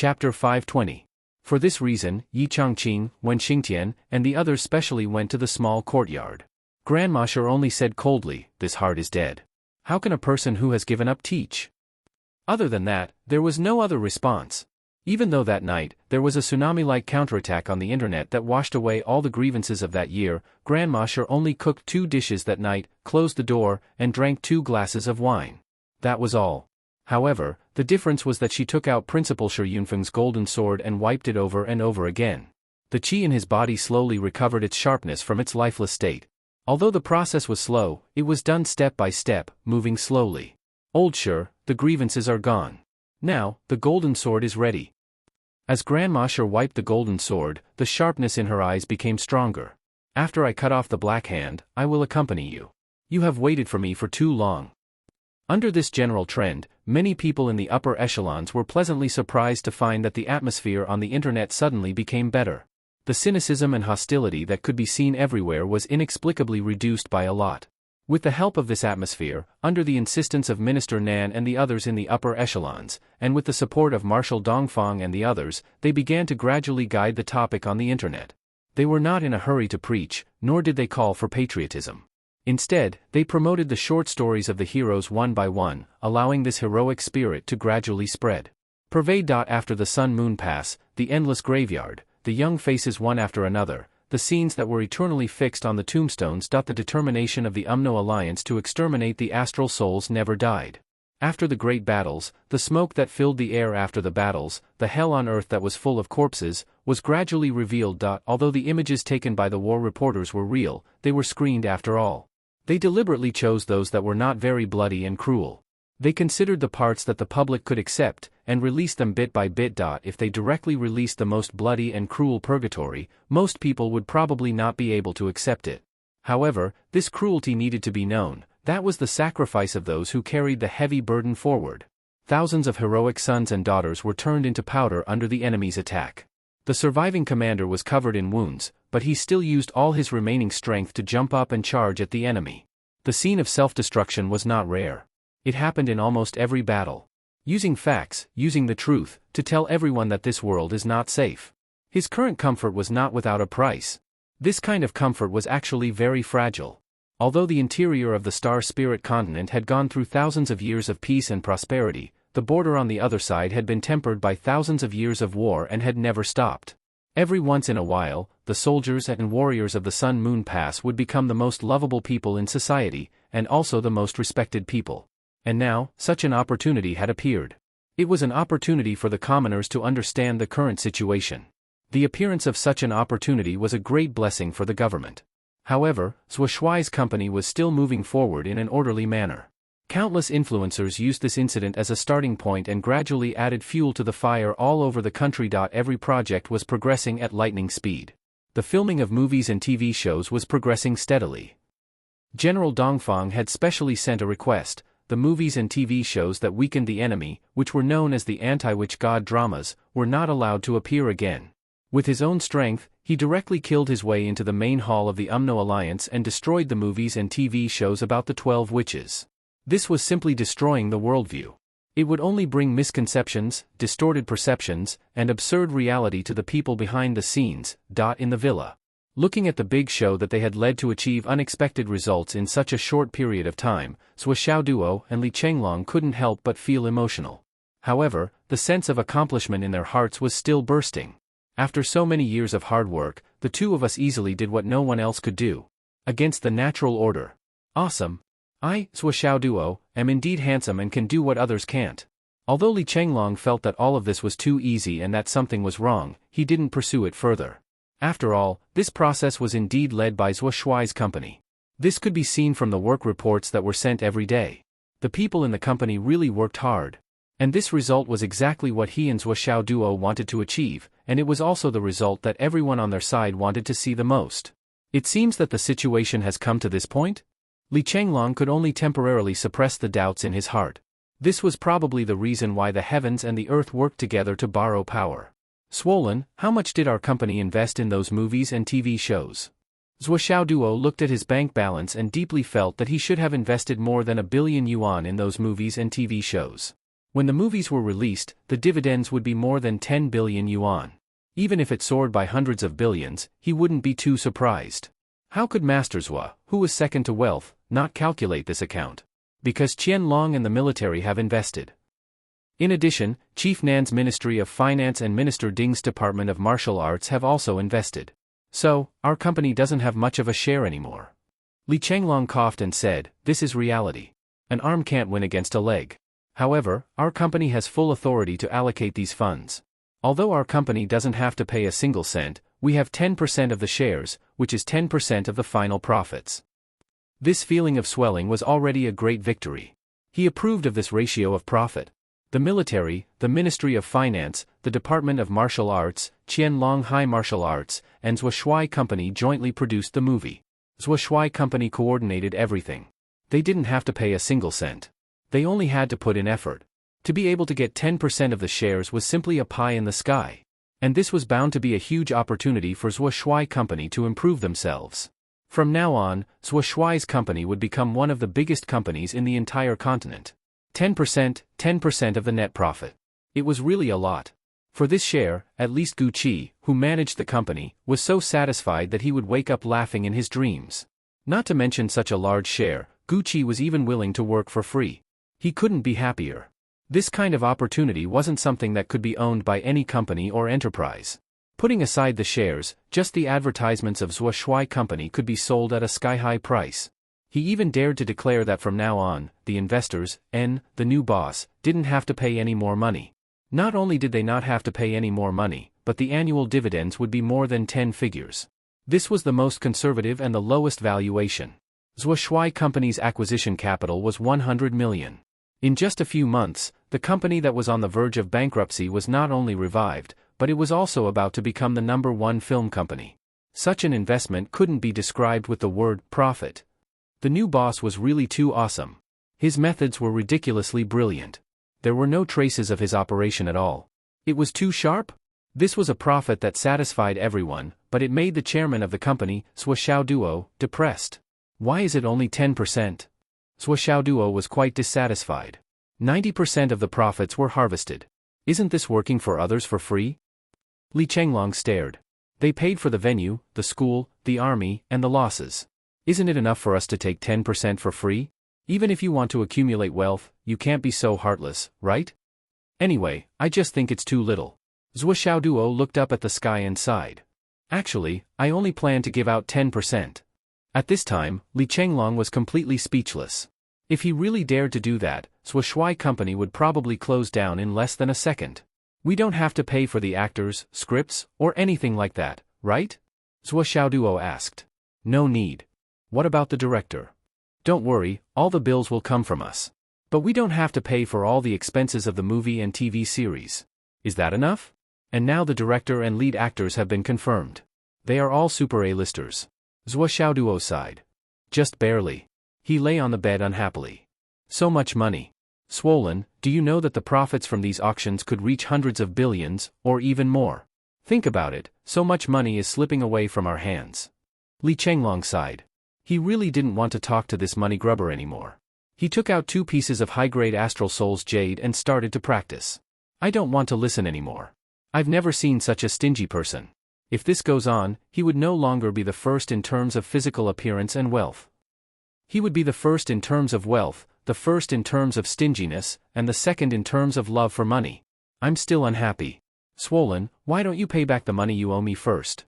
Chapter 520. For this reason, Yi Changqing, Wen Xingtian, and the others specially went to the small courtyard. Grandmaster only said coldly, "This heart is dead. How can a person who has given up teach?" Other than that, there was no other response. Even though that night, there was a tsunami-like counterattack on the internet that washed away all the grievances of that year, Grandmaster only cooked 2 dishes that night, closed the door, and drank 2 glasses of wine. That was all. However, the difference was that she took out Principal Shi Yunfeng's golden sword and wiped it over and over again. The qi in his body slowly recovered its sharpness from its lifeless state. Although the process was slow, it was done step by step, moving slowly. Old Shi, the grievances are gone. Now, the golden sword is ready. As Grandmaster wiped the golden sword, the sharpness in her eyes became stronger. After I cut off the black hand, I will accompany you. You have waited for me for too long. Under this general trend, many people in the upper echelons were pleasantly surprised to find that the atmosphere on the internet suddenly became better. The cynicism and hostility that could be seen everywhere was inexplicably reduced by a lot. With the help of this atmosphere, under the insistence of Minister Nan and the others in the upper echelons, and with the support of Marshal Dongfang and the others, they began to gradually guide the topic on the internet. They were not in a hurry to preach, nor did they call for patriotism. Instead, they promoted the short stories of the heroes one by one, allowing this heroic spirit to gradually spread. Pervade. After the sun-moon pass, the endless graveyard, the young faces one after another, the scenes that were eternally fixed on the tombstones. The determination of the Umno Alliance to exterminate the astral souls never died. After the great battles, the smoke that filled the air after the battles, the hell on earth that was full of corpses, was gradually revealed. Although the images taken by the war reporters were real, they were screened after all. They deliberately chose those that were not very bloody and cruel. They considered the parts that the public could accept, and released them bit by bit. If they directly released the most bloody and cruel purgatory, most people would probably not be able to accept it. However, this cruelty needed to be known. That was the sacrifice of those who carried the heavy burden forward. Thousands of heroic sons and daughters were turned into powder under the enemy's attack. The surviving commander was covered in wounds, but he still used all his remaining strength to jump up and charge at the enemy. The scene of self-destruction was not rare. It happened in almost every battle. Using facts, using the truth, to tell everyone that this world is not safe. His current comfort was not without a price. This kind of comfort was actually very fragile. Although the interior of the Star Spirit continent had gone through thousands of years of peace and prosperity, the border on the other side had been tempered by thousands of years of war and had never stopped. Every once in a while, the soldiers and warriors of the Sun-Moon Pass would become the most lovable people in society, and also the most respected people. And now, such an opportunity had appeared. It was an opportunity for the commoners to understand the current situation. The appearance of such an opportunity was a great blessing for the government. However, Zhuo Shuai's company was still moving forward in an orderly manner. Countless influencers used this incident as a starting point and gradually added fuel to the fire all over the country. Every project was progressing at lightning speed. The filming of movies and TV shows was progressing steadily. General Dongfang had specially sent a request. The movies and TV shows that weakened the enemy, which were known as the anti-witch god dramas, were not allowed to appear again. With his own strength, he directly killed his way into the main hall of the Umno Alliance and destroyed the movies and TV shows about the 12 witches. This was simply destroying the worldview. It would only bring misconceptions, distorted perceptions, and absurd reality to the people behind the scenes. In the villa. Looking at the big show that they had led to achieve unexpected results in such a short period of time, Zhuo Xiaoduo and Li Chenglong couldn't help but feel emotional. However, the sense of accomplishment in their hearts was still bursting. After so many years of hard work, the two of us easily did what no one else could do. Against the natural order. Awesome. I, Zhuo Xiaoduo, am indeed handsome and can do what others can't. Although Li Chenglong felt that all of this was too easy and that something was wrong, he didn't pursue it further. After all, this process was indeed led by Zhuo Shuai's company. This could be seen from the work reports that were sent every day. The people in the company really worked hard. And this result was exactly what he and Zhuo Xiaoduo wanted to achieve, and it was also the result that everyone on their side wanted to see the most. It seems that the situation has come to this point? Li Chenglong could only temporarily suppress the doubts in his heart. This was probably the reason why the heavens and the earth worked together to borrow power. Swollen, how much did our company invest in those movies and TV shows? Zhuo Xiaoduo looked at his bank balance and deeply felt that he should have invested more than 1 billion yuan in those movies and TV shows. When the movies were released, the dividends would be more than 10 billion yuan. Even if it soared by hundreds of billions, he wouldn't be too surprised. How could Master Zhua, who was second to wealth, not calculate this account? Because Qianlong and the military have invested. In addition, Chief Nan's Ministry of Finance and Minister Ding's Department of Martial Arts have also invested. So, our company doesn't have much of a share anymore. Li Chenglong coughed and said, "This is reality. An arm can't win against a leg. However, our company has full authority to allocate these funds. Although our company doesn't have to pay a single cent, we have 10% of the shares, which is 10% of the final profits." This feeling of swelling was already a great victory. He approved of this ratio of profit. The military, the Ministry of Finance, the Department of Martial Arts, Qianlong High Martial Arts, and Zhuoshuai Company jointly produced the movie. Zhuoshuai Company coordinated everything. They didn't have to pay a single cent. They only had to put in effort. To be able to get 10% of the shares was simply a pie in the sky. And this was bound to be a huge opportunity for Zhuoshuai Company to improve themselves. From now on, Zhuoshuai's company would become one of the biggest companies in the entire continent. 10% of the net profit. It was really a lot. For this share, at least Gu Qi, who managed the company, was so satisfied that he would wake up laughing in his dreams. Not to mention such a large share, Gu Qi was even willing to work for free. He couldn't be happier. This kind of opportunity wasn't something that could be owned by any company or enterprise. Putting aside the shares, just the advertisements of Zhuoshuai Company could be sold at a sky-high price. He even dared to declare that from now on, the investors, the new boss, didn't have to pay any more money. Not only did they not have to pay any more money, but the annual dividends would be more than 10 figures. This was the most conservative and the lowest valuation. Zhuoshuai Company's acquisition capital was 100 million. In just a few months, the company that was on the verge of bankruptcy was not only revived, but it was also about to become the #1 film company. Such an investment couldn't be described with the word profit. The new boss was really too awesome. His methods were ridiculously brilliant. There were no traces of his operation at all. It was too sharp? This was a profit that satisfied everyone, but it made the chairman of the company, Zhuo Xiaoduo, depressed. Why is it only 10%? Zhuo Xiaoduo was quite dissatisfied. 90% of the profits were harvested. Isn't this working for others for free? Li Chenglong stared. They paid for the venue, the school, the army, and the losses. Isn't it enough for us to take 10% for free? Even if you want to accumulate wealth, you can't be so heartless, right? Anyway, I just think it's too little. Zhuo Xiaoduo looked up at the sky and sighed. Actually, I only plan to give out 10%. At this time, Li Chenglong was completely speechless. If he really dared to do that, Zhuoshuai Company would probably close down in less than a second. We don't have to pay for the actors, scripts, or anything like that, right? Zhuo Xiaoduo asked. No need. What about the director? Don't worry, all the bills will come from us. But we don't have to pay for all the expenses of the movie and TV series. Is that enough? And now the director and lead actors have been confirmed. They are all super A-listers. Zhuo Xiaoduo sighed. Just barely. He lay on the bed unhappily. So much money. Swollen, do you know that the profits from these auctions could reach hundreds of billions, or even more? Think about it, so much money is slipping away from our hands. Li Chenglong sighed. He really didn't want to talk to this money grubber anymore. He took out 2 pieces of high-grade Astral Soul's jade and started to practice. I don't want to listen anymore. I've never seen such a stingy person. If this goes on, he would no longer be the first in terms of physical appearance and wealth. He would be the first in terms of wealth, the first in terms of stinginess, and the second in terms of love for money. I'm still unhappy. Swollen, why don't you pay back the money you owe me first?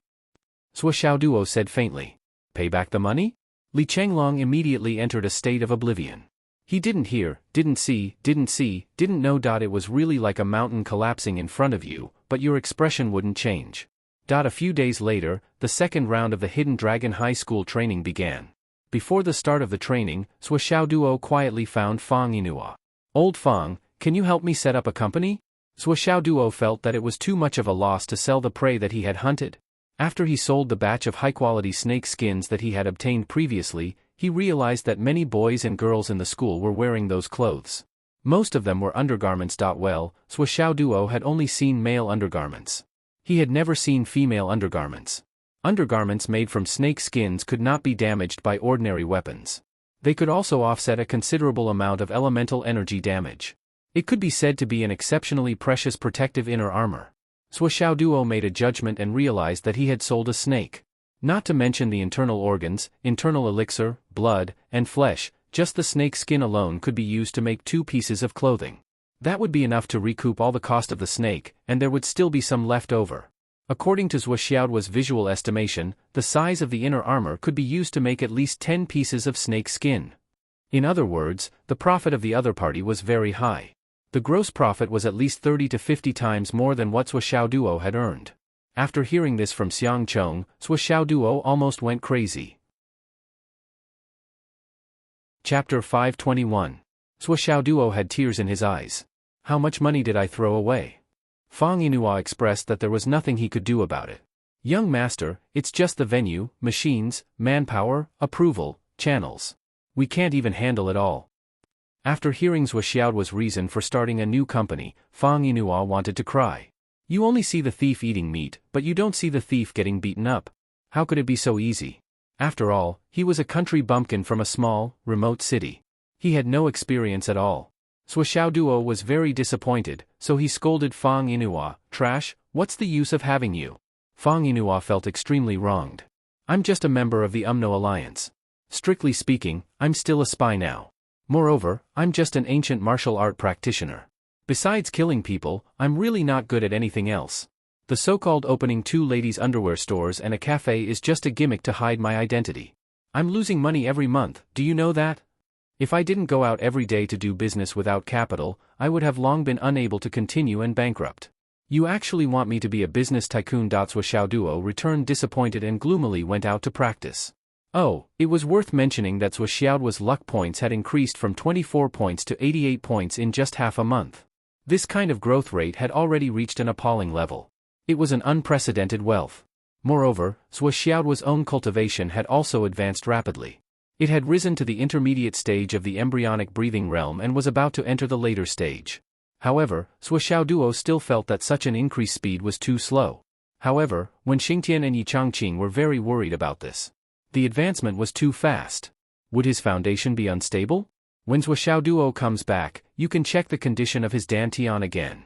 Zhuo Xiaoduo said faintly. Pay back the money? Li Chenglong immediately entered a state of oblivion. He didn't hear, didn't see, didn't know. It was really like a mountain collapsing in front of you, but your expression wouldn't change. A few days later, the second round of the Hidden Dragon High School training began. Before the start of the training, Zhuo Xiaoduo quietly found Fang Yinhua. Old Fang, can you help me set up a company? Zhuo Xiaoduo felt that it was too much of a loss to sell the prey that he had hunted. After he sold the batch of high-quality snake skins that he had obtained previously, he realized that many boys and girls in the school were wearing those clothes. Most of them were undergarments. Well, Zhuo Xiaoduo had only seen male undergarments. He had never seen female undergarments. Undergarments made from snake skins could not be damaged by ordinary weapons. They could also offset a considerable amount of elemental energy damage. It could be said to be an exceptionally precious protective inner armor. Suo Duo made a judgment and realized that he had sold a snake. Not to mention the internal organs, internal elixir, blood, and flesh, just the snake skin alone could be used to make 2 pieces of clothing. That would be enough to recoup all the cost of the snake, and there would still be some left over. According to Zhuo Xiaoduo's visual estimation, the size of the inner armor could be used to make at least 10 pieces of snake skin. In other words, the profit of the other party was very high. The gross profit was at least 30 to 50 times more than what Zhuo Xiaoduo had earned. After hearing this from Xiang Chong, Zhuo Xiaoduo almost went crazy. Chapter 521. Zhuo Xiaoduo had tears in his eyes. How much money did I throw away? Fang Yinhua expressed that there was nothing he could do about it. Young master, it's just the venue, machines, manpower, approval, channels. We can't even handle it all. After hearing Zhuo Xiaoduo's reason for starting a new company, Fang Yinhua wanted to cry. You only see the thief eating meat, but you don't see the thief getting beaten up. How could it be so easy? After all, he was a country bumpkin from a small, remote city. He had no experience at all. Zhuo Xiaoduo was very disappointed, so he scolded Fang Yinhua, "Trash, what's the use of having you?" Fang Yinhua felt extremely wronged. I'm just a member of the UMNO alliance. Strictly speaking, I'm still a spy now. Moreover, I'm just an ancient martial art practitioner. Besides killing people, I'm really not good at anything else. The so-called opening 2 ladies' underwear stores and a cafe is just a gimmick to hide my identity. I'm losing money every month, do you know that? If I didn't go out every day to do business without capital, I would have long been unable to continue and bankrupt. You actually want me to be a business tycoon? Zhuo Xiaoduo returned disappointed and gloomily went out to practice. Oh, it was worth mentioning that Zhuo Xiaoduo's luck points had increased from 24 points to 88 points in just half a month. This kind of growth rate had already reached an appalling level. It was an unprecedented wealth. Moreover, Zhuo Xiaoduo's own cultivation had also advanced rapidly. It had risen to the intermediate stage of the embryonic breathing realm and was about to enter the later stage. However, Zhuo Xiaoduo still felt that such an increased speed was too slow. However, Wen Xingtian and Enchanting were very worried about this. The advancement was too fast. Would his foundation be unstable? When Zhuo Xiaoduo comes back, you can check the condition of his dantian again.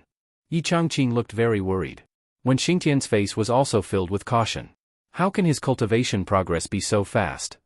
Enchanting looked very worried. Wen Xingtian's face was also filled with caution. How can his cultivation progress be so fast?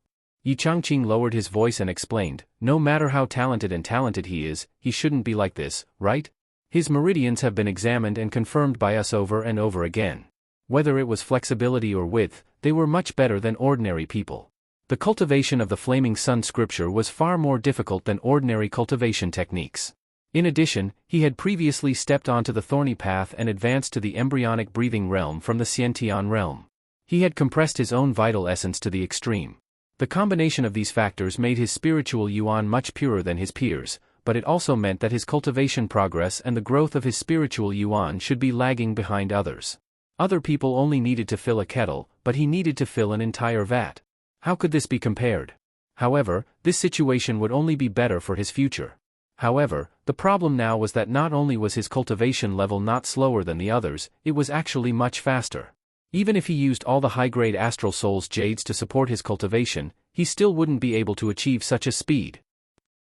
Enchanting lowered his voice and explained, no matter how talented he is, he shouldn't be like this, right? His meridians have been examined and confirmed by us over and over again. Whether it was flexibility or width, they were much better than ordinary people. The cultivation of the Flaming Sun scripture was far more difficult than ordinary cultivation techniques. In addition, he had previously stepped onto the thorny path and advanced to the embryonic breathing realm from the Xiantian realm. He had compressed his own vital essence to the extreme. The combination of these factors made his spiritual yuan much purer than his peers, but it also meant that his cultivation progress and the growth of his spiritual yuan should be lagging behind others. Other people only needed to fill a kettle, but he needed to fill an entire vat. How could this be compared? However, this situation would only be better for his future. However, the problem now was that not only was his cultivation level not slower than the others, it was actually much faster. Even if he used all the high-grade Astral Souls jades to support his cultivation, he still wouldn't be able to achieve such a speed.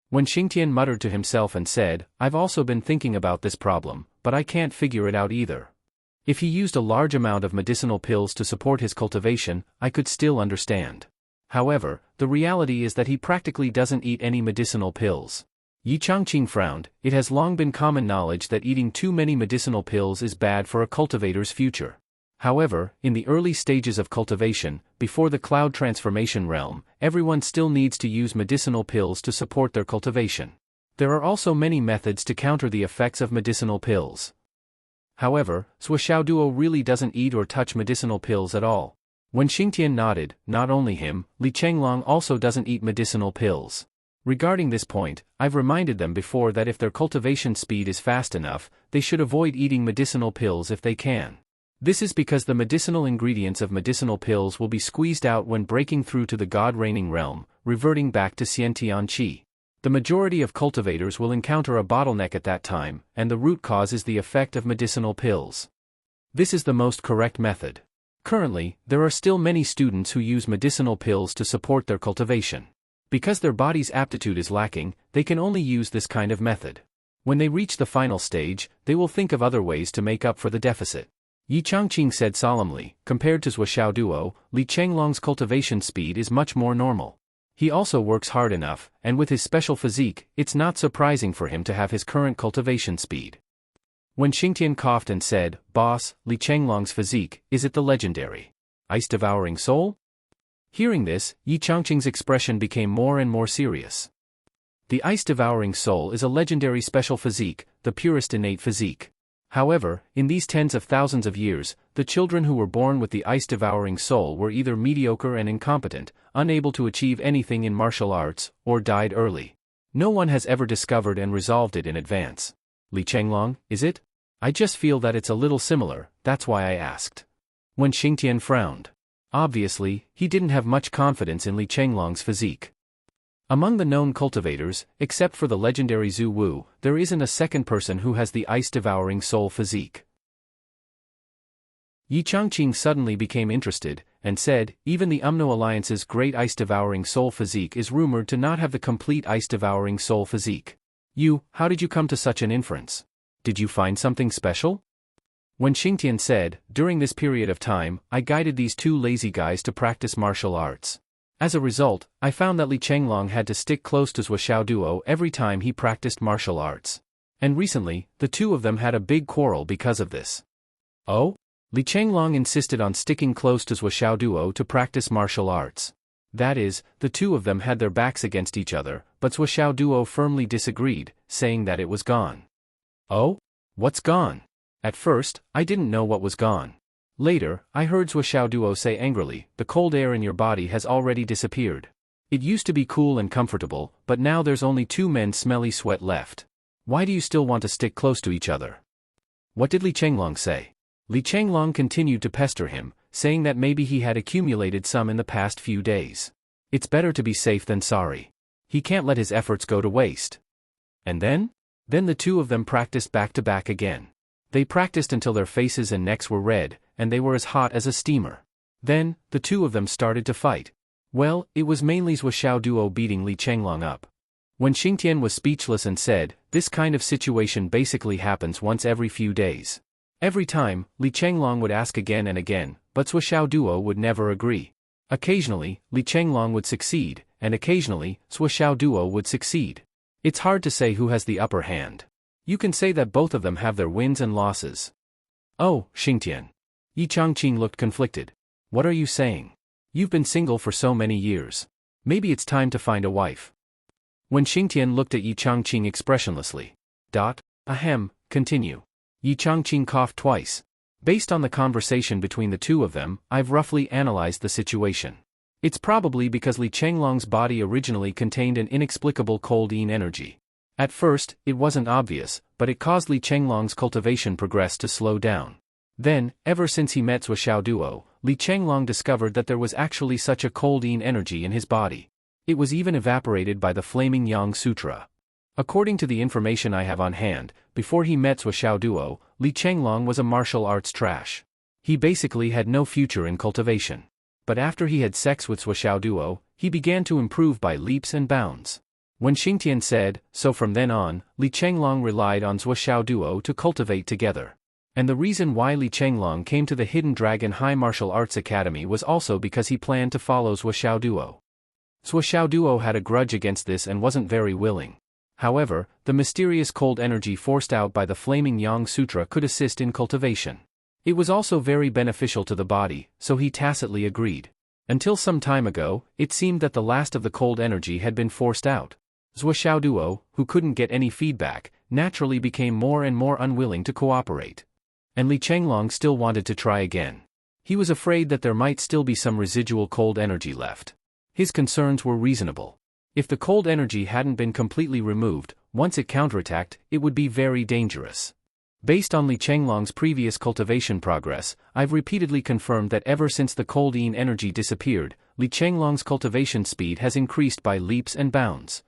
When Xingtian muttered to himself and said, I've also been thinking about this problem, but I can't figure it out either. If he used a large amount of medicinal pills to support his cultivation, I could still understand. However, the reality is that he practically doesn't eat any medicinal pills. Enchanting frowned. It has long been common knowledge that eating too many medicinal pills is bad for a cultivator's future. However, in the early stages of cultivation, before the cloud transformation realm, everyone still needs to use medicinal pills to support their cultivation. There are also many methods to counter the effects of medicinal pills. However, Zhuo Xiaoduo really doesn't eat or touch medicinal pills at all. When Xingtian nodded, not only him, Li Chenglong also doesn't eat medicinal pills. Regarding this point, I've reminded them before that if their cultivation speed is fast enough, they should avoid eating medicinal pills if they can. This is because the medicinal ingredients of medicinal pills will be squeezed out when breaking through to the God-reigning realm, reverting back to Xiantian Qi. The majority of cultivators will encounter a bottleneck at that time, and the root cause is the effect of medicinal pills. This is the most correct method. Currently, there are still many students who use medicinal pills to support their cultivation. Because their body's aptitude is lacking, they can only use this kind of method. When they reach the final stage, they will think of other ways to make up for the deficit. Yi Changqing said solemnly, compared to Zhuo Xiaoduo, Li Chenglong's cultivation speed is much more normal. He also works hard enough, and with his special physique, it's not surprising for him to have his current cultivation speed. When Xingtian coughed and said, "Boss, Li Chenglong's physique, is it the legendary ice-devouring soul?" Hearing this, Yi Changqing's expression became more and more serious. The ice-devouring soul is a legendary special physique, the purest innate physique. However, in these tens of thousands of years, the children who were born with the ice-devouring soul were either mediocre and incompetent, unable to achieve anything in martial arts, or died early. No one has ever discovered and resolved it in advance. Li Chenglong, is it? I just feel that it's a little similar, that's why I asked. When Xingtian frowned. Obviously, he didn't have much confidence in Li Chenglong's physique. Among the known cultivators, except for the legendary Zhu Wu, there isn't a second person who has the ice-devouring soul physique. Yi Changqing suddenly became interested, and said, even the Umno Alliance's great ice-devouring soul physique is rumored to not have the complete ice-devouring soul physique. How did you come to such an inference? Did you find something special? When Xingtian said, during this period of time, I guided these two lazy guys to practice martial arts. As a result, I found that Li Chenglong had to stick close to Zhuo Xiaoduo every time he practiced martial arts. And recently, the two of them had a big quarrel because of this. Oh? Li Chenglong insisted on sticking close to Zhuo Xiaoduo to practice martial arts. That is, the two of them had their backs against each other, but Zhuo Xiaoduo firmly disagreed, saying that it was gone. Oh? What's gone? At first, I didn't know what was gone. Later, I heard Zhuo Xiaoduo say angrily, the cold air in your body has already disappeared. It used to be cool and comfortable, but now there's only two men's smelly sweat left. Why do you still want to stick close to each other? What did Li Chenglong say? Li Chenglong continued to pester him, saying that maybe he had accumulated some in the past few days. It's better to be safe than sorry. He can't let his efforts go to waste. And then? Then the two of them practiced back to back again. They practiced until their faces and necks were red, and they were as hot as a steamer. Then, the two of them started to fight. Well, it was mainly Zhuo Xiaoduo beating Li Chenglong up. When Xingtian was speechless and said, this kind of situation basically happens once every few days. Every time, Li Chenglong would ask again and again, but Zhuo Xiaoduo would never agree. Occasionally, Li Chenglong would succeed, and occasionally, Zhuo Xiaoduo would succeed. It's hard to say who has the upper hand. You can say that both of them have their wins and losses. Oh, Xingtian. Yi Changqing looked conflicted. What are you saying? You've been single for so many years. Maybe it's time to find a wife. When Xingtian looked at Yi Changqing expressionlessly. Ahem, continue. Yi Changqing coughed twice. Based on the conversation between the two of them, I've roughly analyzed the situation. It's probably because Li Chenglong's body originally contained an inexplicable cold energy. At first, it wasn't obvious, but it caused Li Chenglong's cultivation progress to slow down. Then, ever since he met Zhuo Xiaoduo, Li Chenglong discovered that there was actually such a cold energy in his body. It was even evaporated by the Flaming Yang Sutra. According to the information I have on hand, before he met Zhuo Xiaoduo, Li Chenglong was a martial arts trash. He basically had no future in cultivation. But after he had sex with Zhuo Xiaoduo, he began to improve by leaps and bounds. When Xingtian said, so from then on, Li Chenglong relied on Zhuo Xiaoduo to cultivate together. And the reason why Li Chenglong came to the Hidden Dragon High Martial Arts Academy was also because he planned to follow Zhuo Xiaoduo. Zhuo Xiaoduo had a grudge against this and wasn't very willing. However, the mysterious cold energy forced out by the Flaming Yang Sutra could assist in cultivation. It was also very beneficial to the body, so he tacitly agreed. Until some time ago, it seemed that the last of the cold energy had been forced out. Zhuo Xiaoduo, who couldn't get any feedback, naturally became more and more unwilling to cooperate. And Li Chenglong still wanted to try again. He was afraid that there might still be some residual cold energy left. His concerns were reasonable. If the cold energy hadn't been completely removed, once it counterattacked, it would be very dangerous. Based on Li Chenglong's previous cultivation progress, I've repeatedly confirmed that ever since the cold energy disappeared, Li Chenglong's cultivation speed has increased by leaps and bounds.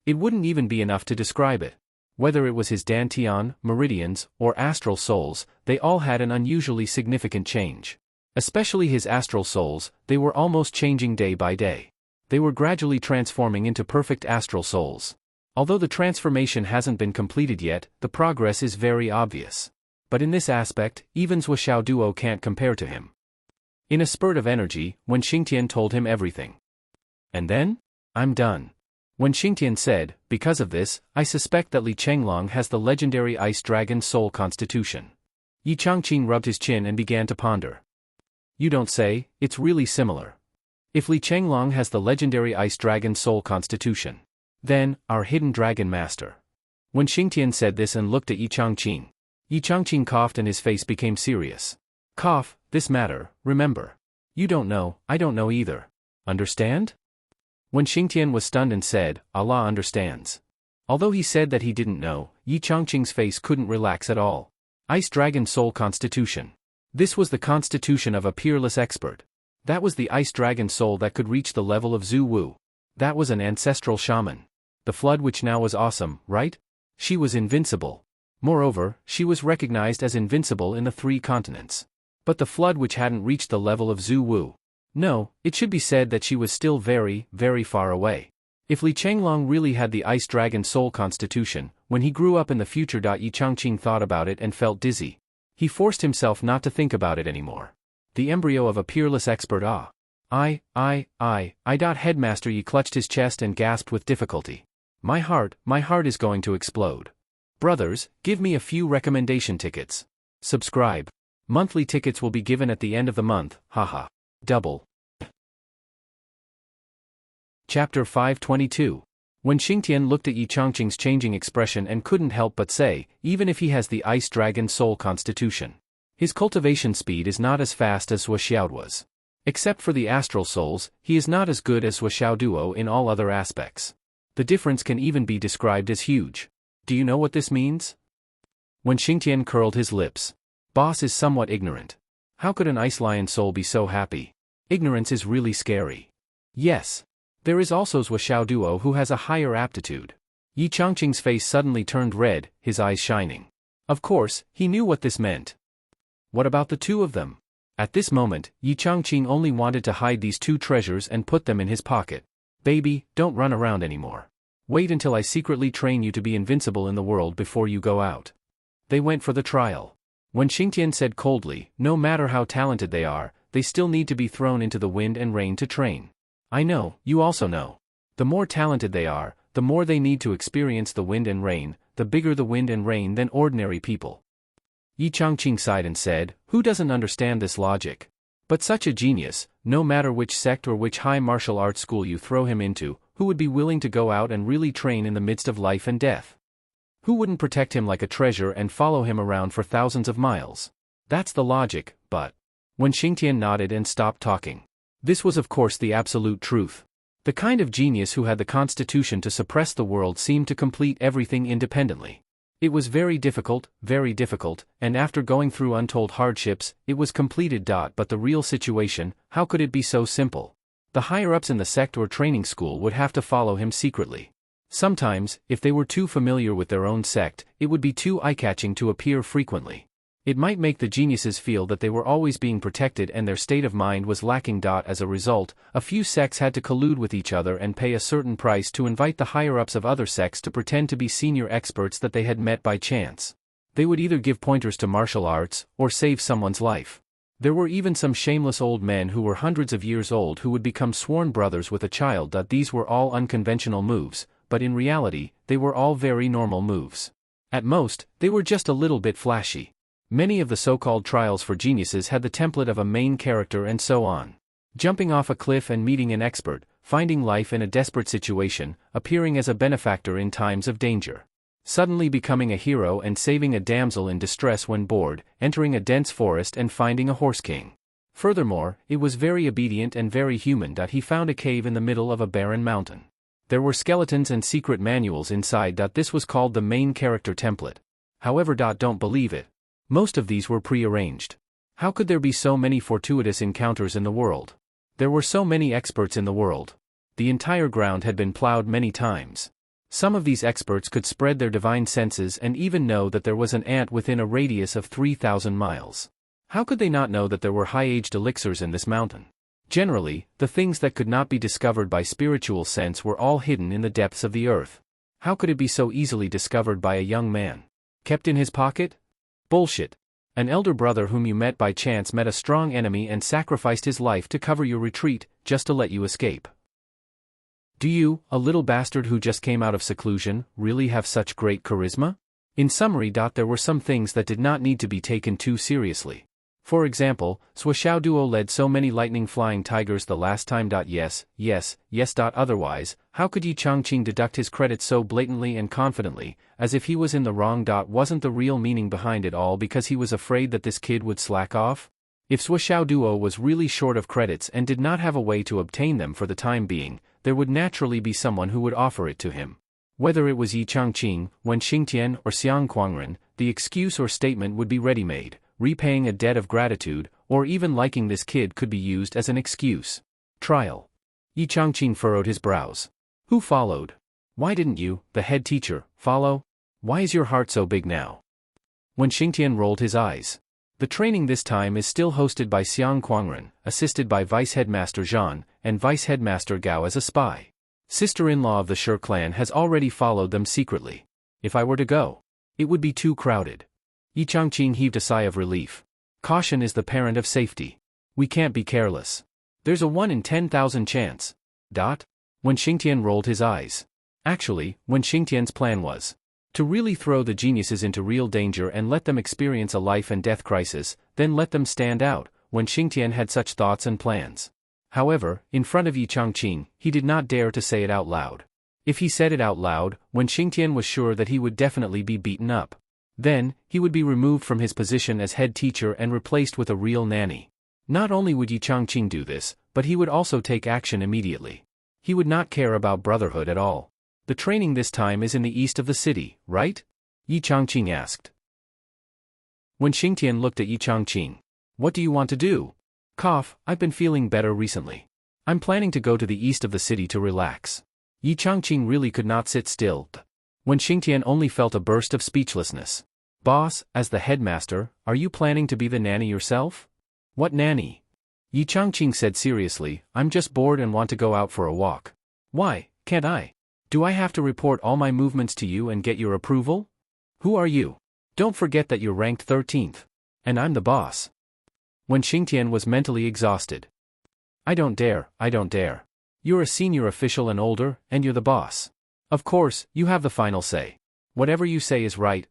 It wouldn't even be enough to describe it. Whether it was his dantian, meridians, or astral souls, they all had an unusually significant change. Especially his astral souls, they were almost changing day by day. They were gradually transforming into perfect astral souls. Although the transformation hasn't been completed yet, the progress is very obvious. But in this aspect, even Zhuo Xiao Duo can't compare to him. In a spurt of energy, Wen Xingtian told him everything. And then? I'm done. Wen Xingtian said, because of this, I suspect that Li Chenglong has the legendary Ice Dragon Soul constitution. Yi Changqing rubbed his chin and began to ponder. You don't say, it's really similar. If Li Chenglong has the legendary Ice Dragon Soul constitution, then, our hidden dragon master. Wen Xingtian said this and looked at Yi Changqing. Yi Changqing coughed and his face became serious. Cough, this matter, remember. You don't know, I don't know either. Understand? Wen Xingtian was stunned and said, Allah understands. Although he said that he didn't know, Yi Changqing's face couldn't relax at all. Ice Dragon Soul Constitution. This was the constitution of a peerless expert. That was the Ice Dragon Soul that could reach the level of Zhu Wu. That was an ancestral shaman. The flood which now was awesome, right? She was invincible. Moreover, she was recognized as invincible in the 3 continents. But the flood which hadn't reached the level of Zhu Wu. No, it should be said that she was still very, very far away. If Li Chenglong really had the Ice Dragon Soul constitution, when he grew up in the future. Yi Changqing thought about it and felt dizzy. He forced himself not to think about it anymore. The embryo of a peerless expert. Headmaster Yi clutched his chest and gasped with difficulty. My heart is going to explode. Brothers, give me a few recommendation tickets. Subscribe. Monthly tickets will be given at the end of the month, haha. Double. Chapter 522. Wen Xingtian looked at Yi Changqing's changing expression and couldn't help but say, even if he has the Ice Dragon Soul constitution, his cultivation speed is not as fast as Zhuo Xiao was. Except for the astral souls, he is not as good as Zhuo Xiao Duo in all other aspects. The difference can even be described as huge. Do you know what this means? Wen Xingtian curled his lips. Boss is somewhat ignorant. How could an ice lion soul be so happy? Ignorance is really scary. Yes. There is also Zhuo Xiao Duo who has a higher aptitude. Yi Changqing's face suddenly turned red, his eyes shining. Of course, he knew what this meant. What about the 2 of them? At this moment, Yi Changqing only wanted to hide these 2 treasures and put them in his pocket. Baby, don't run around anymore. Wait until I secretly train you to be invincible in the world before you go out. They went for the trial. Wen Xingtian said coldly, no matter how talented they are, they still need to be thrown into the wind and rain to train. I know, you also know. The more talented they are, the more they need to experience the wind and rain, the bigger the wind and rain than ordinary people. Yi Changqing sighed and said, who doesn't understand this logic? But such a genius, no matter which sect or which high martial arts school you throw him into, who would be willing to go out and really train in the midst of life and death? Who wouldn't protect him like a treasure and follow him around for thousands of miles? That's the logic, but... Wen Xingtian nodded and stopped talking. This was of course the absolute truth. The kind of genius who had the constitution to suppress the world seemed to complete everything independently. It was very difficult, and after going through untold hardships, it was completed. But the real situation, how could it be so simple? The higher-ups in the sect or training school would have to follow him secretly. Sometimes, if they were too familiar with their own sect, it would be too eye-catching to appear frequently. It might make the geniuses feel that they were always being protected and their state of mind was lacking. As a result, a few sects had to collude with each other and pay a certain price to invite the higher-ups of other sects to pretend to be senior experts that they had met by chance. They would either give pointers to martial arts, or save someone's life. There were even some shameless old men who were hundreds of years old who would become sworn brothers with a child. These were all unconventional moves, but in reality, they were all very normal moves. At most, they were just a little bit flashy. Many of the so-called trials for geniuses had the template of a main character and so on. Jumping off a cliff and meeting an expert, finding life in a desperate situation, appearing as a benefactor in times of danger. Suddenly becoming a hero and saving a damsel in distress when bored, entering a dense forest and finding a horse king. Furthermore, it was very obedient and very human. He found a cave in the middle of a barren mountain. There were skeletons and secret manuals inside. This was called the main character template. However, don't believe it. Most of these were pre-arranged. How could there be so many fortuitous encounters in the world? There were so many experts in the world. The entire ground had been plowed many times. Some of these experts could spread their divine senses and even know that there was an ant within a radius of 3,000 miles. How could they not know that there were high-aged elixirs in this mountain? Generally, the things that could not be discovered by spiritual sense were all hidden in the depths of the earth. How could it be so easily discovered by a young man? Kept in his pocket? Bullshit. An elder brother whom you met by chance met a strong enemy and sacrificed his life to cover your retreat, just to let you escape. Do you, a little bastard who just came out of seclusion, really have such great charisma? In summary, there were some things that did not need to be taken too seriously. For example, Suoxiao Duo led so many lightning flying tigers the last time. Yes. Otherwise, how could Yi Changqing deduct his credit so blatantly and confidently, as if he was in the wrong? Wasn't the real meaning behind it all because he was afraid that this kid would slack off? If Suoxiao Duo was really short of credits and did not have a way to obtain them for the time being, there would naturally be someone who would offer it to him. Whether it was Yi Changqing, Wen Xingtian, or Xiang Kuangren, the excuse or statement would be ready-made. Repaying a debt of gratitude, or even liking this kid could be used as an excuse. Trial. Yi Changqing furrowed his brows. Who followed? Why didn't you, the head teacher, follow? Why is your heart so big now? Wen Xingtian rolled his eyes. The training this time is still hosted by Xiang Kuangren, assisted by Vice Headmaster Zhan, and Vice Headmaster Gao as a spy. Sister-in-law of the Shi clan has already followed them secretly. If I were to go, it would be too crowded. Yi Changqing heaved a sigh of relief. Caution is the parent of safety. We can't be careless. There's a 1 in 10,000 chance. Wen Xingtian rolled his eyes. Actually, Wen Xingtian's plan was to really throw the geniuses into real danger and let them experience a life and death crisis, then let them stand out. Wen Xingtian had such thoughts and plans. However, in front of Yi Changqing, he did not dare to say it out loud. If he said it out loud, Wen Xingtian was sure that he would definitely be beaten up. Then, he would be removed from his position as head teacher and replaced with a real nanny. Not only would Yi Changqing do this, but he would also take action immediately. He would not care about brotherhood at all. The training this time is in the east of the city, right? Yi Changqing asked. Wen Xingtian looked at Yi Changqing. What do you want to do? I've been feeling better recently. I'm planning to go to the east of the city to relax. Yi Changqing really could not sit still. Wen Xingtian only felt a burst of speechlessness. Boss, as the headmaster, are you planning to be the nanny yourself? What nanny? Yi Changqing said seriously, I'm just bored and want to go out for a walk. Why, can't I? Do I have to report all my movements to you and get your approval? Who are you? Don't forget that you're ranked 13th. And I'm the boss. Wen Xingtian was mentally exhausted. I don't dare. You're a senior official and older, and you're the boss. Of course, you have the final say. Whatever you say is right,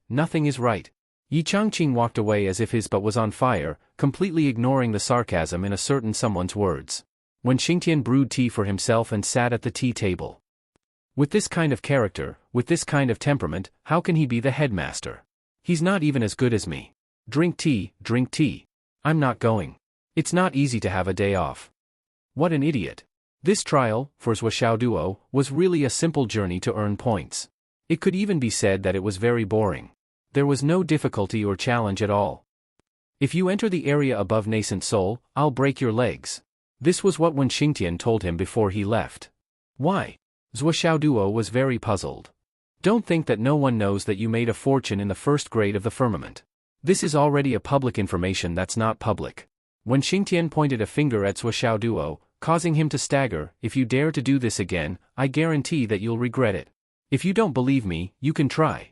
nothing is right. Yi Changqing walked away as if his butt was on fire, completely ignoring the sarcasm in a certain someone's words. Wen Xingtian brewed tea for himself and sat at the tea table. With this kind of character, with this kind of temperament, how can he be the headmaster? He's not even as good as me. Drink tea. I'm not going. It's not easy to have a day off. What an idiot. This trial, for Suoxiao Duo, was really a simple journey to earn points. It could even be said that it was very boring. There was no difficulty or challenge at all. If you enter the area above Nascent Soul, I'll break your legs. This was what Wen Xingtian told him before he left. Why? Suoxiao Duo was very puzzled. Don't think that no one knows that you made a fortune in the first grade of the firmament. This is already a public information that's not public. Wen Xingtian pointed a finger at Suoxiao Duo, causing him to stagger. If you dare to do this again, I guarantee that you'll regret it. If you don't believe me, you can try.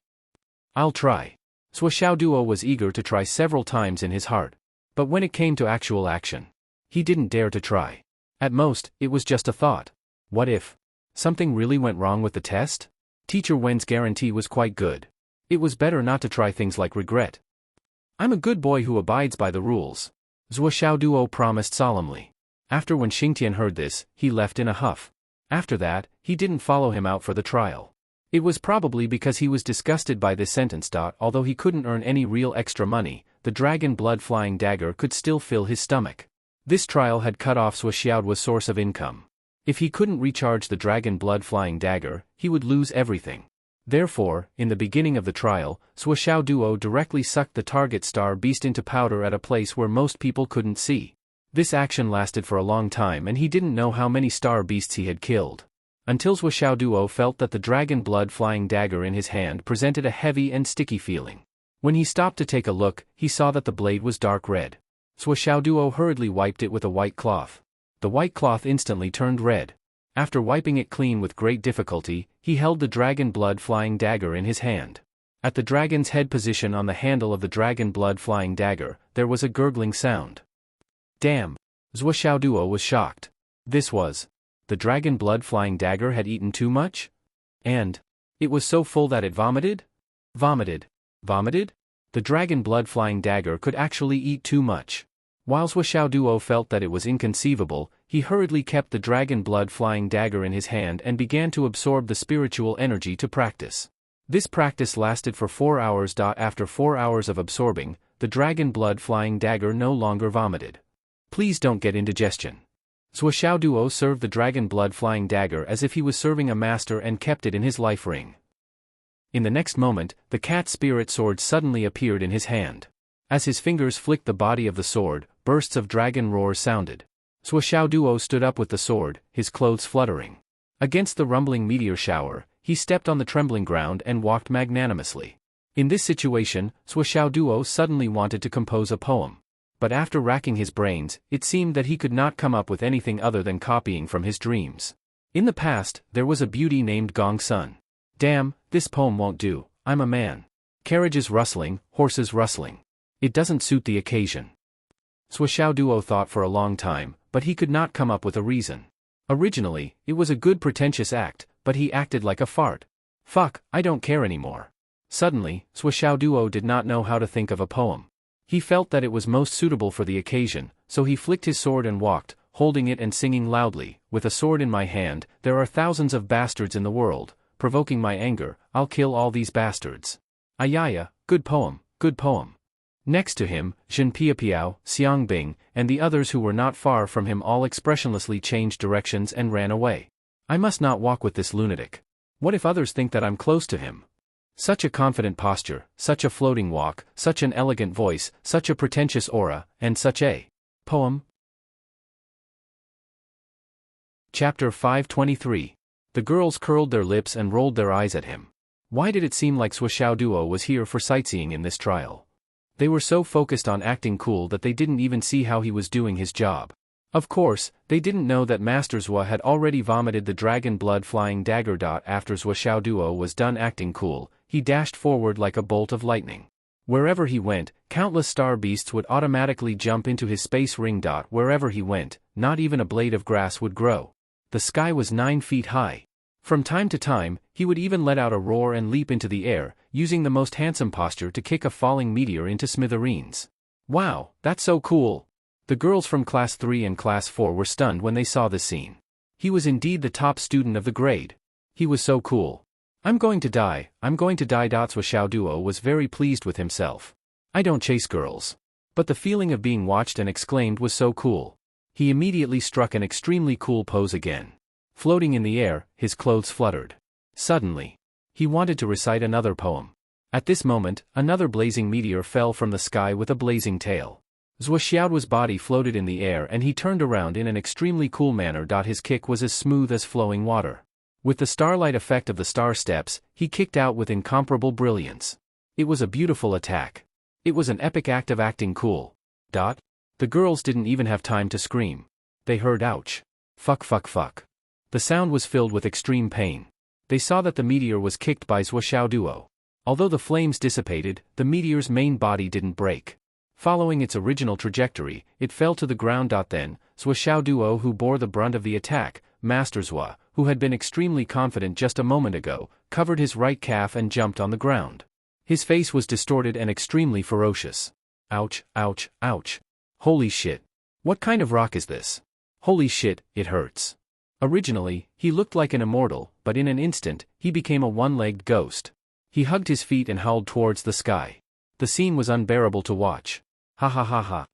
I'll try. Suoxiao Duo was eager to try several times in his heart. But when it came to actual action, he didn't dare to try. At most, it was just a thought. What if something really went wrong with the test? Teacher Wen's guarantee was quite good. It was better not to try things like regret. I'm a good boy who abides by the rules, Suoxiao Duo promised solemnly. After Wen Xingtian heard this, he left in a huff. After that, he didn't follow him out for the trial. It was probably because he was disgusted by this sentence. Although he couldn't earn any real extra money, the dragon blood flying dagger could still fill his stomach. This trial had cut off Suoxiao's source of income. If he couldn't recharge the dragon blood flying dagger, he would lose everything. Therefore, in the beginning of the trial, Suoxiao Duo directly sucked the target star beast into powder at a place where most people couldn't see. This action lasted for a long time and he didn't know how many star beasts he had killed. Until Suoxiao Duo felt that the dragon blood flying dagger in his hand presented a heavy and sticky feeling. When he stopped to take a look, he saw that the blade was dark red. Suoxiao Duo hurriedly wiped it with a white cloth. The white cloth instantly turned red. After wiping it clean with great difficulty, he held the dragon blood flying dagger in his hand. At the dragon's head position on the handle of the dragon blood flying dagger, there was a gurgling sound. Damn! Zhou Xiaoduo was shocked. This was... the dragon blood flying dagger had eaten too much? And... it was so full that it vomited? Vomited? The dragon blood flying dagger could actually eat too much. While Zhou Xiaoduo felt that it was inconceivable, he hurriedly kept the dragon blood flying dagger in his hand and began to absorb the spiritual energy to practice. This practice lasted for 4 hours. After 4 hours of absorbing, the dragon blood flying dagger no longer vomited. Please don't get indigestion. Zhou Xiaoduo served the dragon blood flying dagger as if he was serving a master and kept it in his life ring. In the next moment, the cat spirit sword suddenly appeared in his hand. As his fingers flicked the body of the sword, bursts of dragon roars sounded. Zhou Xiaoduo stood up with the sword, his clothes fluttering. Against the rumbling meteor shower, he stepped on the trembling ground and walked magnanimously. In this situation, Zhou Xiaoduo suddenly wanted to compose a poem. But after racking his brains, it seemed that he could not come up with anything other than copying from his dreams. In the past, there was a beauty named Gong Sun. Damn, this poem won't do, I'm a man. Carriages rustling, horses rustling. It doesn't suit the occasion. Zhou Xiaoduo thought for a long time, but he could not come up with a reason. Originally, it was a good pretentious act, but he acted like a fart. Fuck, I don't care anymore. Suddenly, Zhou Xiaoduo did not know how to think of a poem. He felt that it was most suitable for the occasion, so he flicked his sword and walked, holding it and singing loudly, with a sword in my hand, there are thousands of bastards in the world, provoking my anger, I'll kill all these bastards. Ayaya, good poem, good poem. Next to him, Zhen Piapiao, Xiang Bing, and the others who were not far from him all expressionlessly changed directions and ran away. I must not walk with this lunatic. What if others think that I'm close to him? Such a confident posture, such a floating walk, such an elegant voice, such a pretentious aura, and such a poem. Chapter 523. The girls curled their lips and rolled their eyes at him. Why did it seem like Zhou Xiaoduo was here for sightseeing in this trial? They were so focused on acting cool that they didn't even see how he was doing his job. Of course, they didn't know that Master Zhou had already vomited the dragon blood flying dagger. After Zhou Xiaoduo was done acting cool, he dashed forward like a bolt of lightning. Wherever he went, countless star beasts would automatically jump into his space ring. Wherever he went, not even a blade of grass would grow. The sky was 9 feet high. From time to time, he would even let out a roar and leap into the air, using the most handsome posture to kick a falling meteor into smithereens. Wow, that's so cool! The girls from Class 3 and Class 4 were stunned when they saw this scene. He was indeed the top student of the grade. He was so cool. I'm going to die. Zhou Xiaoduo was very pleased with himself. I don't chase girls. But the feeling of being watched and exclaimed was so cool. He immediately struck an extremely cool pose again. Floating in the air, his clothes fluttered. Suddenly, he wanted to recite another poem. At this moment, another blazing meteor fell from the sky with a blazing tail. Zhou Xiaoduo's body floated in the air and he turned around in an extremely cool manner. His kick was as smooth as flowing water. With the starlight effect of the star steps, he kicked out with incomparable brilliance. It was a beautiful attack. It was an epic act of acting cool. The girls didn't even have time to scream. They heard ouch. Fuck fuck fuck. The sound was filled with extreme pain. They saw that the meteor was kicked by Zhou Xiaoduo. Although the flames dissipated, the meteor's main body didn't break. Following its original trajectory, it fell to the ground. Then, Zhou Xiaoduo, who bore the brunt of the attack, Master Zhou, who had been extremely confident just a moment ago, covered his right calf and jumped on the ground. His face was distorted and extremely ferocious. Ouch, ouch, ouch. Holy shit. What kind of rock is this? Holy shit, it hurts. Originally, he looked like an immortal, but in an instant, he became a one-legged ghost. He hugged his feet and howled towards the sky. The scene was unbearable to watch. Ha ha ha ha.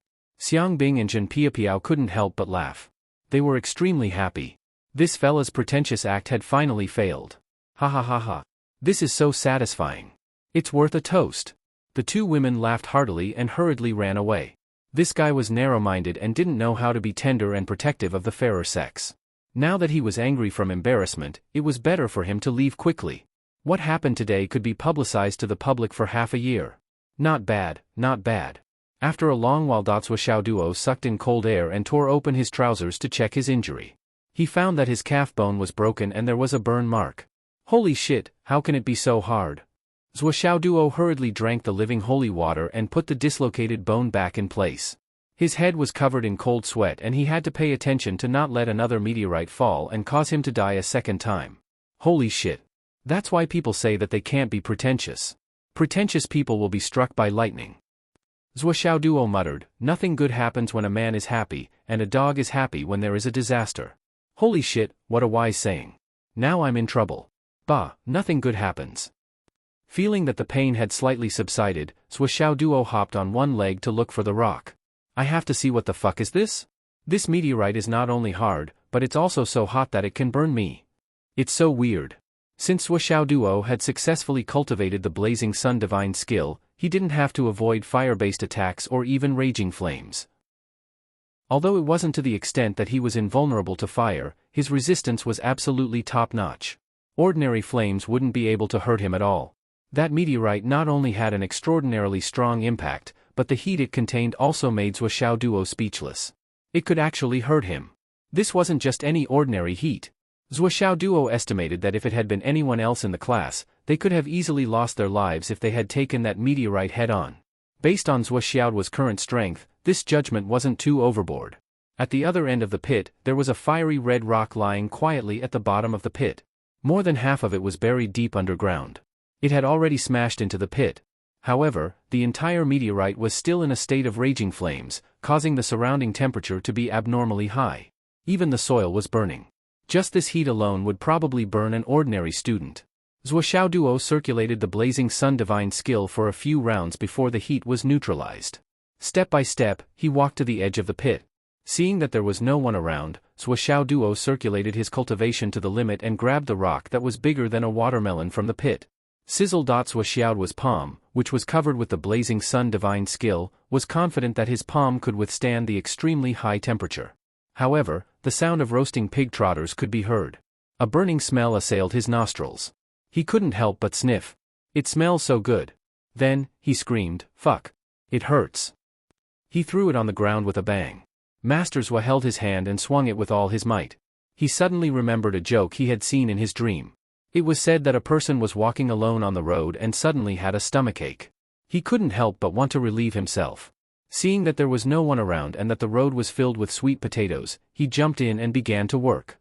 Xiang Bing and Zhen Piapiao couldn't help but laugh. They were extremely happy. This fella's pretentious act had finally failed. Ha ha ha ha. This is so satisfying. It's worth a toast. The two women laughed heartily and hurriedly ran away. This guy was narrow-minded and didn't know how to be tender and protective of the fairer sex. Now that he was angry from embarrassment, it was better for him to leave quickly. What happened today could be publicized to the public for half a year. Not bad, not bad. After a long while Zhou Xiaoduo sucked in cold air and tore open his trousers to check his injury. He found that his calf bone was broken and there was a burn mark. Holy shit, how can it be so hard? Zhuoxiaoduo hurriedly drank the living holy water and put the dislocated bone back in place. His head was covered in cold sweat and he had to pay attention to not let another meteorite fall and cause him to die a second time. Holy shit. That's why people say that they can't be pretentious. Pretentious people will be struck by lightning. Zhuoxiaoduo muttered, nothing good happens when a man is happy, and a dog is happy when there is a disaster. Holy shit, what a wise saying. Now I'm in trouble. Bah, nothing good happens. Feeling that the pain had slightly subsided, Zhuoxiaoduo hopped on one leg to look for the rock. I have to see what the fuck is this? This meteorite is not only hard, but it's also so hot that it can burn me. It's so weird. Since Zhuoxiaoduo had successfully cultivated the blazing sun divine skill, he didn't have to avoid fire-based attacks or even raging flames. Although it wasn't to the extent that he was invulnerable to fire, his resistance was absolutely top-notch. Ordinary flames wouldn't be able to hurt him at all. That meteorite not only had an extraordinarily strong impact, but the heat it contained also made Zhuoxiaoduo speechless. It could actually hurt him. This wasn't just any ordinary heat. Zhuoxiaoduo estimated that if it had been anyone else in the class, they could have easily lost their lives if they had taken that meteorite head-on. Based on Zhuoxiaoduo's current strength, this judgment wasn't too overboard. At the other end of the pit, there was a fiery red rock lying quietly at the bottom of the pit. More than half of it was buried deep underground. It had already smashed into the pit. However, the entire meteorite was still in a state of raging flames, causing the surrounding temperature to be abnormally high. Even the soil was burning. Just this heat alone would probably burn an ordinary student. Zhuoxiaoduo circulated the blazing sun divine skill for a few rounds before the heat was neutralized. Step by step, he walked to the edge of the pit. Seeing that there was no one around, Zhuoxiaoduo circulated his cultivation to the limit and grabbed the rock that was bigger than a watermelon from the pit. Zhuoxiaoduo's palm, which was covered with the blazing sun divine skill, was confident that his palm could withstand the extremely high temperature. However, the sound of roasting pig trotters could be heard. A burning smell assailed his nostrils. He couldn't help but sniff. It smells so good. Then, he screamed, fuck. It hurts. He threw it on the ground with a bang. Master Zhua held his hand and swung it with all his might. He suddenly remembered a joke he had seen in his dream. It was said that a person was walking alone on the road and suddenly had a stomachache. He couldn't help but want to relieve himself. Seeing that there was no one around and that the road was filled with sweet potatoes, he jumped in and began to work.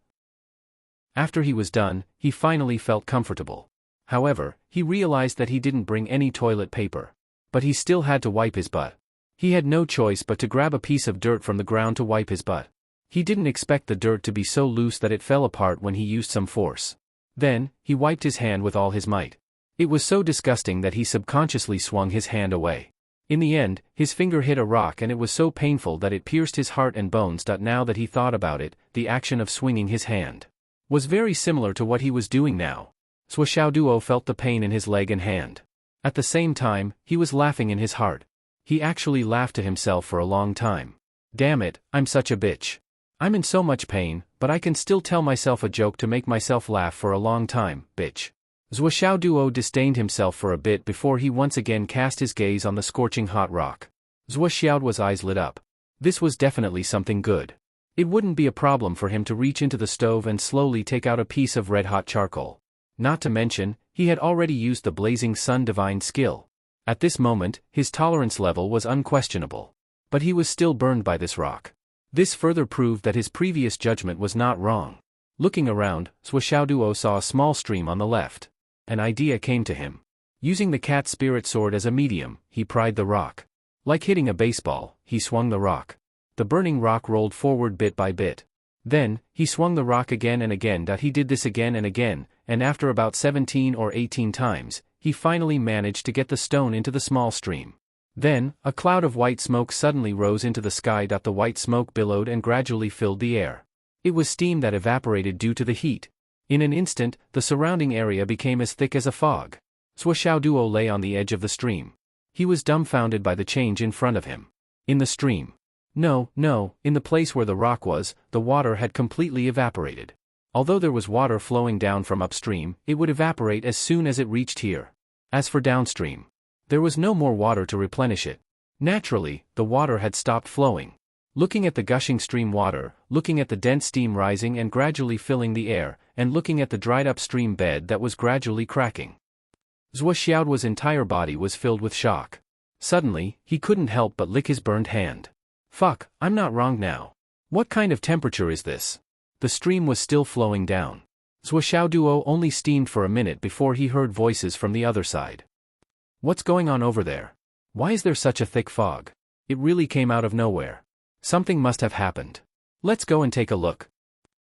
After he was done, he finally felt comfortable. However, he realized that he didn't bring any toilet paper. But he still had to wipe his butt. He had no choice but to grab a piece of dirt from the ground to wipe his butt. He didn't expect the dirt to be so loose that it fell apart when he used some force. Then, he wiped his hand with all his might. It was so disgusting that he subconsciously swung his hand away. In the end, his finger hit a rock and it was so painful that it pierced his heart and bones. Now that he thought about it, the action of swinging his hand was very similar to what he was doing now. Zhuoxiaoduo felt the pain in his leg and hand. At the same time, he was laughing in his heart. He actually laughed to himself for a long time. Damn it, I'm such a bitch. I'm in so much pain, but I can still tell myself a joke to make myself laugh for a long time, bitch. Zhuoxiaoduo disdained himself for a bit before he once again cast his gaze on the scorching hot rock. Zhuoxiaoduo's eyes lit up. This was definitely something good. It wouldn't be a problem for him to reach into the stove and slowly take out a piece of red-hot charcoal. Not to mention, he had already used the blazing sun divine skill. At this moment, his tolerance level was unquestionable. But he was still burned by this rock. This further proved that his previous judgment was not wrong. Looking around, Zhuoxiaoduo saw a small stream on the left. An idea came to him. Using the cat spirit sword as a medium, he pried the rock. Like hitting a baseball, he swung the rock. The burning rock rolled forward bit by bit. Then, he swung the rock again and again. He did this again, and after about 17 or 18 times, he finally managed to get the stone into the small stream. Then, a cloud of white smoke suddenly rose into the sky. The white smoke billowed and gradually filled the air. It was steam that evaporated due to the heat. In an instant, the surrounding area became as thick as a fog. Zhuoxiaoduo lay on the edge of the stream. He was dumbfounded by the change in front of him. In the stream. No, in the place where the rock was, the water had completely evaporated. Although there was water flowing down from upstream, it would evaporate as soon as it reached here. As for downstream, there was no more water to replenish it. Naturally, the water had stopped flowing. Looking at the gushing stream water, looking at the dense steam rising and gradually filling the air, and looking at the dried-up stream bed that was gradually cracking. Zhuo Xiaoduo's entire body was filled with shock. Suddenly, he couldn't help but lick his burned hand. Fuck, I'm not wrong now. What kind of temperature is this? The stream was still flowing down. Zhuo Xiaoduo only steamed for a minute before he heard voices from the other side. What's going on over there? Why is there such a thick fog? It really came out of nowhere. Something must have happened. Let's go and take a look.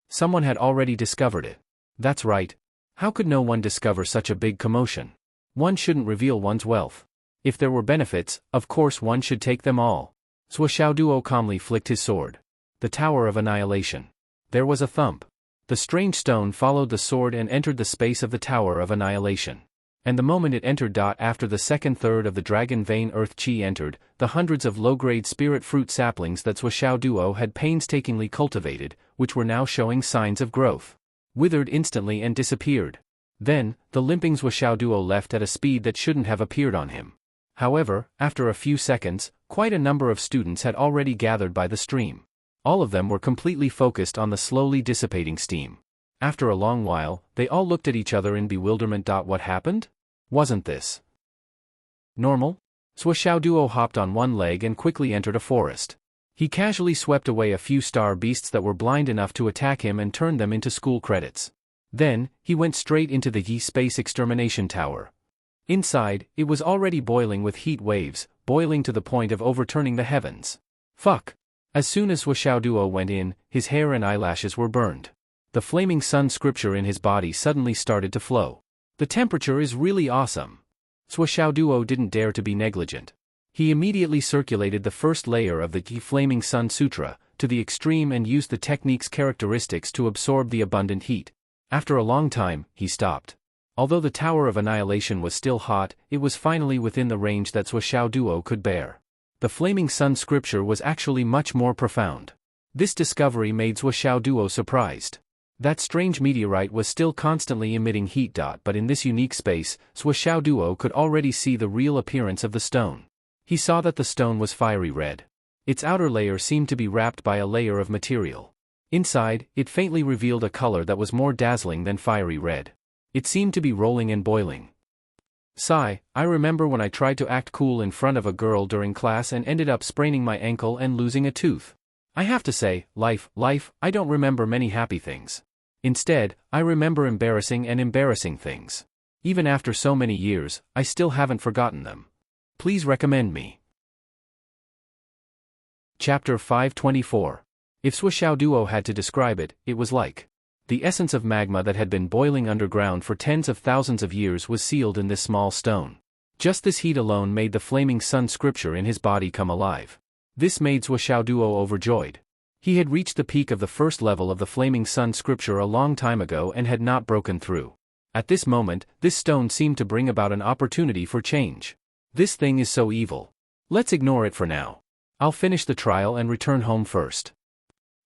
Someone had already discovered it. That's right. How could no one discover such a big commotion? One shouldn't reveal one's wealth. If there were benefits, of course one should take them all. Zhuo Xiaoduo calmly flicked his sword. The Tower of Annihilation. There was a thump. The strange stone followed the sword and entered the space of the Tower of Annihilation. And the moment it entered, after the second third of the dragon vein earth chi entered, the hundreds of low-grade spirit fruit saplings that Zhuo Xiaoduo had painstakingly cultivated, which were now showing signs of growth, withered instantly and disappeared. Then, the limping Zhuo Xiaoduo left at a speed that shouldn't have appeared on him. However, after a few seconds, quite a number of students had already gathered by the stream. All of them were completely focused on the slowly dissipating steam. After a long while, they all looked at each other in bewilderment. What happened? Wasn't this normal? Zhuo Xiaoduo hopped on one leg and quickly entered a forest. He casually swept away a few star beasts that were blind enough to attack him and turned them into school credits. Then, he went straight into the Yi Space Extermination Tower. Inside, it was already boiling with heat waves, boiling to the point of overturning the heavens. Fuck! As soon as Zhuo Xiaoduo went in, his hair and eyelashes were burned. The flaming sun scripture in his body suddenly started to flow. The temperature is really awesome. Zhuo Xiaoduo didn't dare to be negligent. He immediately circulated the first layer of the Flaming Sun Sutra to the extreme and used the technique's characteristics to absorb the abundant heat. After a long time, he stopped. Although the Tower of Annihilation was still hot, it was finally within the range that Zhuo Xiaoduo could bear. The Flaming Sun scripture was actually much more profound. This discovery made Zhuo Xiaoduo surprised. That strange meteorite was still constantly emitting heat. But in this unique space, Zhuo Xiaoduo could already see the real appearance of the stone. He saw that the stone was fiery red. Its outer layer seemed to be wrapped by a layer of material. Inside, it faintly revealed a color that was more dazzling than fiery red. It seemed to be rolling and boiling. Sigh, I remember when I tried to act cool in front of a girl during class and ended up spraining my ankle and losing a tooth. I have to say, life, I don't remember many happy things. Instead, I remember embarrassing things. Even after so many years, I still haven't forgotten them. Please recommend me. Chapter 524. If Zhuo Xiaoduo had to describe it, it was like the essence of magma that had been boiling underground for tens of thousands of years was sealed in this small stone. Just this heat alone made the flaming sun scripture in his body come alive. This made Zhuo Xiaoduo overjoyed. He had reached the peak of the first level of the flaming sun scripture a long time ago and had not broken through. At this moment, this stone seemed to bring about an opportunity for change. This thing is so evil. Let's ignore it for now. I'll finish the trial and return home first.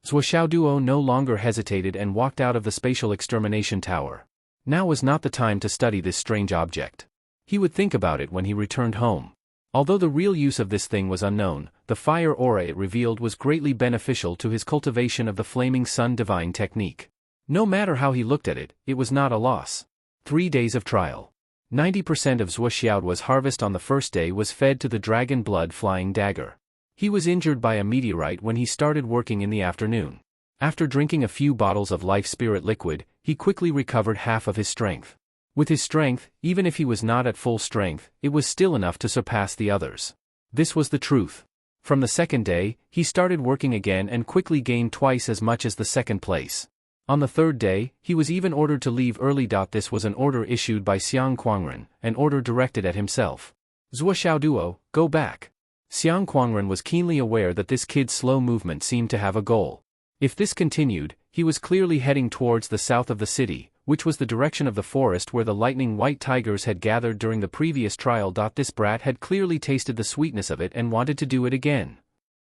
Zhuo Xiaoduo no longer hesitated and walked out of the spatial extermination tower. Now was not the time to study this strange object. He would think about it when he returned home. Although the real use of this thing was unknown, the fire aura it revealed was greatly beneficial to his cultivation of the flaming sun divine technique. No matter how he looked at it, it was not a loss. 3 days of trial. 90% of Zhuo Xiaoduo's harvest on the first day was fed to the dragon blood flying dagger. He was injured by a meteorite when he started working in the afternoon. After drinking a few bottles of life spirit liquid, he quickly recovered half of his strength. With his strength, even if he was not at full strength, it was still enough to surpass the others. This was the truth. From the second day, he started working again and quickly gained twice as much as the second place. On the third day, he was even ordered to leave early. This was an order issued by Xiang Quangren, an order directed at himself. Zhuo Xiaoduo, go back. Xiang Quangren was keenly aware that this kid's slow movement seemed to have a goal. If this continued, he was clearly heading towards the south of the city, which was the direction of the forest where the lightning white tigers had gathered during the previous trial. This brat had clearly tasted the sweetness of it and wanted to do it again.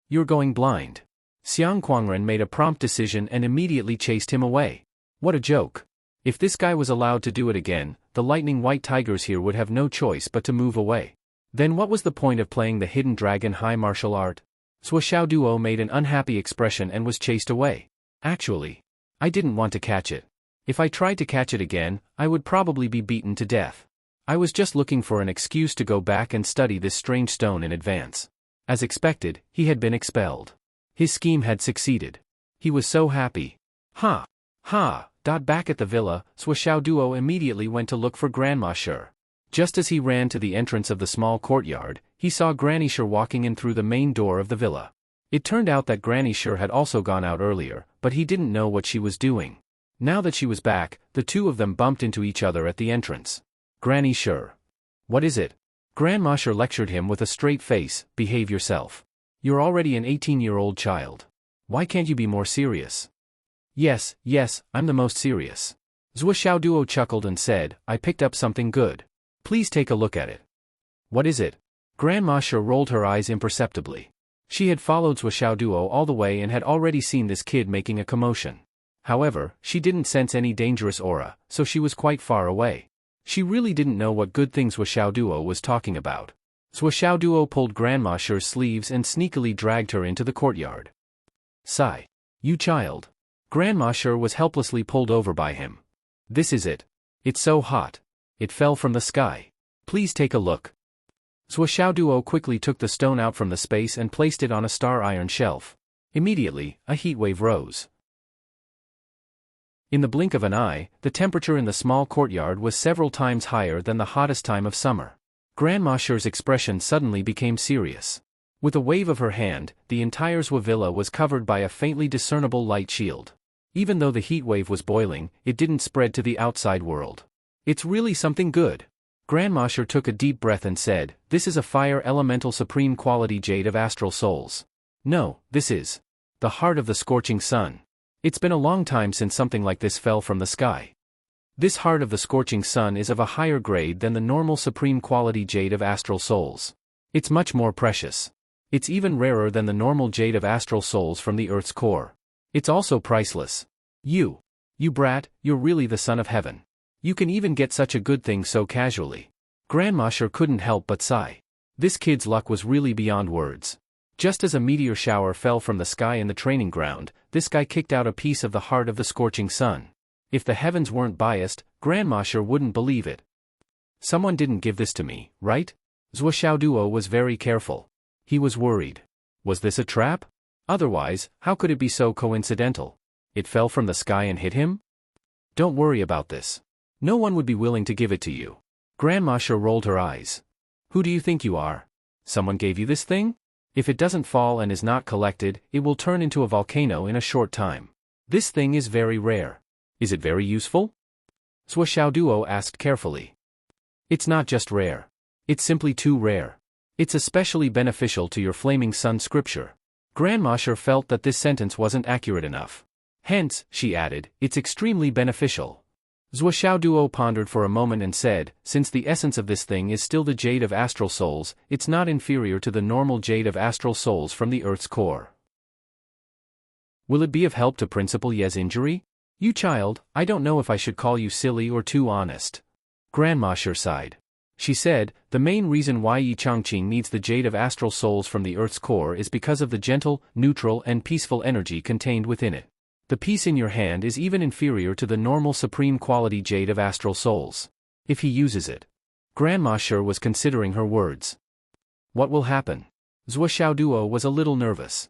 You're going blind. Xiang Quangren made a prompt decision and immediately chased him away. What a joke. If this guy was allowed to do it again, the lightning white tigers here would have no choice but to move away. Then what was the point of playing the hidden dragon high martial art? Zhuo Duo made an unhappy expression and was chased away. Actually, I didn't want to catch it. If I tried to catch it again, I would probably be beaten to death. I was just looking for an excuse to go back and study this strange stone in advance. As expected, he had been expelled. His scheme had succeeded. He was so happy. Ha! Ha! Back at the villa, Zhuo Duo immediately went to look for Grandma Sher. Just as he ran to the entrance of the small courtyard, he saw Granny Sher walking in through the main door of the villa. It turned out that Granny Sher had also gone out earlier, but he didn't know what she was doing. Now that she was back, the two of them bumped into each other at the entrance. Granny Sher. What is it? Grandma Sher lectured him with a straight face, behave yourself. You're already an 18-year-old child. Why can't you be more serious? Yes, I'm the most serious. Zhuo Duo chuckled and said, I picked up something good. Please take a look at it. What is it? Grandma Sher rolled her eyes imperceptibly. She had followed Zhuo Duo all the way and had already seen this kid making a commotion. However, she didn't sense any dangerous aura, so she was quite far away. She really didn't know what good things Zhuo Duo was talking about. Zhuo Duo pulled Grandma Sher's sleeves and sneakily dragged her into the courtyard. Sigh. You child. Grandma Sher was helplessly pulled over by him. This is it. It's so hot. It fell from the sky. Please take a look. Zhuo Duo quickly took the stone out from the space and placed it on a star iron shelf. Immediately, a heat wave rose. In the blink of an eye, the temperature in the small courtyard was several times higher than the hottest time of summer. Grandma Sher's expression suddenly became serious. With a wave of her hand, the entire Zhuo villa was covered by a faintly discernible light shield. Even though the heat wave was boiling, it didn't spread to the outside world. It's really something good. Grandma Sher took a deep breath and said, this is a fire elemental supreme quality jade of astral souls. No, this is the heart of the scorching sun. It's been a long time since something like this fell from the sky. This heart of the scorching sun is of a higher grade than the normal supreme quality jade of astral souls. It's much more precious. It's even rarer than the normal jade of astral souls from the Earth's core. It's also priceless. You brat, you're really the son of heaven. You can even get such a good thing so casually. Grandma Sher couldn't help but sigh. This kid's luck was really beyond words. Just as a meteor shower fell from the sky in the training ground, this guy kicked out a piece of the heart of the scorching sun. If the heavens weren't biased, Grandma Sher wouldn't believe it. Someone didn't give this to me, right? Zhuo Duo was very careful. He was worried. Was this a trap? Otherwise, how could it be so coincidental? It fell from the sky and hit him? Don't worry about this. No one would be willing to give it to you. Grandma Sher rolled her eyes. Who do you think you are? Someone gave you this thing? If it doesn't fall and is not collected, it will turn into a volcano in a short time. This thing is very rare. Is it very useful? Zhuo Duo asked carefully. It's not just rare. It's simply too rare. It's especially beneficial to your flaming sun scripture. Grandma Sher felt that this sentence wasn't accurate enough. Hence, she added, it's extremely beneficial. Zhuo Duo pondered for a moment and said, since the essence of this thing is still the jade of astral souls, it's not inferior to the normal jade of astral souls from the Earth's core. Will it be of help to Principal Ye's injury? You child, I don't know if I should call you silly or too honest. Grandma Sher sighed. She said, the main reason why Enchanting needs the jade of astral souls from the Earth's core is because of the gentle, neutral and peaceful energy contained within it. The piece in your hand is even inferior to the normal supreme quality jade of astral souls. If he uses it. Grandma Sher was considering her words. What will happen? Zhuo Duo was a little nervous.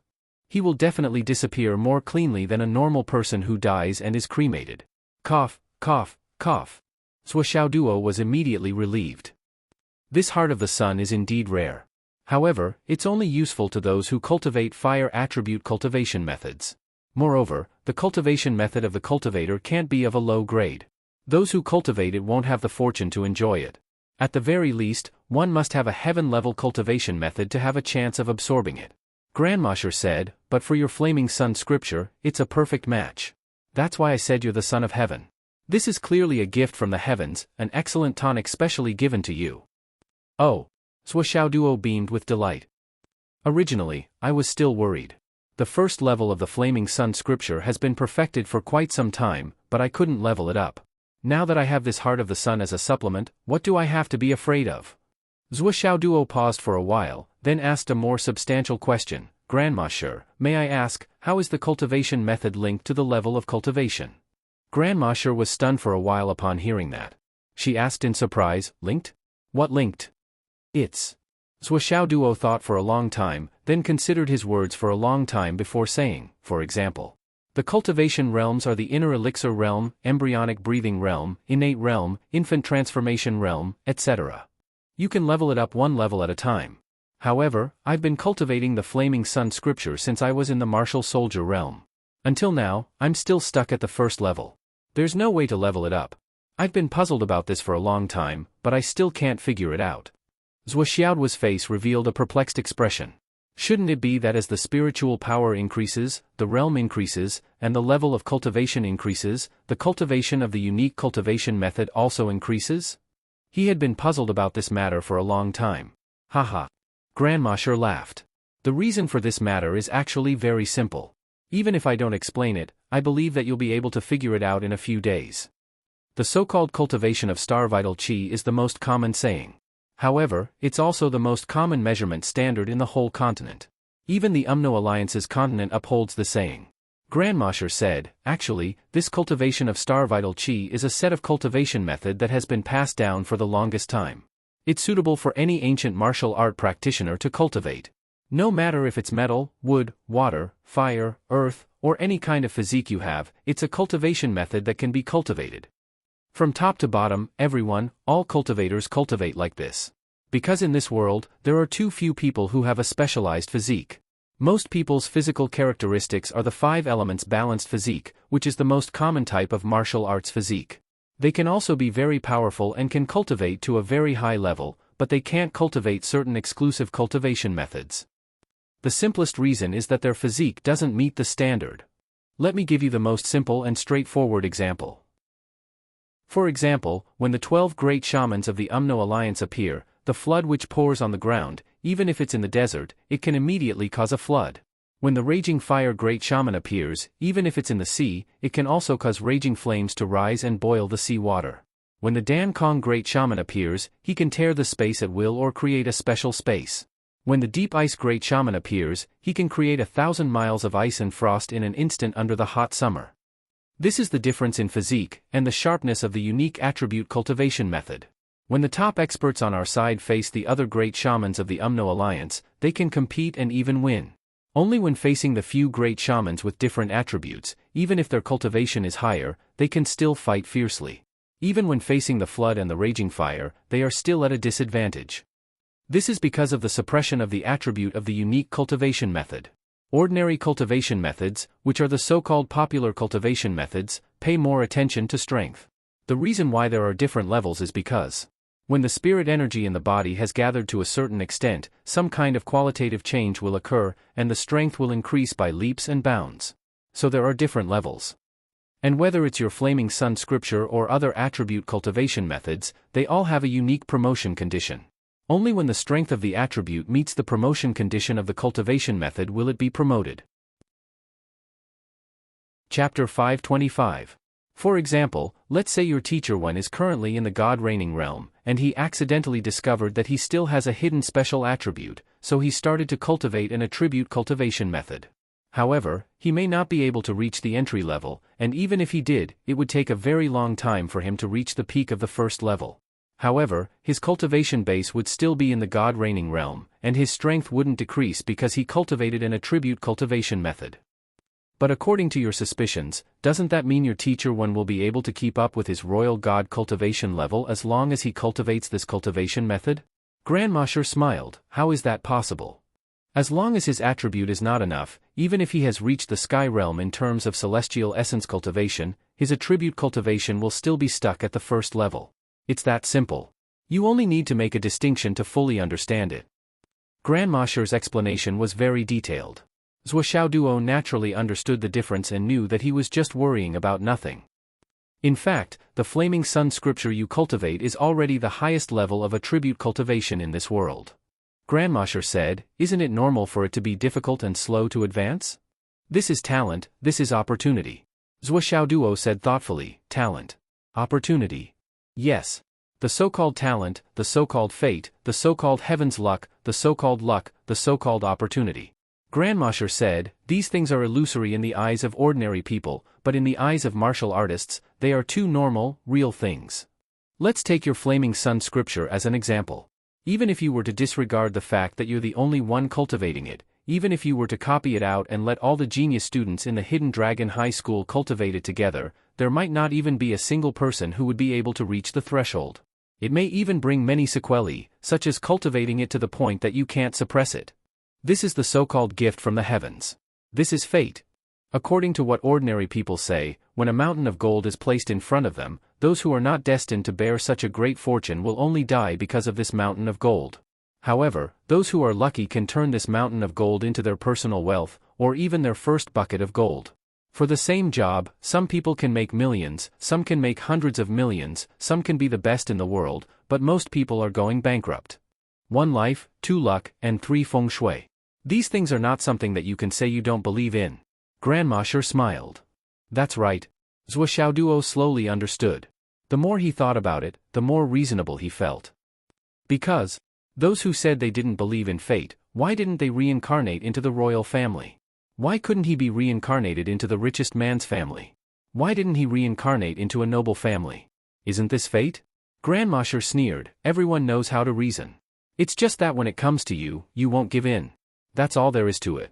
He will definitely disappear more cleanly than a normal person who dies and is cremated. Cough, cough, cough. Zhuo Duo was immediately relieved. This heart of the sun is indeed rare. However, it's only useful to those who cultivate fire attribute cultivation methods. Moreover, the cultivation method of the cultivator can't be of a low grade. Those who cultivate it won't have the fortune to enjoy it. At the very least, one must have a heaven-level cultivation method to have a chance of absorbing it. Grandma Sher said, but for your flaming sun scripture, it's a perfect match. That's why I said you're the son of heaven. This is clearly a gift from the heavens, an excellent tonic specially given to you. Oh. Zhuo Duo beamed with delight. Originally, I was still worried. The first level of the flaming sun scripture has been perfected for quite some time, but I couldn't level it up. Now that I have this heart of the sun as a supplement, what do I have to be afraid of? Zhuo Duo paused for a while, then asked a more substantial question. Grandmaster, may I ask, how is the cultivation method linked to the level of cultivation? Grandmaster was stunned for a while upon hearing that. She asked in surprise, linked? What linked? It's. Zhuo Xiaoduo thought for a long time, then considered his words for a long time before saying, for example. The cultivation realms are the inner elixir realm, embryonic breathing realm, innate realm, infant transformation realm, etc. You can level it up one level at a time. However, I've been cultivating the Flaming Sun scripture since I was in the martial soldier realm. Until now, I'm still stuck at the first level. There's no way to level it up. I've been puzzled about this for a long time, but I still can't figure it out. Zhuo Xiaoduo's face revealed a perplexed expression. Shouldn't it be that as the spiritual power increases, the realm increases, and the level of cultivation increases, the cultivation of the unique cultivation method also increases? He had been puzzled about this matter for a long time. Haha. Grandmaster laughed. The reason for this matter is actually very simple. Even if I don't explain it, I believe that you'll be able to figure it out in a few days. The so-called cultivation of star vital qi is the most common saying. However, it's also the most common measurement standard in the whole continent. Even the UMNO Alliance's continent upholds the saying. Grandmaster said, actually, this cultivation of star vital qi is a set of cultivation method that has been passed down for the longest time. It's suitable for any ancient martial art practitioner to cultivate. No matter if it's metal, wood, water, fire, earth, or any kind of physique you have, it's a cultivation method that can be cultivated. From top to bottom, everyone, all cultivators cultivate like this. Because in this world, there are too few people who have a specialized physique. Most people's physical characteristics are the 5 elements balanced physique, which is the most common type of martial arts physique. They can also be very powerful and can cultivate to a very high level, but they can't cultivate certain exclusive cultivation methods. The simplest reason is that their physique doesn't meet the standard. Let me give you the most simple and straightforward example. For example, when the 12 great shamans of the UMNO Alliance appear, the flood which pours on the ground, even if it's in the desert, it can immediately cause a flood. When the raging fire great shaman appears, even if it's in the sea, it can also cause raging flames to rise and boil the sea water. When the Dan Kong great shaman appears, he can tear the space at will or create a special space. When the deep ice great shaman appears, he can create 1,000 miles of ice and frost in an instant under the hot summer. This is the difference in physique, and the sharpness of the unique attribute cultivation method. When the top experts on our side face the other great shamans of the UMNO Alliance, they can compete and even win. Only when facing the few great shamans with different attributes, even if their cultivation is higher, they can still fight fiercely. Even when facing the flood and the raging fire, they are still at a disadvantage. This is because of the suppression of the attribute of the unique cultivation method. Ordinary cultivation methods, which are the so-called popular cultivation methods, pay more attention to strength. The reason why there are different levels is because when the spirit energy in the body has gathered to a certain extent, some kind of qualitative change will occur, and the strength will increase by leaps and bounds. So there are different levels. And whether it's your Flaming Sun scripture or other attribute cultivation methods, they all have a unique promotion condition. Only when the strength of the attribute meets the promotion condition of the cultivation method will it be promoted. Chapter 525. For example, let's say your teacher one is currently in the God-reigning realm, and he accidentally discovered that he still has a hidden special attribute, so he started to cultivate an attribute cultivation method. However, he may not be able to reach the entry level, and even if he did, it would take a very long time for him to reach the peak of the first level. However, his cultivation base would still be in the God-reigning realm, and his strength wouldn't decrease because he cultivated an attribute cultivation method. But according to your suspicions, doesn't that mean your teacher one will be able to keep up with his royal god cultivation level as long as he cultivates this cultivation method? Grandmaster smiled. How is that possible? As long as his attribute is not enough, even if he has reached the sky realm in terms of celestial essence cultivation, his attribute cultivation will still be stuck at the first level. It's that simple. You only need to make a distinction to fully understand it. Grandmaster's explanation was very detailed. Zhuo Xiaoduo naturally understood the difference and knew that he was just worrying about nothing. In fact, the Flaming Sun scripture you cultivate is already the highest level of attribute cultivation in this world. Grandmaster said, isn't it normal for it to be difficult and slow to advance? This is talent, this is opportunity. Zhuo Xiaoduo said thoughtfully, talent. Opportunity. Yes. The so-called talent, the so-called fate, the so-called heaven's luck, the so-called opportunity. Grandmaster said, these things are illusory in the eyes of ordinary people, but in the eyes of martial artists, they are two normal, real things. Let's take your flaming sun scripture as an example. Even if you were to disregard the fact that you're the only one cultivating it, even if you were to copy it out and let all the genius students in the Hidden Dragon High School cultivate it together, there might not even be a single person who would be able to reach the threshold. It may even bring many sequelae, such as cultivating it to the point that you can't suppress it. This is the so-called gift from the heavens. This is fate. According to what ordinary people say, when a mountain of gold is placed in front of them, those who are not destined to bear such a great fortune will only die because of this mountain of gold. However, those who are lucky can turn this mountain of gold into their personal wealth, or even their first bucket of gold. For the same job, some people can make millions, some can make hundreds of millions, some can be the best in the world, but most people are going bankrupt. 1 life, 2 luck, and 3 feng shui. These things are not something that you can say you don't believe in. Grandmaster smiled. That's right. Zhuo Xiaoduo slowly understood. The more he thought about it, the more reasonable he felt. Because those who said they didn't believe in fate, why didn't they reincarnate into the royal family? Why couldn't he be reincarnated into the richest man's family? Why didn't he reincarnate into a noble family? Isn't this fate? Grandmaster sneered, everyone knows how to reason. It's just that when it comes to you, you won't give in. That's all there is to it.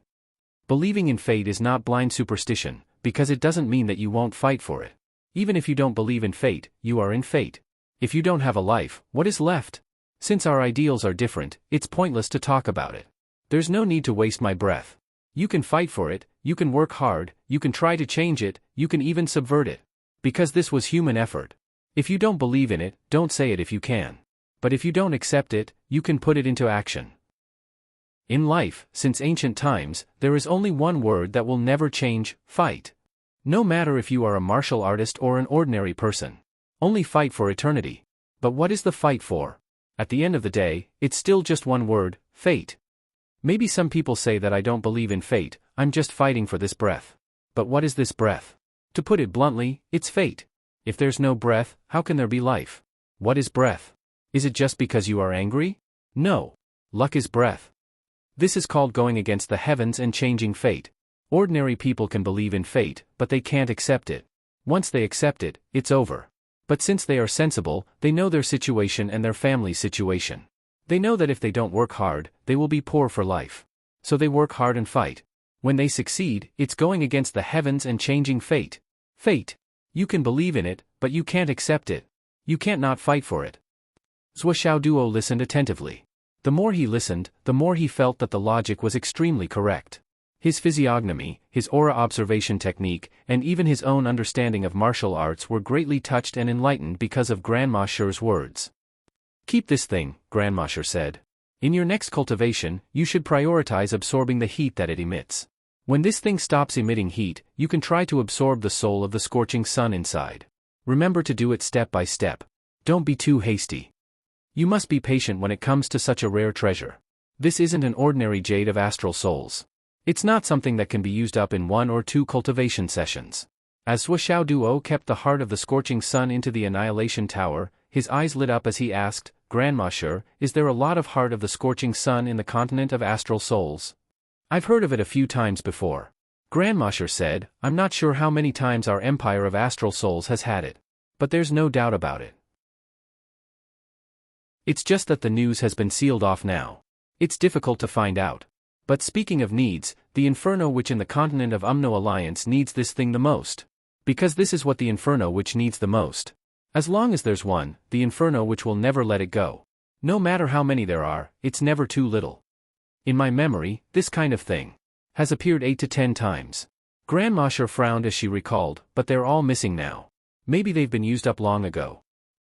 Believing in fate is not blind superstition, because it doesn't mean that you won't fight for it. Even if you don't believe in fate, you are in fate. If you don't have a life, what is left? Since our ideals are different, it's pointless to talk about it. There's no need to waste my breath. You can fight for it, you can work hard, you can try to change it, you can even subvert it. Because this was human effort. If you don't believe in it, don't say it if you can. But if you don't accept it, you can put it into action. In life, since ancient times, there is only one word that will never change: fight. No matter if you are a martial artist or an ordinary person. Only fight for eternity. But what is the fight for? At the end of the day, it's still just one word: fate. Maybe some people say that I don't believe in fate, I'm just fighting for this breath. But what is this breath? To put it bluntly, it's fate. If there's no breath, how can there be life? What is breath? Is it just because you are angry? No. Luck is breath. This is called going against the heavens and changing fate. Ordinary people can believe in fate, but they can't accept it. Once they accept it, it's over. But since they are sensible, they know their situation and their family's situation. They know that if they don't work hard, they will be poor for life. So they work hard and fight. When they succeed, it's going against the heavens and changing fate. Fate. You can believe in it, but you can't accept it. You can't not fight for it. Zhuo Xiaoduo listened attentively. The more he listened, the more he felt that the logic was extremely correct. His physiognomy, his aura observation technique, and even his own understanding of martial arts were greatly touched and enlightened because of Grandmaster's words. Keep this thing, Grandmaster said. In your next cultivation, you should prioritize absorbing the heat that it emits. When this thing stops emitting heat, you can try to absorb the soul of the scorching sun inside. Remember to do it step by step. Don't be too hasty. You must be patient when it comes to such a rare treasure. This isn't an ordinary jade of astral souls. It's not something that can be used up in 1 or 2 cultivation sessions. As Zhuo Xiaoduo kept the heart of the scorching sun into the annihilation tower, his eyes lit up as he asked, Grandmaster, is there a lot of heart of the scorching sun in the continent of astral souls? I've heard of it a few times before. Grandmaster said, I'm not sure how many times our empire of astral souls has had it. But there's no doubt about it. It's just that the news has been sealed off now. It's difficult to find out. But speaking of needs, the Inferno which in the continent of Umno Alliance needs this thing the most. Because this is what the Inferno which needs the most. As long as there's one, the Inferno which will never let it go. No matter how many there are, it's never too little. In my memory, this kind of thing has appeared 8 to 10 times. Grandmaster frowned as she recalled, but they're all missing now. Maybe they've been used up long ago.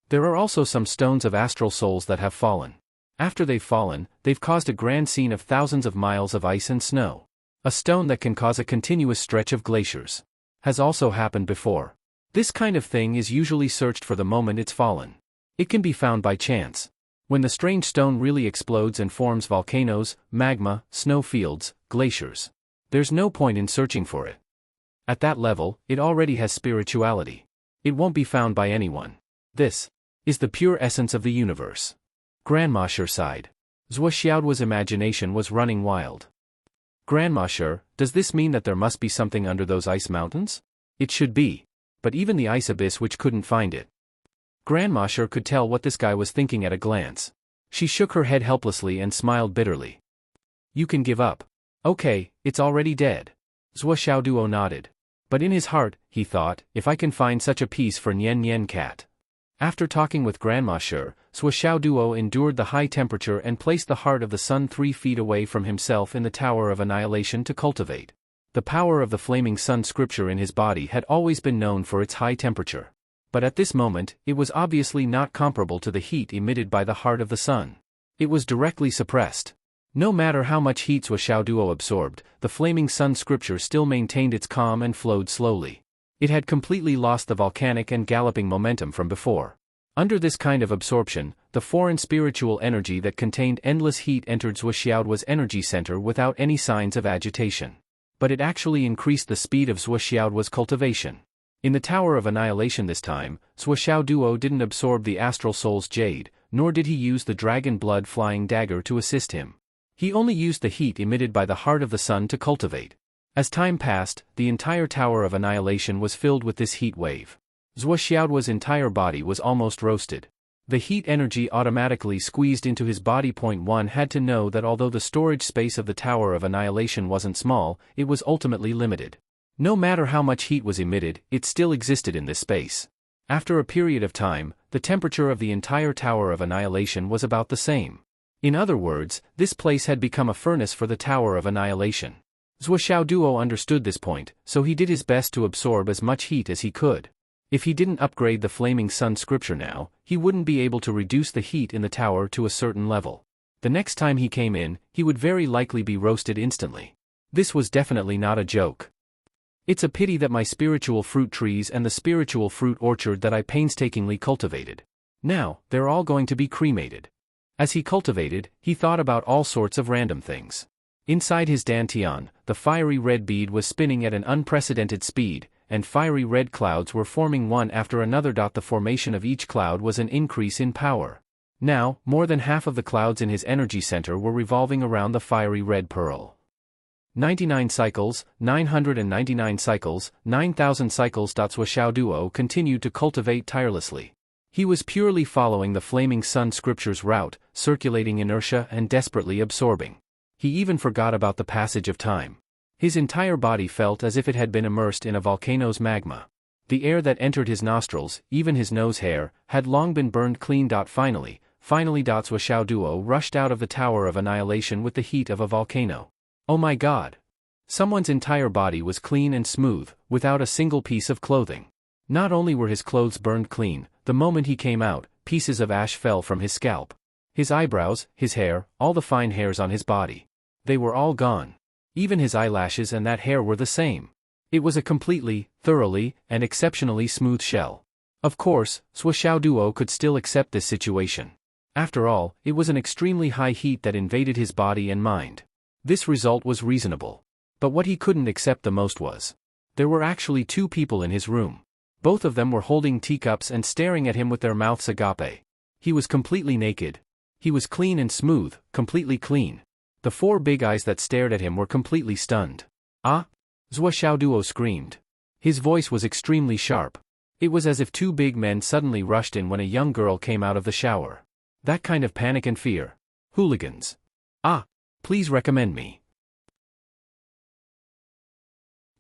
There are also some stones of astral souls that have fallen. After they've fallen, they've caused a grand scene of thousands of miles of ice and snow. A stone that can cause a continuous stretch of glaciers has also happened before. This kind of thing is usually searched for the moment it's fallen. It can be found by chance. When the strange stone really explodes and forms volcanoes, magma, snow fields, glaciers. There's no point in searching for it. At that level, it already has spirituality. It won't be found by anyone. This is the pure essence of the universe. Grandmaster sighed. Zhuo Xiaoduo's imagination was running wild. Grandma, does this mean that there must be something under those ice mountains? It should be. But even the ice abyss which couldn't find it. Grandma could tell what this guy was thinking at a glance. She shook her head helplessly and smiled bitterly. You can give up. Okay, it's already dead. Zhuo Xiaoduo nodded. But in his heart, he thought, if I can find such a piece for Nian Nian cat. After talking with Grandma Zhuo Xiaoduo endured the high temperature and placed the heart of the sun 3 feet away from himself in the Tower of Annihilation to cultivate. The power of the flaming sun scripture in his body had always been known for its high temperature. But at this moment, it was obviously not comparable to the heat emitted by the heart of the sun. It was directly suppressed. No matter how much heat Zhuo Xiaoduo absorbed, the flaming sun scripture still maintained its calm and flowed slowly. It had completely lost the volcanic and galloping momentum from before. Under this kind of absorption, the foreign spiritual energy that contained endless heat entered Zhuo Xiaoduo's energy center without any signs of agitation. But it actually increased the speed of Zhuo Xiaoduo's cultivation. In the Tower of Annihilation this time, Zhuo Xiaoduo didn't absorb the Astral Soul's jade, nor did he use the dragon blood flying dagger to assist him. He only used the heat emitted by the heart of the sun to cultivate. As time passed, the entire Tower of Annihilation was filled with this heat wave. Zhuo Xiaoduo's entire body was almost roasted. The heat energy automatically squeezed into his body. One had to know that although the storage space of the Tower of Annihilation wasn't small, it was ultimately limited. No matter how much heat was emitted, it still existed in this space. After a period of time, the temperature of the entire Tower of Annihilation was about the same. In other words, this place had become a furnace for the Tower of Annihilation. Zhuo Xiaoduo understood this point, so he did his best to absorb as much heat as he could. If he didn't upgrade the flaming sun scripture now, he wouldn't be able to reduce the heat in the tower to a certain level. The next time he came in, he would very likely be roasted instantly. This was definitely not a joke. It's a pity that my spiritual fruit trees and the spiritual fruit orchard that I painstakingly cultivated. Now, they're all going to be cremated. As he cultivated, he thought about all sorts of random things. Inside his dantian, the fiery red bead was spinning at an unprecedented speed, and fiery red clouds were forming one after another. The formation of each cloud was an increase in power. Now, more than half of the clouds in his energy center were revolving around the fiery red pearl. 99 cycles, 999 cycles, 9,000 cycles. Zhuo Xiaoduo continued to cultivate tirelessly. He was purely following the flaming sun scripture's route, circulating inertia and desperately absorbing. He even forgot about the passage of time. His entire body felt as if it had been immersed in a volcano's magma. The air that entered his nostrils, even his nose hair, had long been burned clean. Finally, Zhuo Xiaoduo rushed out of the Tower of Annihilation with the heat of a volcano. Oh my god! Someone's entire body was clean and smooth, without a single piece of clothing. Not only were his clothes burned clean, the moment he came out, pieces of ash fell from his scalp. His eyebrows, his hair, all the fine hairs on his body. They were all gone. Even his eyelashes and that hair were the same. It was a completely, thoroughly, and exceptionally smooth shell. Of course, Zhuo Xiaoduo could still accept this situation. After all, it was an extremely high heat that invaded his body and mind. This result was reasonable. But what he couldn't accept the most was, there were actually 2 people in his room. Both of them were holding teacups and staring at him with their mouths agape. He was completely naked. He was clean and smooth, completely clean. The 4 big eyes that stared at him were completely stunned. Ah! Zhuo Xiaoduo screamed. His voice was extremely sharp. It was as if 2 big men suddenly rushed in when a young girl came out of the shower. That kind of panic and fear. Hooligans. Ah! Please recommend me.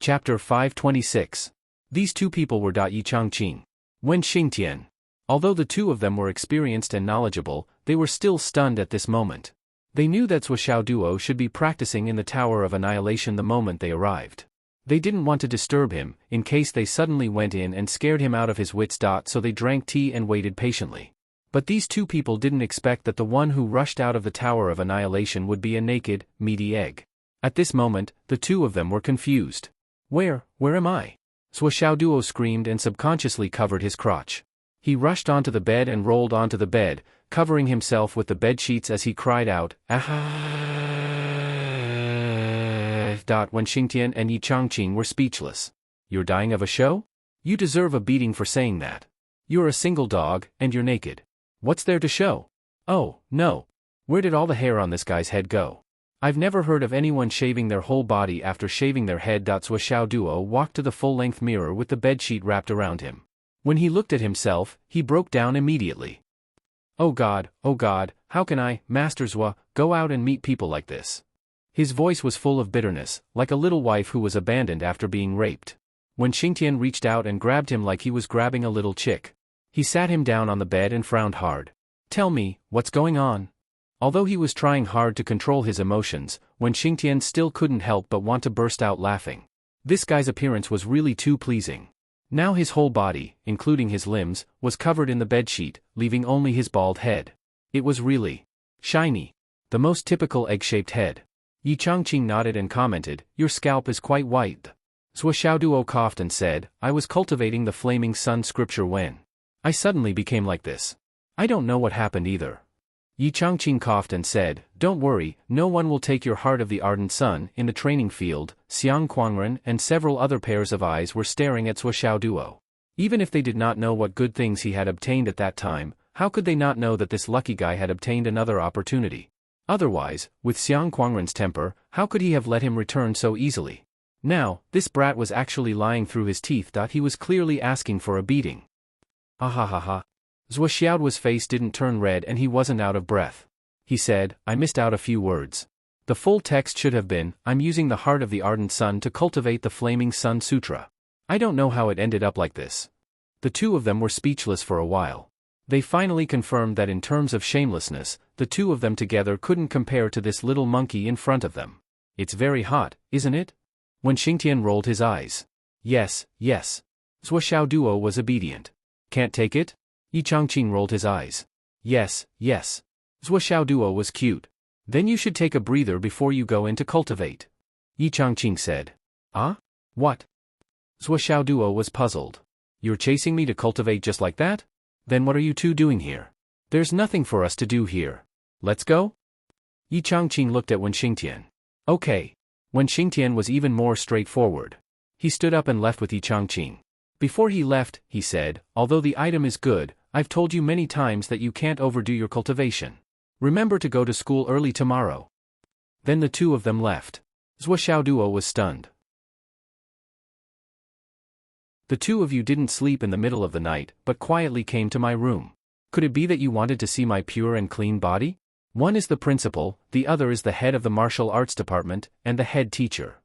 Chapter 526. These 2 people were Enchanting. Wen Xingtian. Although the 2 of them were experienced and knowledgeable, they were still stunned at this moment. They knew that Zhuo Xiaoduo should be practicing in the Tower of Annihilation the moment they arrived. They didn't want to disturb him, in case they suddenly went in and scared him out of his wits. So they drank tea and waited patiently. But these 2 people didn't expect that the one who rushed out of the Tower of Annihilation would be a naked, meaty egg. At this moment, the 2 of them were confused. Where am I? Zhuo Xiaoduo screamed and subconsciously covered his crotch. He rushed onto the bed and rolled onto the bed, covering himself with the bedsheets as he cried out, "Ah!" When Xingtian and Enchanting were speechless. You're dying of a show? You deserve a beating for saying that. You're a single dog, and you're naked. What's there to show? Oh, no. Where did all the hair on this guy's head go? I've never heard of anyone shaving their whole body after shaving their head. Zhua Xiaoduo walked to the full-length mirror with the bedsheet wrapped around him. When he looked at himself, he broke down immediately. Oh God, how can I, Master Zhua, go out and meet people like this? His voice was full of bitterness, like a little wife who was abandoned after being raped. When Xingtian reached out and grabbed him like he was grabbing a little chick. He sat him down on the bed and frowned hard. Tell me, what's going on? Although he was trying hard to control his emotions, Wen Xingtian still couldn't help but want to burst out laughing. This guy's appearance was really too pleasing. Now his whole body, including his limbs, was covered in the bedsheet, leaving only his bald head. It was really shiny. The most typical egg-shaped head. Yichangqing nodded and commented, "Your scalp is quite white." Zhua Xiaoduo coughed and said, "I was cultivating the flaming sun scripture when I suddenly became like this. I don't know what happened either." Yichangqing coughed and said, "Don't worry, no one will take your heart of the ardent sun." In the training field, Xiang Quangren and several other pairs of eyes were staring at Zhua Xiaoduo. Even if they did not know what good things he had obtained at that time, how could they not know that this lucky guy had obtained another opportunity? Otherwise, with Xiang Quangren's temper, how could he have let him return so easily? Now, this brat was actually lying through his teeth. He was clearly asking for a beating. Ha ha ha ha. Zhua Xiaoduo's face didn't turn red and he wasn't out of breath. He said, "I missed out a few words. The full text should have been, I'm using the heart of the ardent sun to cultivate the flaming sun sutra. I don't know how it ended up like this." The two of them were speechless for a while. They finally confirmed that in terms of shamelessness, the two of them together couldn't compare to this little monkey in front of them. "It's very hot, isn't it?" When Xingtian rolled his eyes. Yes. Zhua Xiaoduo was obedient. "Can't take it?" Yichangqing rolled his eyes. Yes. Zhua Xiaoduo was cute. "Then you should take a breather before you go in to cultivate," Yichangqing said. "Ah? What?" Zhua Xiaoduo was puzzled. "You're chasing me to cultivate just like that? Then what are you two doing here? There's nothing for us to do here. Let's go?" Yichangqing looked at Wen Xingtian. "Okay." Wen Xingtian was even more straightforward. He stood up and left with Yichangqing. Before he left, he said, "Although the item is good, I've told you many times that you can't overdo your cultivation. Remember to go to school early tomorrow." Then the two of them left. Zhua Xiaoduo was stunned. "The two of you didn't sleep in the middle of the night, but quietly came to my room. Could it be that you wanted to see my pure and clean body? One is the principal, the other is the head of the martial arts department, and the head teacher.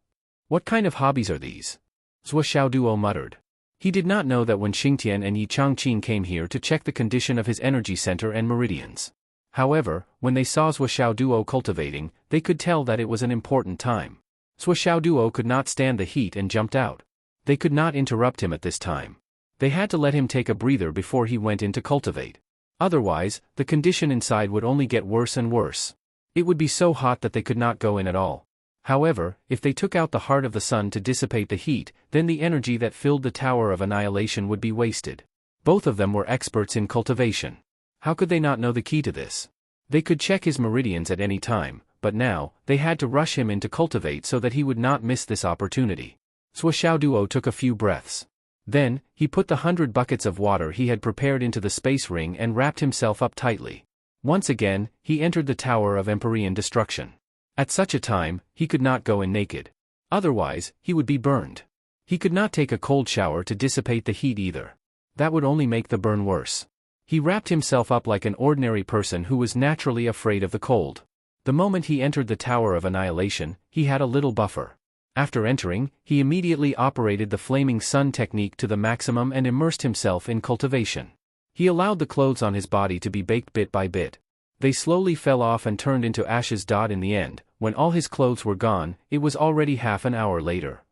What kind of hobbies are these?" Zhua Xiaoduo muttered. He did not know that when Xingtian and Yichangqing came here to check the condition of his energy center and meridians. However, when they saw Zhua Xiaoduo cultivating, they could tell that it was an important time. Zhua Xiaoduo could not stand the heat and jumped out. They could not interrupt him at this time. They had to let him take a breather before he went in to cultivate. Otherwise, the condition inside would only get worse and worse. It would be so hot that they could not go in at all. However, if they took out the heart of the sun to dissipate the heat, then the energy that filled the Tower of Annihilation would be wasted. Both of them were experts in cultivation. How could they not know the key to this? They could check his meridians at any time, but now, they had to rush him in to cultivate so that he would not miss this opportunity. Zhua Xiaoduo took a few breaths. Then, he put the 100 buckets of water he had prepared into the space ring and wrapped himself up tightly. Once again, he entered the Tower of Empyrean Destruction. At such a time, he could not go in naked. Otherwise, he would be burned. He could not take a cold shower to dissipate the heat either. That would only make the burn worse. He wrapped himself up like an ordinary person who was naturally afraid of the cold. The moment he entered the Tower of Annihilation, he had a little buffer. After entering, he immediately operated the flaming sun technique to the maximum and immersed himself in cultivation. He allowed the clothes on his body to be baked bit by bit. They slowly fell off and turned into ashes. In the end, when all his clothes were gone, it was already half an hour later.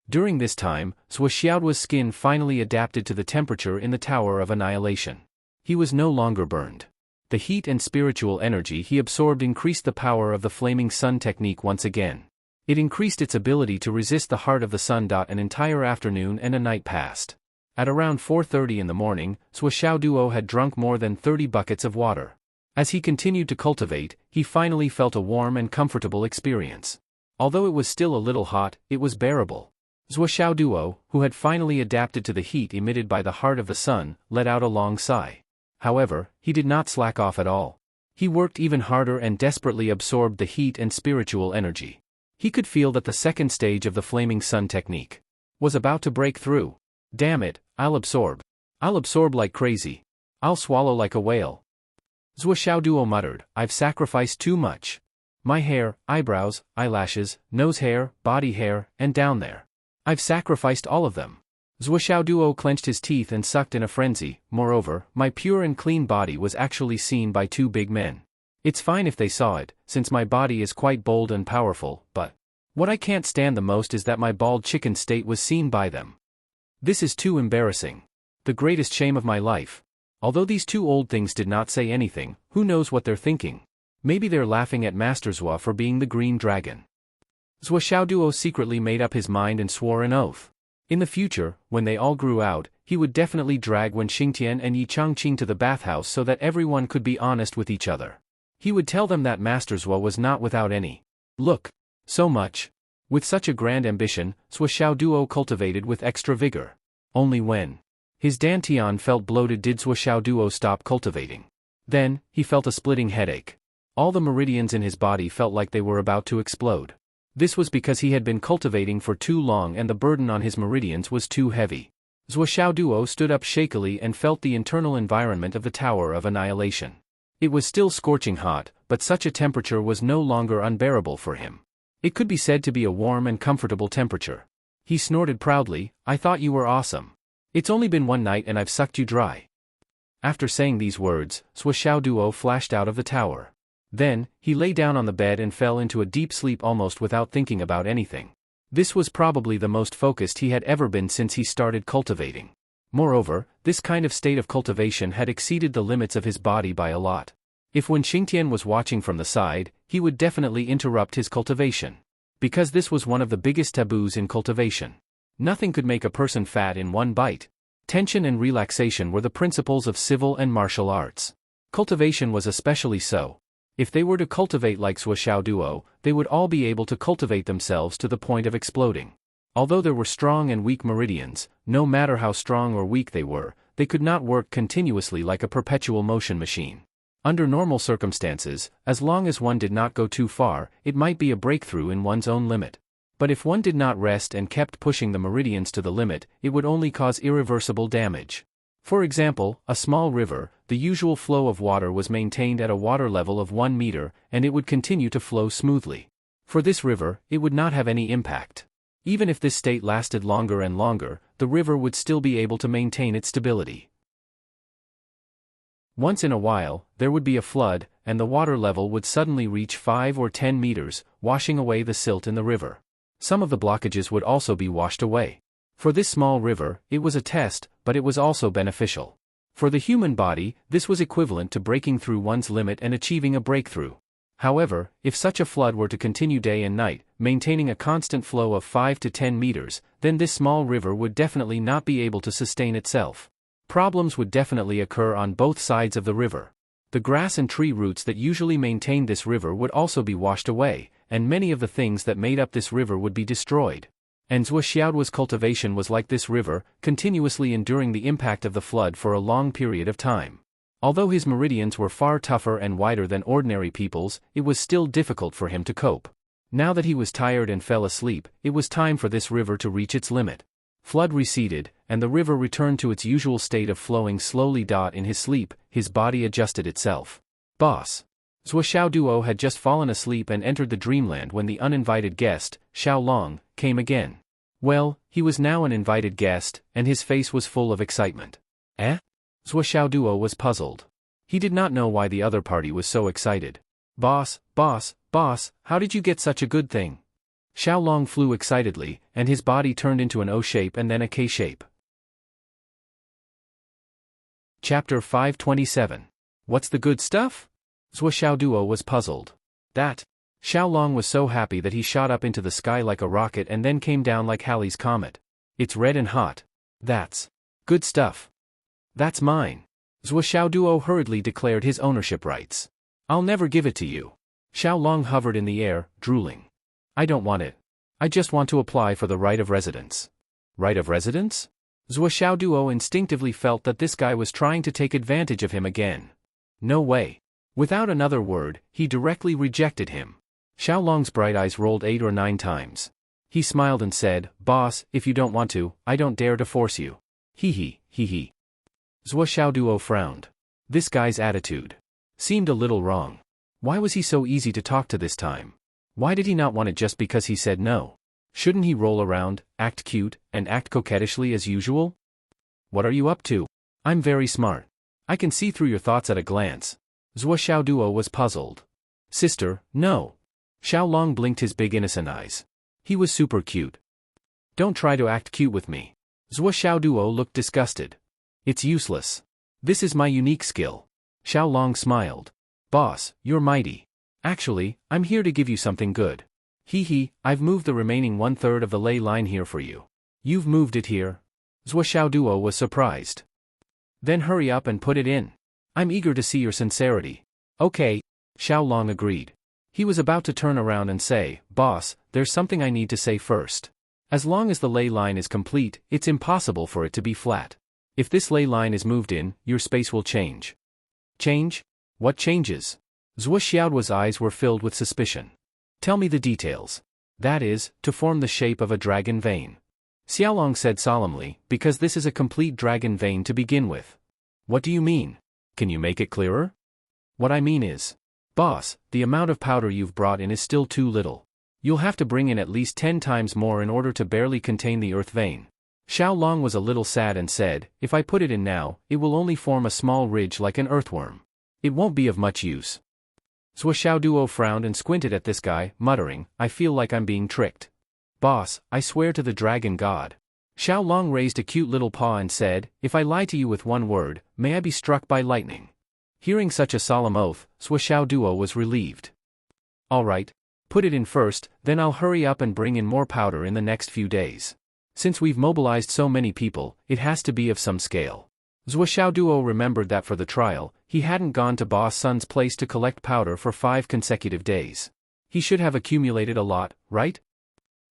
During this time, Zhua Xiaoduo's skin finally adapted to the temperature in the Tower of Annihilation. He was no longer burned. The heat and spiritual energy he absorbed increased the power of the flaming sun technique once again. It increased its ability to resist the heart of the sun. An entire afternoon and a night passed. At around 4:30 in the morning, Zhua Xiaoduo had drunk more than 30 buckets of water. As he continued to cultivate, he finally felt a warm and comfortable experience. Although it was still a little hot, it was bearable. Zhua Xiaoduo, who had finally adapted to the heat emitted by the heart of the sun, let out a long sigh. However, he did not slack off at all. He worked even harder and desperately absorbed the heat and spiritual energy. He could feel that the second stage of the flaming sun technique was about to break through. Damn it, I'll absorb. I'll absorb like crazy. I'll swallow like a whale. Zhuo Xiaoduo muttered, I've sacrificed too much. My hair, eyebrows, eyelashes, nose hair, body hair, and down there. I've sacrificed all of them. Zhuo Xiaoduo clenched his teeth and sucked in a frenzy. Moreover, my pure and clean body was actually seen by two big men. It's fine if they saw it, since my body is quite bold and powerful, but what I can't stand the most is that my bald chicken state was seen by them. This is too embarrassing. The greatest shame of my life. Although these two old things did not say anything, who knows what they're thinking? Maybe they're laughing at Master Zhuo for being the green dragon. Zhuo Xiaoduo secretly made up his mind and swore an oath. In the future, when they all grew out, he would definitely drag Wen Xingtian and Yichangqing to the bathhouse so that everyone could be honest with each other. He would tell them that Master Zhuo was not without any look. So much. With such a grand ambition, Zhuo Xiaoduo cultivated with extra vigor. Only when his dantian felt bloated did Zhuo Xiaoduo stop cultivating. Then, he felt a splitting headache. All the meridians in his body felt like they were about to explode. This was because he had been cultivating for too long and the burden on his meridians was too heavy. Zhuo Xiaoduo stood up shakily and felt the internal environment of the Tower of Annihilation. It was still scorching hot, but such a temperature was no longer unbearable for him. It could be said to be a warm and comfortable temperature. He snorted proudly, I thought you were awesome. It's only been one night and I've sucked you dry. After saying these words, Zhuo Xiaoduo flashed out of the tower. Then, he lay down on the bed and fell into a deep sleep almost without thinking about anything. This was probably the most focused he had ever been since he started cultivating. Moreover, this kind of state of cultivation had exceeded the limits of his body by a lot. If Wen Xingtian was watching from the side, he would definitely interrupt his cultivation. Because this was one of the biggest taboos in cultivation. Nothing could make a person fat in one bite. Tension and relaxation were the principles of civil and martial arts. Cultivation was especially so. If they were to cultivate like Zhuo Xiaoduo, they would all be able to cultivate themselves to the point of exploding. Although there were strong and weak meridians, no matter how strong or weak they were, they could not work continuously like a perpetual motion machine. Under normal circumstances, as long as one did not go too far, it might be a breakthrough in one's own limit. But if one did not rest and kept pushing the meridians to the limit, it would only cause irreversible damage. For example, a small river, the usual flow of water was maintained at a water level of 1 meter, and it would continue to flow smoothly. For this river, it would not have any impact. Even if this state lasted longer and longer, the river would still be able to maintain its stability. Once in a while, there would be a flood, and the water level would suddenly reach 5 or 10 meters, washing away the silt in the river. Some of the blockages would also be washed away. For this small river, it was a test, but it was also beneficial. For the human body, this was equivalent to breaking through one's limit and achieving a breakthrough. However, if such a flood were to continue day and night, maintaining a constant flow of 5 to 10 meters, then this small river would definitely not be able to sustain itself. Problems would definitely occur on both sides of the river. The grass and tree roots that usually maintained this river would also be washed away, and many of the things that made up this river would be destroyed. And Zhuo Xiaoduo's cultivation was like this river, continuously enduring the impact of the flood for a long period of time. Although his meridians were far tougher and wider than ordinary people's, it was still difficult for him to cope. Now that he was tired and fell asleep, it was time for this river to reach its limit. Flood receded, and the river returned to its usual state of flowing slowly. In his sleep, his body adjusted itself. Boss. Zhuo Xiaoduo had just fallen asleep and entered the dreamland when the uninvited guest, Xiao Long, came again. Well, he was now an invited guest, and his face was full of excitement. Eh? Zhuo Xiaoduo was puzzled. He did not know why the other party was so excited. Boss, how did you get such a good thing? Xiao Long flew excitedly, and his body turned into an O shape and then a K shape. Chapter 527. What's the good stuff? Zhuo Xiaoduo was puzzled. That. Xiao Long was so happy that he shot up into the sky like a rocket and then came down like Halley's Comet. It's red and hot. That's good stuff. That's mine. Zhuo Xiaoduo hurriedly declared his ownership rights. I'll never give it to you. Xiao Long hovered in the air, drooling. I don't want it. I just want to apply for the right of residence. Right of residence? Zhuo Xiaoduo instinctively felt that this guy was trying to take advantage of him again. No way. Without another word, he directly rejected him. Xiaolong's bright eyes rolled 8 or 9 times. He smiled and said, "Boss, if you don't want to, I don't dare to force you." Hee hee. Zhuo Xiaoduo frowned. This guy's attitude seemed a little wrong. Why was he so easy to talk to this time? Why did he not want it just because he said no? Shouldn't he roll around, act cute, and act coquettishly as usual? What are you up to? I'm very smart. I can see through your thoughts at a glance. Zhuo Xiaoduo was puzzled. Sister, no. Xiaolong blinked his big innocent eyes. He was super cute. Don't try to act cute with me. Zhuo Xiaoduo looked disgusted. It's useless. This is my unique skill. Xiaolong smiled. Boss, you're mighty. Actually, I'm here to give you something good. I've moved the remaining 1/3 of the ley line here for you. You've moved it here? Zhuo Xiaoduo was surprised. Then hurry up and put it in. I'm eager to see your sincerity. Okay. Xiaolong agreed. He was about to turn around and say, Boss, there's something I need to say first. As long as the ley line is complete, it's impossible for it to be flat. If this ley line is moved in, your space will change. Change? What changes? Zhuo Xiaoduo's eyes were filled with suspicion. Tell me the details. That is, to form the shape of a dragon vein. Xiaolong said solemnly, because this is a complete dragon vein to begin with. What do you mean? Can you make it clearer? What I mean is, boss, the amount of powder you've brought in is still too little. You'll have to bring in at least 10 times more in order to barely contain the earth vein. Xiaolong was a little sad and said, if I put it in now, it will only form a small ridge like an earthworm. It won't be of much use. Zhuo Xiaoduo frowned and squinted at this guy, muttering, I feel like I'm being tricked. Boss, I swear to the dragon god. Xiaolong raised a cute little paw and said, if I lie to you with one word, may I be struck by lightning. Hearing such a solemn oath, Zhuo Xiaoduo was relieved. All right. Put it in first, then I'll hurry up and bring in more powder in the next few days. Since we've mobilized so many people, it has to be of some scale. Zhuo Xiaoduo remembered that for the trial, he hadn't gone to Boss Sun's place to collect powder for 5 consecutive days. He should have accumulated a lot, right?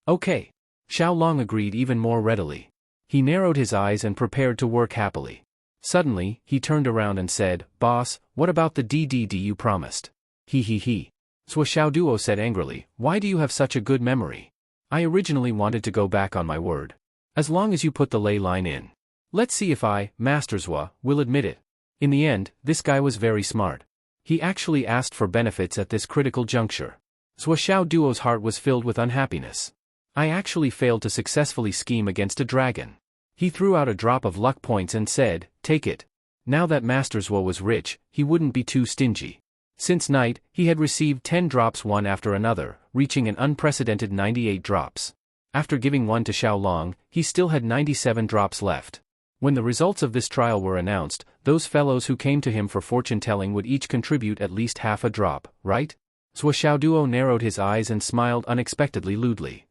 Okay. Xiaolong agreed even more readily. He narrowed his eyes and prepared to work happily. Suddenly, he turned around and said, Boss, what about the DDD you promised? Zhuo Xiaoduo said angrily, why do you have such a good memory? I originally wanted to go back on my word. As long as you put the ley line in. Let's see if I, Master Zhuo, will admit it. In the end, this guy was very smart. He actually asked for benefits at this critical juncture. Zhuo Xiaoduo's heart was filled with unhappiness. I actually failed to successfully scheme against a dragon. He threw out a drop of luck points and said, take it. Now that Master Zhuo was rich, he wouldn't be too stingy. Since night, he had received 10 drops one after another, reaching an unprecedented 98 drops. After giving one to Xiaolong, he still had 97 drops left. When the results of this trial were announced, those fellows who came to him for fortune-telling would each contribute at least half a drop, right? Zhuo Xiaoduo narrowed his eyes and smiled unexpectedly lewdly.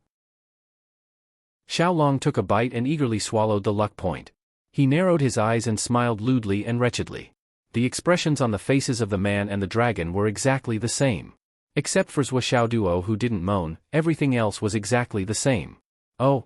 Xiaolong took a bite and eagerly swallowed the luck point. He narrowed his eyes and smiled lewdly and wretchedly. The expressions on the faces of the man and the dragon were exactly the same. Except for Zhuo Xiaoduo who didn't moan, everything else was exactly the same. Oh.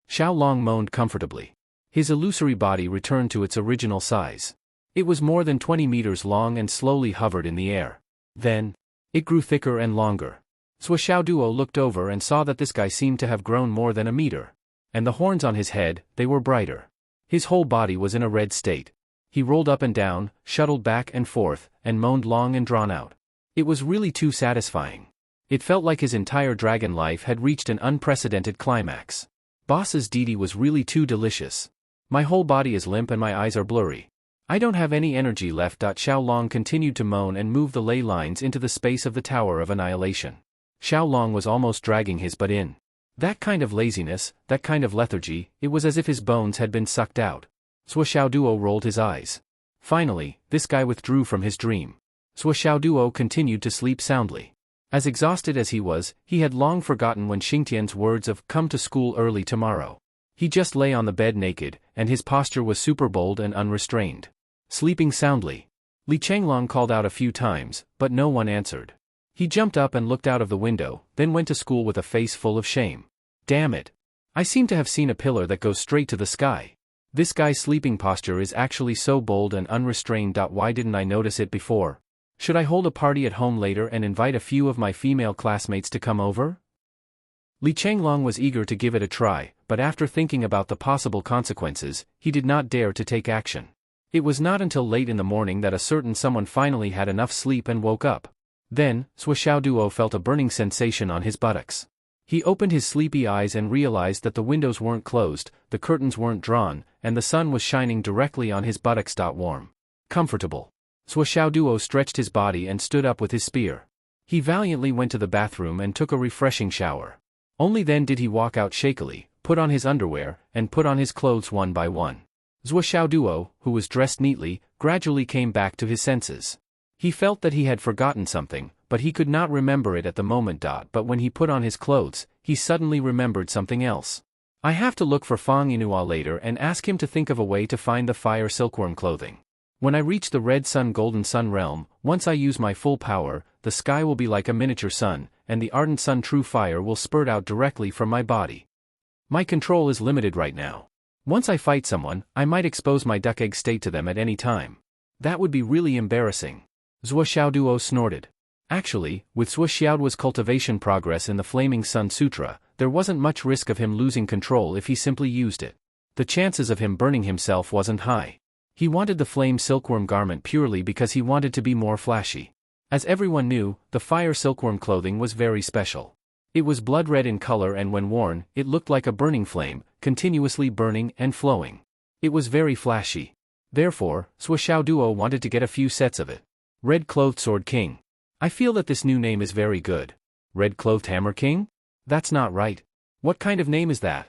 Xiaolong moaned comfortably. His illusory body returned to its original size. It was more than 20 meters long and slowly hovered in the air. Then, it grew thicker and longer. Zhuo Xiaoduo looked over and saw that this guy seemed to have grown more than a meter. And the horns on his head, they were brighter. His whole body was in a red state. He rolled up and down, shuttled back and forth, and moaned long and drawn out. It was really too satisfying. It felt like his entire dragon life had reached an unprecedented climax. Boss's DD was really too delicious. My whole body is limp and my eyes are blurry. I don't have any energy left. Xiaolong continued to moan and move the ley lines into the space of the Tower of Annihilation. Xiaolong was almost dragging his butt in. That kind of laziness, that kind of lethargy, it was as if his bones had been sucked out. Zhuo Xiaoduo rolled his eyes. Finally, this guy withdrew from his dream. Zhuo Xiaoduo continued to sleep soundly. As exhausted as he was, he had long forgotten when Xingtian's words of "come to school early tomorrow." He just lay on the bed naked, and his posture was super bold and unrestrained. Sleeping soundly. Li Chenglong called out a few times, but no one answered. He jumped up and looked out of the window, then went to school with a face full of shame. Damn it. I seem to have seen a pillar that goes straight to the sky. This guy's sleeping posture is actually so bold and unrestrained. Why didn't I notice it before? Should I hold a party at home later and invite a few of my female classmates to come over? Li Chenglong was eager to give it a try, but after thinking about the possible consequences, he did not dare to take action. It was not until late in the morning that a certain someone finally had enough sleep and woke up. Then, Sui Xiaoduo felt a burning sensation on his buttocks. He opened his sleepy eyes and realized that the windows weren't closed, the curtains weren't drawn, and the sun was shining directly on his buttocks. Warm. Comfortable. Sui Xiaoduo stretched his body and stood up with his spear. He valiantly went to the bathroom and took a refreshing shower. Only then did he walk out shakily, put on his underwear, and put on his clothes one by one. Sui Xiaoduo, who was dressed neatly, gradually came back to his senses. He felt that he had forgotten something, but he could not remember it at the moment. But when he put on his clothes, he suddenly remembered something else. I have to look for Fang Yinhua later and ask him to think of a way to find the fire silkworm clothing. When I reach the red sun golden sun realm, once I use my full power, the sky will be like a miniature sun, and the ardent sun true fire will spurt out directly from my body. My control is limited right now. Once I fight someone, I might expose my duck egg state to them at any time. That would be really embarrassing. Sui Xiaoduo snorted. Actually, with Sui Xiaoduo's cultivation progress in the Flaming Sun Sutra, there wasn't much risk of him losing control if he simply used it. The chances of him burning himself wasn't high. He wanted the flame silkworm garment purely because he wanted to be more flashy. As everyone knew, the fire silkworm clothing was very special. It was blood red in color and when worn, it looked like a burning flame, continuously burning and flowing. It was very flashy. Therefore, Sui Xiaoduo wanted to get a few sets of it. Red-clothed Sword King. I feel that this new name is very good. Red-clothed Hammer King? That's not right. What kind of name is that?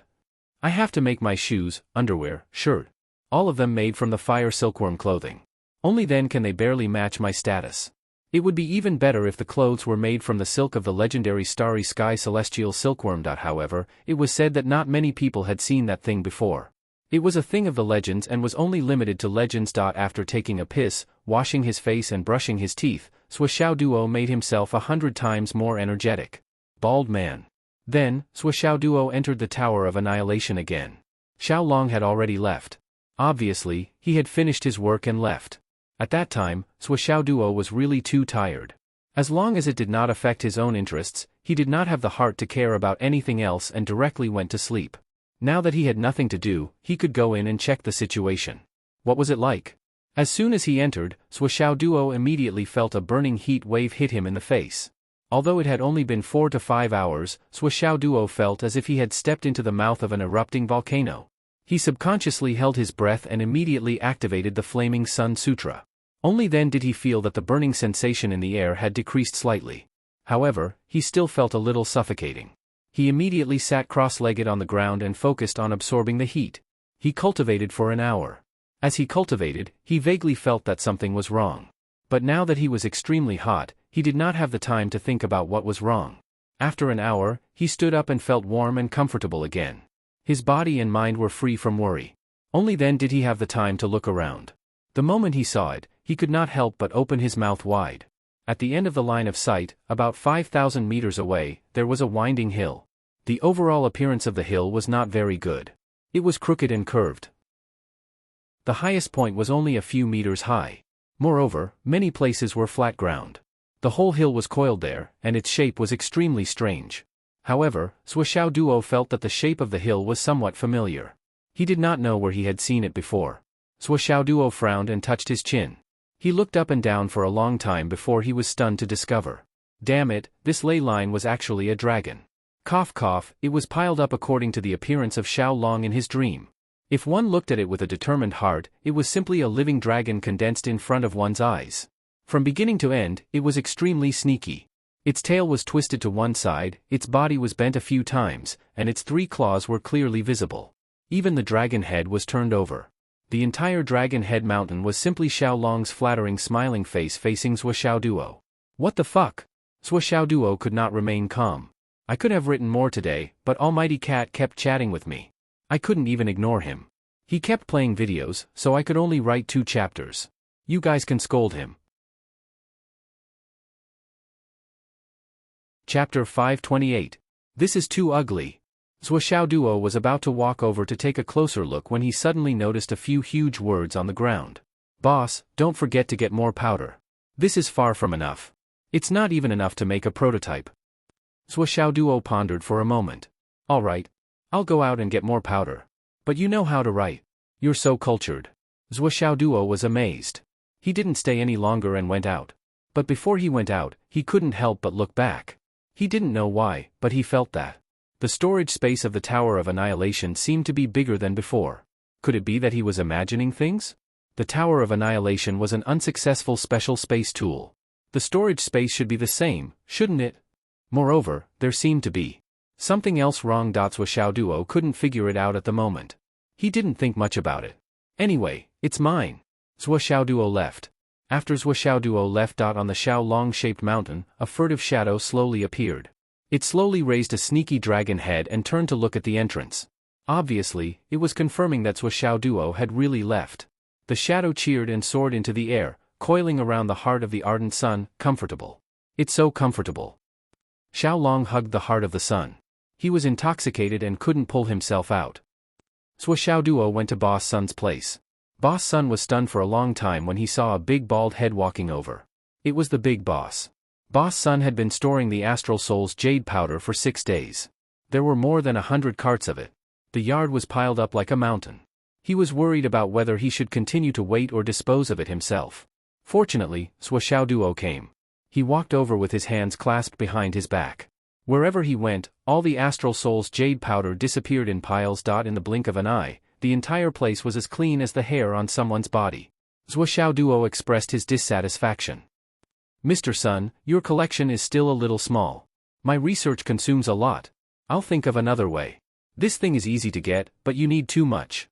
I have to make my shoes, underwear, shirt. All of them made from the fire silkworm clothing. Only then can they barely match my status. It would be even better if the clothes were made from the silk of the legendary starry sky celestial silkworm. However, it was said that not many people had seen that thing before. It was a thing of the legends and was only limited to legends. After taking a piss, washing his face and brushing his teeth, Sui Xiaoduo made himself 100 times more energetic. Bald man. Then, Sui Xiaoduo entered the Tower of Annihilation again. Xiao Long had already left. Obviously, he had finished his work and left. At that time, Sui Xiaoduo was really too tired. As long as it did not affect his own interests, he did not have the heart to care about anything else and directly went to sleep. Now that he had nothing to do, he could go in and check the situation. What was it like? As soon as he entered, Sui Xiaoduo immediately felt a burning heat wave hit him in the face. Although it had only been 4 to 5 hours, Sui Xiaoduo felt as if he had stepped into the mouth of an erupting volcano. He subconsciously held his breath and immediately activated the Flaming Sun Sutra. Only then did he feel that the burning sensation in the air had decreased slightly. However, he still felt a little suffocating. He immediately sat cross-legged on the ground and focused on absorbing the heat. He cultivated for an hour. As he cultivated, he vaguely felt that something was wrong. But now that he was extremely hot, he did not have the time to think about what was wrong. After an hour, he stood up and felt warm and comfortable again. His body and mind were free from worry. Only then did he have the time to look around. The moment he saw it, he could not help but open his mouth wide. At the end of the line of sight, about 5,000 meters away, there was a winding hill. The overall appearance of the hill was not very good. It was crooked and curved. The highest point was only a few meters high. Moreover, many places were flat ground. The whole hill was coiled there, and its shape was extremely strange. However, Sui Xiaoduo felt that the shape of the hill was somewhat familiar. He did not know where he had seen it before. Sui Xiaoduo frowned and touched his chin. He looked up and down for a long time before he was stunned to discover. Damn it, this ley line was actually a dragon. Cough cough, it was piled up according to the appearance of Xiao Long in his dream. If one looked at it with a determined heart, it was simply a living dragon condensed in front of one's eyes. From beginning to end, it was extremely sneaky. Its tail was twisted to one side, its body was bent a few times, and its 3 claws were clearly visible. Even the dragon head was turned over. The entire dragon head mountain was simply Xiao Long's flattering smiling face facing Sui Xiaoduo. What the fuck? Sui Xiaoduo could not remain calm. I could have written more today, but Almighty Cat kept chatting with me. I couldn't even ignore him. He kept playing videos, so I could only write 2 chapters. You guys can scold him. Chapter 528. This is too ugly. Zhuo Xiaoduo was about to walk over to take a closer look when he suddenly noticed a few huge words on the ground. Boss, don't forget to get more powder. This is far from enough. It's not even enough to make a prototype. Zhuo Xiaoduo pondered for a moment. All right. I'll go out and get more powder. But you know how to write. You're so cultured. Zhuo Xiaoduo was amazed. He didn't stay any longer and went out. But before he went out, he couldn't help but look back. He didn't know why, but he felt that. The storage space of the Tower of Annihilation seemed to be bigger than before. Could it be that he was imagining things? The Tower of Annihilation was an unsuccessful special space tool. The storage space should be the same, shouldn't it? Moreover, there seemed to be something else wrong. Zhuo Xiaoduo couldn't figure it out at the moment. He didn't think much about it. Anyway, it's mine. Zhuo Xiaoduo left. After Zhuo Xiaoduo left. On the Xiaolong-shaped mountain, a furtive shadow slowly appeared. It slowly raised a sneaky dragon head and turned to look at the entrance. Obviously, it was confirming that Zhuo Xiaoduo had really left. The shadow cheered and soared into the air, coiling around the heart of the ardent sun, comfortable. It's so comfortable. Xiaolong hugged the heart of the sun. He was intoxicated and couldn't pull himself out. Zhuo Xiaoduo went to Boss Sun's place. Boss Sun was stunned for a long time when he saw a big bald head walking over. It was the big boss. Boss Sun had been storing the Astral Soul's jade powder for 6 days. There were more than 100 carts of it. The yard was piled up like a mountain. He was worried about whether he should continue to wait or dispose of it himself. Fortunately, Zhuo Xiaoduo came. He walked over with his hands clasped behind his back. Wherever he went, all the Astral Soul's jade powder disappeared in piles. In the blink of an eye, the entire place was as clean as the hair on someone's body. Zhuo Xiaoduo expressed his dissatisfaction. Mr. Sun, your collection is still a little small. My research consumes a lot. I'll think of another way. This thing is easy to get, but you need too much.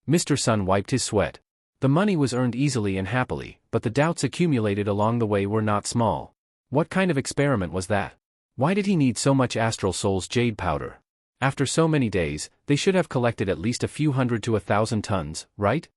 Mr. Sun wiped his sweat. The money was earned easily and happily, but the doubts accumulated along the way were not small. What kind of experiment was that? Why did he need so much Astral Soul's jade powder? After so many days, they should have collected at least a few hundred to 1,000 tons, right?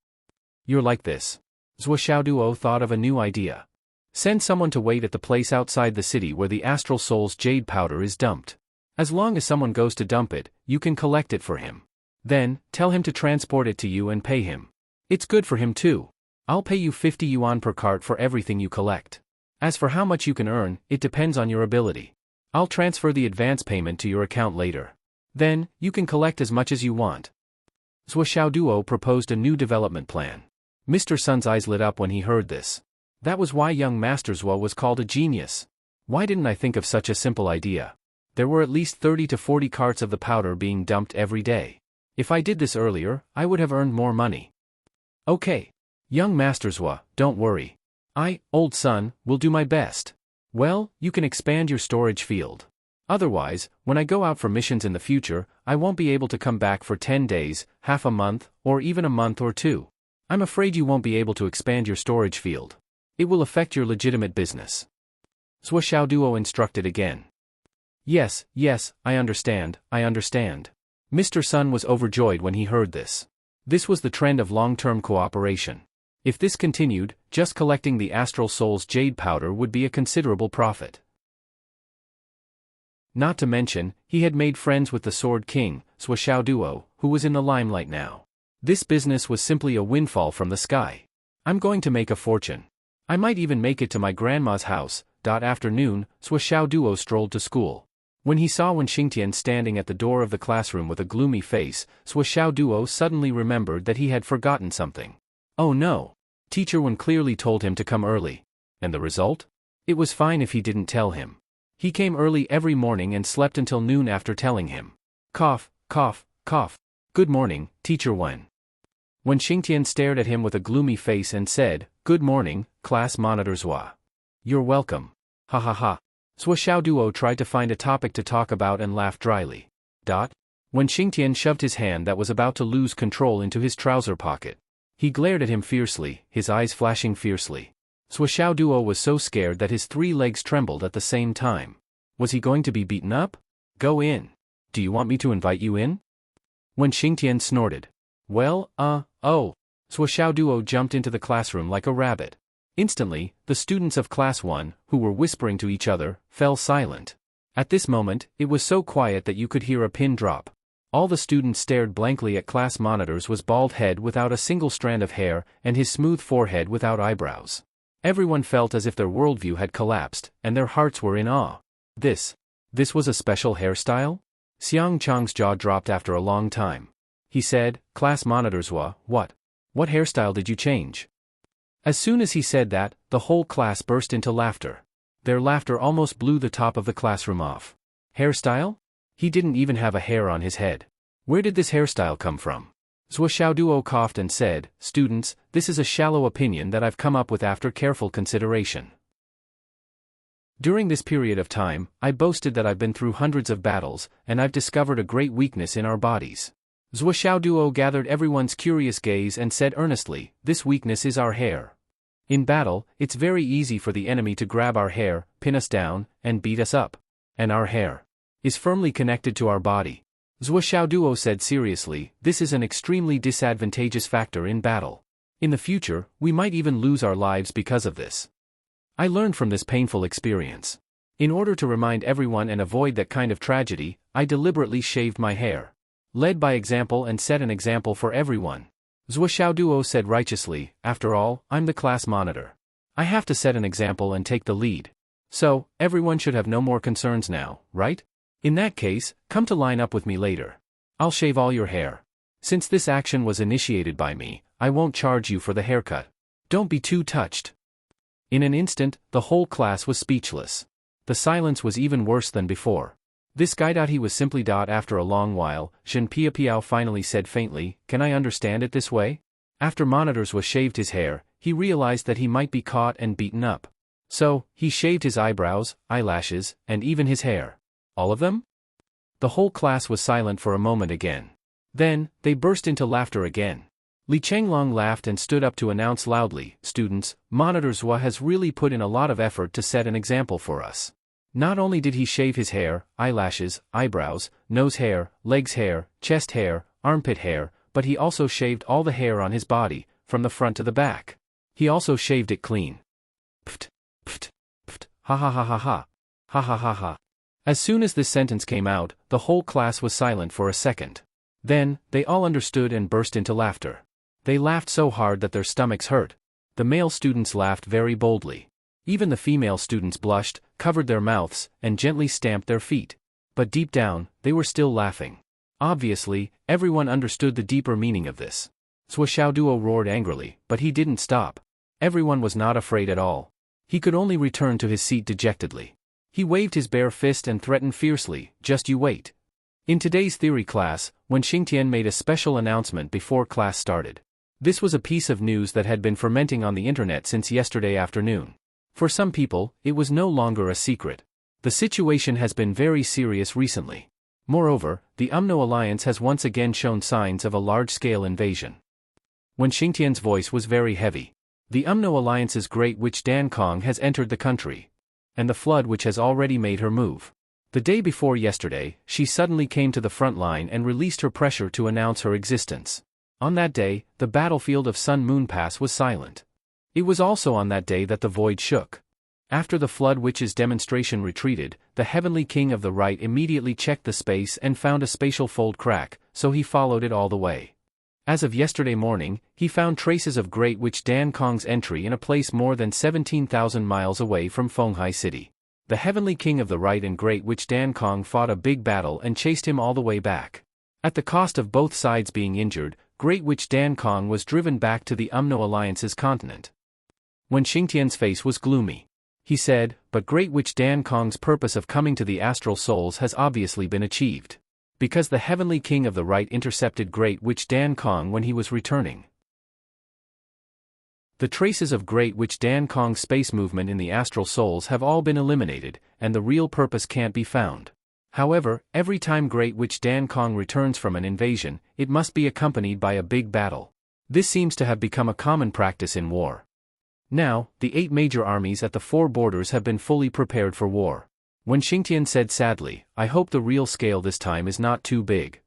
You're like this. Zhuo Xiaoduo thought of a new idea. Send someone to wait at the place outside the city where the Astral Soul's jade powder is dumped. As long as someone goes to dump it, you can collect it for him. Then, tell him to transport it to you and pay him. It's good for him too. I'll pay you 50 yuan per cart for everything you collect. As for how much you can earn, it depends on your ability. I'll transfer the advance payment to your account later. Then, you can collect as much as you want. Zhuo Xiaoduo proposed a new development plan. Mr. Sun's eyes lit up when he heard this. That was why young Master Zhuo was called a genius. Why didn't I think of such a simple idea? There were at least 30 to 40 carts of the powder being dumped every day. If I did this earlier, I would have earned more money. Okay. Young Master Zhuo, don't worry. Old Sun, will do my best. Well, you can expand your storage field. Otherwise, when I go out for missions in the future, I won't be able to come back for 10 days, half a month, or even a month or two. I'm afraid you won't be able to expand your storage field. It will affect your legitimate business. Zhuo Xiaoduo instructed again. Yes, I understand. Mr. Sun was overjoyed when he heard this. This was the trend of long-term cooperation. If this continued, just collecting the Astral Soul's jade powder would be a considerable profit. Not to mention, he had made friends with the Sword King, Zhuo Xiaoduo, who was in the limelight now. This business was simply a windfall from the sky. I'm going to make a fortune. I might even make it to my grandma's house. Afternoon, Zhuo Xiaoduo strolled to school. When he saw Wen Xingtian standing at the door of the classroom with a gloomy face, Zhuo Xiaoduo suddenly remembered that he had forgotten something. Oh no! Teacher Wen clearly told him to come early. And the result? It was fine if he didn't tell him. He came early every morning and slept until noon after telling him. Cough, cough, cough. Good morning, Teacher Wen. Wen Xingtian stared at him with a gloomy face and said, Good morning, class monitor Zhuo. You're welcome. Ha ha ha. Zhuo Xiaoduo tried to find a topic to talk about and laughed dryly. Wen Xingtian shoved his hand that was about to lose control into his trouser pocket. He glared at him fiercely, his eyes flashing fiercely. Zhuo Xiaoduo was so scared that his 3 legs trembled at the same time. Was he going to be beaten up? Go in. Do you want me to invite you in? Wen Xingtian snorted. Well, oh. Zhuo Xiaoduo jumped into the classroom like a rabbit. Instantly, the students of Class 1, who were whispering to each other, fell silent. At this moment, it was so quiet that you could hear a pin drop. All the students stared blankly at class monitor's bald head without a single strand of hair and his smooth forehead without eyebrows. Everyone felt as if their worldview had collapsed, and their hearts were in awe. This was a special hairstyle? Xiang Chang's jaw dropped after a long time. He said, "Class monitors, what? What hairstyle did you change?" As soon as he said that, the whole class burst into laughter. Their laughter almost blew the top of the classroom off. Hairstyle? He didn't even have a hair on his head. Where did this hairstyle come from? Zhuo Xiaoduo coughed and said, "Students, this is a shallow opinion that I've come up with after careful consideration. During this period of time, I boasted that I've been through hundreds of battles, and I've discovered a great weakness in our bodies." Zhuo Xiaoduo gathered everyone's curious gaze and said earnestly, "This weakness is our hair. In battle, it's very easy for the enemy to grab our hair, pin us down, and beat us up. And our hair is firmly connected to our body." Zhuo Xiaoduo said seriously, "This is an extremely disadvantageous factor in battle. In the future, we might even lose our lives because of this. I learned from this painful experience. In order to remind everyone and avoid that kind of tragedy, I deliberately shaved my hair. Led by example and set an example for everyone." Zhuo Xiaoduo said righteously, "After all, I'm the class monitor. I have to set an example and take the lead. So, everyone should have no more concerns now, right? In that case, come to line up with me later. I'll shave all your hair. Since this action was initiated by me, I won't charge you for the haircut. Don't be too touched." In an instant, the whole class was speechless. The silence was even worse than before. "This guy. He was simply. After a long while, Shen Piapiao finally said faintly, "Can I understand it this way?" After monitors was shaved his hair, he realized that he might be caught and beaten up. So, he shaved his eyebrows, eyelashes, and even his hair. All of them? The whole class was silent for a moment again. Then, they burst into laughter again. Li Chenglong laughed and stood up to announce loudly, "Students, Monitor Zhua has really put in a lot of effort to set an example for us. Not only did he shave his hair, eyelashes, eyebrows, nose hair, legs hair, chest hair, armpit hair, but he also shaved all the hair on his body, from the front to the back. He also shaved it clean. Pft, pft, pft, ha ha ha ha ha, ha ha ha ha." As soon as this sentence came out, the whole class was silent for a second. Then, they all understood and burst into laughter. They laughed so hard that their stomachs hurt. The male students laughed very boldly. Even the female students blushed, covered their mouths, and gently stamped their feet. But deep down, they were still laughing. Obviously, everyone understood the deeper meaning of this. Zhuo Xiaoduo roared angrily, but he didn't stop. Everyone was not afraid at all. He could only return to his seat dejectedly. He waved his bare fist and threatened fiercely, "Just you wait." In today's theory class, when Xingtian made a special announcement before class started. This was a piece of news that had been fermenting on the internet since yesterday afternoon. For some people, it was no longer a secret. The situation has been very serious recently. Moreover, the UMNO alliance has once again shown signs of a large-scale invasion. When Xingtian's voice was very heavy. The UMNO alliance's Great Witch Dan Kong has entered the country. And the flood which has already made her move. The day before yesterday, she suddenly came to the front line and released her pressure to announce her existence. On that day, the battlefield of Sun Moon Pass was silent. It was also on that day that the void shook. After the flood witch's demonstration retreated, the heavenly king of the right immediately checked the space and found a spatial fold crack, so he followed it all the way. As of yesterday morning, he found traces of Great Witch Dan Kong's entry in a place more than 17,000 miles away from Fenghai City. The heavenly king of the right and Great Witch Dan Kong fought a big battle and chased him all the way back. At the cost of both sides being injured, Great Witch Dan Kong was driven back to the UMNO alliance's continent. When Xingtian's face was gloomy, he said, "But Great Witch Dan Kong's purpose of coming to the astral souls has obviously been achieved. Because the heavenly king of the right intercepted Great Witch Dan Kong when he was returning. The traces of Great Witch Dan Kong's space movement in the astral souls have all been eliminated, and the real purpose can't be found. However, every time Great Witch Dan Kong returns from an invasion, it must be accompanied by a big battle. This seems to have become a common practice in war. Now, the 8 major armies at the 4 borders have been fully prepared for war." When Xingtian said sadly, "I hope the real scale this time is not too big."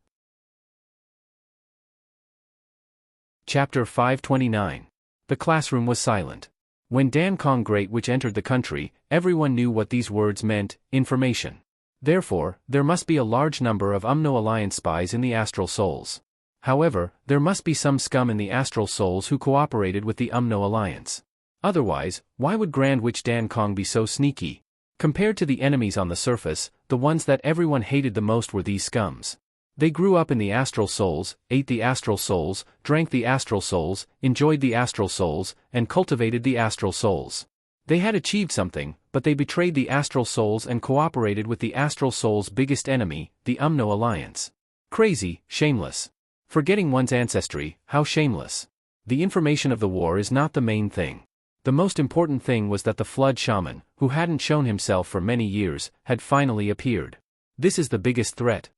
Chapter 529. The classroom was silent. When Dan Kong Great Witch entered the country, everyone knew what these words meant: information. Therefore, there must be a large number of Umno Alliance spies in the Astral Souls. However, there must be some scum in the Astral Souls who cooperated with the Umno Alliance. Otherwise, why would Grand Witch Dan Kong be so sneaky? Compared to the enemies on the surface, the ones that everyone hated the most were these scums. They grew up in the Astral Souls, ate the Astral Souls, drank the Astral Souls, enjoyed the Astral Souls, and cultivated the Astral Souls. They had achieved something, but they betrayed the Astral Souls and cooperated with the Astral Souls' biggest enemy, the Umno Alliance. Crazy, shameless. Forgetting one's ancestry, how shameless. The information of the war is not the main thing. The most important thing was that the Flood Shaman, who hadn't shown himself for many years, had finally appeared. This is the biggest threat.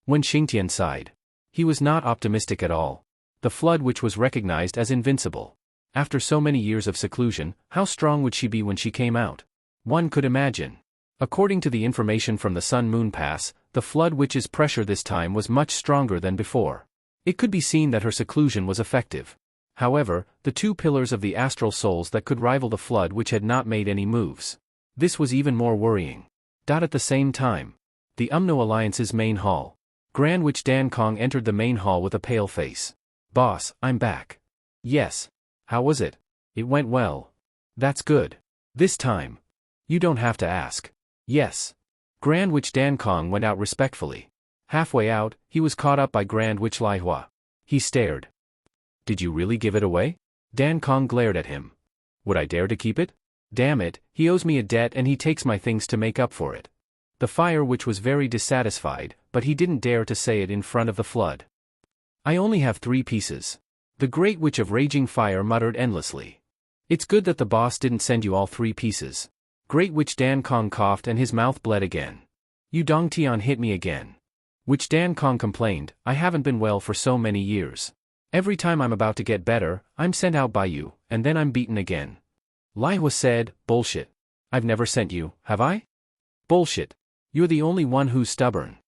Wen Xingtian sighed. He was not optimistic at all. The Flood Witch was recognized as invincible. After so many years of seclusion, how strong would she be when she came out? One could imagine. According to the information from the Sun Moon Pass, the Flood Witch's pressure this time was much stronger than before. It could be seen that her seclusion was effective. However, the two pillars of the Astral Souls that could rival the Flood Witch had not made any moves. This was even more worrying. At the same time. The Umno Alliance's main hall. Grand Witch Dan Kong entered the main hall with a pale face. "Boss, I'm back." "Yes. How was it?" "It went well." "That's good. This time. You don't have to ask." "Yes." Grand Witch Dan Kong went out respectfully. Halfway out, he was caught up by Grand Witch Lai Hua. He stared. "Did you really give it away?" Dan Kong glared at him. "Would I dare to keep it? Damn it, he owes me a debt and he takes my things to make up for it." The Fire Witch was very dissatisfied, but he didn't dare to say it in front of the Flood. "I only have 3 pieces. The Great Witch of Raging Fire muttered endlessly. "It's good that the boss didn't send you all 3 pieces. Great Witch Dan Kong coughed and his mouth bled again. "You Dong Tian hit me again." Witch Dan Kong complained, "I haven't been well for so many years. Every time I'm about to get better, I'm sent out by you, and then I'm beaten again." Lai Hua said, "Bullshit. I've never sent you, have I?" "Bullshit. You're the only one who's stubborn."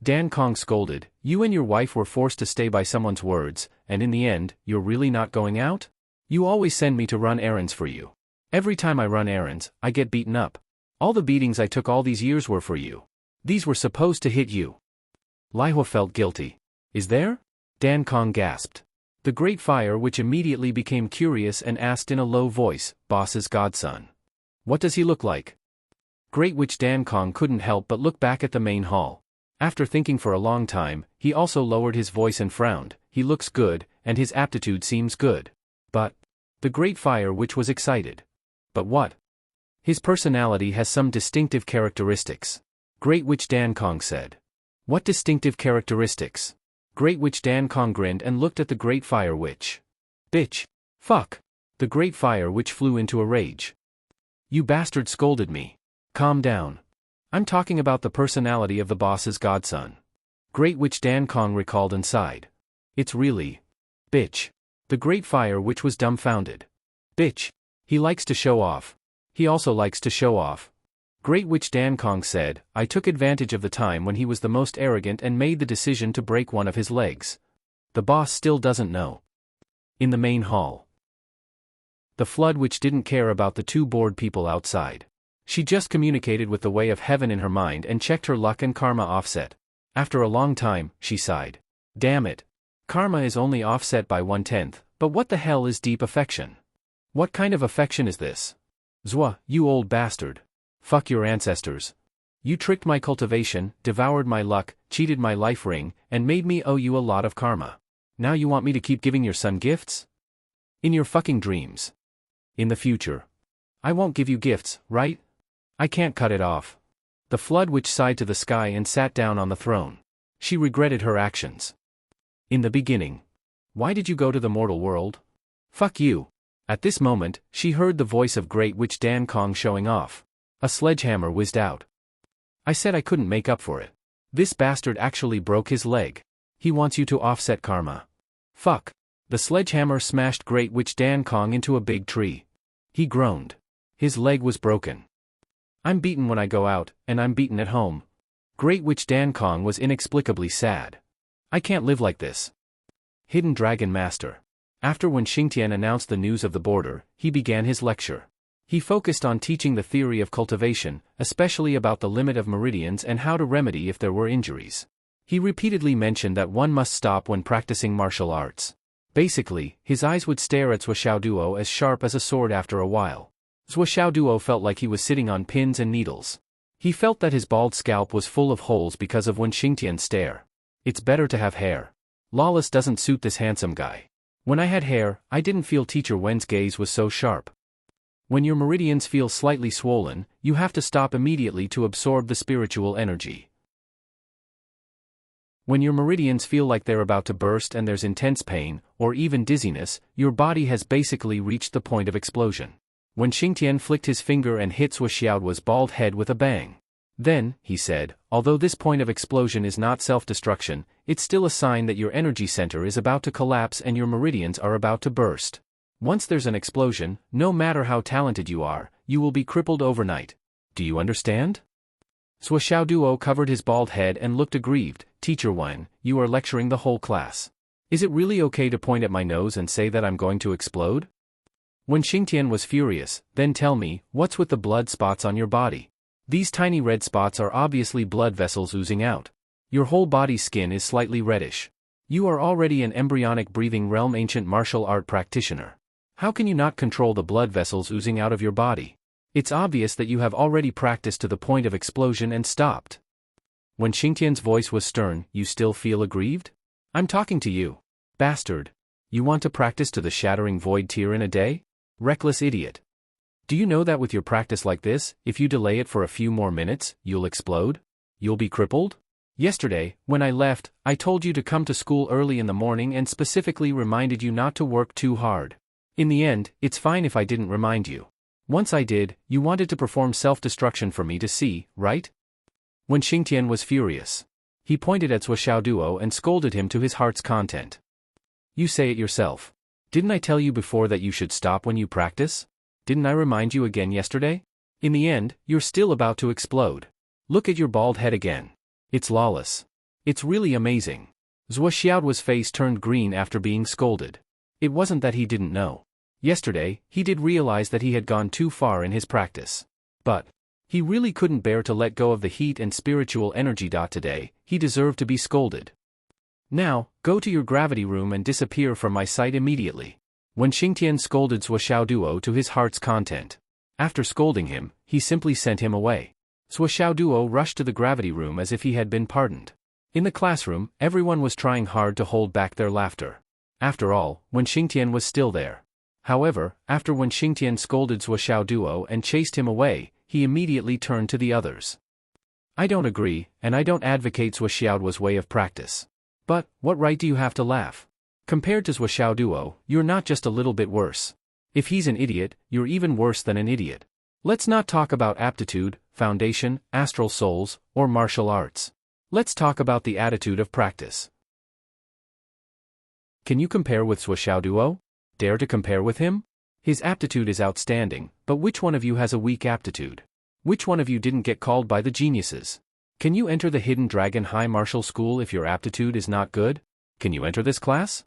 Dan Kong scolded, "You and your wife were forced to stay by someone's words, and in the end, you're really not going out? You always send me to run errands for you. Every time I run errands, I get beaten up. All the beatings I took all these years were for you. These were supposed to hit you." Lai Hua felt guilty. "Is there?" Dan Kong gasped. The Great Fire Witch immediately became curious and asked in a low voice, "Boss's godson. What does he look like?" Great Witch Dan Kong couldn't help but look back at the main hall. After thinking for a long time, he also lowered his voice and frowned. "He looks good, and his aptitude seems good. But..." The Great Fire Witch was excited. "But what?" "His personality has some distinctive characteristics." Great Witch Dan Kong said. "What distinctive characteristics?" Great Witch Dan Kong grinned and looked at the Great Fire Witch. "Bitch. Fuck." The Great Fire Witch flew into a rage. "You bastard scolded me. Calm down. I'm talking about the personality of the boss's godson." Great Witch Dan Kong recalled and sighed. "It's really... bitch." The Great Fire Witch was dumbfounded. "Bitch. He likes to show off. He also likes to show off." Great Witch Dan Kong said, "I took advantage of the time when he was the most arrogant and made the decision to break one of his legs. The boss still doesn't know." In the main hall. The Flood Witch didn't care about the 2 bored people outside. She just communicated with the Way of Heaven in her mind and checked her luck and karma offset. After a long time, she sighed. "Damn it. Karma is only offset by 1/10, but what the hell is deep affection? What kind of affection is this? Zwa, you old bastard. Fuck your ancestors. You tricked my cultivation, devoured my luck, cheated my life ring, and made me owe you a lot of karma. Now you want me to keep giving your son gifts? In your fucking dreams. In the future. I won't give you gifts, right? I can't cut it off." The Flood Witch sighed to the sky and sat down on the throne. She regretted her actions. "In the beginning. Why did you go to the mortal world? Fuck you." At this moment, she heard the voice of Great Witch Dan Kong showing off. A sledgehammer whizzed out. "I said I couldn't make up for it. This bastard actually broke his leg. He wants you to offset karma. Fuck." The sledgehammer smashed Great Witch Dan Kong into a big tree. He groaned. His leg was broken. "I'm beaten when I go out, and I'm beaten at home." Great Witch Dan Kong was inexplicably sad. "I can't live like this." Hidden Dragon Master. After when Xingtian announced the news of the border, he began his lecture. He focused on teaching the theory of cultivation, especially about the limit of meridians and how to remedy if there were injuries. He repeatedly mentioned that one must stop when practicing martial arts. Basically, his eyes would stare at Zhuo Xiaoduo as sharp as a sword after a while. Zhuo Xiaoduo felt like he was sitting on pins and needles. He felt that his bald scalp was full of holes because of Wen Xingtian's stare. It's better to have hair. Lawless doesn't suit this handsome guy. When I had hair, I didn't feel Teacher Wen's gaze was so sharp. When your meridians feel slightly swollen, you have to stop immediately to absorb the spiritual energy. When your meridians feel like they're about to burst and there's intense pain, or even dizziness, your body has basically reached the point of explosion. When Xingtian flicked his finger and hit Zhuo Xiaoduo's bald head with a bang. Then, he said, although this point of explosion is not self-destruction, it's still a sign that your energy center is about to collapse and your meridians are about to burst. Once there's an explosion, no matter how talented you are, you will be crippled overnight. Do you understand? Zhuo Xiaoduo covered his bald head and looked aggrieved. Teacher Wen, you are lecturing the whole class. Is it really okay to point at my nose and say that I'm going to explode? Wen Xingtian was furious. Then tell me, what's with the blood spots on your body? These tiny red spots are obviously blood vessels oozing out. Your whole body's skin is slightly reddish. You are already an embryonic breathing realm ancient martial art practitioner. How can you not control the blood vessels oozing out of your body? It's obvious that you have already practiced to the point of explosion and stopped. When Xingtian's voice was stern, you still feel aggrieved? I'm talking to you. Bastard. You want to practice to the shattering void tier in a day? Reckless idiot. Do you know that with your practice like this, if you delay it for a few more minutes, you'll explode? You'll be crippled? Yesterday, when I left, I told you to come to school early in the morning and specifically reminded you not to work too hard. In the end, it's fine if I didn't remind you. Once I did, you wanted to perform self-destruction for me to see, right? When Xingtian was furious. He pointed at Zhuo Xiaoduo and scolded him to his heart's content. You say it yourself. Didn't I tell you before that you should stop when you practice? Didn't I remind you again yesterday? In the end, you're still about to explode. Look at your bald head again. It's lawless. It's really amazing. Zhuo Xiaoduo's face turned green after being scolded. It wasn't that he didn't know. Yesterday, he did realize that he had gone too far in his practice. But he really couldn't bear to let go of the heat and spiritual energy. Today, he deserved to be scolded. Now, go to your gravity room and disappear from my sight immediately. When Xingtian scolded Zhuo Xiaoduo to his heart's content. After scolding him, he simply sent him away. Zhuo Xiaoduo rushed to the gravity room as if he had been pardoned. In the classroom, everyone was trying hard to hold back their laughter. After all, Wen Xingtian was still there. However, after Wen Xingtian scolded Zhuo Xiaoduo and chased him away, he immediately turned to the others. I don't agree, and I don't advocate Zhuo Xiaoduo's way of practice. But, what right do you have to laugh? Compared to Zhuo Xiaoduo, you're not just a little bit worse. If he's an idiot, you're even worse than an idiot. Let's not talk about aptitude, foundation, astral souls, or martial arts. Let's talk about the attitude of practice. Can you compare with Zhuo Xiaoduo? Dare to compare with him? His aptitude is outstanding, but which one of you has a weak aptitude? Which one of you didn't get called by the geniuses? Can you enter the Hidden Dragon High Martial School if your aptitude is not good? Can you enter this class?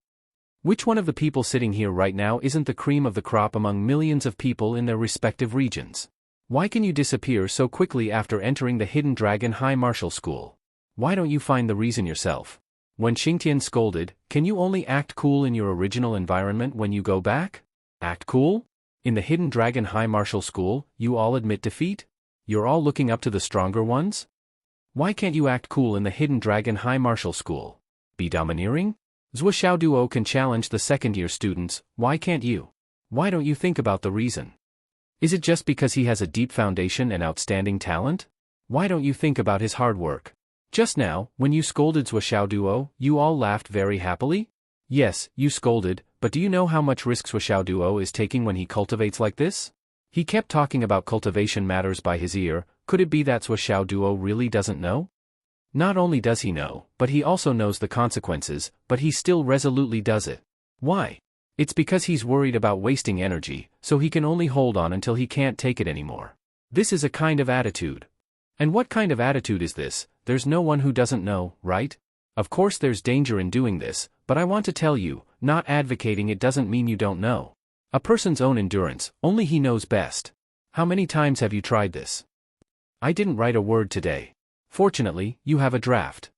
Which one of the people sitting here right now isn't the cream of the crop among millions of people in their respective regions? Why can you disappear so quickly after entering the Hidden Dragon High Martial School? Why don't you find the reason yourself? When Xingtian scolded, can you only act cool in your original environment when you go back? Act cool? In the Hidden Dragon High Martial School, you all admit defeat? You're all looking up to the stronger ones? Why can't you act cool in the Hidden Dragon High Martial School? Be domineering? Zhuo Xiaoduo can challenge the second-year students, why can't you? Why don't you think about the reason? Is it just because he has a deep foundation and outstanding talent? Why don't you think about his hard work? Just now, when you scolded Zhuo Xiaoduo, you all laughed very happily? Yes, you scolded, but do you know how much risk Zhuo Xiaoduo is taking when he cultivates like this? He kept talking about cultivation matters by his ear. Could it be that Zhuo Xiaoduo really doesn't know? Not only does he know, but he also knows the consequences, but he still resolutely does it. Why? It's because he's worried about wasting energy, so he can only hold on until he can't take it anymore. This is a kind of attitude. And what kind of attitude is this? There's no one who doesn't know, right? Of course there's danger in doing this, but I want to tell you, not advocating it doesn't mean you don't know. A person's own endurance, only he knows best. How many times have you tried this? I didn't write a word today. Fortunately, you have a draft.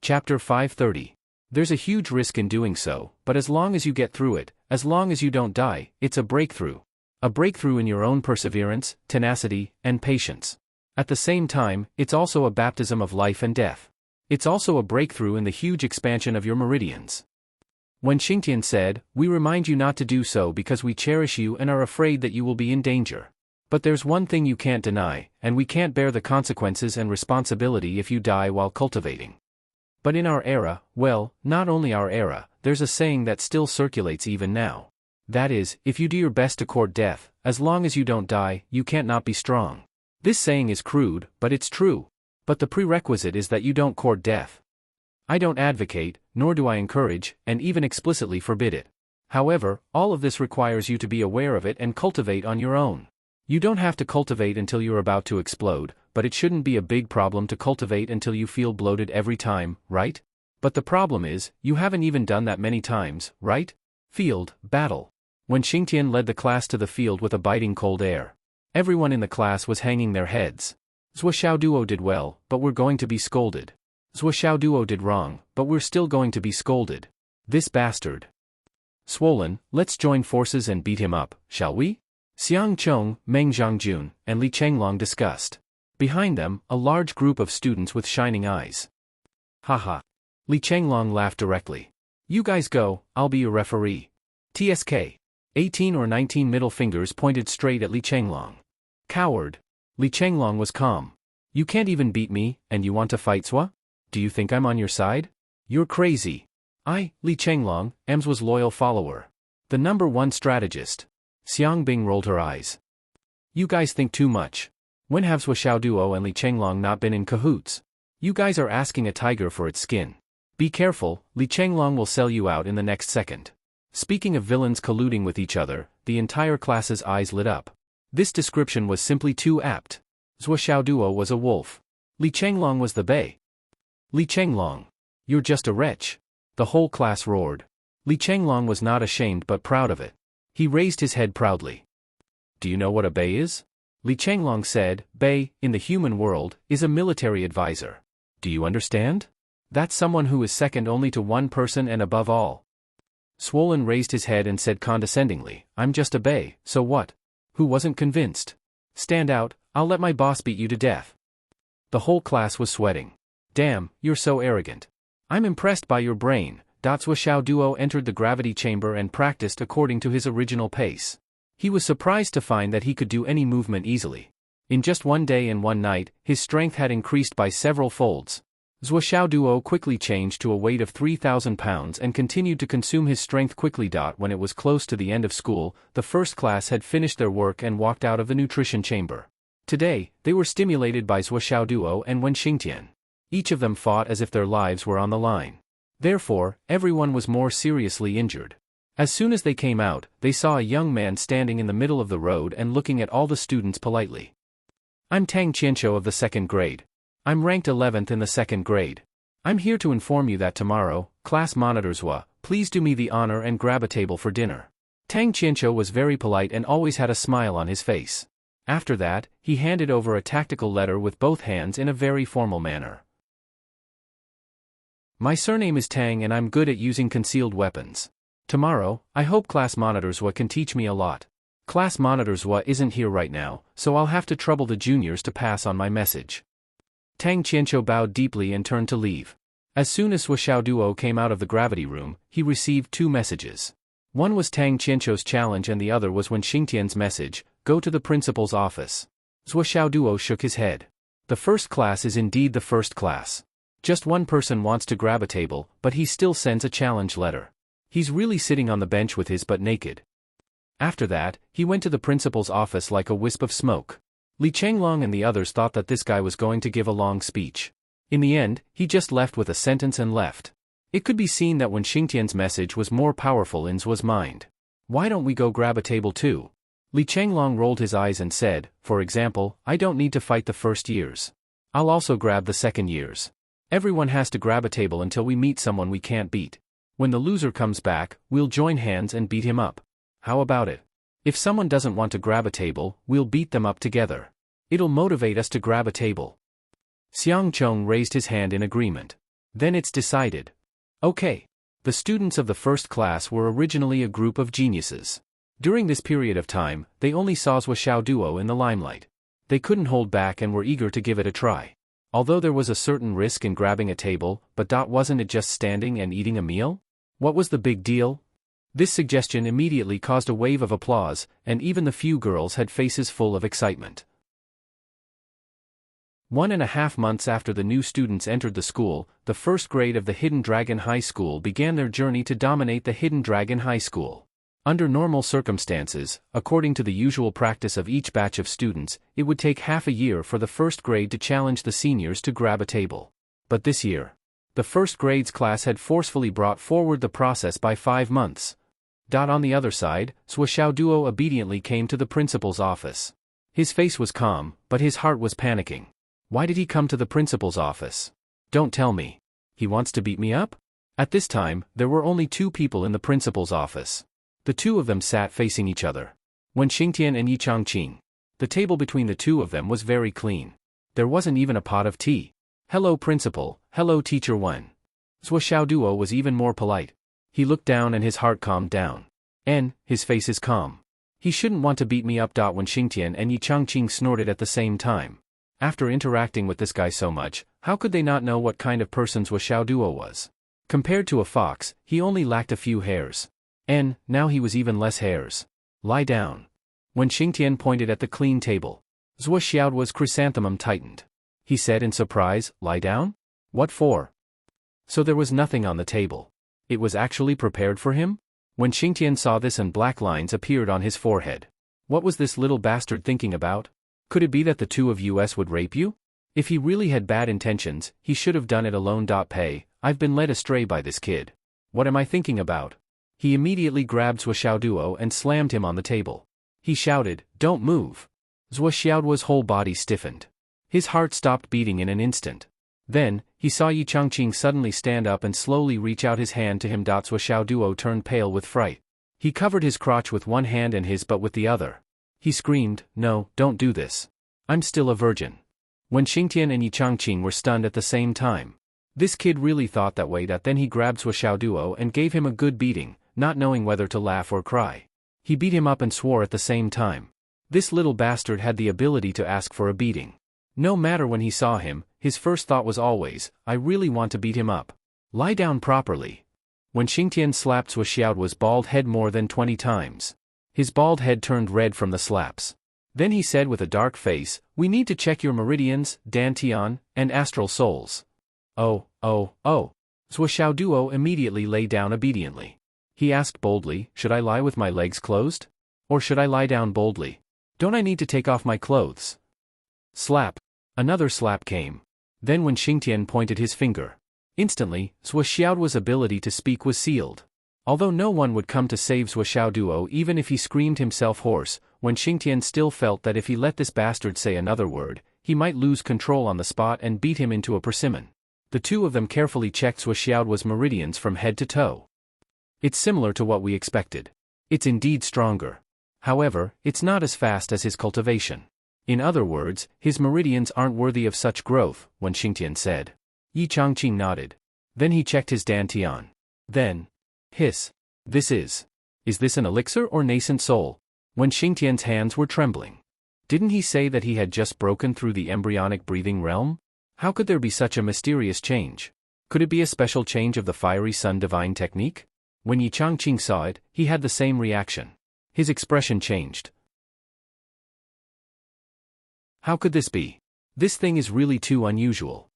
Chapter 530. There's a huge risk in doing so, but as long as you get through it, as long as you don't die, it's a breakthrough. A breakthrough in your own perseverance, tenacity, and patience. At the same time, it's also a baptism of life and death. It's also a breakthrough in the huge expansion of your meridians. When Xingtian said, "We remind you not to do so because we cherish you and are afraid that you will be in danger. But there's one thing you can't deny, and we can't bear the consequences and responsibility if you die while cultivating." But in our era, well, not only our era, there's a saying that still circulates even now. That is, if you do your best to court death, as long as you don't die, you can't not be strong. This saying is crude, but it's true. But the prerequisite is that you don't court death. I don't advocate, nor do I encourage, and even explicitly forbid it. However, all of this requires you to be aware of it and cultivate on your own. You don't have to cultivate until you're about to explode, but it shouldn't be a big problem to cultivate until you feel bloated every time, right? But the problem is, you haven't even done that many times, right? Field, battle. When Xingtian led the class to the field with a biting cold air, everyone in the class was hanging their heads. Zhuo Xiaoduo did well, but we're going to be scolded. Zhuo Xiaoduo did wrong, but we're still going to be scolded. This bastard. Swollen, let's join forces and beat him up, shall we? Xiang Chong, Meng Zhangjun, and Li Chenglong discussed. Behind them, a large group of students with shining eyes. Haha. Li Chenglong laughed directly. You guys go, I'll be your referee. TSK. 18 or 19 middle fingers pointed straight at Li Chenglong. Coward. Li Chenglong was calm. You can't even beat me, and you want to fight Zhuo? Do you think I'm on your side? You're crazy. Li Chenglong, M's loyal follower. The #1 strategist. Xiang Bing rolled her eyes. You guys think too much. When have Zhuo Xiaoduo and Li Chenglong not been in cahoots? You guys are asking a tiger for its skin. Be careful, Li Chenglong will sell you out in the next second. Speaking of villains colluding with each other, the entire class's eyes lit up. This description was simply too apt. Zhuo Xiaoduo was a wolf. Li Chenglong was the bay. Li Chenglong. You're just a wretch. The whole class roared. Li Chenglong was not ashamed but proud of it. He raised his head proudly. Do you know what a bay is? Li Chenglong said, Bay, in the human world, is a military advisor. Do you understand? That's someone who is second only to one person and above all. Swollen raised his head and said condescendingly, I'm just a bay, so what? Who wasn't convinced? Stand out, I'll let my boss beat you to death. The whole class was sweating. Damn, you're so arrogant. I'm impressed by your brain. Zhuo Xiaoduo entered the gravity chamber and practiced according to his original pace. He was surprised to find that he could do any movement easily. In just one day and one night, his strength had increased by several folds. Zhuo Xiaoduo quickly changed to a weight of 3,000 pounds and continued to consume his strength quickly. When it was close to the end of school, the first class had finished their work and walked out of the nutrition chamber. Today, they were stimulated by Zhuo Xiaoduo and Wen Xingtian. Each of them fought as if their lives were on the line. Therefore, everyone was more seriously injured. As soon as they came out, they saw a young man standing in the middle of the road and looking at all the students politely. I'm Tang Qianqiu of the 2nd grade. I'm ranked 11th in the 2nd grade. I'm here to inform you that tomorrow, class monitor Zhuo, please do me the honor and grab a table for dinner. Tang Qianqiu was very polite and always had a smile on his face. After that, he handed over a tactical letter with both hands in a very formal manner. My surname is Tang and I'm good at using concealed weapons. Tomorrow, I hope class monitor Zhuo can teach me a lot. Class monitor Zhuo isn't here right now, so I'll have to trouble the juniors to pass on my message. Tang Qianqiu bowed deeply and turned to leave. As soon as Zhuo Xiaoduo came out of the gravity room, he received 2 messages. One was Tang Qianqiu's challenge and the other was Wen Xingtian's message, go to the principal's office. Zhuo Xiaoduo shook his head. The first class is indeed the first class. Just one person wants to grab a table, but he still sends a challenge letter. He's really sitting on the bench with his butt naked. After that, he went to the principal's office like a wisp of smoke. Li Chenglong and the others thought that this guy was going to give a long speech. In the end, he just left with a sentence and left. It could be seen that Wen Xingtian's message was more powerful in Zhuo's mind. Why don't we go grab a table too? Li Chenglong rolled his eyes and said, for example, I don't need to fight the first years. I'll also grab the second years. Everyone has to grab a table until we meet someone we can't beat. When the loser comes back, we'll join hands and beat him up. How about it? If someone doesn't want to grab a table, we'll beat them up together. It'll motivate us to grab a table. Xiang Chong raised his hand in agreement. Then it's decided. Okay. The students of the first class were originally a group of geniuses. During this period of time, they only saw Zhuo Xiao Duo in the limelight. They couldn't hold back and were eager to give it a try. Although there was a certain risk in grabbing a table, but wasn't it just standing and eating a meal? What was the big deal? This suggestion immediately caused a wave of applause, and even the few girls had faces full of excitement. 1.5 months after the new students entered the school, the first grade of the Hidden Dragon High School began their journey to dominate the Hidden Dragon High School. Under normal circumstances, according to the usual practice of each batch of students, it would take half a year for the first grade to challenge the seniors to grab a table. But this year, the first grade's class had forcefully brought forward the process by 5 months. On the other side, Zhuo Xiao Duo obediently came to the principal's office. His face was calm, but his heart was panicking. Why did he come to the principal's office? Don't tell me. He wants to beat me up? At this time, there were only 2 people in the principal's office. The 2 of them sat facing each other. Wen Xingtian and Enchanting. The table between the 2 of them was very clean. There wasn't even a pot of tea. Hello principal, hello teacher Wen. Zhuo Xiao Duo was even more polite. He looked down and his heart calmed down. His face is calm. He shouldn't want to beat me up. Wen Xingtian and Enchanting snorted at the same time. After interacting with this guy so much, how could they not know what kind of person Zhuo Xiao Duo was? Compared to a fox, he only lacked a few hairs. Now he was even less hairs. Lie down. When Xingtian pointed at the clean table, Zhuo Xiaoduo's chrysanthemum tightened. He said in surprise, lie down? What for? So there was nothing on the table. It was actually prepared for him? When Xingtian saw this and black lines appeared on his forehead. What was this little bastard thinking about? Could it be that the 2 of us would rape you? If he really had bad intentions, he should have done it alone. Pay, I've been led astray by this kid. What am I thinking about? He immediately grabbed Zhuo Xiaoduo and slammed him on the table. He shouted, don't move. Zhuo Xiaoduo's whole body stiffened. His heart stopped beating in an instant. Then, he saw Enchanting suddenly stand up and slowly reach out his hand to him. Zhuo Xiaoduo turned pale with fright. He covered his crotch with one hand and his butt with the other. He screamed, no, don't do this. I'm still a virgin. When Xingtian and Enchanting were stunned at the same time. This kid really thought that way. Then he grabbed Zhuo Xiaoduo and gave him a good beating, not knowing whether to laugh or cry. He beat him up and swore at the same time. This little bastard had the ability to ask for a beating. No matter when he saw him, his first thought was always, I really want to beat him up. Lie down properly. When Xingtian slapped Zhuo Xiaoduo's bald head more than 20 times. His bald head turned red from the slaps. Then he said with a dark face, we need to check your meridians, dantian, and astral souls. Oh. Zhuo Xiaoduo immediately lay down obediently. He asked boldly, should I lie with my legs closed? Or should I lie down boldly? Don't I need to take off my clothes? Slap. Another slap came. Then when Xingtian pointed his finger. Instantly, Zhuo Xiaoduo's ability to speak was sealed. Although no one would come to save Zhuo Xiaoduo even if he screamed himself hoarse, when Xingtian still felt that if he let this bastard say another word, he might lose control on the spot and beat him into a persimmon. The 2 of them carefully checked Zhuo Xiaoduo's meridians from head to toe. It's similar to what we expected. It's indeed stronger. However, it's not as fast as his cultivation. In other words, his meridians aren't worthy of such growth, when Xingtian said. Enchanting nodded. Then he checked his dantian. Then. Hiss. Is this an elixir or nascent soul? When Xingtian's hands were trembling. Didn't he say that he had just broken through the embryonic breathing realm? How could there be such a mysterious change? Could it be a special change of the fiery sun divine technique? When Enchanting saw it, he had the same reaction. His expression changed. How could this be? This thing is really too unusual.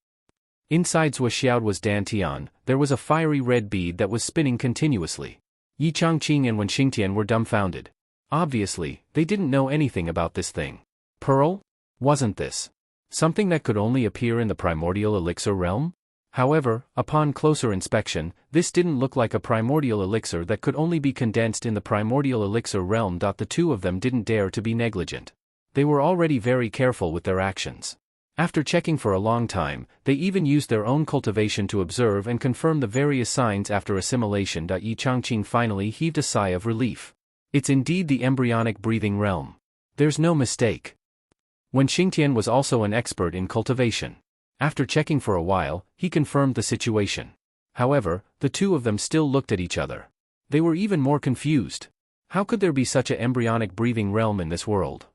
Inside Zhuo Xiaoduo's dantian, there was a fiery red bead that was spinning continuously. Enchanting and Wen Xingtian were dumbfounded. Obviously, they didn't know anything about this thing. Pearl? Wasn't this something that could only appear in the primordial elixir realm? However, upon closer inspection, this didn't look like a primordial elixir that could only be condensed in the primordial elixir realm. The 2 of them didn't dare to be negligent. They were already very careful with their actions. After checking for a long time, they even used their own cultivation to observe and confirm the various signs after assimilation. Enchanting finally heaved a sigh of relief. It's indeed the embryonic breathing realm. There's no mistake. Wen Xingtian was also an expert in cultivation. After checking for a while, he confirmed the situation. However, the two of them still looked at each other. They were even more confused. How could there be such an embryonic breathing realm in this world?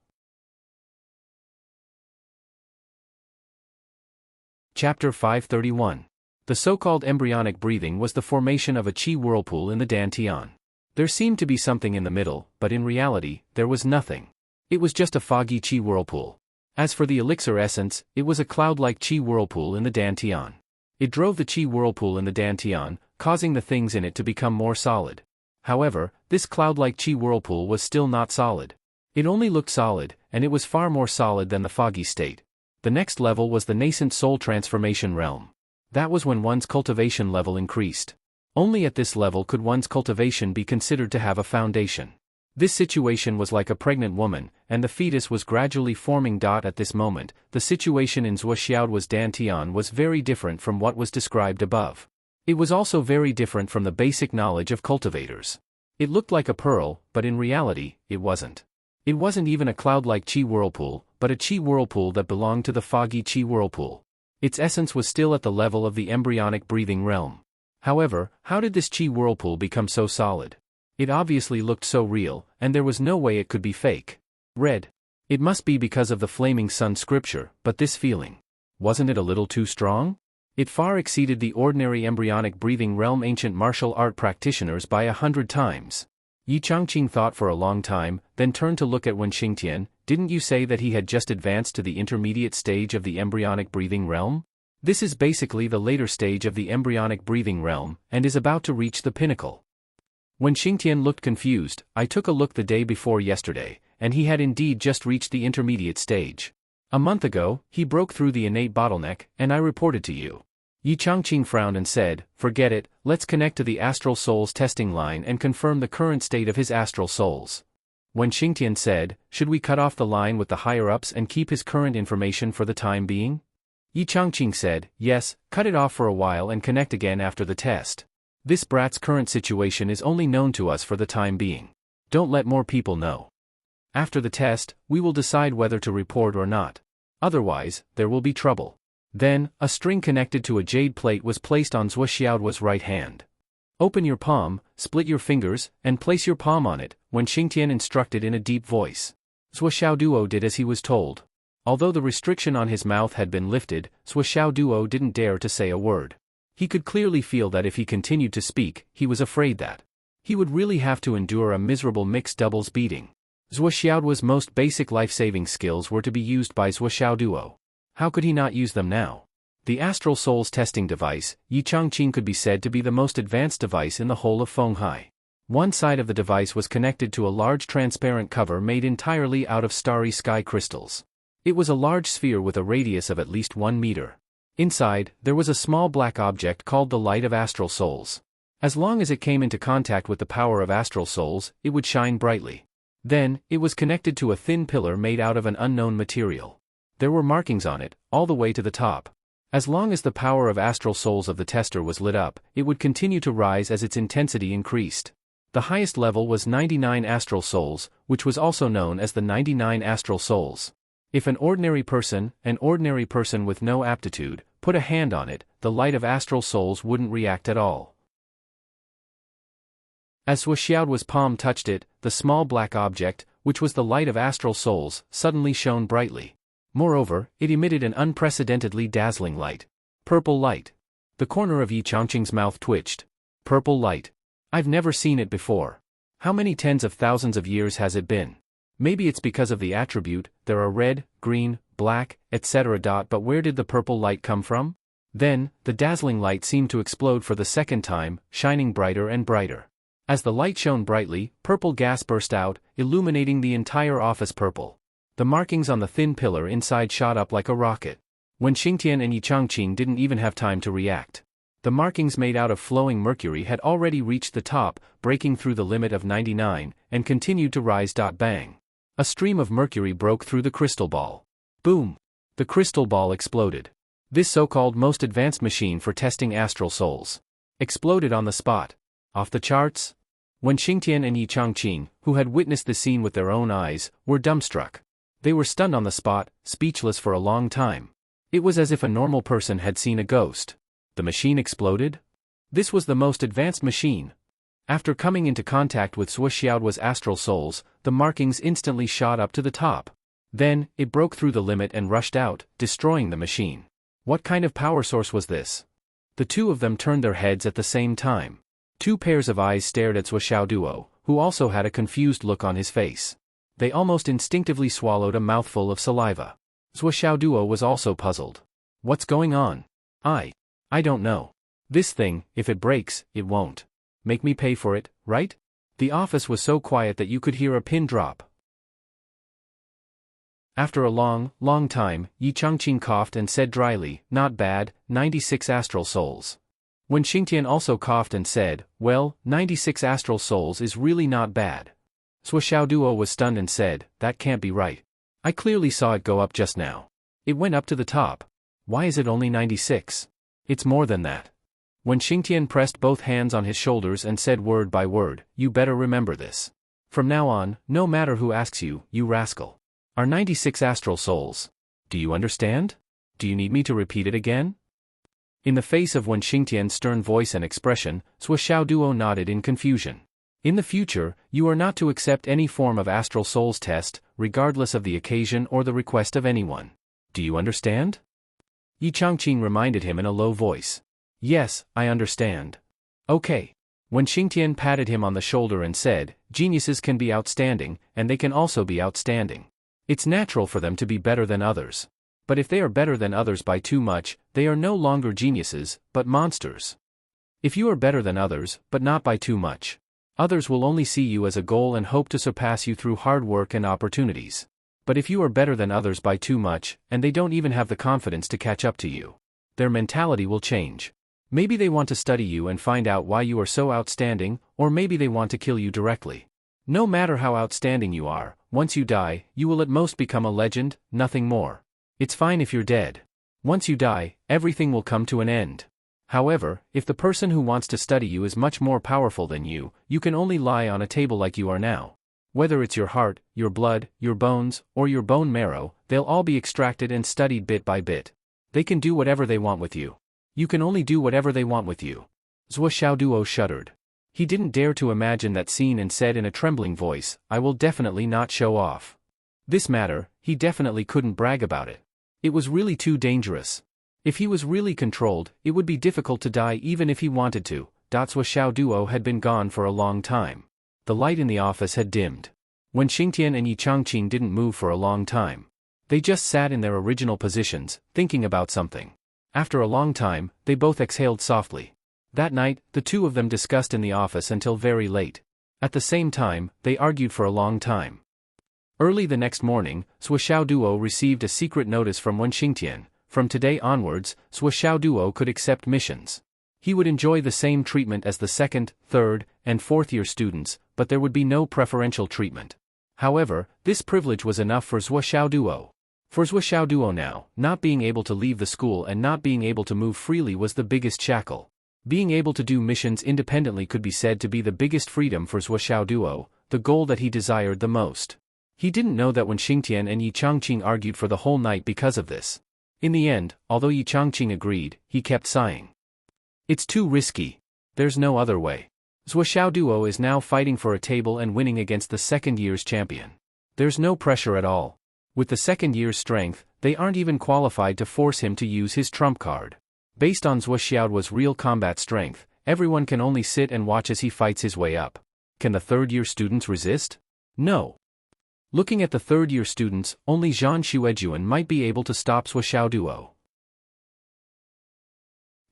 Chapter 531. The so-called embryonic breathing was the formation of a qi whirlpool in the Dantian. There seemed to be something in the middle, but in reality, there was nothing. It was just a foggy qi whirlpool. As for the elixir essence, it was a cloud-like qi whirlpool in the Dantian. It drove the qi whirlpool in the Dantian, causing the things in it to become more solid. However, this cloud-like qi whirlpool was still not solid. It only looked solid, and it was far more solid than the foggy state. The next level was the nascent soul transformation realm. That was when one's cultivation level increased. Only at this level could one's cultivation be considered to have a foundation. This situation was like a pregnant woman, and the fetus was gradually forming. At this moment, the situation in Zhuoxiaoduo's Dantian was very different from what was described above. It was also very different from the basic knowledge of cultivators. It looked like a pearl, but in reality, it wasn't. It wasn't even a cloud-like qi whirlpool, but a qi whirlpool that belonged to the foggy qi whirlpool. Its essence was still at the level of the embryonic breathing realm. However, how did this qi whirlpool become so solid? It obviously looked so real, and there was no way it could be fake. Red. It must be because of the flaming sun scripture, but this feeling. Wasn't it a little too strong? It far exceeded the ordinary embryonic breathing realm ancient martial art practitioners by 100 times. Yi Changqing thought for a long time, then turned to look at Wen Xingtian. Didn't you say that he had just advanced to the intermediate stage of the embryonic breathing realm? This is basically the later stage of the embryonic breathing realm, and is about to reach the pinnacle. Wen Xingtian looked confused. I took a look the day before yesterday, and he had indeed just reached the intermediate stage. A month ago, he broke through the innate bottleneck, and I reported to you. Yi Changqing frowned and said, forget it, let's connect to the astral souls testing line and confirm the current state of his astral souls. Wen Xingtian said, should we cut off the line with the higher-ups and keep his current information for the time being? Yi Changqing said, yes, cut it off for a while and connect again after the test. This brat's current situation is only known to us for the time being. Don't let more people know. After the test, we will decide whether to report or not. Otherwise, there will be trouble. Then, a string connected to a jade plate was placed on Zhuoxiaoduo's right hand. Open your palm, split your fingers, and place your palm on it, Wen Xingtian instructed in a deep voice. Zhuoxiaoduo did as he was told. Although the restriction on his mouth had been lifted, Zhuoxiaoduo didn't dare to say a word. He could clearly feel that if he continued to speak, he was afraid that he would really have to endure a miserable mixed doubles beating. Zhuoxiaoduo's most basic life-saving skills were to be used by Zhuoxiaoduo. How could he not use them now? The Astral Souls testing device, Yi Changqing, could be said to be the most advanced device in the whole of Fenghai. One side of the device was connected to a large transparent cover made entirely out of starry sky crystals. It was a large sphere with a radius of at least 1 meter. Inside, there was a small black object called the Light of Astral Souls. As long as it came into contact with the power of Astral Souls, it would shine brightly. Then, it was connected to a thin pillar made out of an unknown material. There were markings on it, all the way to the top. As long as the power of astral souls of the tester was lit up, it would continue to rise as its intensity increased. The highest level was 99 astral souls, which was also known as the 99 astral souls. If an ordinary person with no aptitude, put a hand on it, the light of astral souls wouldn't react at all. As Zhuoxiaoduo's palm touched it, the small black object, which was the light of astral souls, suddenly shone brightly. Moreover, it emitted an unprecedentedly dazzling light. Purple light. The corner of Yi Changqing's mouth twitched. Purple light. I've never seen it before. How many tens of thousands of years has it been? Maybe it's because of the attribute, there are red, green, black, etc. But where did the purple light come from? Then, the dazzling light seemed to explode for the second time, shining brighter and brighter. As the light shone brightly, purple gas burst out, illuminating the entire office purple. The markings on the thin pillar inside shot up like a rocket. Wen Xingtian and Yi Changqing didn't even have time to react. The markings made out of flowing mercury had already reached the top, breaking through the limit of 99, and continued to rise. Bang. A stream of mercury broke through the crystal ball. Boom. The crystal ball exploded. This so-called most advanced machine for testing astral souls exploded on the spot. Off the charts? When Xingtian and Yichangqing, who had witnessed the scene with their own eyes, were dumbstruck. They were stunned on the spot, speechless for a long time. It was as if a normal person had seen a ghost. The machine exploded? This was the most advanced machine. After coming into contact with Zhuo Xiaoduo's astral souls, the markings instantly shot up to the top. Then, it broke through the limit and rushed out, destroying the machine. What kind of power source was this? The two of them turned their heads at the same time. Two pairs of eyes stared at Zhuo Xiaoduo, who also had a confused look on his face. They almost instinctively swallowed a mouthful of saliva. Zhuo Xiaoduo was also puzzled. What's going on? I don't know. This thing, if it breaks, it won't make me pay for it, right? The office was so quiet that you could hear a pin drop. After a long time, Yichangqing coughed and said dryly, "Not bad, 96 astral souls." When Xingtian also coughed and said, "Well, 96 astral souls is really not bad." Zhuo Xiaoduo was stunned and said, "That can't be right. I clearly saw it go up just now. It went up to the top. Why is it only 96? It's more than that." When Xingtian pressed both hands on his shoulders and said word by word, "You better remember this. From now on, no matter who asks you, you rascal, are 96 astral souls. Do you understand? Do you need me to repeat it again?" In the face of Wen Xingtian's stern voice and expression, Zhuo Xiaoduo nodded in confusion. "In the future, you are not to accept any form of astral souls test, regardless of the occasion or the request of anyone. Do you understand?" Yichangqing reminded him in a low voice. "Yes, I understand." "Okay." When Xingtian patted him on the shoulder and said, "Geniuses can be outstanding, and they can also be outstanding. It's natural for them to be better than others. But if they are better than others by too much, they are no longer geniuses, but monsters. If you are better than others, but not by too much, others will only see you as a goal and hope to surpass you through hard work and opportunities. But if you are better than others by too much, and they don't even have the confidence to catch up to you, their mentality will change. Maybe they want to study you and find out why you are so outstanding, or maybe they want to kill you directly. No matter how outstanding you are, once you die, you will at most become a legend, nothing more. It's fine if you're dead. Once you die, everything will come to an end. However, if the person who wants to study you is much more powerful than you, you can only lie on a table like you are now. Whether it's your heart, your blood, your bones, or your bone marrow, they'll all be extracted and studied bit by bit. They can do whatever they want with you. You can only do whatever they want with you." Zhuo Xiaoduo shuddered. He didn't dare to imagine that scene and said in a trembling voice, "I will definitely not show off. This matter, he definitely couldn't brag about it. It was really too dangerous. If he was really controlled, it would be difficult to die even if he wanted to." Zhuo Xiaoduo had been gone for a long time. The light in the office had dimmed. When Xingtian and Yichangqing didn't move for a long time. They just sat in their original positions, thinking about something. After a long time, they both exhaled softly. That night, the two of them discussed in the office until very late. At the same time, they argued for a long time. Early the next morning, Zhuo Xiaoduo received a secret notice from Wen Xingtian. From today onwards, Zhuo Xiaoduo could accept missions. He would enjoy the same treatment as the second, third, and fourth-year students, but there would be no preferential treatment. However, this privilege was enough for Zhuo Xiaoduo. For Zhuo Xiaoduo now, not being able to leave the school and not being able to move freely was the biggest shackle. Being able to do missions independently could be said to be the biggest freedom for Zhuo Xiaoduo, the goal that he desired the most. He didn't know that when Xingtian and Yichangqing argued for the whole night because of this. In the end, although Yichangqing agreed, he kept sighing. "It's too risky. There's no other way. Zhuo Xiaoduo is now fighting for a table and winning against the second year's champion. There's no pressure at all. With the second year's strength, they aren't even qualified to force him to use his trump card. Based on Zhuo Xiaoduo's real combat strength, everyone can only sit and watch as he fights his way up. Can the third-year students resist? No. Looking at the third-year students, only Zhang Xuejuan might be able to stop Zhuo Xiaoduo.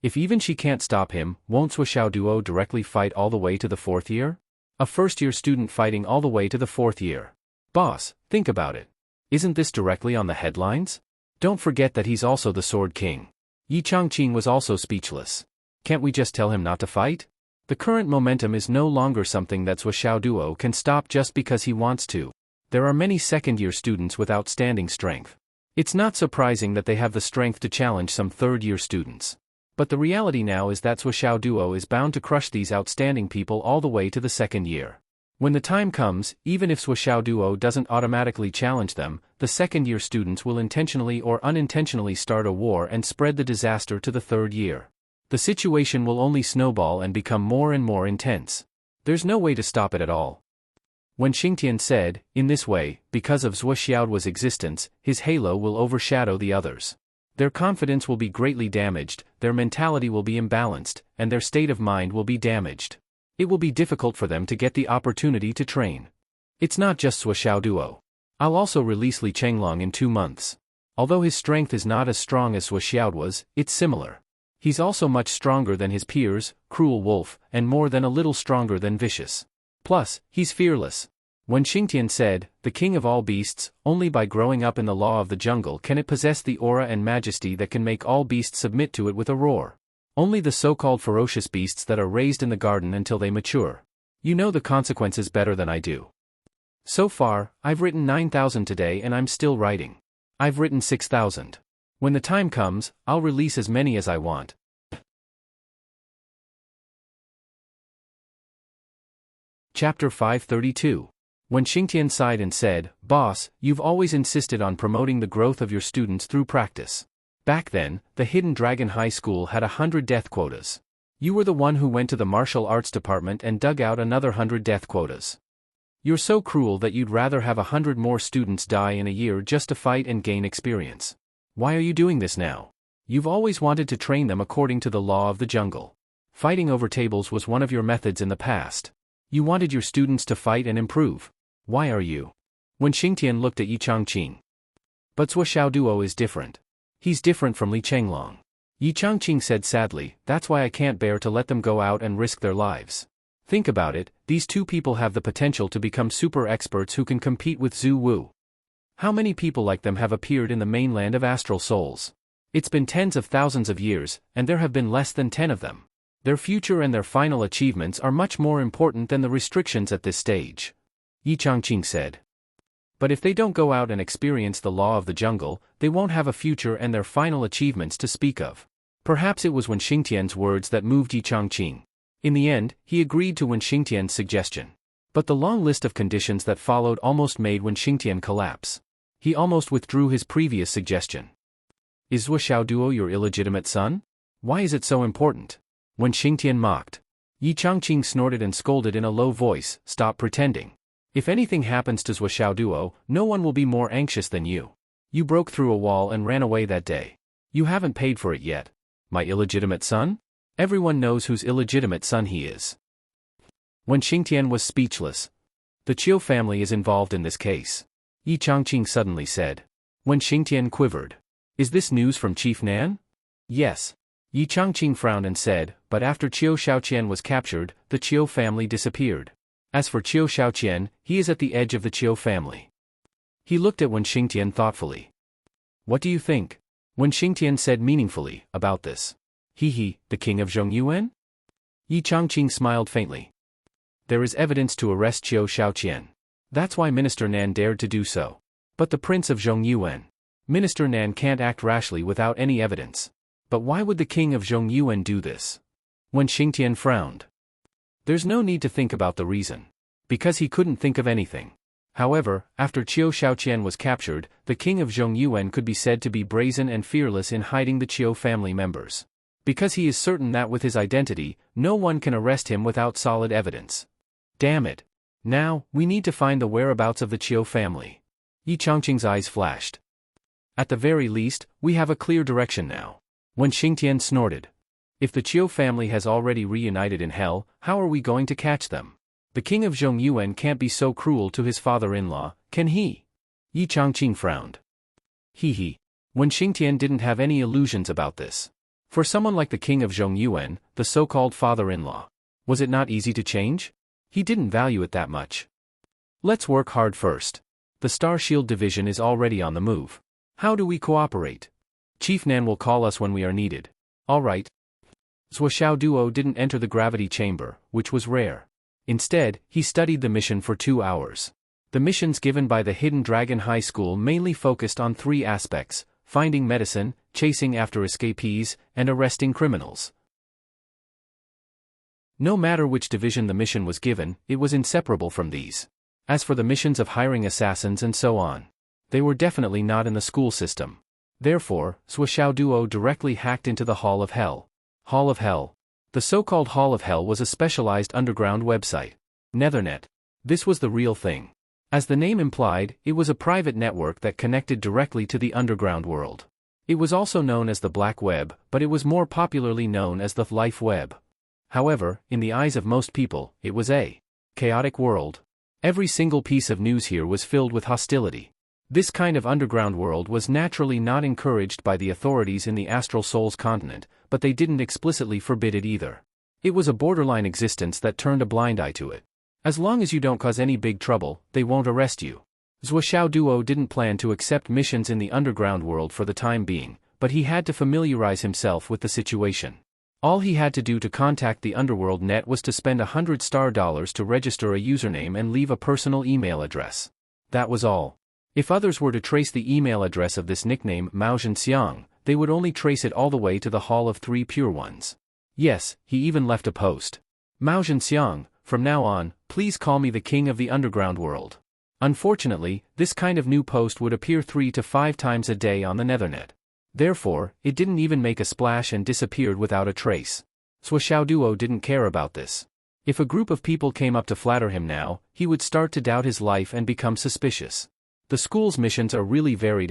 If even she can't stop him, won't Zhuo Xiaoduo directly fight all the way to the fourth year? A first-year student fighting all the way to the fourth year. Boss, think about it. Isn't this directly on the headlines? Don't forget that he's also the Sword King. Yichangqing was also speechless. Can't we just tell him not to fight? The current momentum is no longer something that Zhuo Xiaoduo can stop just because he wants to. There are many second-year students with outstanding strength. It's not surprising that they have the strength to challenge some third-year students. But the reality now is that Zhuo Duo is bound to crush these outstanding people all the way to the second year. When the time comes, even if Zhuo Duo doesn't automatically challenge them, the second-year students will intentionally or unintentionally start a war and spread the disaster to the third year. The situation will only snowball and become more and more intense. There's no way to stop it at all. When Xingtian said, in this way, because of Zhuo Xiaoduo's existence, his halo will overshadow the others. Their confidence will be greatly damaged, their mentality will be imbalanced, and their state of mind will be damaged. It will be difficult for them to get the opportunity to train. It's not just Zhuo Xiaoduo. I'll also release Li Chenglong in 2 months. Although his strength is not as strong as Zhuo Xiaoduo's, it's similar. He's also much stronger than his peers, Cruel Wolf, and more than a little stronger than Vicious. Plus, he's fearless. When Xingtian said, the king of all beasts, only by growing up in the law of the jungle can it possess the aura and majesty that can make all beasts submit to it with a roar. Only the so-called ferocious beasts that are raised in the garden until they mature. You know the consequences better than I do. So far, I've written 9,000 today and I'm still writing. I've written 6,000. When the time comes, I'll release as many as I want. Chapter 532. When Xingtian sighed and said, Boss, you've always insisted on promoting the growth of your students through practice. Back then, the Hidden Dragon High School had 100 death quotas. You were the one who went to the martial arts department and dug out another 100 death quotas. You're so cruel that you'd rather have 100 more students die in a year just to fight and gain experience. Why are you doing this now? You've always wanted to train them according to the law of the jungle. Fighting over tables was one of your methods in the past. You wanted your students to fight and improve. Why are you? When Xingtian looked at Yichangqing. But Zhuo Xiaoduo is different. He's different from Li Chenglong. Yichangqing said sadly, that's why I can't bear to let them go out and risk their lives. Think about it, these two people have the potential to become super experts who can compete with Zhu Wu. How many people like them have appeared in the mainland of astral souls? It's been tens of thousands of years, and there have been less than 10 of them. Their future and their final achievements are much more important than the restrictions at this stage. Yichangqing said. But if they don't go out and experience the law of the jungle, they won't have a future and their final achievements to speak of. Perhaps it was Wen Xingtian's words that moved Yichangqing. In the end, he agreed to Wen Xingtian's suggestion. But the long list of conditions that followed almost made Wen Xingtian collapse. He almost withdrew his previous suggestion. Is Zhuo Xiaoduo your illegitimate son? Why is it so important? Wen Xingtian mocked. Yichangqing snorted and scolded in a low voice, stop pretending. If anything happens to Zhuo Xiaoduo, no one will be more anxious than you. You broke through a wall and ran away that day. You haven't paid for it yet. My illegitimate son? Everyone knows whose illegitimate son he is. When Xingtian was speechless. The Qiu family is involved in this case. Yichangqing suddenly said. When Xingtian quivered. Is this news from Chief Nan? Yes. Yichangqing frowned and said, but after Qiu Shaoqian was captured, the Qiu family disappeared. As for Qiu Shaoqian, he is at the edge of the Qiu family. He looked at Wen Xingtian thoughtfully. What do you think? Wen Xingtian said meaningfully, about this. He, the king of Zhongyuan? Yichangqing smiled faintly. There is evidence to arrest Qiu Shaoqian. That's why Minister Nan dared to do so. But the prince of Zhongyuan. Minister Nan can't act rashly without any evidence. But why would the king of Zhongyuan do this? Wen Xingtian frowned. There's no need to think about the reason. Because he couldn't think of anything. However, after Qiu Shaoqian was captured, the king of Zhongyuan could be said to be brazen and fearless in hiding the Qiu family members. Because he is certain that with his identity, no one can arrest him without solid evidence. Damn it. Now, we need to find the whereabouts of the Qiu family. Yichangqing's eyes flashed. At the very least, we have a clear direction now. When Xingtian snorted. If the Qiu family has already reunited in hell, how are we going to catch them? The king of Zhongyuan can't be so cruel to his father-in-law, can he? Yichangqing frowned. When Xingtian didn't have any illusions about this. For someone like the king of Zhongyuan, the so-called father-in-law, was it not easy to change? He didn't value it that much. Let's work hard first. The Star Shield Division is already on the move. How do we cooperate? Chief Nan will call us when we are needed. All right. Zhuo Xiaoduo didn't enter the gravity chamber, which was rare. Instead, he studied the mission for 2 hours. The missions given by the Hidden Dragon High School mainly focused on 3 aspects: finding medicine, chasing after escapees, and arresting criminals. No matter which division the mission was given, it was inseparable from these. As for the missions of hiring assassins and so on, they were definitely not in the school system. Therefore, Zhuo Duo directly hacked into the Hall of Hell. Hall of Hell. The so-called Hall of Hell was a specialized underground website. Nethernet. This was the real thing. As the name implied, it was a private network that connected directly to the underground world. It was also known as the Black Web, but it was more popularly known as the Life Web. However, in the eyes of most people, it was a chaotic world. Every single piece of news here was filled with hostility. This kind of underground world was naturally not encouraged by the authorities in the Astral Souls continent, but they didn't explicitly forbid it either. It was a borderline existence that turned a blind eye to it. As long as you don't cause any big trouble, they won't arrest you. Zhuo Duo didn't plan to accept missions in the underground world for the time being, but he had to familiarize himself with the situation. All he had to do to contact the underworld net was to spend $100 to register a username and leave a personal email address. That was all. If others were to trace the email address of this nickname Mao Zhenxiang, they would only trace it all the way to the Hall of Three Pure Ones. Yes, he even left a post. Mao Zhenxiang, from now on, please call me the king of the underground world. Unfortunately, this kind of new post would appear 3 to 5 times a day on the Nethernet. Therefore, it didn't even make a splash and disappeared without a trace. Zhuo Duo didn't care about this. If a group of people came up to flatter him now, he would start to doubt his life and become suspicious. The school's missions are really varied.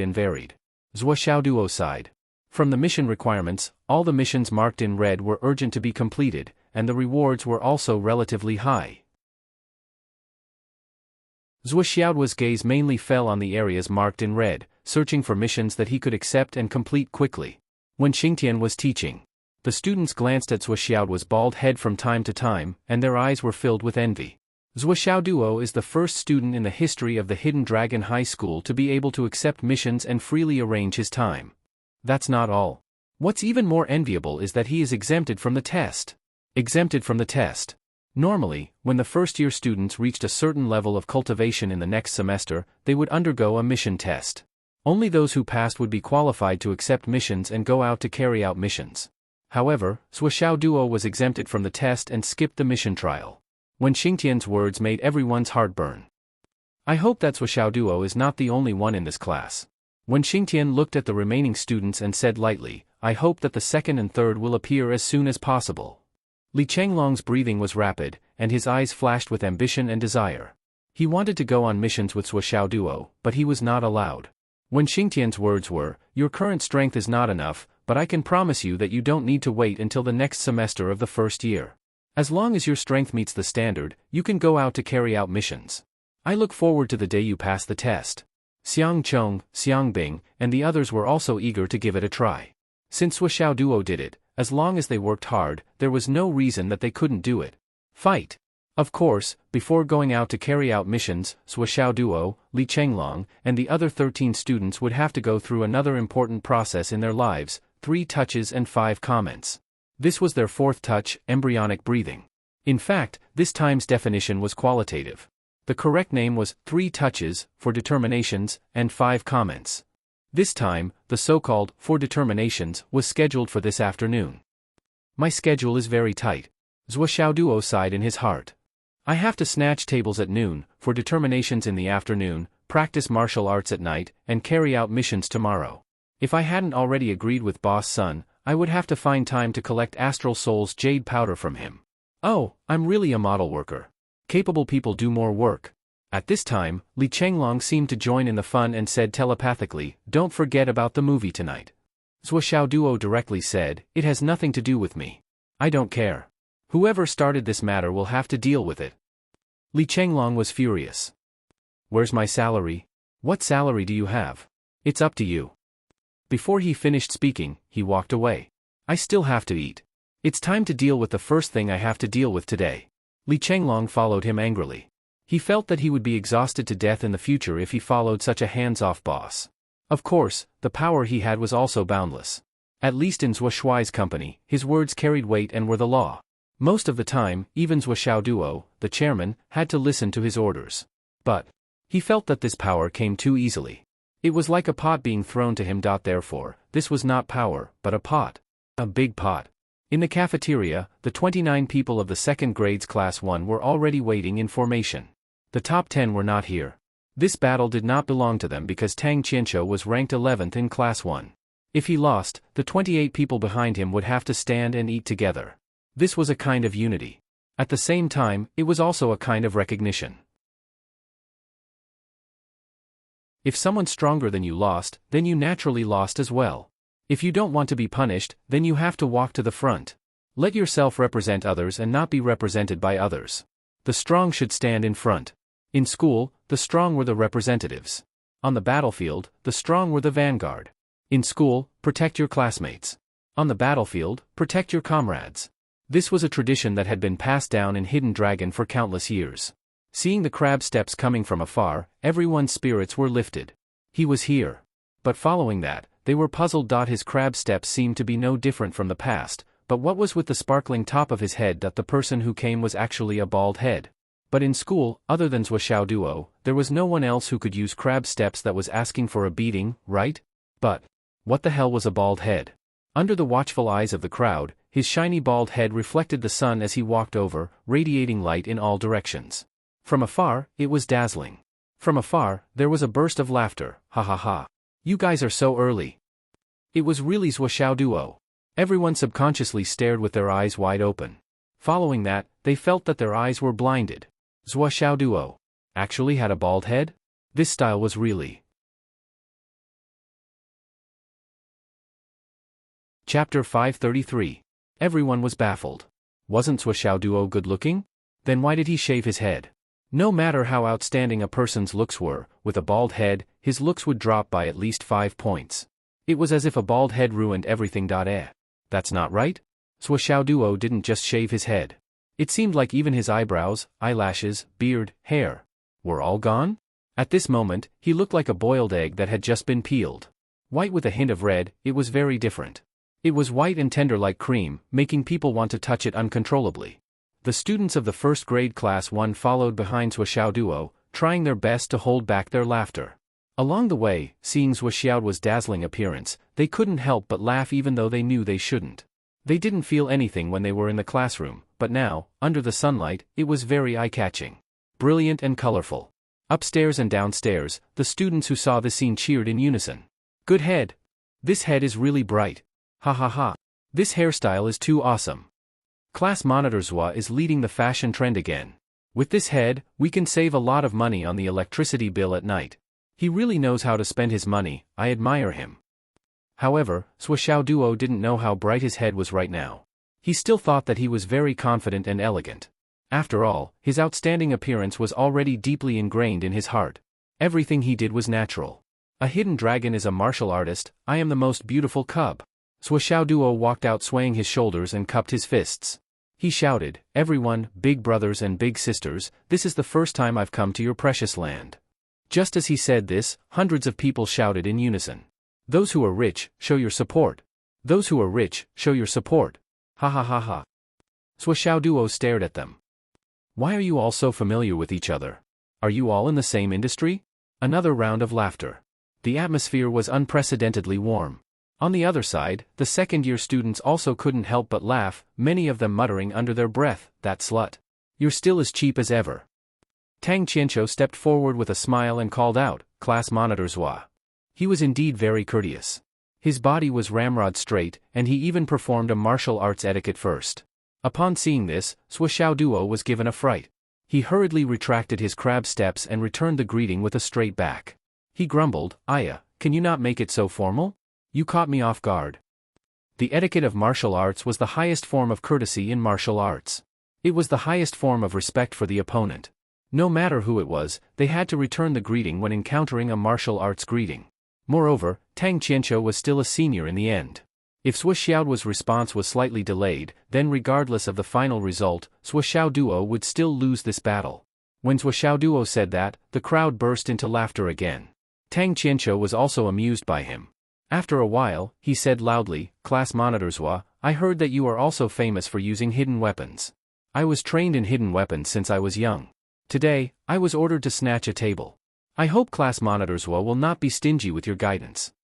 Zhuo Duo sighed. From the mission requirements, all the missions marked in red were urgent to be completed, and the rewards were also relatively high. Zhuo gaze mainly fell on the areas marked in red, searching for missions that he could accept and complete quickly. When Xingtian was teaching, the students glanced at Zhuo's bald head from time to time, and their eyes were filled with envy. Zhuo Duo is the first student in the history of the Hidden Dragon High School to be able to accept missions and freely arrange his time. That's not all. What's even more enviable is that he is exempted from the test. Exempted from the test. Normally, when the first-year students reached a certain level of cultivation in the next semester, they would undergo a mission test. Only those who passed would be qualified to accept missions and go out to carry out missions. However, Zhuo Duo was exempted from the test and skipped the mission trial. When Xingtian's words made everyone's heart burn. I hope that Zhuo Duo is not the only one in this class. When Xingtian looked at the remaining students and said lightly, I hope that the second and third will appear as soon as possible. Li Chenglong's breathing was rapid, and his eyes flashed with ambition and desire. He wanted to go on missions with Zhuo Duo, but he was not allowed. When Xingtian's words were, your current strength is not enough, but I can promise you that you don't need to wait until the next semester of the first year. As long as your strength meets the standard, you can go out to carry out missions. I look forward to the day you pass the test. Xiang Chong, Xiang Bing, and the others were also eager to give it a try. Since Zhuo Duo did it, as long as they worked hard, there was no reason that they couldn't do it. Fight! Of course, before going out to carry out missions, Zhuo Duo, Li Chenglong, and the other 13 students would have to go through another important process in their lives, 3 touches and 5 comments. This was their 4th touch, embryonic breathing. In fact, this time's definition was qualitative. The correct name was 3 touches, for determinations, and 5 comments. This time, the so-called 4 determinations was scheduled for this afternoon. My schedule is very tight. Zhuo Duo sighed in his heart. I have to snatch tables at noon, for determinations in the afternoon, practice martial arts at night, and carry out missions tomorrow. If I hadn't already agreed with Boss Sun, I would have to find time to collect Astral Soul's jade powder from him. Oh, I'm really a model worker. Capable people do more work. At this time, Li Chenglong seemed to join in the fun and said telepathically, don't forget about the movie tonight. Zhuo Duo directly said, it has nothing to do with me. I don't care. Whoever started this matter will have to deal with it. Li Chenglong was furious. Where's my salary? What salary do you have? It's up to you. Before he finished speaking, he walked away. I still have to eat. It's time to deal with the first thing I have to deal with today. Li Chenglong followed him angrily. He felt that he would be exhausted to death in the future if he followed such a hands-off boss. Of course, the power he had was also boundless. At least in Zhuo's company, his words carried weight and were the law. Most of the time, even Zhuo Duo, the chairman, had to listen to his orders. But he felt that this power came too easily. It was like a pot being thrown to him. Therefore, this was not power, but a pot. A big pot. In the cafeteria, the 29 people of the second grade's Class 1 were already waiting in formation. The top 10 were not here. This battle did not belong to them because Tang Qianqiu was ranked 11th in Class 1. If he lost, the 28 people behind him would have to stand and eat together. This was a kind of unity. At the same time, it was also a kind of recognition. If someone stronger than you lost, then you naturally lost as well. If you don't want to be punished, then you have to walk to the front. Let yourself represent others and not be represented by others. The strong should stand in front. In school, the strong were the representatives. On the battlefield, the strong were the vanguard. In school, protect your classmates. On the battlefield, protect your comrades. This was a tradition that had been passed down in Hidden Dragon for countless years. Seeing the crab steps coming from afar, everyone's spirits were lifted. He was here. But following that, they were puzzled. His crab steps seemed to be no different from the past, but what was with the sparkling top of his head? The person who came was actually a bald head. But in school, other than Zhuo Xiaoduo, there was no one else who could use crab steps that was asking for a beating, right? But what the hell was a bald head? Under the watchful eyes of the crowd, his shiny bald head reflected the sun as he walked over, radiating light in all directions. From afar, it was dazzling. From afar, there was a burst of laughter. Ha ha ha. You guys are so early. It was really Zhuo Xiaoduo. Everyone subconsciously stared with their eyes wide open. Following that, they felt that their eyes were blinded. Zhuo Xiaoduo actually had a bald head? This style was really. Chapter 533. Everyone was baffled. Wasn't Zhuo Xiaoduo good looking? Then why did he shave his head? No matter how outstanding a person's looks were, with a bald head, his looks would drop by at least 5 points. It was as if a bald head ruined everything. That's not right? Zhuo Xiaoduo didn't just shave his head. It seemed like even his eyebrows, eyelashes, beard, hair were all gone. At this moment, he looked like a boiled egg that had just been peeled. White with a hint of red, it was very different. It was white and tender like cream, making people want to touch it uncontrollably. The students of the first grade Class 1 followed behind Zhuo Xiaoduo, trying their best to hold back their laughter. Along the way, seeing Zhuo Xiaoduo's dazzling appearance, they couldn't help but laugh even though they knew they shouldn't. They didn't feel anything when they were in the classroom, but now, under the sunlight, it was very eye-catching. Brilliant and colorful. Upstairs and downstairs, the students who saw the scene cheered in unison. Good head. This head is really bright. Ha ha ha. This hairstyle is too awesome. Class monitor Zhuo is leading the fashion trend again. With this head, we can save a lot of money on the electricity bill at night. He really knows how to spend his money. I admire him. However, Zhuo Xiaoduo didn't know how bright his head was right now. He still thought that he was very confident and elegant. After all, his outstanding appearance was already deeply ingrained in his heart. Everything he did was natural. A hidden dragon is a martial artist. I am the most beautiful cub. Zhuo Xiaoduo walked out swaying his shoulders and cupped his fists. He shouted, "Everyone, big brothers and big sisters, this is the first time I've come to your precious land." Just as he said this, hundreds of people shouted in unison. Those who are rich, show your support. Those who are rich, show your support. Ha ha ha ha. Zhuo Xiaoduo stared at them. Why are you all so familiar with each other? Are you all in the same industry? Another round of laughter. The atmosphere was unprecedentedly warm. On the other side, the second-year students also couldn't help but laugh, many of them muttering under their breath, "That slut. You're still as cheap as ever." Tang Qianqiu stepped forward with a smile and called out, "Class monitor Zhuo." He was indeed very courteous. His body was ramrod straight, and he even performed a martial arts etiquette first. Upon seeing this, Zhuo Xiaoduo was given a fright. He hurriedly retracted his crab steps and returned the greeting with a straight back. He grumbled, "Aya, can you not make it so formal? You caught me off guard." The etiquette of martial arts was the highest form of courtesy in martial arts. It was the highest form of respect for the opponent. No matter who it was, they had to return the greeting when encountering a martial arts greeting. Moreover, Tang Qianqiu was still a senior in the end. If Zhuo Xiaoduo's response was slightly delayed, then regardless of the final result, Zhuo Xiaoduo would still lose this battle. When Zhuo Xiaoduo said that, the crowd burst into laughter again. Tang Qianqiu was also amused by him. After a while, he said loudly, "Class monitor Zhuo, I heard that you are also famous for using hidden weapons. I was trained in hidden weapons since I was young. Today, I was ordered to snatch a table. I hope class monitor Zhuo will not be stingy with your guidance.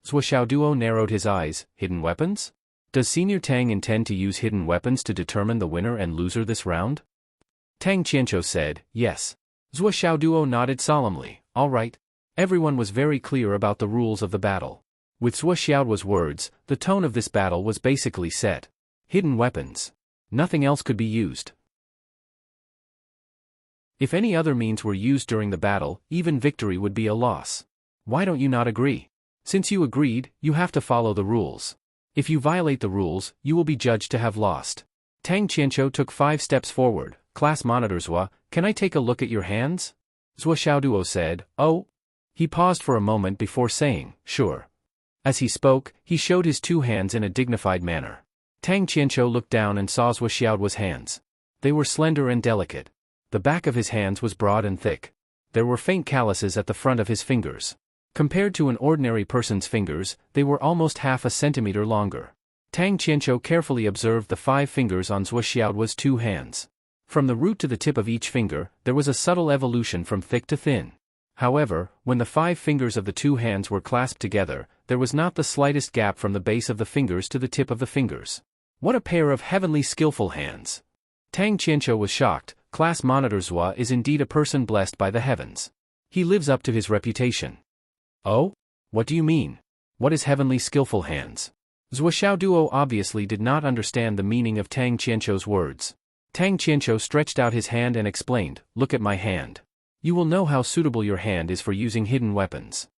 Zhuo Xiaoduo narrowed his eyes. Hidden weapons? Does Senior Tang intend to use hidden weapons to determine the winner and loser this round? Tang Qianqiu said, yes. Zhuo Xiaoduo nodded solemnly. All right. Everyone was very clear about the rules of the battle. With Zhuo Xiaoduo's words, the tone of this battle was basically set. Hidden weapons. Nothing else could be used. If any other means were used during the battle, even victory would be a loss. Why don't you not agree? Since you agreed, you have to follow the rules. If you violate the rules, you will be judged to have lost. Tang Qianqiu took 5 steps forward. Class monitor Zhuo, can I take a look at your hands? Zhuo Xiaoduo said, oh. He paused for a moment before saying, sure. As he spoke, he showed his 2 hands in a dignified manner. Tang Qianqiu looked down and saw Zhuo Xiaoduo's hands. They were slender and delicate. The back of his hands was broad and thick. There were faint calluses at the front of his fingers. Compared to an ordinary person's fingers, they were almost half a centimeter longer. Tang Qianqiu carefully observed the 5 fingers on Zhuo Xiaoduo's 2 hands. From the root to the tip of each finger, there was a subtle evolution from thick to thin. However, when the 5 fingers of the 2 hands were clasped together, there was not the slightest gap from the base of the fingers to the tip of the fingers. What a pair of heavenly skillful hands! Tang Qianqiu was shocked. Class monitor Zhuo is indeed a person blessed by the heavens. He lives up to his reputation. Oh? What do you mean? What is heavenly skillful hands? Zhuo Xiaoduo obviously did not understand the meaning of Tang Qianqiu's words. Tang Qianqiu stretched out his hand and explained, look at my hand. You will know how suitable your hand is for using hidden weapons.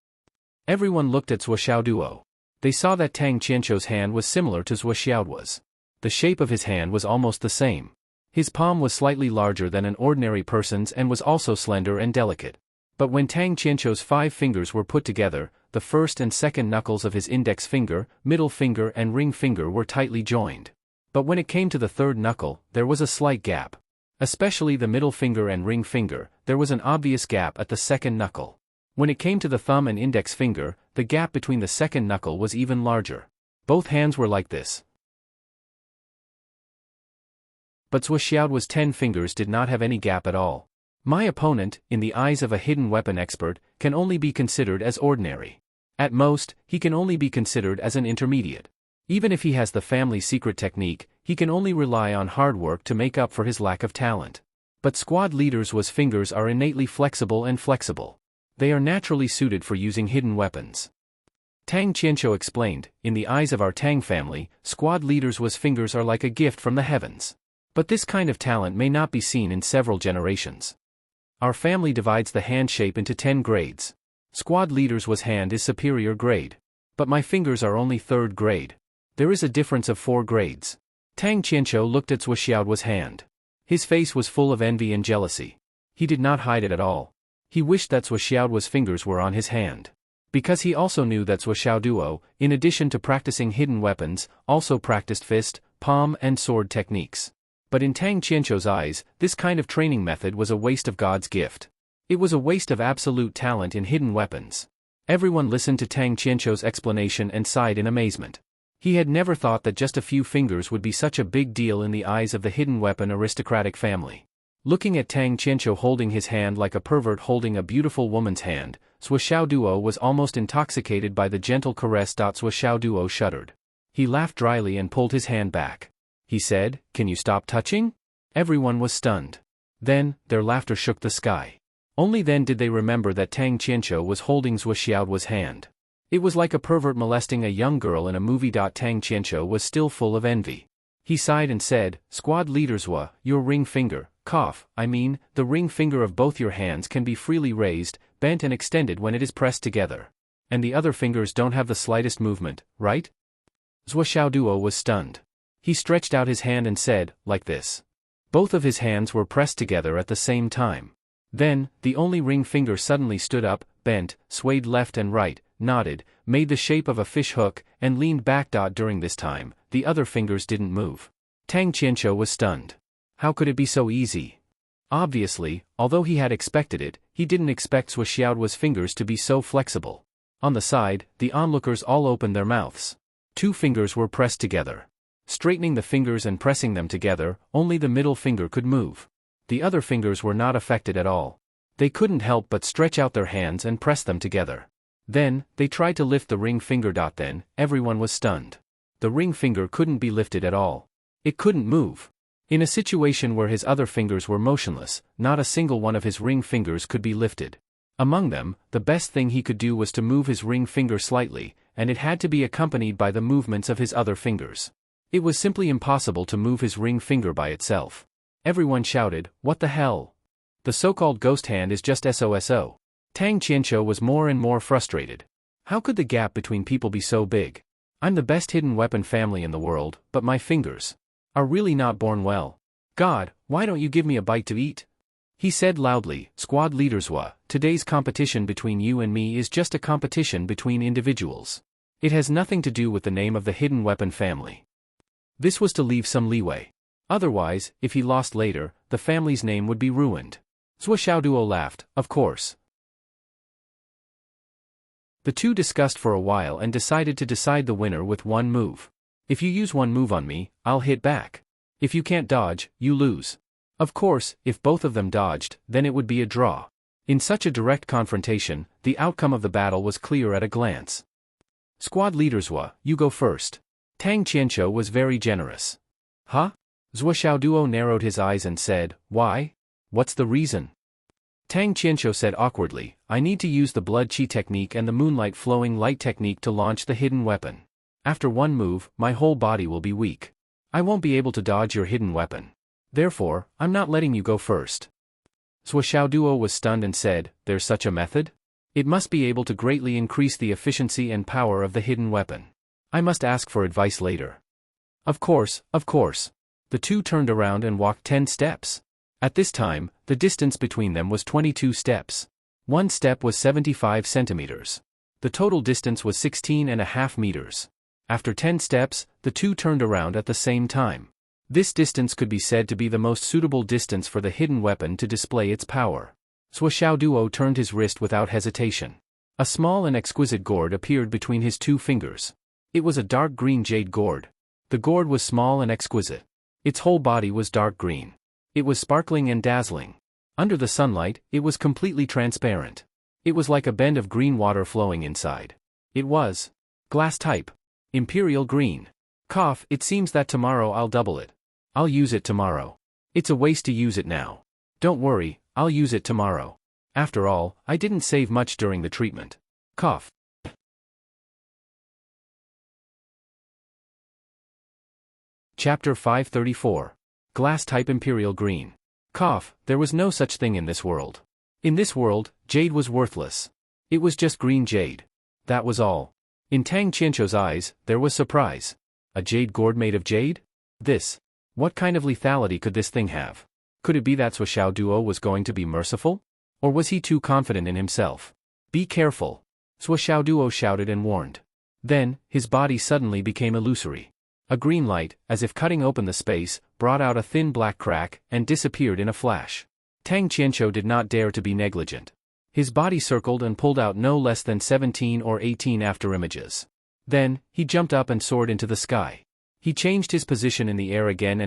Everyone looked at Zhuo Xiaoduo. They saw that Tang Qianqiu's hand was similar to Zhuo Xiaoduo's. The shape of his hand was almost the same. His palm was slightly larger than an ordinary person's and was also slender and delicate. But when Tang Qianqiu's 5 fingers were put together, the first and second knuckles of his index finger, middle finger and ring finger were tightly joined. But when it came to the 3rd knuckle, there was a slight gap. Especially the middle finger and ring finger, there was an obvious gap at the 2nd knuckle. When it came to the thumb and index finger, the gap between the 2nd knuckle was even larger. Both hands were like this. But Zhuo Xiaoduo's 10 fingers did not have any gap at all. My opponent, in the eyes of a hidden weapon expert, can only be considered as ordinary. At most, he can only be considered as an intermediate. Even if he has the family secret technique, he can only rely on hard work to make up for his lack of talent. But squad leaders' fingers are innately flexible and flexible. They are naturally suited for using hidden weapons. Tang Qianqiu explained, in the eyes of our Tang family, squad leaders' fingers are like a gift from the heavens. But this kind of talent may not be seen in several generations. Our family divides the hand shape into 10 grades. Squad leader's hand is superior grade. But my fingers are only 3rd grade. There is a difference of 4 grades. Tang Qianqiu looked at Zhuo Xiaoduo's hand. His face was full of envy and jealousy. He did not hide it at all. He wished that Zhuo Xiaoduo's fingers were on his hand. Because he also knew that Zhuo Xiaoduo, in addition to practicing hidden weapons, also practiced fist, palm and sword techniques. But in Tang Qianqiu's eyes, this kind of training method was a waste of God's gift. It was a waste of absolute talent in hidden weapons. Everyone listened to Tang Qianqiu's explanation and sighed in amazement. He had never thought that just a few fingers would be such a big deal in the eyes of the hidden weapon aristocratic family. Looking at Tang Qianqiu holding his hand like a pervert holding a beautiful woman's hand, Zhuo Xiaoduo was almost intoxicated by the gentle caress. Zhuo Xiaoduo shuddered. He laughed dryly and pulled his hand back. He said, "Can you stop touching?" Everyone was stunned. Then, their laughter shook the sky. Only then did they remember that Tang Qianqiu was holding Zhuo Xiaoduo's hand. It was like a pervert molesting a young girl in a movie. Tang Qianqiu was still full of envy. He sighed and said, "Squad leader Zhuo, your ring finger, the ring finger of both your hands can be freely raised, bent and extended when it is pressed together. And the other fingers don't have the slightest movement, right?" Zhuo Xiaoduo was stunned. He stretched out his hand and said, like this. Both of his hands were pressed together at the same time. Then, the only ring finger suddenly stood up, bent, swayed left and right, nodded, made the shape of a fish hook, and leaned back. During this time, the other fingers didn't move. Tang Qianqiu was stunned. How could it be so easy? Obviously, although he had expected it, he didn't expect Zhuo Xiaoduo's fingers to be so flexible. On the side, the onlookers all opened their mouths. 2 fingers were pressed together. Straightening the fingers and pressing them together, only the middle finger could move. The other fingers were not affected at all. They couldn't help but stretch out their hands and press them together. Then, they tried to lift the ring finger. Then, everyone was stunned. The ring finger couldn't be lifted at all. It couldn't move. In a situation where his other fingers were motionless, not a single one of his ring fingers could be lifted. Among them, the best thing he could do was to move his ring finger slightly, and it had to be accompanied by the movements of his other fingers. It was simply impossible to move his ring finger by itself. Everyone shouted, "What the hell? The so-called ghost hand is just SOSO." Tang Qianqiu was more and more frustrated. How could the gap between people be so big? I'm the best hidden weapon family in the world, but my fingers are really not born well. God, why don't you give me a bite to eat? He said loudly, "Squad leaders, today's competition between you and me is just a competition between individuals. It has nothing to do with the name of the hidden weapon family." This was to leave some leeway. Otherwise, if he lost later, the family's name would be ruined. Zhuo Xiaoduo laughed, "Of course." The two discussed for a while and decided to decide the winner with one move. If you use one move on me, I'll hit back. If you can't dodge, you lose. Of course, if both of them dodged, then it would be a draw. In such a direct confrontation, the outcome of the battle was clear at a glance. Squad leaders, you go first. Tang Qianqiu was very generous. Huh? Zhuo Xiaoduo narrowed his eyes and said, "Why? What's the reason?" Tang Qianqiu said awkwardly, "I need to use the blood qi technique and the moonlight flowing light technique to launch the hidden weapon. After one move, my whole body will be weak. I won't be able to dodge your hidden weapon. Therefore, I'm not letting you go first." Zhuo Xiaoduo was stunned and said, "There's such a method? It must be able to greatly increase the efficiency and power of the hidden weapon. I must ask for advice later." Of course, of course. The two turned around and walked 10 steps. At this time, the distance between them was 22 steps. One step was 75 centimeters. The total distance was 16.5 meters. After 10 steps, the two turned around at the same time. This distance could be said to be the most suitable distance for the hidden weapon to display its power. Zhuo Xiaoduo turned his wrist without hesitation. A small and exquisite gourd appeared between his two fingers. It was a dark green jade gourd. The gourd was small and exquisite. Its whole body was dark green. It was sparkling and dazzling. Under the sunlight, it was completely transparent. It was like a bend of green water flowing inside. It was glass type. Imperial green. Cough, it seems that tomorrow I'll double it. I'll use it tomorrow. It's a waste to use it now. Don't worry, I'll use it tomorrow. After all, I didn't save much during the treatment. Cough. Chapter 534. Glass-type Imperial Green. Cough, there was no such thing in this world. In this world, jade was worthless. It was just green jade. That was all. In Tang Qianqiu's eyes, there was surprise. A jade gourd made of jade? This. What kind of lethality could this thing have? Could it be that Zhuo Xiaoduo was going to be merciful? Or was he too confident in himself? Be careful. Zhuo Xiaoduo shouted and warned. Then, his body suddenly became illusory. A green light, as if cutting open the space, brought out a thin black crack, and disappeared in a flash. Tang Qianqiu did not dare to be negligent. His body circled and pulled out no less than 17 or 18 afterimages. Then, he jumped up and soared into the sky. He changed his position in the air again,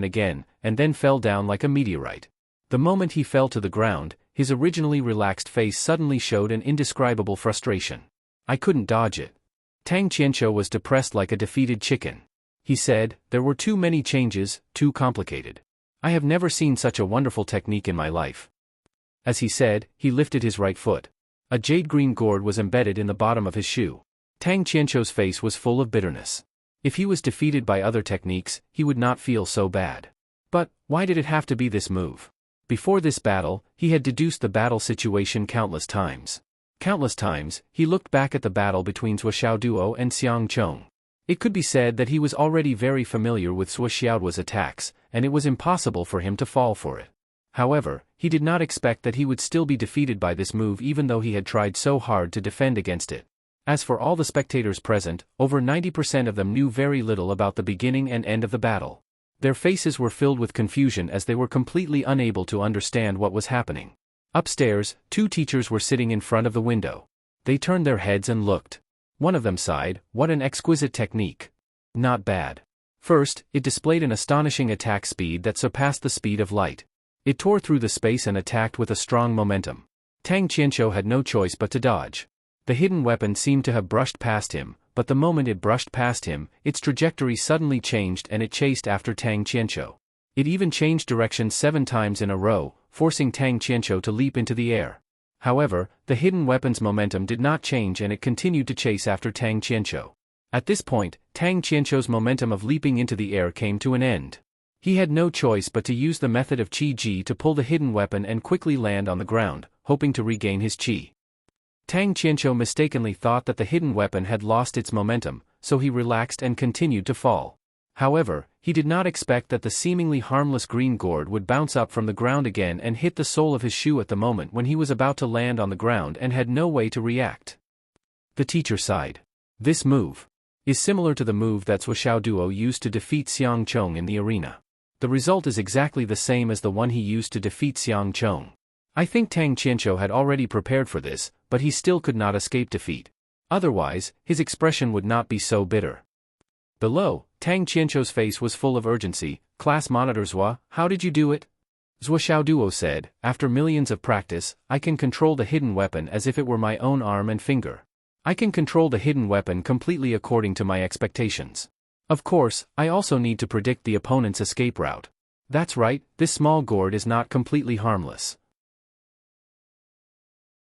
and then fell down like a meteorite. The moment he fell to the ground, his originally relaxed face suddenly showed an indescribable frustration. I couldn't dodge it. Tang Qianqiu was depressed like a defeated chicken. He said, there were too many changes, too complicated. I have never seen such a wonderful technique in my life. As he said, he lifted his right foot. A jade-green gourd was embedded in the bottom of his shoe. Tang Qianqiu's face was full of bitterness. If he was defeated by other techniques, he would not feel so bad. But, why did it have to be this move? Before this battle, he had deduced the battle situation countless times. Countless times, he looked back at the battle between Zhuo Xiaoduo and Xiang Chong. It could be said that he was already very familiar with Zhuo Xiaoduo's attacks, and it was impossible for him to fall for it. However, he did not expect that he would still be defeated by this move even though he had tried so hard to defend against it. As for all the spectators present, over 90% of them knew very little about the beginning and end of the battle. Their faces were filled with confusion as they were completely unable to understand what was happening. Upstairs, two teachers were sitting in front of the window. They turned their heads and looked. One of them sighed, "What an exquisite technique. Not bad." First, it displayed an astonishing attack speed that surpassed the speed of light. It tore through the space and attacked with a strong momentum. Tang Qianqiu had no choice but to dodge. The hidden weapon seemed to have brushed past him, but the moment it brushed past him, its trajectory suddenly changed and it chased after Tang Qianqiu. It even changed direction 7 times in a row, forcing Tang Qianqiu to leap into the air. However, the hidden weapon's momentum did not change and it continued to chase after Tang Qianqiu. At this point, Tang Qianqiu's momentum of leaping into the air came to an end. He had no choice but to use the method of Qi Ji to pull the hidden weapon and quickly land on the ground, hoping to regain his Qi. Tang Qianqiu mistakenly thought that the hidden weapon had lost its momentum, so he relaxed and continued to fall. However, he did not expect that the seemingly harmless green gourd would bounce up from the ground again and hit the sole of his shoe at the moment when he was about to land on the ground and had no way to react. The teacher sighed. This move is similar to the move that Zhuo Duo used to defeat Xiang Chong in the arena. The result is exactly the same as the one he used to defeat Xiang Chong. I think Tang Qianqiu had already prepared for this, but he still could not escape defeat. Otherwise, his expression would not be so bitter. Below, Tang Qianqiu's face was full of urgency. Class monitor Zhua, how did you do it? Zhuo Duo said, after millions of practice, I can control the hidden weapon as if it were my own arm and finger. I can control the hidden weapon completely according to my expectations. Of course, I also need to predict the opponent's escape route. That's right, this small gourd is not completely harmless.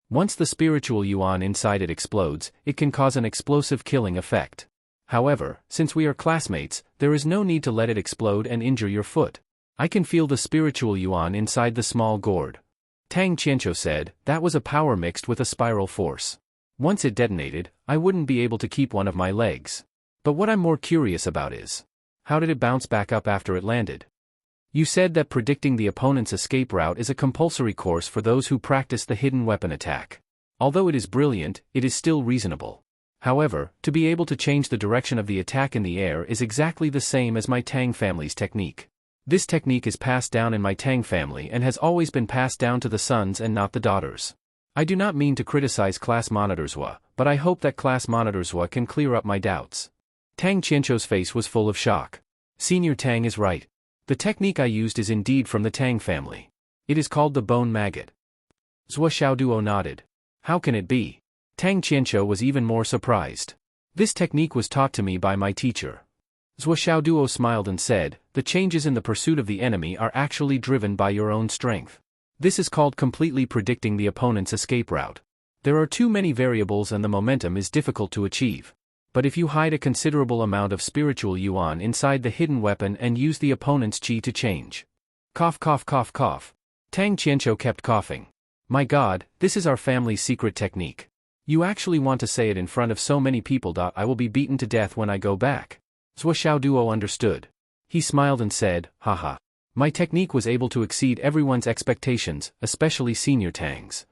Once the spiritual yuan inside it explodes, it can cause an explosive killing effect. However, since we are classmates, there is no need to let it explode and injure your foot. I can feel the spiritual yuan inside the small gourd. Tang Qianqiu said, that was a power mixed with a spiral force. Once it detonated, I wouldn't be able to keep one of my legs. But what I'm more curious about is, how did it bounce back up after it landed? You said that predicting the opponent's escape route is a compulsory course for those who practice the hidden weapon attack. Although it is brilliant, it is still reasonable. However, to be able to change the direction of the attack in the air is exactly the same as my Tang family's technique. This technique is passed down in my Tang family and has always been passed down to the sons and not the daughters. I do not mean to criticize Class Monitor Zhua, but I hope that Class Monitor Zhua can clear up my doubts. Tang Qianqiu's face was full of shock. Senior Tang is right. The technique I used is indeed from the Tang family. It is called the bone maggot. Zhuo Duo nodded. How can it be? Tang Qianqiu was even more surprised. This technique was taught to me by my teacher. Zhuo Duo smiled and said, the changes in the pursuit of the enemy are actually driven by your own strength. This is called completely predicting the opponent's escape route. There are too many variables and the momentum is difficult to achieve. But if you hide a considerable amount of spiritual yuan inside the hidden weapon and use the opponent's qi to change. Cough cough cough cough. Tang Qianqiu kept coughing. My God, this is our family's secret technique. You actually want to say it in front of so many people. I will be beaten to death when I go back. Zhuo Duo understood. He smiled and said, haha. My technique was able to exceed everyone's expectations, especially Senior Tang's.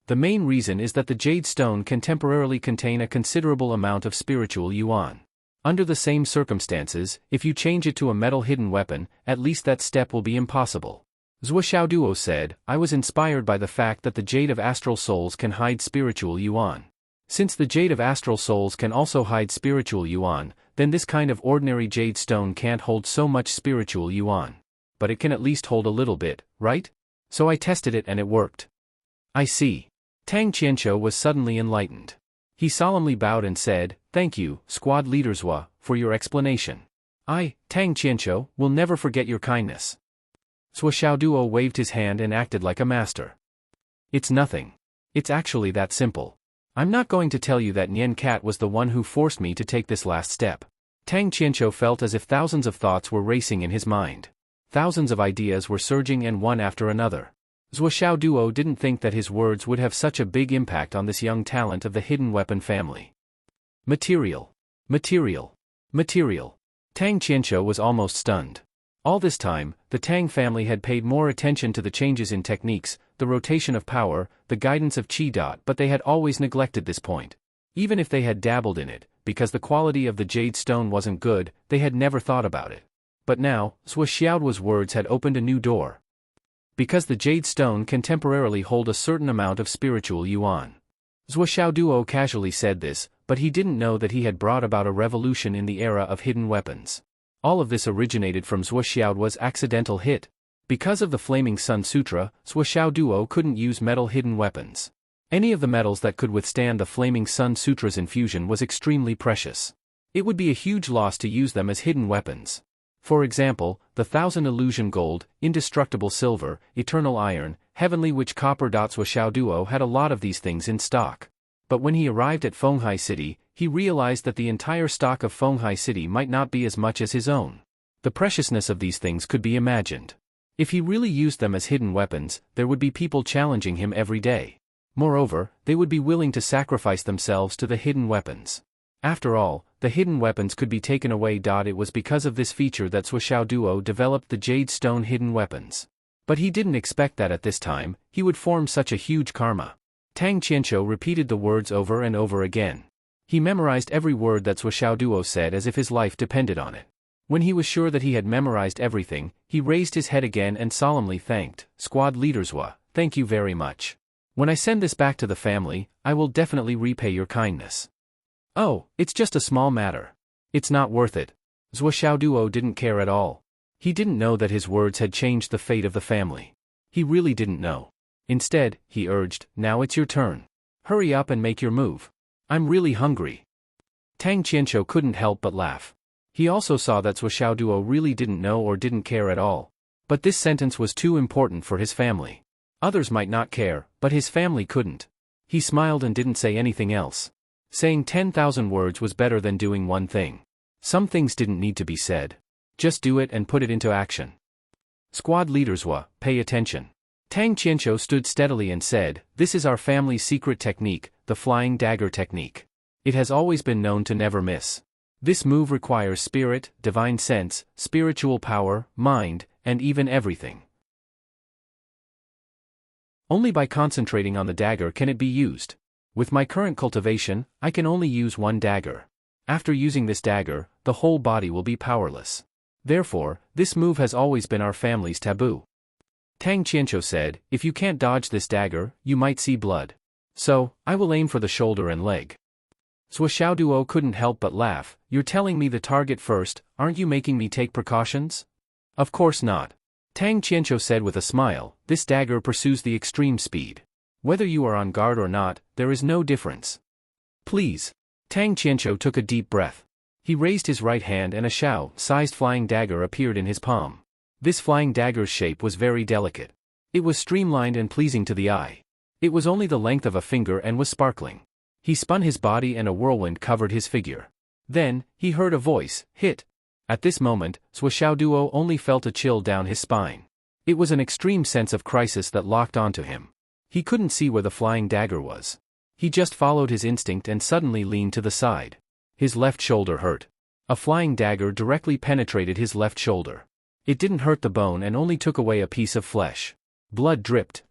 The main reason is that the jade stone can temporarily contain a considerable amount of spiritual yuan. Under the same circumstances, if you change it to a metal hidden weapon, at least that step will be impossible. Zhuo Duo said, I was inspired by the fact that the jade of astral souls can hide spiritual yuan. Since the jade of astral souls can also hide spiritual yuan, then this kind of ordinary jade stone can't hold so much spiritual yuan. But it can at least hold a little bit, right? So I tested it and it worked. I see. Tang Qianqiu was suddenly enlightened. He solemnly bowed and said, thank you, Squad Leader Zhua, for your explanation. I, Tang Qianqiu, will never forget your kindness. Zhuo Duo waved his hand and acted like a master. It's nothing. It's actually that simple. I'm not going to tell you that Nian Cat was the one who forced me to take this last step. Tang Qianqiu felt as if thousands of thoughts were racing in his mind. Thousands of ideas were surging and one after another. Zhuo Duo didn't think that his words would have such a big impact on this young talent of the hidden weapon family. Material. Material. Material. Tang Qianqiu was almost stunned. All this time, the Tang family had paid more attention to the changes in techniques, the rotation of power, the guidance of qi. But they had always neglected this point. Even if they had dabbled in it, because the quality of the jade stone wasn't good, they had never thought about it. But now, Zhuo Duo's words had opened a new door. Because the jade stone can temporarily hold a certain amount of spiritual yuan. Zhuo Duo casually said this, but he didn't know that he had brought about a revolution in the era of hidden weapons. All of this originated from Zhuo Duo's accidental hit. Because of the Flaming Sun Sutra, Zhuo Duo couldn't use metal hidden weapons. Any of the metals that could withstand the Flaming Sun Sutra's infusion was extremely precious. It would be a huge loss to use them as hidden weapons. For example, the 1000 illusion gold, indestructible silver, eternal iron, heavenly witch copper. Zhuo Duo had a lot of these things in stock. But when he arrived at Fenghai City, he realized that the entire stock of Fenghai City might not be as much as his own. The preciousness of these things could be imagined. If he really used them as hidden weapons, there would be people challenging him every day. Moreover, they would be willing to sacrifice themselves to the hidden weapons. After all, the hidden weapons could be taken away. It was because of this feature that Zhuo Duo developed the Jade Stone hidden weapons. But he didn't expect that at this time, he would form such a huge karma. Tang Qianqiu repeated the words over and over again. He memorized every word that Zhuo Duo said as if his life depended on it. When he was sure that he had memorized everything, he raised his head again and solemnly thanked, "Squad Leader Zhuo, thank you very much. When I send this back to the family, I will definitely repay your kindness." "Oh, it's just a small matter. It's not worth it." Zhuo Duo didn't care at all. He didn't know that his words had changed the fate of the family. He really didn't know. Instead, he urged, "Now it's your turn. Hurry up and make your move. I'm really hungry." Tang Qianqiu couldn't help but laugh. He also saw that Zhuo Duo really didn't know or didn't care at all. But this sentence was too important for his family. Others might not care, but his family couldn't. He smiled and didn't say anything else. Saying 10,000 words was better than doing one thing. Some things didn't need to be said. Just do it and put it into action. "Squad Leader Zhuo, pay attention." Tang Qianqiu stood steadily and said, "This is our family's secret technique, the flying dagger technique. It has always been known to never miss. This move requires spirit, divine sense, spiritual power, mind, and even everything. Only by concentrating on the dagger can it be used. With my current cultivation, I can only use one dagger. After using this dagger, the whole body will be powerless. Therefore, this move has always been our family's taboo." Tang Qianqiu said, "If you can't dodge this dagger, you might see blood. So, I will aim for the shoulder and leg." Zhuo Duo couldn't help but laugh. "You're telling me the target first, aren't you making me take precautions?" "Of course not." Tang Qianqiu said with a smile, "This dagger pursues the extreme speed. Whether you are on guard or not, there is no difference. Please." Tang Qianqiu took a deep breath. He raised his right hand and a Shao-sized flying dagger appeared in his palm. This flying dagger's shape was very delicate. It was streamlined and pleasing to the eye. It was only the length of a finger and was sparkling. He spun his body and a whirlwind covered his figure. Then, he heard a voice, "Hit." At this moment, Zhuo Duo only felt a chill down his spine. It was an extreme sense of crisis that locked onto him. He couldn't see where the flying dagger was. He just followed his instinct and suddenly leaned to the side. His left shoulder hurt. A flying dagger directly penetrated his left shoulder. It didn't hurt the bone and only took away a piece of flesh. Blood dripped.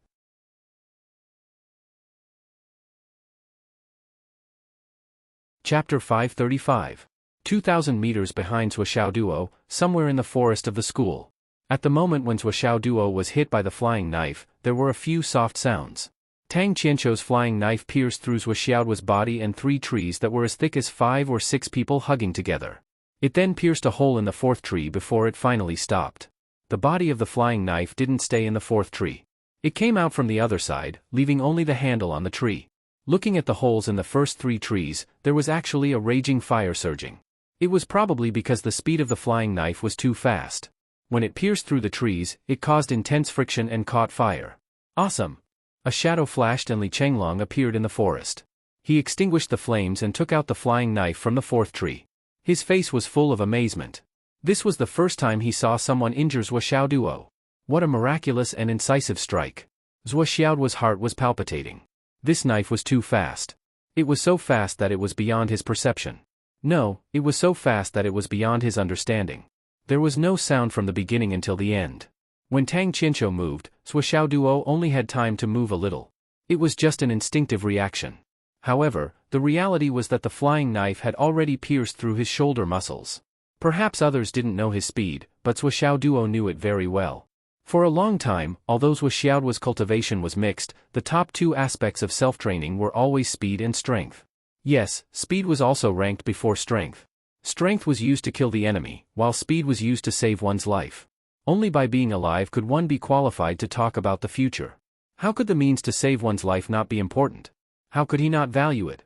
Chapter 535. 2,000 meters behind Zhuo Duo, somewhere in the forest of the school. At the moment when Zhuo Duo was hit by the flying knife, there were a few soft sounds. Tang Qianqiu's flying knife pierced through Zhuo Duo's body and 3 trees that were as thick as 5 or 6 people hugging together. It then pierced a hole in the 4th tree before it finally stopped. The body of the flying knife didn't stay in the 4th tree. It came out from the other side, leaving only the handle on the tree. Looking at the holes in the first 3 trees, there was actually a raging fire surging. It was probably because the speed of the flying knife was too fast. When it pierced through the trees, it caused intense friction and caught fire. Awesome! A shadow flashed and Li Chenglong appeared in the forest. He extinguished the flames and took out the flying knife from the 4th tree. His face was full of amazement. This was the first time he saw someone injure Zhuo Duo. What a miraculous and incisive strike. Zhuo Duo's heart was palpitating. This knife was too fast. It was so fast that it was beyond his perception. No, it was so fast that it was beyond his understanding. There was no sound from the beginning until the end. When Tang Qianqiu moved, Zhuo Duo only had time to move a little. It was just an instinctive reaction. However, the reality was that the flying knife had already pierced through his shoulder muscles. Perhaps others didn't know his speed, but Zhuo Duo knew it very well. For a long time, although Zhuo Duo's cultivation was mixed, the top 2 aspects of self-training were always speed and strength. Yes, speed was also ranked before strength. Strength was used to kill the enemy, while speed was used to save one's life. Only by being alive could one be qualified to talk about the future. How could the means to save one's life not be important? How could he not value it?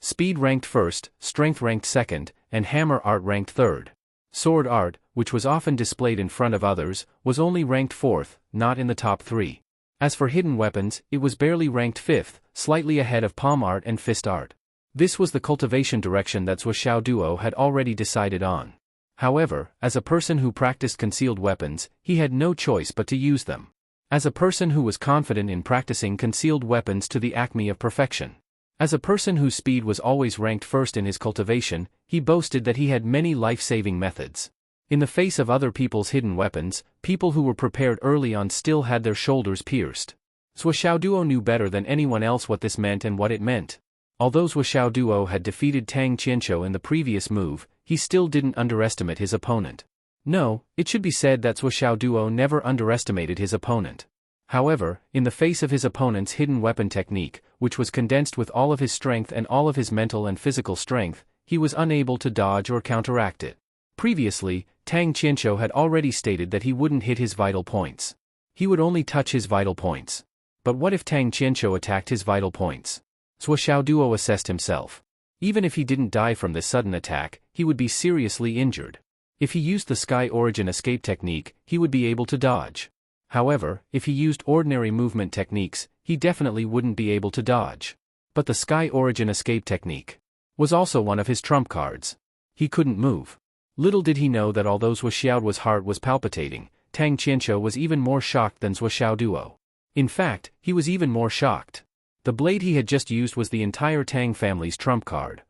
Speed ranked first, strength ranked second, and hammer art ranked third. Sword art, which was often displayed in front of others, was only ranked fourth, not in the top three. As for hidden weapons, it was barely ranked fifth, slightly ahead of palm art and fist art. This was the cultivation direction that Zhou Xiaoduo had already decided on. However, as a person who practiced concealed weapons, he had no choice but to use them. As a person who was confident in practicing concealed weapons to the acme of perfection. As a person whose speed was always ranked first in his cultivation, he boasted that he had many life-saving methods. In the face of other people's hidden weapons, people who were prepared early on still had their shoulders pierced. Zhou Xiaoduo knew better than anyone else what this meant and what it meant. Although Zhou Xiaoduo had defeated Tang Qianqiu in the previous move, he still didn't underestimate his opponent. No, it should be said that Zhou Xiaoduo never underestimated his opponent. However, in the face of his opponent's hidden weapon technique, which was condensed with all of his strength and all of his mental and physical strength, he was unable to dodge or counteract it. Previously, Tang Qianqiu had already stated that he wouldn't hit his vital points. He would only touch his vital points. But what if Tang Qianqiu attacked his vital points? Zhou Xiaoduo assessed himself. Even if he didn't die from this sudden attack, he would be seriously injured. If he used the Sky Origin escape technique, he would be able to dodge. However, if he used ordinary movement techniques, he definitely wouldn't be able to dodge. But the Sky Origin escape technique was also one of his trump cards. He couldn't move. Little did he know that although Zhou Xiaoduo's heart was palpitating, Tang Qianqiu was even more shocked than Zhou Xiaoduo. In fact, he was even more shocked. The blade he had just used was the entire Tang family's trump card.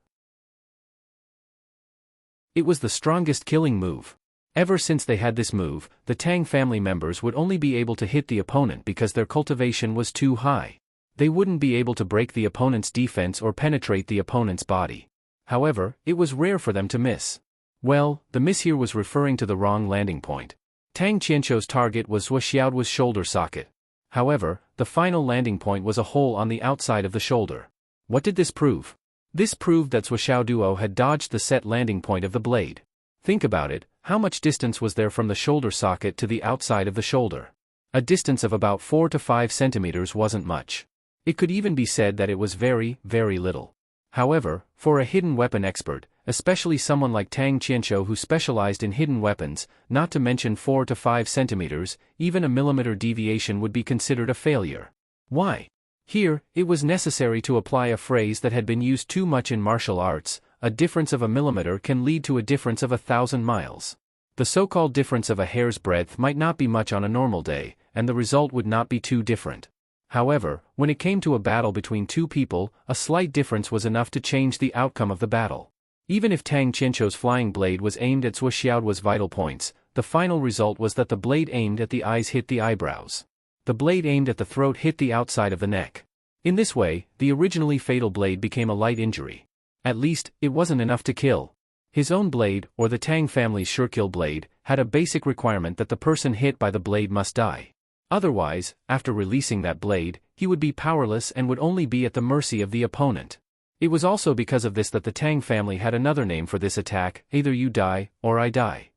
It was the strongest killing move. Ever since they had this move, the Tang family members would only be able to hit the opponent because their cultivation was too high. They wouldn't be able to break the opponent's defense or penetrate the opponent's body. However, it was rare for them to miss. Well, the miss here was referring to the wrong landing point. Tang Qianqiu's target was Zhou Xiaoduo's shoulder socket. However, the final landing point was a hole on the outside of the shoulder. What did this prove? This proved that Zhou Xiaoduo had dodged the set landing point of the blade. Think about it, how much distance was there from the shoulder socket to the outside of the shoulder? A distance of about 4 to 5 centimeters wasn't much. It could even be said that it was very, very little. However, for a hidden weapon expert, especially someone like Tang Qianqiu who specialized in hidden weapons, not to mention 4 to 5 centimeters, even a millimeter deviation would be considered a failure. Why? Here, it was necessary to apply a phrase that had been used too much in martial arts: a difference of a millimeter can lead to a difference of 1,000 miles. The so-called difference of a hair's breadth might not be much on a normal day, and the result would not be too different. However, when it came to a battle between two people, a slight difference was enough to change the outcome of the battle. Even if Tang Qianqiu's flying blade was aimed at Zhou Xiaoduo's vital points, the final result was that the blade aimed at the eyes hit the eyebrows. The blade aimed at the throat hit the outside of the neck. In this way, the originally fatal blade became a light injury. At least, it wasn't enough to kill. His own blade, or the Tang family's surekill blade, had a basic requirement that the person hit by the blade must die. Otherwise, after releasing that blade, he would be powerless and would only be at the mercy of the opponent. It was also because of this that the Tang family had another name for this attack: either you die, or I die.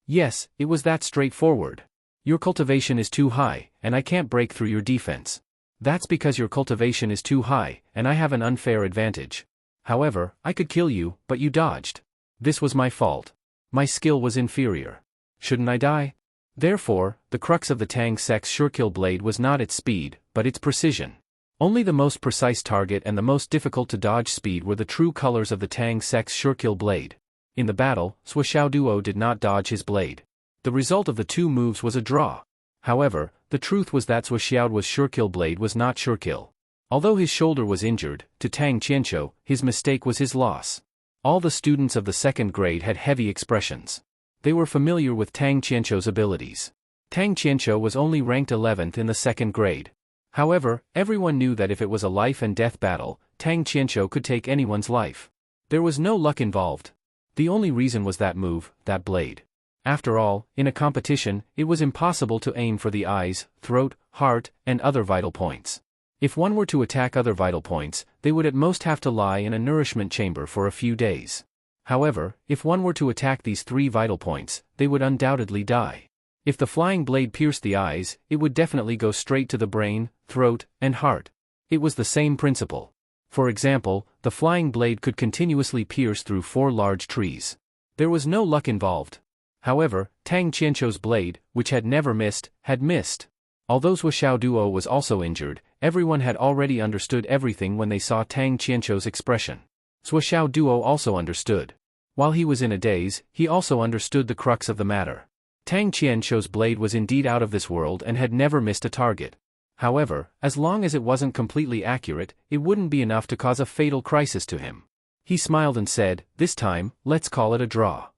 Yes, it was that straightforward. Your cultivation is too high, and I can't break through your defense. That's because your cultivation is too high, and I have an unfair advantage. However, I could kill you, but you dodged. This was my fault. My skill was inferior. Shouldn't I die? Therefore, the crux of the Tang sect's surekill blade was not its speed, but its precision. Only the most precise target and the most difficult to dodge speed were the true colors of the Tang sect's surekill blade. In the battle, Zhou Xiaoduo did not dodge his blade. The result of the two moves was a draw. However, the truth was that Zhou Xiaoduo's surekill blade was not surekill. Although his shoulder was injured, to Tang Qianqiu, his mistake was his loss. All the students of the second grade had heavy expressions. They were familiar with Tang Qianqiu's abilities. Tang Qianqiu was only ranked 11th in the second grade. However, everyone knew that if it was a life and death battle, Tang Qianqiu could take anyone's life. There was no luck involved. The only reason was that move, that blade. After all, in a competition, it was impossible to aim for the eyes, throat, heart, and other vital points. If one were to attack other vital points, they would at most have to lie in a nourishment chamber for a few days. However, if one were to attack these 3 vital points, they would undoubtedly die. If the flying blade pierced the eyes, it would definitely go straight to the brain, throat, and heart. It was the same principle. For example, the flying blade could continuously pierce through 4 large trees. There was no luck involved. However, Tang Qianqiu's blade, which had never missed, had missed. Although Zhuo Xiaoduo was also injured, everyone had already understood everything when they saw Tang Qianqiu's expression. Zhuo Xiaoduo also understood. While he was in a daze, he also understood the crux of the matter. Tang Qianqiu's blade was indeed out of this world and had never missed a target. However, as long as it wasn't completely accurate, it wouldn't be enough to cause a fatal crisis to him. He smiled and said, "This time, let's call it a draw."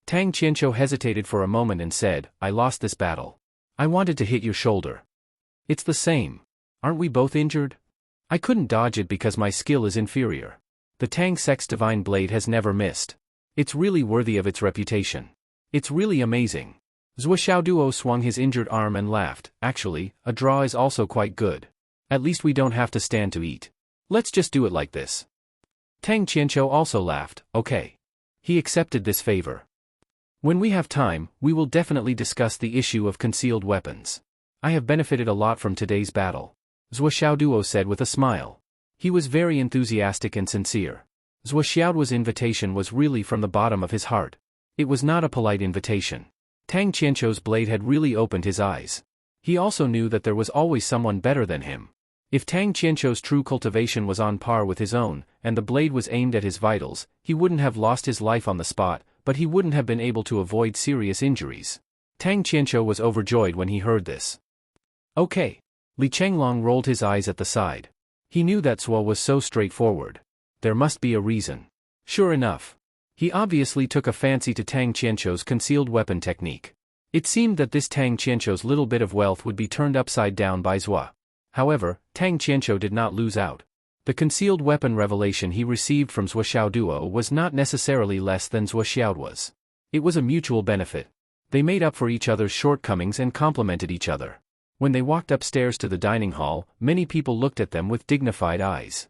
Tang Qianqiu hesitated for a moment and said, "I lost this battle. I wanted to hit your shoulder." "It's the same. Aren't we both injured? I couldn't dodge it because my skill is inferior. The Tang Sect's divine blade has never missed. It's really worthy of its reputation. It's really amazing." Zhuo Xiaoduo swung his injured arm and laughed. "Actually, a draw is also quite good. At least we don't have to stand to eat. Let's just do it like this." Tang Qianqiu also laughed. "Okay." He accepted this favor. "When we have time, we will definitely discuss the issue of concealed weapons. I have benefited a lot from today's battle," Zhuo Xiaoduo said with a smile. He was very enthusiastic and sincere. Zhuo Xiaoduo's invitation was really from the bottom of his heart. It was not a polite invitation. Tang Qianqiu's blade had really opened his eyes. He also knew that there was always someone better than him. If Tang Qianqiu's true cultivation was on par with his own, and the blade was aimed at his vitals, he wouldn't have lost his life on the spot, but he wouldn't have been able to avoid serious injuries. Tang Qianqiu was overjoyed when he heard this. "Okay." Li Chenglong rolled his eyes at the side. He knew that Zhuo was so straightforward. There must be a reason. Sure enough. He obviously took a fancy to Tang Qianqiu's concealed weapon technique. It seemed that this Tang Qianqiu's little bit of wealth would be turned upside down by Zhuo. However, Tang Qianqiu did not lose out. The concealed weapon revelation he received from Zhuo Xiaoduo was not necessarily less than Zhuo Xiaoduo's. It was a mutual benefit. They made up for each other's shortcomings and complemented each other. When they walked upstairs to the dining hall, many people looked at them with dignified eyes.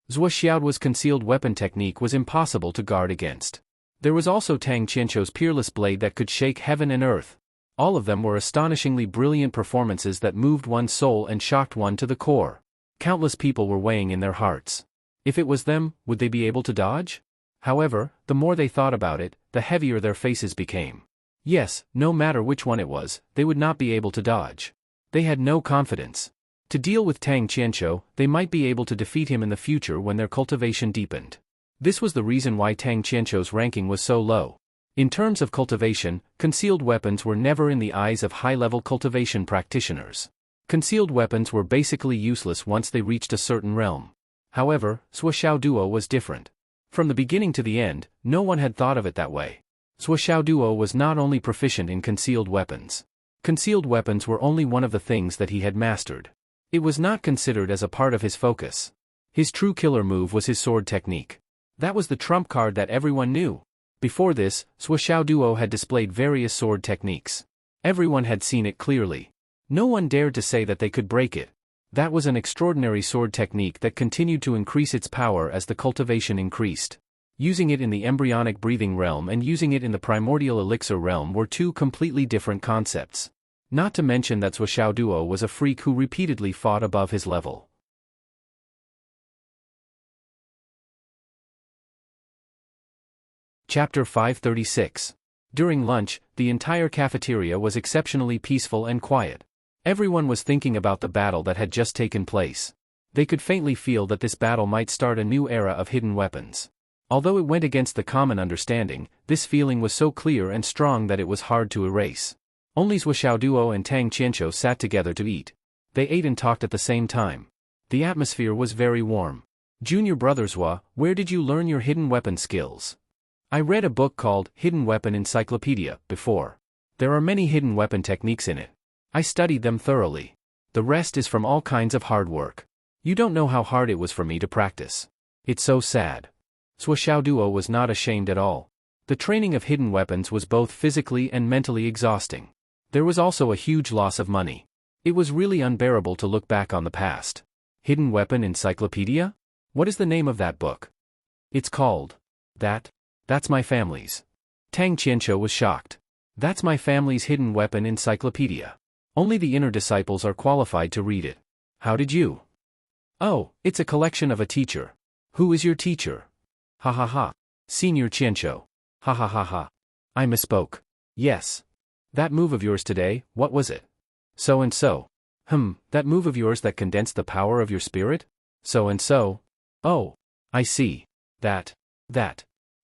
Zhuo Xiaoduo's concealed weapon technique was impossible to guard against. There was also Tang Qianqiu's peerless blade that could shake heaven and earth. All of them were astonishingly brilliant performances that moved one's soul and shocked one to the core. Countless people were weighing in their hearts. If it was them, would they be able to dodge? However, the more they thought about it, the heavier their faces became. Yes, no matter which one it was, they would not be able to dodge. They had no confidence. To deal with Tang Qianqiu, they might be able to defeat him in the future when their cultivation deepened. This was the reason why Tang Qianqiu's ranking was so low. In terms of cultivation, concealed weapons were never in the eyes of high-level cultivation practitioners. Concealed weapons were basically useless once they reached a certain realm. However, Zhuo Xiaoduo was different. From the beginning to the end, no one had thought of it that way. Zhuo Xiaoduo was not only proficient in concealed weapons. Concealed weapons were only one of the things that he had mastered. It was not considered as a part of his focus. His true killer move was his sword technique. That was the trump card that everyone knew. Before this, Zhuo Xiaoduo had displayed various sword techniques. Everyone had seen it clearly. No one dared to say that they could break it. That was an extraordinary sword technique that continued to increase its power as the cultivation increased. Using it in the embryonic breathing realm and using it in the primordial elixir realm were two completely different concepts. Not to mention that Zhuo Xiaoduo was a freak who repeatedly fought above his level. Chapter 536. During lunch, the entire cafeteria was exceptionally peaceful and quiet. Everyone was thinking about the battle that had just taken place. They could faintly feel that this battle might start a new era of hidden weapons. Although it went against the common understanding, this feeling was so clear and strong that it was hard to erase. Only Zhuo Xiaoduo and Tang Qianqiu sat together to eat. They ate and talked at the same time. The atmosphere was very warm. "Junior brother Zhuo, where did you learn your hidden weapon skills?" "I read a book called Hidden Weapon Encyclopedia before. There are many hidden weapon techniques in it. I studied them thoroughly. The rest is from all kinds of hard work. You don't know how hard it was for me to practice. It's so sad." Zhuo Xiaoduo was not ashamed at all. The training of hidden weapons was both physically and mentally exhausting. There was also a huge loss of money. It was really unbearable to look back on the past. Hidden Weapon Encyclopedia? What is the name of that book? It's called. That's my family's. Tang Qianqiu was shocked. That's my family's hidden weapon encyclopedia. Only the inner disciples are qualified to read it. How did you? Oh, it's a collection of a teacher. Who is your teacher? Ha ha ha. Senior Qianqiu. Ha ha ha ha. I misspoke. Yes. That move of yours today, what was it? So and so. That move of yours that condensed the power of your spirit? So and so. Oh. I see. That.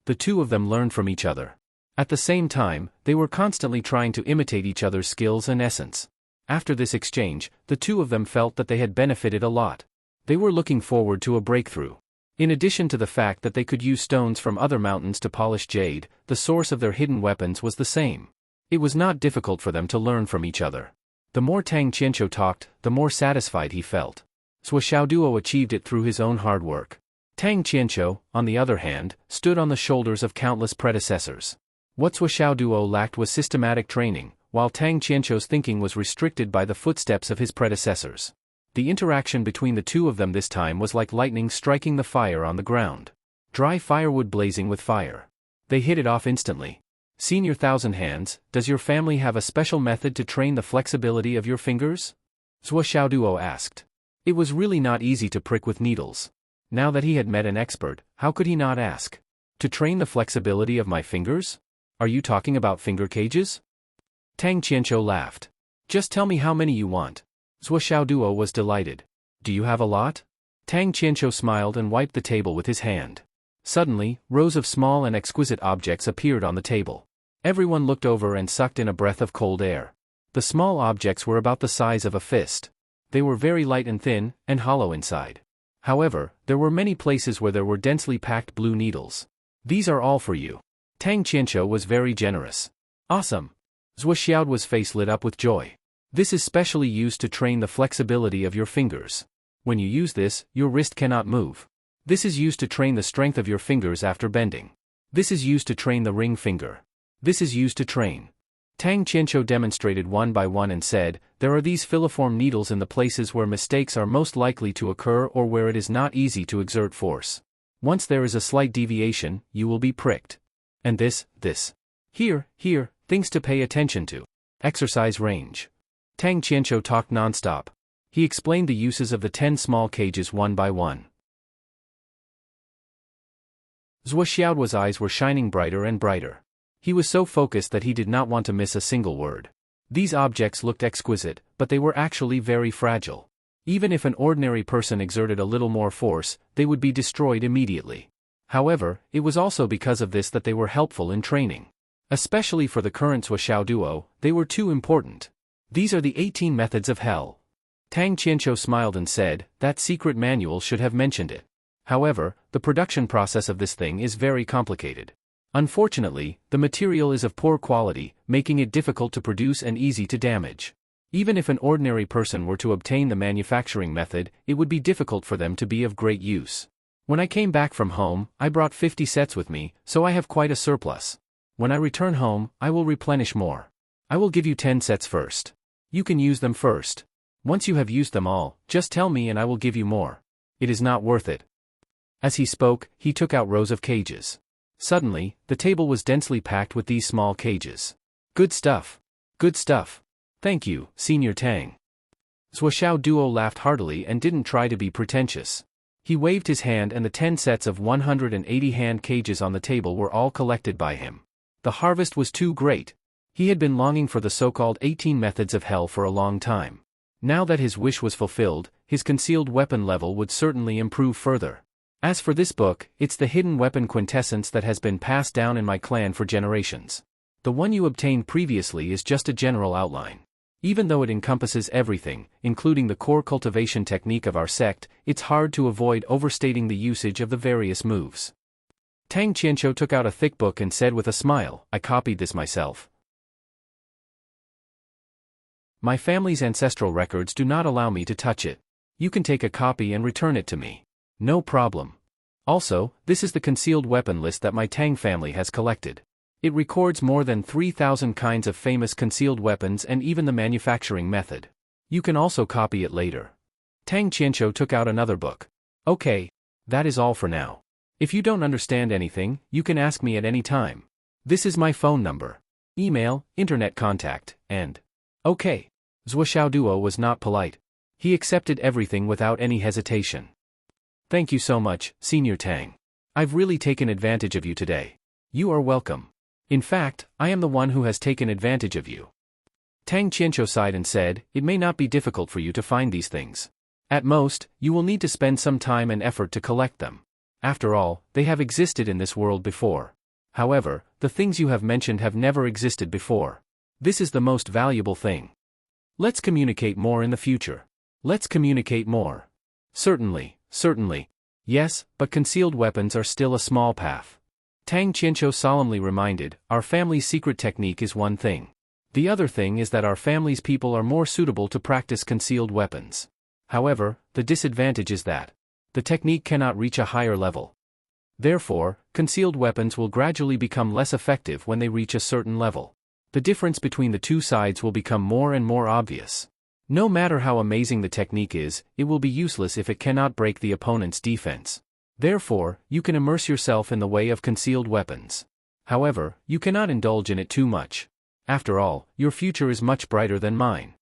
The two of them learned from each other. At the same time, they were constantly trying to imitate each other's skills and essence. After this exchange, the two of them felt that they had benefited a lot. They were looking forward to a breakthrough. In addition to the fact that they could use stones from other mountains to polish jade, the source of their hidden weapons was the same. It was not difficult for them to learn from each other. The more Tang Qianqiu talked, the more satisfied he felt. Zhuo Xiaoduo achieved it through his own hard work. Tang Qianqiu, on the other hand, stood on the shoulders of countless predecessors. What Zhuo Xiaoduo lacked was systematic training, while Tang Qianqiu's thinking was restricted by the footsteps of his predecessors. The interaction between the two of them this time was like lightning striking the fire on the ground. Dry firewood blazing with fire. They hit it off instantly. Senior Thousand Hands, does your family have a special method to train the flexibility of your fingers? Zhuo Xiaoduo asked. It was really not easy to prick with needles. Now that he had met an expert, how could he not ask? To train the flexibility of my fingers? Are you talking about finger cages? Tang Qianqiu laughed. Just tell me how many you want. Zhuo Xiaoduo was delighted. Do you have a lot? Tang Qianqiu smiled and wiped the table with his hand. Suddenly, rows of small and exquisite objects appeared on the table. Everyone looked over and sucked in a breath of cold air. The small objects were about the size of a fist. They were very light and thin, and hollow inside. However, there were many places where there were densely packed blue needles. These are all for you. Tang Qianqiu was very generous. Awesome. Zhuo Xiaoduo's face lit up with joy. This is specially used to train the flexibility of your fingers. When you use this, your wrist cannot move. This is used to train the strength of your fingers after bending. This is used to train the ring finger. This is used to train. Tang Qianqiu demonstrated one by one and said, there are these filiform needles in the places where mistakes are most likely to occur or where it is not easy to exert force. Once there is a slight deviation, you will be pricked. And this. Here, things to pay attention to. Exercise range. Tang Qianqiu talked non-stop. He explained the uses of the 10 small cages one by one. Zhuo Xiaoduo's eyes were shining brighter and brighter. He was so focused that he did not want to miss a single word. These objects looked exquisite, but they were actually very fragile. Even if an ordinary person exerted a little more force, they would be destroyed immediately. However, it was also because of this that they were helpful in training. Especially for the current Zhuo Xiaoduo, they were too important. These are the 18 methods of hell. Tang Qianqiu smiled and said, that secret manual should have mentioned it. However, the production process of this thing is very complicated. Unfortunately, the material is of poor quality, making it difficult to produce and easy to damage. Even if an ordinary person were to obtain the manufacturing method, it would be difficult for them to be of great use. When I came back from home, I brought 50 sets with me, so I have quite a surplus. When I return home, I will replenish more. I will give you 10 sets first. You can use them first. Once you have used them all, just tell me and I will give you more. It is not worth it. As he spoke, he took out rows of cages. Suddenly, the table was densely packed with these small cages. Good stuff. Good stuff. Thank you, Senior Tang. Zhuo Xiaoduo laughed heartily and didn't try to be pretentious. He waved his hand and the 10 sets of 180 hand cages on the table were all collected by him. The harvest was too great. He had been longing for the so-called 18 methods of hell for a long time. Now that his wish was fulfilled, his concealed weapon level would certainly improve further. As for this book, it's the hidden weapon quintessence that has been passed down in my clan for generations. The one you obtained previously is just a general outline. Even though it encompasses everything, including the core cultivation technique of our sect, it's hard to avoid overstating the usage of the various moves. Tang Qianqiu took out a thick book and said with a smile, I copied this myself. My family's ancestral records do not allow me to touch it. You can take a copy and return it to me. No problem. Also, this is the concealed weapon list that my Tang family has collected. It records more than 3,000 kinds of famous concealed weapons and even the manufacturing method. You can also copy it later. Tang Qianqiu took out another book. Okay. That is all for now. If you don't understand anything, you can ask me at any time. This is my phone number, email, internet contact, and... Okay. Zhuo Xiaoduo was not polite. He accepted everything without any hesitation. Thank you so much, Senior Tang. I've really taken advantage of you today. You are welcome. In fact, I am the one who has taken advantage of you. Tang Qianqiu sighed and said, it may not be difficult for you to find these things. At most, you will need to spend some time and effort to collect them. After all, they have existed in this world before. However, the things you have mentioned have never existed before. This is the most valuable thing. Let's communicate more in the future. Let's communicate more. Certainly, certainly. Yes, but concealed weapons are still a small path. Tang Qianqiu solemnly reminded, our family's secret technique is one thing. The other thing is that our family's people are more suitable to practice concealed weapons. However, the disadvantage is that the technique cannot reach a higher level. Therefore, concealed weapons will gradually become less effective when they reach a certain level. The difference between the two sides will become more and more obvious. No matter how amazing the technique is, it will be useless if it cannot break the opponent's defense. Therefore, you can immerse yourself in the way of concealed weapons. However, you cannot indulge in it too much. After all, your future is much brighter than mine.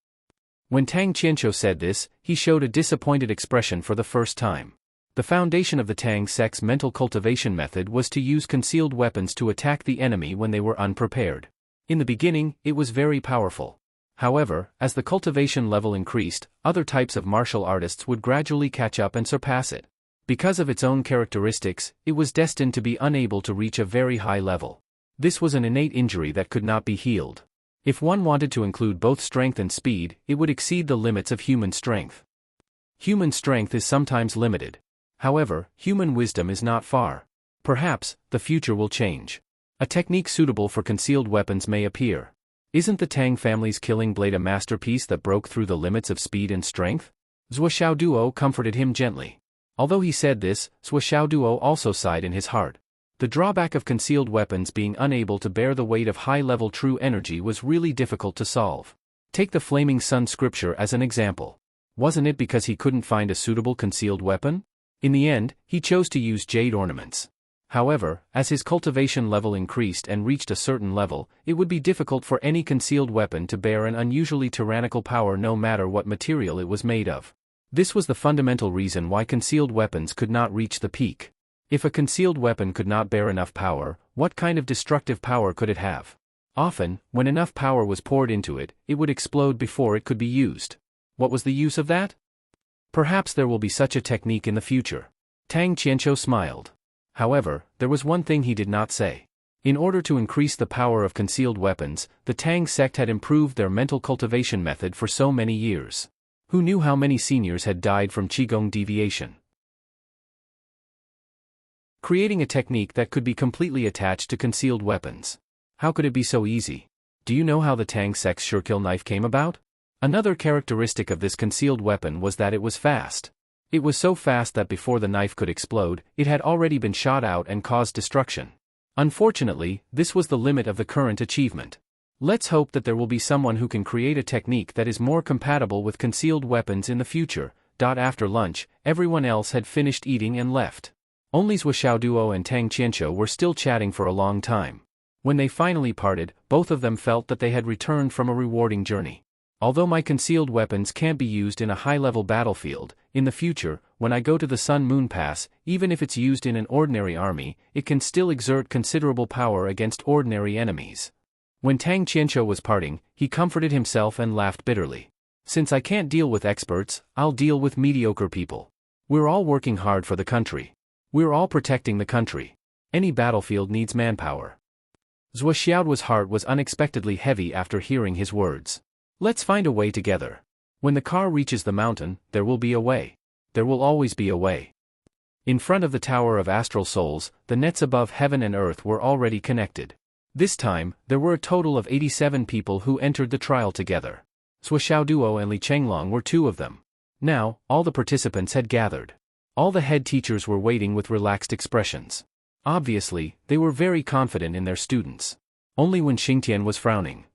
When Tang Qianqiu said this, he showed a disappointed expression for the first time. The foundation of the Tang sect's mental cultivation method was to use concealed weapons to attack the enemy when they were unprepared. In the beginning, it was very powerful. However, as the cultivation level increased, other types of martial artists would gradually catch up and surpass it. Because of its own characteristics, it was destined to be unable to reach a very high level. This was an innate injury that could not be healed. If one wanted to include both strength and speed, it would exceed the limits of human strength. Human strength is sometimes limited. However, human wisdom is not far. Perhaps, the future will change. A technique suitable for concealed weapons may appear. Isn't the Tang family's killing blade a masterpiece that broke through the limits of speed and strength? Zhuo Xiaoduo comforted him gently. Although he said this, Zhuo Xiaoduo also sighed in his heart. The drawback of concealed weapons being unable to bear the weight of high-level true energy was really difficult to solve. Take the Flaming Sun scripture as an example. Wasn't it because he couldn't find a suitable concealed weapon? In the end, he chose to use jade ornaments. However, as his cultivation level increased and reached a certain level, it would be difficult for any concealed weapon to bear an unusually tyrannical power no matter what material it was made of. This was the fundamental reason why concealed weapons could not reach the peak. If a concealed weapon could not bear enough power, what kind of destructive power could it have? Often, when enough power was poured into it, it would explode before it could be used. What was the use of that? Perhaps there will be such a technique in the future. Tang Qianqiu smiled. However, there was one thing he did not say. In order to increase the power of concealed weapons, the Tang sect had improved their mental cultivation method for so many years. Who knew how many seniors had died from Qigong deviation? Creating a technique that could be completely attached to concealed weapons. How could it be so easy? Do you know how the Tang sect's Surekill knife came about? Another characteristic of this concealed weapon was that it was fast. It was so fast that before the knife could explode, it had already been shot out and caused destruction. Unfortunately, this was the limit of the current achievement. Let's hope that there will be someone who can create a technique that is more compatible with concealed weapons in the future. After lunch, everyone else had finished eating and left. Only Zhuo Xiaoduo and Tang Qianqiu were still chatting for a long time. When they finally parted, both of them felt that they had returned from a rewarding journey. Although my concealed weapons can't be used in a high-level battlefield, in the future, when I go to the Sun Moon Pass, even if it's used in an ordinary army, it can still exert considerable power against ordinary enemies. When Tang Qianqiu was parting, he comforted himself and laughed bitterly. Since I can't deal with experts, I'll deal with mediocre people. We're all working hard for the country. We're all protecting the country. Any battlefield needs manpower. Zhuo Xiaoduo's heart was unexpectedly heavy after hearing his words. Let's find a way together. When the car reaches the mountain, there will be a way. There will always be a way. In front of the Tower of Astral Souls, the nets above heaven and earth were already connected. This time, there were a total of 87 people who entered the trial together. Zhuo Xiaoduo and Li Chenglong were two of them. Now, all the participants had gathered. All the head teachers were waiting with relaxed expressions. Obviously, they were very confident in their students. Only when Xingtian was frowning.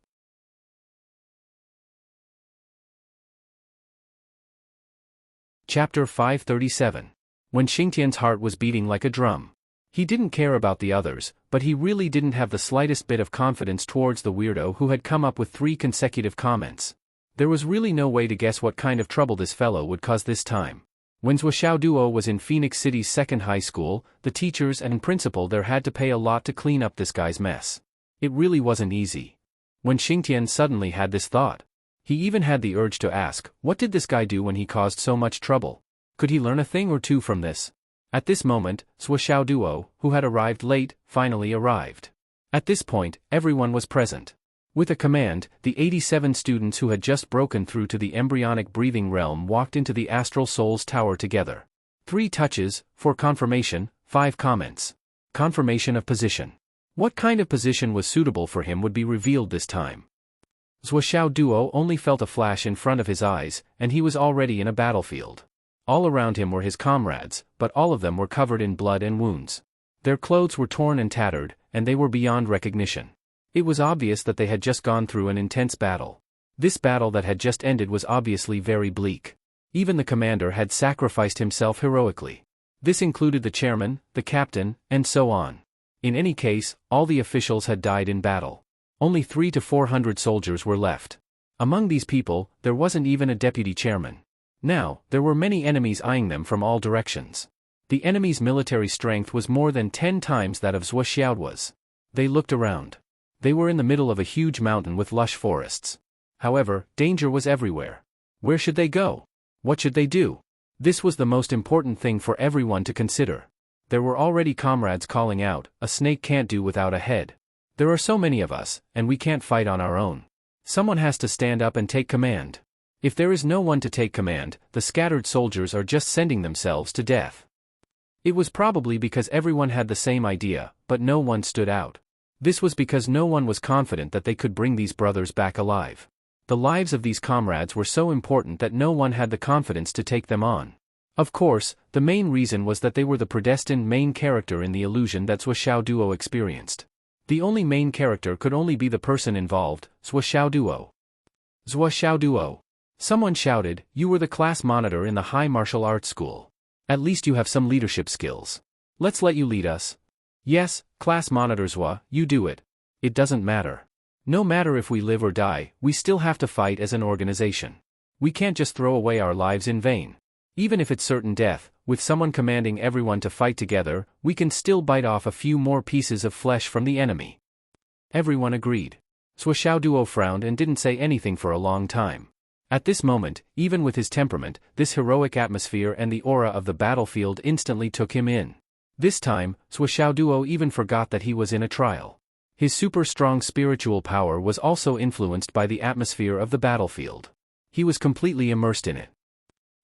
Chapter 537. When Xingtian's heart was beating like a drum. He didn't care about the others, but he really didn't have the slightest bit of confidence towards the weirdo who had come up with 3 consecutive comments. There was really no way to guess what kind of trouble this fellow would cause this time. When Zhuo Duo was in Phoenix City's second high school, the teachers and principal there had to pay a lot to clean up this guy's mess. It really wasn't easy. When Xingtian suddenly had this thought, he even had the urge to ask, what did this guy do when he caused so much trouble? Could he learn a thing or two from this? At this moment, Zhuo Duo, who had arrived late, finally arrived. At this point, everyone was present. With a command, the 87 students who had just broken through to the embryonic breathing realm walked into the Astral Souls Tower together. 3 touches, for confirmation, 5 comments. Confirmation of position. What kind of position was suitable for him would be revealed this time. Zhuo Duo only felt a flash in front of his eyes, and he was already in a battlefield. All around him were his comrades, but all of them were covered in blood and wounds. Their clothes were torn and tattered, and they were beyond recognition. It was obvious that they had just gone through an intense battle. This battle that had just ended was obviously very bleak. Even the commander had sacrificed himself heroically. This included the chairman, the captain, and so on. In any case, all the officials had died in battle. Only 300 to 400 soldiers were left. Among these people, there wasn't even a deputy chairman. Now, there were many enemies eyeing them from all directions. The enemy's military strength was more than 10 times that of Zhuo was. They looked around. They were in the middle of a huge mountain with lush forests. However, danger was everywhere. Where should they go? What should they do? This was the most important thing for everyone to consider. There were already comrades calling out, "A snake can't do without a head. There are so many of us, and we can't fight on our own. Someone has to stand up and take command. If there is no one to take command, the scattered soldiers are just sending themselves to death." It was probably because everyone had the same idea, but no one stood out. This was because no one was confident that they could bring these brothers back alive. The lives of these comrades were so important that no one had the confidence to take them on. Of course, the main reason was that they were the predestined main character in the illusion that Zhuo Duo experienced. The only main character could only be the person involved, Zhuo Duo. Zhuo Duo. Someone shouted, "You were the class monitor in the high martial arts school. At least you have some leadership skills. Let's let you lead us." "Yes, class monitor Zhuo, you do it. It doesn't matter. No matter if we live or die, we still have to fight as an organization. We can't just throw away our lives in vain. Even if it's certain death, with someone commanding everyone to fight together, we can still bite off a few more pieces of flesh from the enemy." Everyone agreed. Zhuo Duo frowned and didn't say anything for a long time. At this moment, even with his temperament, this heroic atmosphere and the aura of the battlefield instantly took him in. This time, Zhuo Duo even forgot that he was in a trial. His super strong spiritual power was also influenced by the atmosphere of the battlefield. He was completely immersed in it.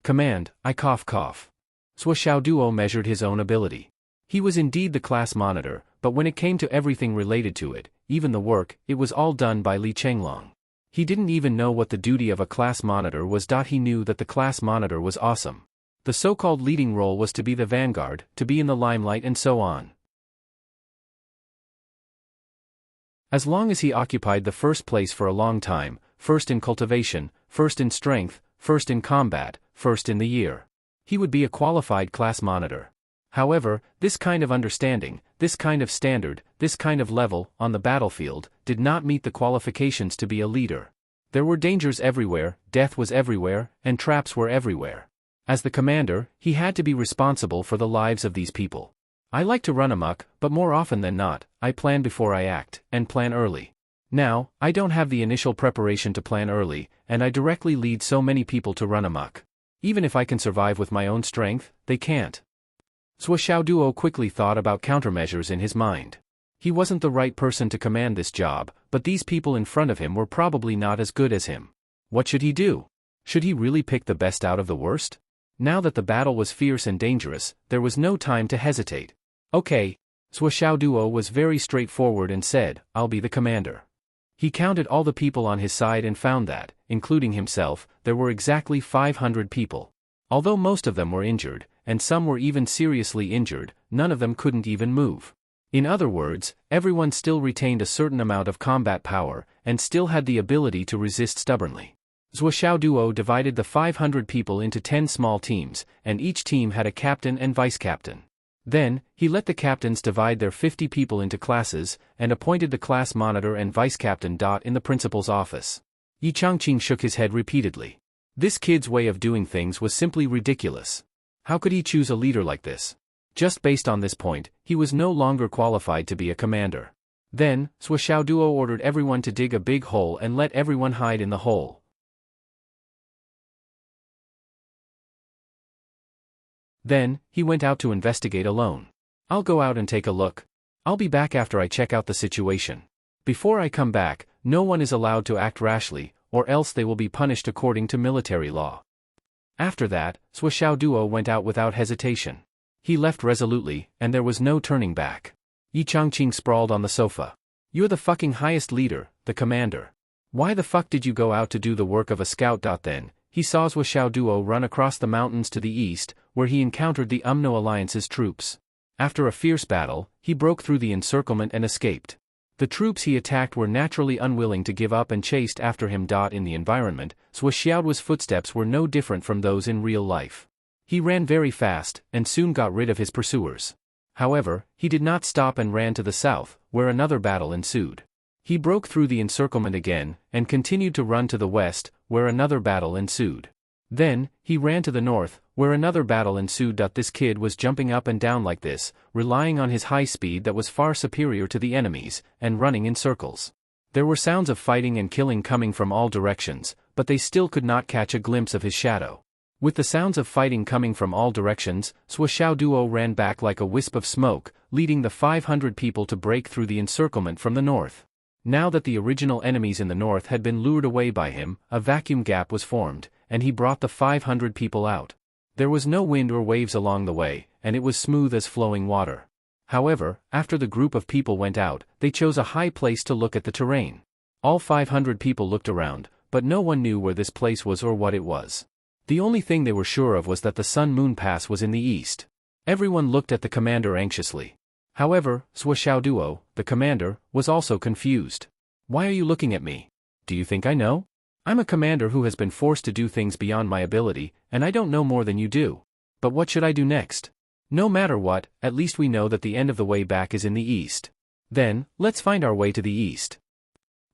Command, I cough cough. Zhuo Duo measured his own ability. He was indeed the class monitor, but when it came to everything related to it, even the work, it was all done by Li Chenglong. He didn't even know what the duty of a class monitor was. He knew that the class monitor was awesome. The so-called leading role was to be the vanguard, to be in the limelight and so on. As long as he occupied the first place for a long time, first in cultivation, first in strength, first in combat, first in the year, he would be a qualified class monitor. However, this kind of understanding, this kind of standard, this kind of level, on the battlefield, did not meet the qualifications to be a leader. There were dangers everywhere, death was everywhere, and traps were everywhere. As the commander, he had to be responsible for the lives of these people. I like to run amok, but more often than not, I plan before I act, and plan early. Now, I don't have the initial preparation to plan early, and I directly lead so many people to run amok. Even if I can survive with my own strength, they can't. Zhuo Duo quickly thought about countermeasures in his mind. He wasn't the right person to command this job, but these people in front of him were probably not as good as him. What should he do? Should he really pick the best out of the worst? Now that the battle was fierce and dangerous, there was no time to hesitate. Okay. Zhuo Duo was very straightforward and said, I'll be the commander. He counted all the people on his side and found that, including himself, there were exactly 500 people. Although most of them were injured, and some were even seriously injured, none of them couldn't even move. In other words, everyone still retained a certain amount of combat power, and still had the ability to resist stubbornly. Zhuo Duo divided the 500 people into 10 small teams, and each team had a captain and vice-captain. Then, he let the captains divide their 50 people into classes, and appointed the class monitor and vice-captain. In the principal's office. Enchanting shook his head repeatedly. This kid's way of doing things was simply ridiculous. How could he choose a leader like this? Just based on this point, he was no longer qualified to be a commander. Then, Duo ordered everyone to dig a big hole and let everyone hide in the hole. Then, he went out to investigate alone. I'll go out and take a look. I'll be back after I check out the situation. Before I come back, no one is allowed to act rashly, or else they will be punished according to military law. After that, Duo went out without hesitation. He left resolutely, and there was no turning back. Enchanting sprawled on the sofa. You're the fucking highest leader, the commander. Why the fuck did you go out to do the work of a scout? Then, he saw Duo run across the mountains to the east, where he encountered the UMNO Alliance's troops. After a fierce battle, he broke through the encirclement and escaped. The troops he attacked were naturally unwilling to give up and chased after him. In the environment, Duo's footsteps were no different from those in real life. He ran very fast, and soon got rid of his pursuers. However, he did not stop and ran to the south, where another battle ensued. He broke through the encirclement again, and continued to run to the west, where another battle ensued. Then, he ran to the north, where another battle ensued. This kid was jumping up and down like this, relying on his high speed that was far superior to the enemies, and running in circles. There were sounds of fighting and killing coming from all directions, but they still could not catch a glimpse of his shadow. With the sounds of fighting coming from all directions, Duo ran back like a wisp of smoke, leading the 500 people to break through the encirclement from the north. Now that the original enemies in the north had been lured away by him, a vacuum gap was formed, and he brought the 500 people out. There was no wind or waves along the way, and it was smooth as flowing water. However, after the group of people went out, they chose a high place to look at the terrain. All 500 people looked around, but no one knew where this place was or what it was. The only thing they were sure of was that the Sun-Moon Pass was in the east. Everyone looked at the commander anxiously. However, Duo, the commander, was also confused. Why are you looking at me? Do you think I know? I'm a commander who has been forced to do things beyond my ability, and I don't know more than you do. But what should I do next? No matter what, at least we know that the end of the way back is in the east. Then, let's find our way to the east.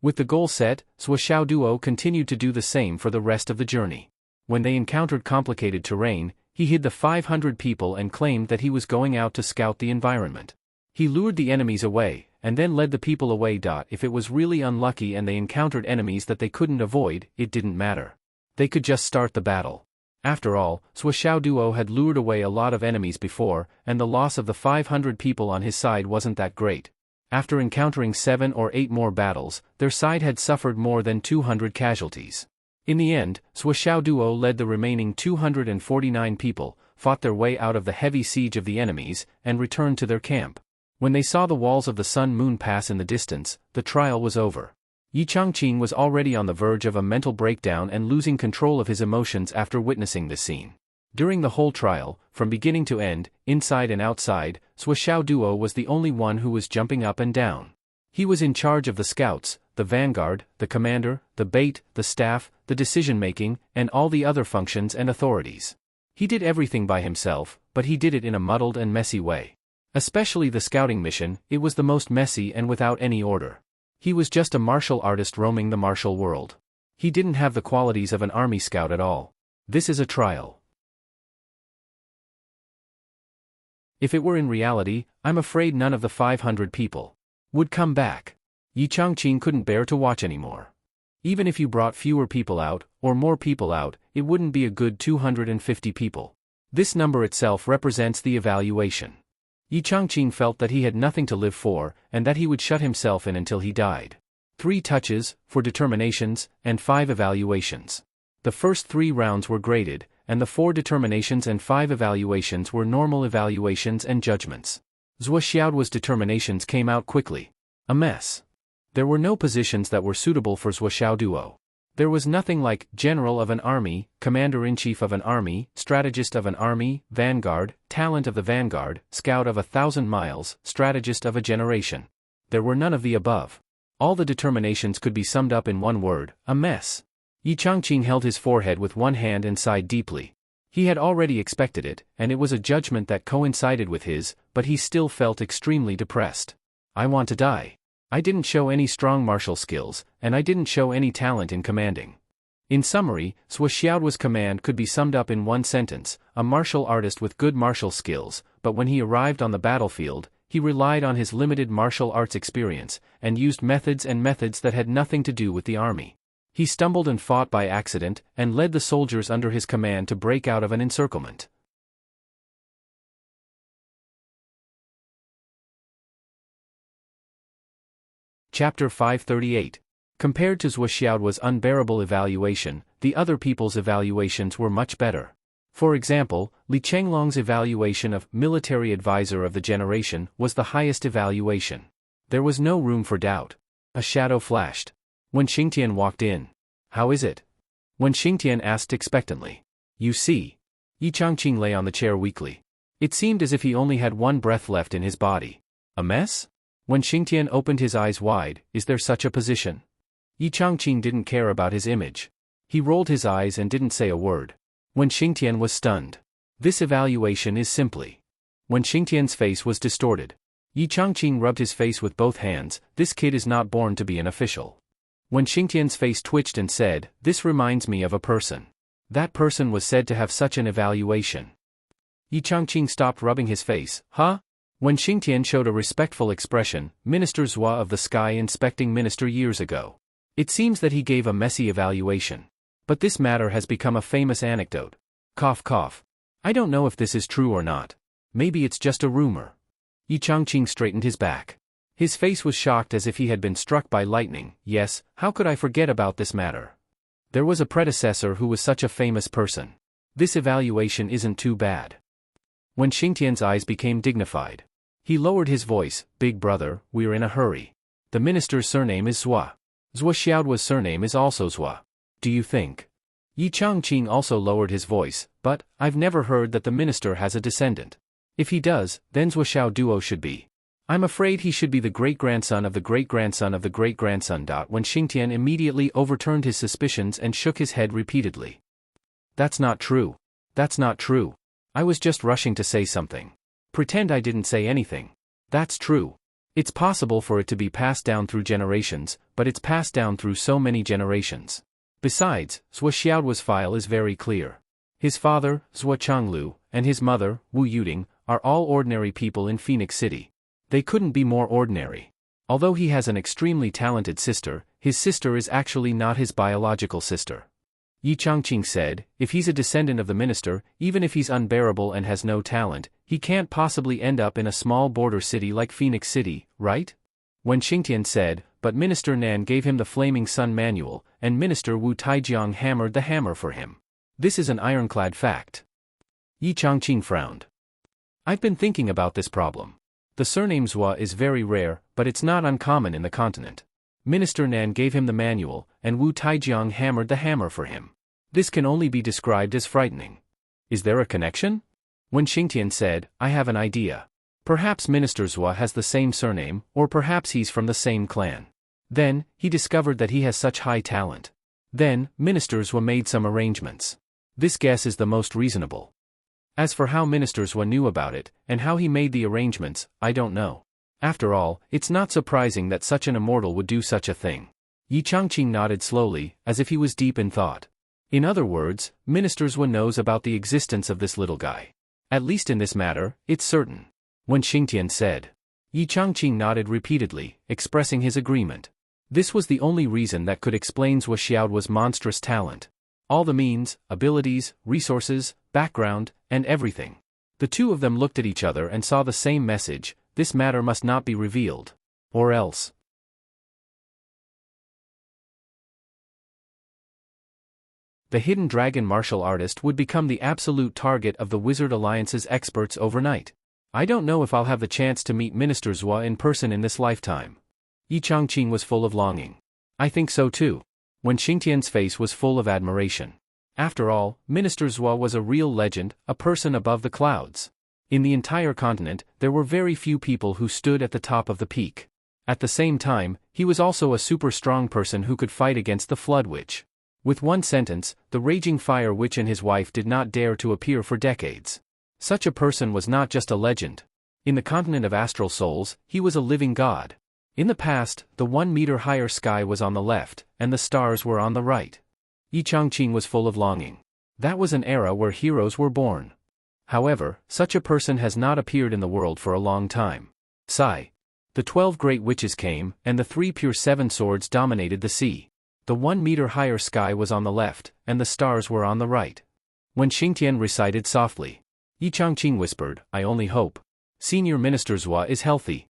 With the goal set, Duo continued to do the same for the rest of the journey. When they encountered complicated terrain, he hid the 500 people and claimed that he was going out to scout the environment. He lured the enemies away, and then led the people away. If it was really unlucky and they encountered enemies that they couldn't avoid, it didn't matter. They could just start the battle. After all, Duo had lured away a lot of enemies before, and the loss of the 500 people on his side wasn't that great. After encountering 7 or 8 more battles, their side had suffered more than 200 casualties. In the end, Duo led the remaining 249 people, fought their way out of the heavy siege of the enemies, and returned to their camp. When they saw the walls of the Sun-Moon Pass in the distance, the trial was over. Enchanting was already on the verge of a mental breakdown and losing control of his emotions after witnessing this scene. During the whole trial, from beginning to end, inside and outside, Duo was the only one who was jumping up and down. He was in charge of the scouts, the vanguard, the commander, the bait, the staff, the decision-making, and all the other functions and authorities. He did everything by himself, but he did it in a muddled and messy way. Especially the scouting mission, it was the most messy and without any order. He was just a martial artist roaming the martial world. He didn't have the qualities of an army scout at all. This is a trial. If it were in reality, I'm afraid none of the 500 people would come back. Enchanting couldn't bear to watch anymore. Even if you brought fewer people out, or more people out, it wouldn't be a good 250 people. This number itself represents the evaluation. Enchanting felt that he had nothing to live for, and that he would shut himself in until he died. 3 touches, 4 determinations, and 5 evaluations. The first 3 rounds were graded, and the 4 determinations and 5 evaluations were normal evaluations and judgments. Duo's determinations came out quickly. A mess. There were no positions that were suitable for Duo. There was nothing like general of an army, commander-in-chief of an army, strategist of an army, vanguard, talent of the vanguard, scout of 1,000 miles, strategist of a generation. There were none of the above. All the determinations could be summed up in one word: a mess. Enchanting held his forehead with one hand and sighed deeply. He had already expected it, and it was a judgment that coincided with his, but he still felt extremely depressed. I want to die. I didn't show any strong martial skills, and I didn't show any talent in commanding. In summary, Zhuo Xiaoduo's command could be summed up in one sentence: a martial artist with good martial skills, but when he arrived on the battlefield, he relied on his limited martial arts experience, and used methods that had nothing to do with the army. He stumbled and fought by accident, and led the soldiers under his command to break out of an encirclement. Chapter 538. Compared to Zhuo Xiaoduo's unbearable evaluation, the other people's evaluations were much better. For example, Li Chenglong's evaluation of military advisor of the generation was the highest evaluation. There was no room for doubt. A shadow flashed. When Xingtian walked in. How is it? When Xingtian asked expectantly. You see. Yi Changqing lay on the chair weakly. It seemed as if he only had one breath left in his body. A mess? When Xingtian opened his eyes wide, is there such a position? Yi Changqing didn't care about his image. He rolled his eyes and didn't say a word. When Xingtian was stunned. This evaluation is simply. When Xingtian's face was distorted. Yi Changqing rubbed his face with both hands. This kid is not born to be an official. When Xingtian's face twitched and said, this reminds me of a person. That person was said to have such an evaluation. Yi Changqing stopped rubbing his face. Huh? When Xingtian showed a respectful expression, Minister Zhuo of the Sky inspecting minister years ago. It seems that he gave a messy evaluation. But this matter has become a famous anecdote. Cough cough. I don't know if this is true or not. Maybe it's just a rumor. Yi Changqing straightened his back. His face was shocked as if he had been struck by lightning. Yes, how could I forget about this matter? There was a predecessor who was such a famous person. This evaluation isn't too bad. When Xingtian's eyes became dignified. He lowered his voice. Big brother, we're in a hurry. The minister's surname is Zhuo. Zhuo Xiaoduo's surname is also Zhuo. Do you think? Yi Changqing also lowered his voice, but, I've never heard that the minister has a descendant. If he does, then Zhuo Xiaoduo should be. I'm afraid he should be the great-grandson of the great-grandson of the great-grandson. When Xingtian immediately overturned his suspicions and shook his head repeatedly. That's not true. That's not true. I was just rushing to say something. Pretend I didn't say anything. That's true. It's possible for it to be passed down through generations, but it's passed down through so many generations. Besides, Zhuo Xiaoduo's file is very clear. His father, Zhuo Changlu, and his mother, Wu Yuding, are all ordinary people in Phoenix City. They couldn't be more ordinary. Although he has an extremely talented sister, his sister is actually not his biological sister. Yi Changqing said, if he's a descendant of the minister, even if he's unbearable and has no talent, he can't possibly end up in a small border city like Phoenix City, right? When Xingtian said, but Minister Nan gave him the Flaming Sun manual, and Minister Wu Taijiang hammered the hammer for him. This is an ironclad fact. Yi Changqing frowned. I've been thinking about this problem. The surname Zhuo is very rare, but it's not uncommon in the continent. Minister Nan gave him the manual, and Wu Taijiang hammered the hammer for him. This can only be described as frightening. Is there a connection? When Xingtian said, I have an idea. Perhaps Minister Zhuo has the same surname, or perhaps he's from the same clan. Then, he discovered that he has such high talent. Then, Minister Zhuo made some arrangements. This guess is the most reasonable. As for how Minister Zhuo knew about it, and how he made the arrangements, I don't know. After all, it's not surprising that such an immortal would do such a thing. Yi Changqing nodded slowly, as if he was deep in thought. In other words, Minister Zhuo knows about the existence of this little guy. At least in this matter, it's certain. When Xingtian said. Yi Changqing nodded repeatedly, expressing his agreement. This was the only reason that could explain Zhuo Xiaoduo's monstrous talent. All the means, abilities, resources, background, and everything. The two of them looked at each other and saw the same message: this matter must not be revealed. Or else. The hidden dragon martial artist would become the absolute target of the Wizard Alliance's experts overnight. I don't know if I'll have the chance to meet Minister Zhuo in person in this lifetime. Yi Changqing was full of longing. I think so too. When Xingtian's face was full of admiration. After all, Minister Zhuo was a real legend, a person above the clouds. In the entire continent, there were very few people who stood at the top of the peak. At the same time, he was also a super strong person who could fight against the Flood Witch. With one sentence, the raging fire witch and his wife did not dare to appear for decades. Such a person was not just a legend. In the continent of astral souls, he was a living god. In the past, the 1 meter higher sky was on the left, and the stars were on the right. Enchanting was full of longing. That was an era where heroes were born. However, such a person has not appeared in the world for a long time. Sigh. The 12 great witches came, and the 3 pure 7 swords dominated the sea. The 1 meter higher sky was on the left, and the stars were on the right. When Xingtian recited softly. Enchanting whispered, I only hope Senior Minister Zhua is healthy.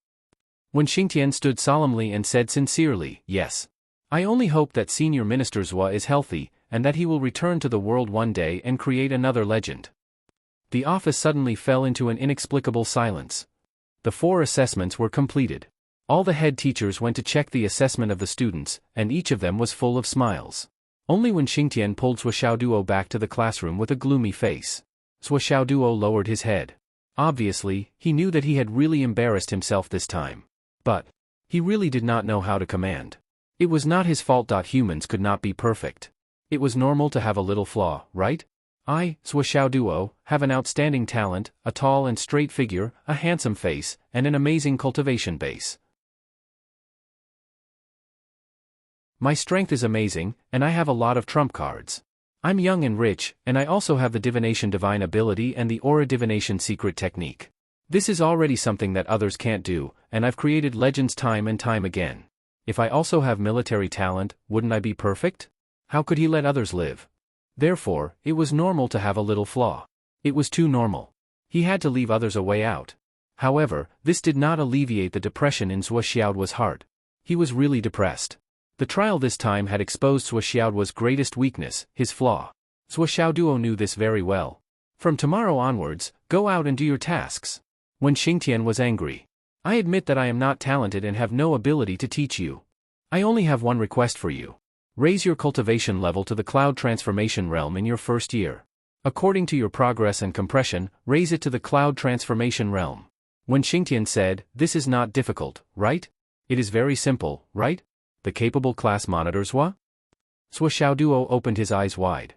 When Xingtian stood solemnly and said sincerely, yes. I only hope that Senior Minister Zhua is healthy, and that he will return to the world one day and create another legend. The office suddenly fell into an inexplicable silence. The 4 assessments were completed. All the head teachers went to check the assessment of the students, and each of them was full of smiles. Only when Xingtian pulled Zhua Xiaoduo back to the classroom with a gloomy face. Zhua Xiaoduo lowered his head. Obviously, he knew that he had really embarrassed himself this time. But he really did not know how to command. It was not his fault. Humans could not be perfect. It was normal to have a little flaw, right? I, Zhua Xiaoduo, have an outstanding talent, a tall and straight figure, a handsome face, and an amazing cultivation base. My strength is amazing, and I have a lot of trump cards. I'm young and rich, and I also have the divination divine ability and the aura divination secret technique. This is already something that others can't do, and I've created legends time and time again. If I also have military talent, wouldn't I be perfect? How could he let others live? Therefore, it was normal to have a little flaw. It was too normal. He had to leave others a way out. However, this did not alleviate the depression in Zhua Xiaoduo's heart. He was really depressed. The trial this time had exposed Zhua Xiaoduo's greatest weakness, his flaw. Zhua Xiaoduo knew this very well. From tomorrow onwards, go out and do your tasks. When Xingtian was angry. I admit that I am not talented and have no ability to teach you. I only have one request for you. Raise your cultivation level to the cloud transformation realm in your first year. According to your progress and compression, raise it to the cloud transformation realm. When Xingtian said, this is not difficult, right? It is very simple, right? The capable class monitor Zhua? Zhua Xiaoduo opened his eyes wide.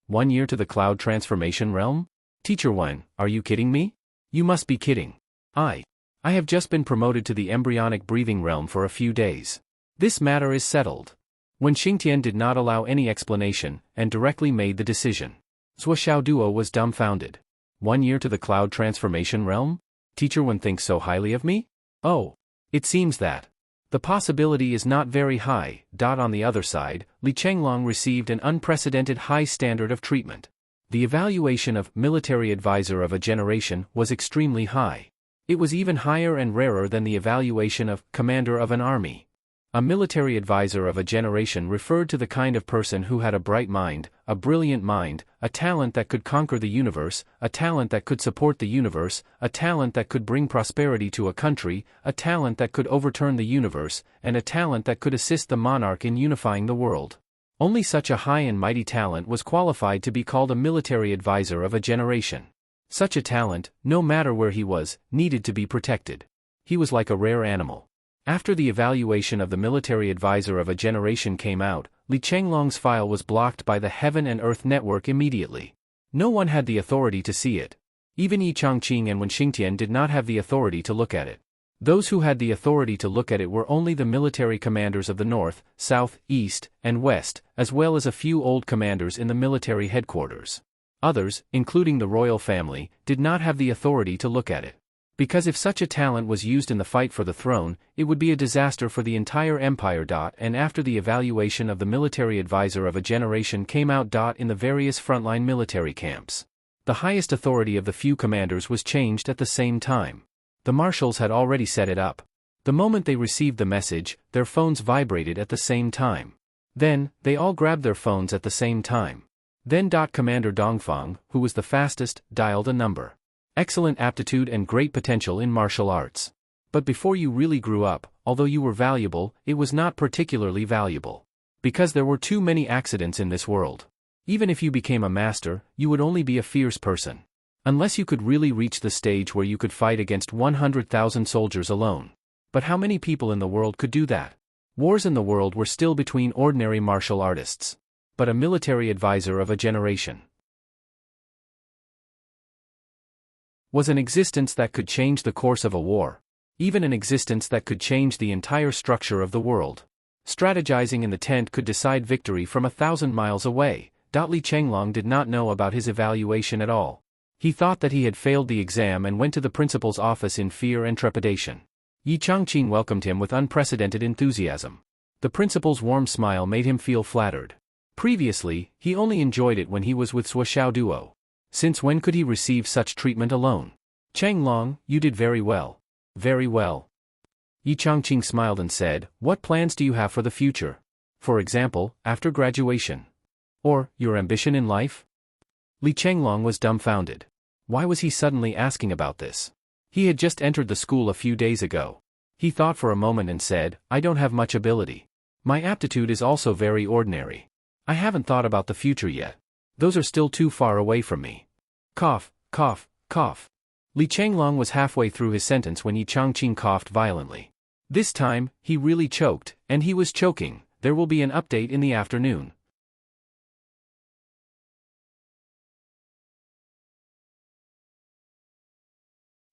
1 year to the cloud transformation realm? Teacher Wen, are you kidding me? You must be kidding. I have just been promoted to the embryonic breathing realm for a few days. This matter is settled. When Xingtian did not allow any explanation, and directly made the decision. Zhua Xiaoduo was dumbfounded. 1 year to the cloud transformation realm? Teacher Wen thinks so highly of me? Oh. It seems that. The possibility is not very high. On the other side, Li Chenglong received an unprecedented high standard of treatment. The evaluation of military advisor of a generation was extremely high. It was even higher and rarer than the evaluation of commander of an army. A military advisor of a generation referred to the kind of person who had a bright mind, a brilliant mind, a talent that could conquer the universe, a talent that could support the universe, a talent that could bring prosperity to a country, a talent that could overturn the universe, and a talent that could assist the monarch in unifying the world. Only such a high and mighty talent was qualified to be called a military advisor of a generation. Such a talent, no matter where he was, needed to be protected. He was like a rare animal. After the evaluation of the military advisor of a generation came out, Li Chenglong's file was blocked by the Heaven and Earth Network immediately. No one had the authority to see it. Even Enchanting and Wen Xingtian did not have the authority to look at it. Those who had the authority to look at it were only the military commanders of the north, south, east, and west, as well as a few old commanders in the military headquarters. Others, including the royal family, did not have the authority to look at it. Because if such a talent was used in the fight for the throne, it would be a disaster for the entire empire. And after the evaluation of the military advisor of a generation came out. In the various frontline military camps, the highest authority of the few commanders was changed at the same time. The marshals had already set it up. The moment they received the message, their phones vibrated at the same time. Then, they all grabbed their phones at the same time. Then. Commander Dongfang, who was the fastest, dialed a number. Excellent aptitude and great potential in martial arts. But before you really grew up, although you were valuable, it was not particularly valuable. Because there were too many accidents in this world. Even if you became a master, you would only be a fierce person. Unless you could really reach the stage where you could fight against 100,000 soldiers alone. But how many people in the world could do that? Wars in the world were still between ordinary martial artists. but a military advisor of a generation. Was an existence that could change the course of a war. Even an existence that could change the entire structure of the world. Strategizing in the tent could decide victory from 1,000 miles away. Li Chenglong did not know about his evaluation at all. He thought that he had failed the exam and went to the principal's office in fear and trepidation. Yi Changqing welcomed him with unprecedented enthusiasm. The principal's warm smile made him feel flattered. Previously, he only enjoyed it when he was with Sui Xiao Duo. Since when could he receive such treatment alone? Chenglong, you did very well. Very well. Yi Changqing smiled and said, what plans do you have for the future? For example, after graduation. Or, your ambition in life? Li Chenglong was dumbfounded. Why was he suddenly asking about this? He had just entered the school a few days ago. He thought for a moment and said, I don't have much ability. My aptitude is also very ordinary. I haven't thought about the future yet. Those are still too far away from me. Cough, cough, cough. Li Chenglong was halfway through his sentence when Yi Changqing coughed violently. This time, he really choked, and he was choking. There will be an update in the afternoon.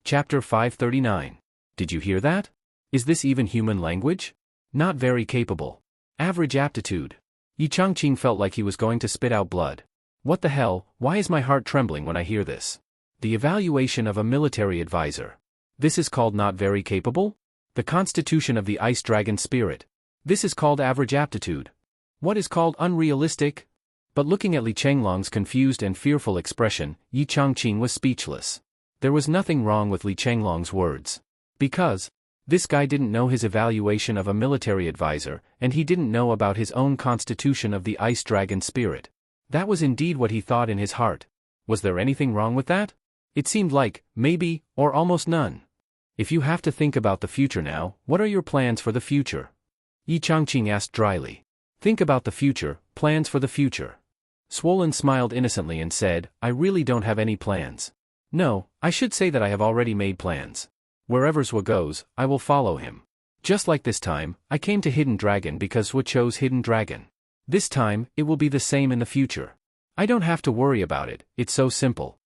Chapter 539. Did you hear that? Is this even human language? Not very capable. Average aptitude. Yi Changqing felt like he was going to spit out blood. What the hell, why is my heart trembling when I hear this? The evaluation of a military advisor. This is called not very capable? The constitution of the ice dragon spirit. This is called average aptitude. What is called unrealistic? But looking at Li Chenglong's confused and fearful expression, Yi Changqing was speechless. There was nothing wrong with Li Chenglong's words. Because this guy didn't know his evaluation of a military advisor, and he didn't know about his own constitution of the ice dragon spirit. That was indeed what he thought in his heart. Was there anything wrong with that? It seemed like, maybe, or almost none. If you have to think about the future now, what are your plans for the future? Yi Changqing asked dryly. Think about the future, plans for the future. Swollen smiled innocently and said, I really don't have any plans. No, I should say that I have already made plans. Wherever Zhua goes, I will follow him. Just like this time, I came to Hidden Dragon because Zhua chose Hidden Dragon. This time, it will be the same in the future. I don't have to worry about it, it's so simple.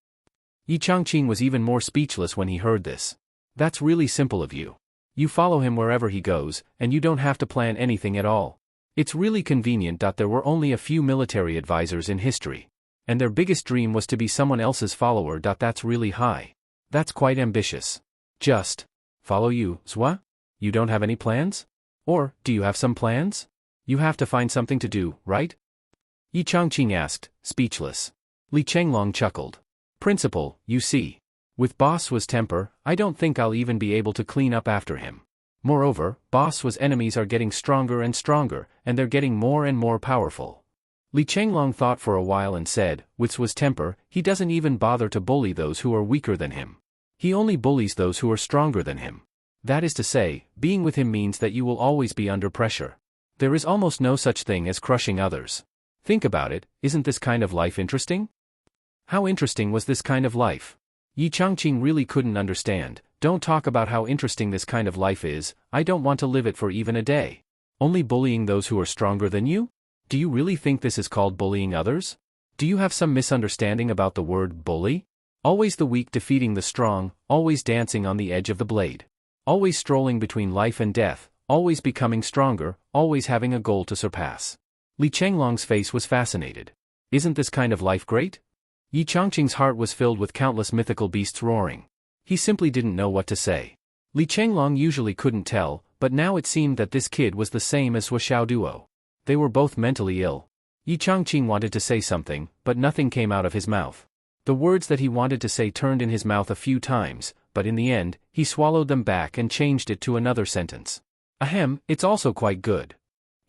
Yi Changqing was even more speechless when he heard this. That's really simple of you. You follow him wherever he goes, and you don't have to plan anything at all. It's really convenient that there were only a few military advisors in history. And their biggest dream was to be someone else's follower. That's really high. That's quite ambitious. Just follow you, Zhua? You don't have any plans? Or, do you have some plans? You have to find something to do, right? Yi Changqing asked, speechless. Li Chenglong chuckled. Principal, you see. With Boss Zhua's temper, I don't think I'll even be able to clean up after him. Moreover, Boss Zhua's enemies are getting stronger and stronger, and they're getting more and more powerful. Li Chenglong thought for a while and said, with Zhua's temper, he doesn't even bother to bully those who are weaker than him. He only bullies those who are stronger than him. That is to say, being with him means that you will always be under pressure. There is almost no such thing as crushing others. Think about it, isn't this kind of life interesting? How interesting was this kind of life? Yi Changqing really couldn't understand. Don't talk about how interesting this kind of life is, I don't want to live it for even a day. Only bullying those who are stronger than you? Do you really think this is called bullying others? Do you have some misunderstanding about the word bully? Always the weak defeating the strong, always dancing on the edge of the blade. Always strolling between life and death, always becoming stronger, always having a goal to surpass. Li Chenglong's face was fascinated. Isn't this kind of life great? Yi Changqing's heart was filled with countless mythical beasts roaring. He simply didn't know what to say. Li Chenglong usually couldn't tell, but now it seemed that this kid was the same as Sui Xiao Duo. They were both mentally ill. Yi Changqing wanted to say something, but nothing came out of his mouth. The words that he wanted to say turned in his mouth a few times, but in the end, he swallowed them back and changed it to another sentence. Ahem, it's also quite good.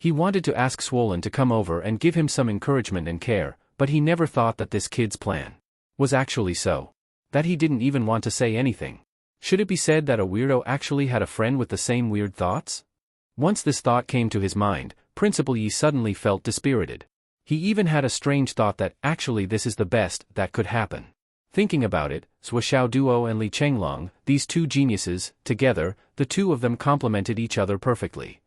He wanted to ask Swollen to come over and give him some encouragement and care, but he never thought that this kid's plan was actually so. That he didn't even want to say anything. Should it be said that a weirdo actually had a friend with the same weird thoughts? Once this thought came to his mind, Principal Yi suddenly felt dispirited. He even had a strange thought that, actually this is the best that could happen. Thinking about it, Sui Xiao Duo and Li Chenglong, these two geniuses, together, the two of them complemented each other perfectly.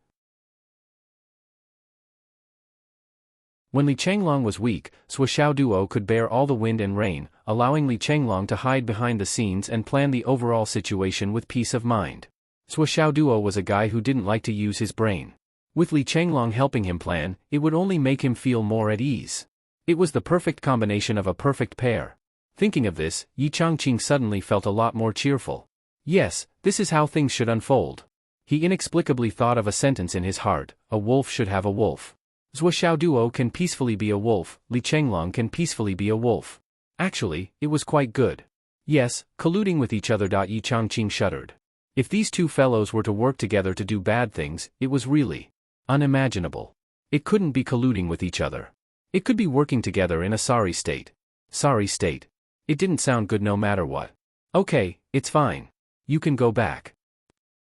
When Li Changlong was weak, Shuo Duo could bear all the wind and rain, allowing Li Changlong to hide behind the scenes and plan the overall situation with peace of mind. Shuo Duo was a guy who didn't like to use his brain. With Li Changlong helping him plan, it would only make him feel more at ease. It was the perfect combination of a perfect pair. Thinking of this, Yi Changqing suddenly felt a lot more cheerful. Yes, this is how things should unfold. He inexplicably thought of a sentence in his heart: a wolf should have a wolf. Shuo Duo can peacefully be a wolf, Li Changlong can peacefully be a wolf. Actually, it was quite good. Yes, colluding with each other. Yi Changqing shuddered. If these two fellows were to work together to do bad things, it was really unimaginable. It couldn't be colluding with each other. It could be working together in a sorry state. Sorry state. It didn't sound good no matter what. Okay, it's fine. You can go back.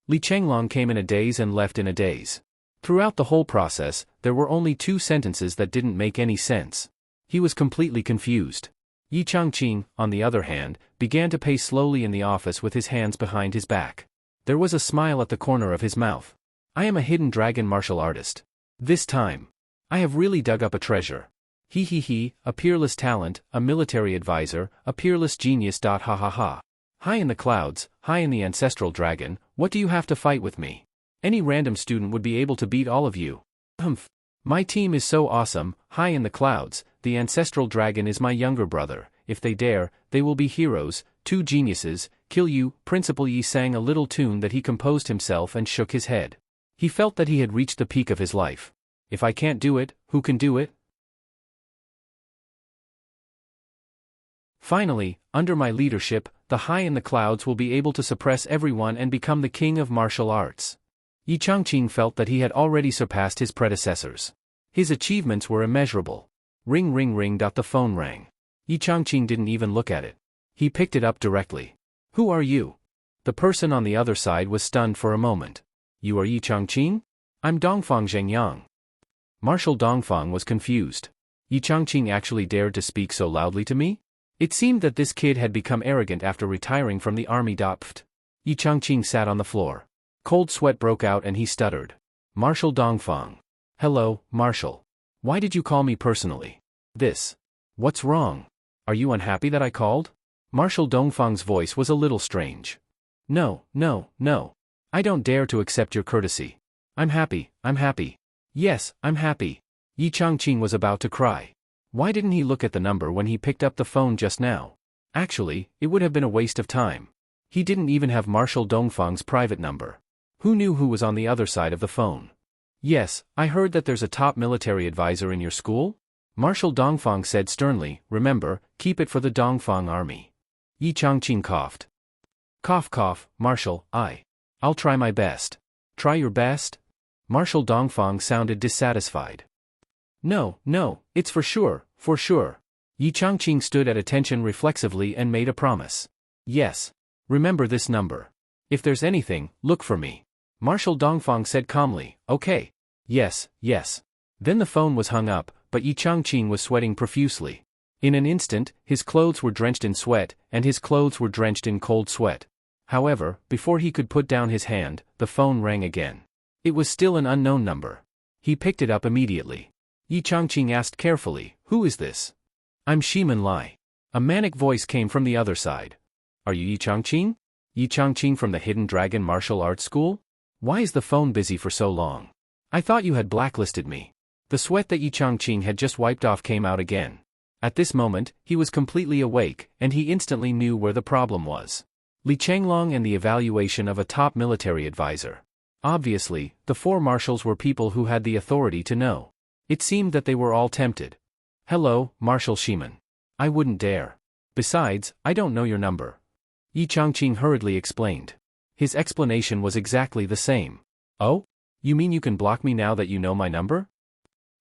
Li Changlong came in a daze and left in a daze. Throughout the whole process, there were only two sentences that didn't make any sense. He was completely confused. Yi Changqing, on the other hand, began to pace slowly in the office with his hands behind his back. There was a smile at the corner of his mouth. I am a hidden dragon martial artist. This time, I have really dug up a treasure. He, a peerless talent, a military advisor, a peerless genius. Ha ha ha. High in the clouds, high in the ancestral dragon, what do you have to fight with me? Any random student would be able to beat all of you. Humph. My team is so awesome, high in the clouds, the ancestral dragon is my younger brother, if they dare, they will be heroes, two geniuses, kill you. Principal Yi sang a little tune that he composed himself and shook his head. He felt that he had reached the peak of his life. If I can't do it, who can do it? Finally, under my leadership, the high in the clouds will be able to suppress everyone and become the king of martial arts. Yi Changqing felt that he had already surpassed his predecessors. His achievements were immeasurable. Ring ring ring. The phone rang. Yi Changqing didn't even look at it. He picked it up directly. Who are you? The person on the other side was stunned for a moment. You are Yi Changqing? I'm Dongfang Zhengyang. Marshal Dongfang was confused. Yi Changqing actually dared to speak so loudly to me? It seemed that this kid had become arrogant after retiring from the army. Pft. Yi Changqing sat on the floor. Cold sweat broke out and he stuttered. Marshal Dongfang. Hello, Marshal. Why did you call me personally? This. What's wrong? Are you unhappy that I called? Marshal Dongfang's voice was a little strange. No. I don't dare to accept your courtesy. I'm happy. Yes, I'm happy. Yi Changqing was about to cry. Why didn't he look at the number when he picked up the phone just now? Actually, it would have been a waste of time. He didn't even have Marshal Dongfang's private number. Who knew who was on the other side of the phone? Yes, I heard that there's a top military advisor in your school? Marshal Dongfang said sternly. Remember, keep it for the Dongfang army. Yi Changqing coughed. Cough, Marshal, I'll try my best. Try your best? Marshal Dongfang sounded dissatisfied. No, it's for sure. Yi Changqing stood at attention reflexively and made a promise. Yes. Remember this number. If there's anything, look for me. Marshal Dongfang said calmly. Okay. Yes. Then the phone was hung up, but Yi Changqing was sweating profusely. In an instant, his clothes were drenched in sweat, and his clothes were drenched in cold sweat. However, before he could put down his hand, the phone rang again. It was still an unknown number. He picked it up immediately. Yi Changqing asked carefully, who is this? I'm Shiman Lai. A manic voice came from the other side. Are you Yi Changqing? Yi Changqing from the Hidden Dragon Martial Arts School? Why is the phone busy for so long? I thought you had blacklisted me. The sweat that Yi Changqing had just wiped off came out again. At this moment, he was completely awake, and he instantly knew where the problem was. Li Changlong and the evaluation of a top military advisor. Obviously, the four marshals were people who had the authority to know. It seemed that they were all tempted. Hello, Marshal Shiman. I wouldn't dare. Besides, I don't know your number. Yi Changqing hurriedly explained. His explanation was exactly the same. Oh? You mean you can block me now that you know my number?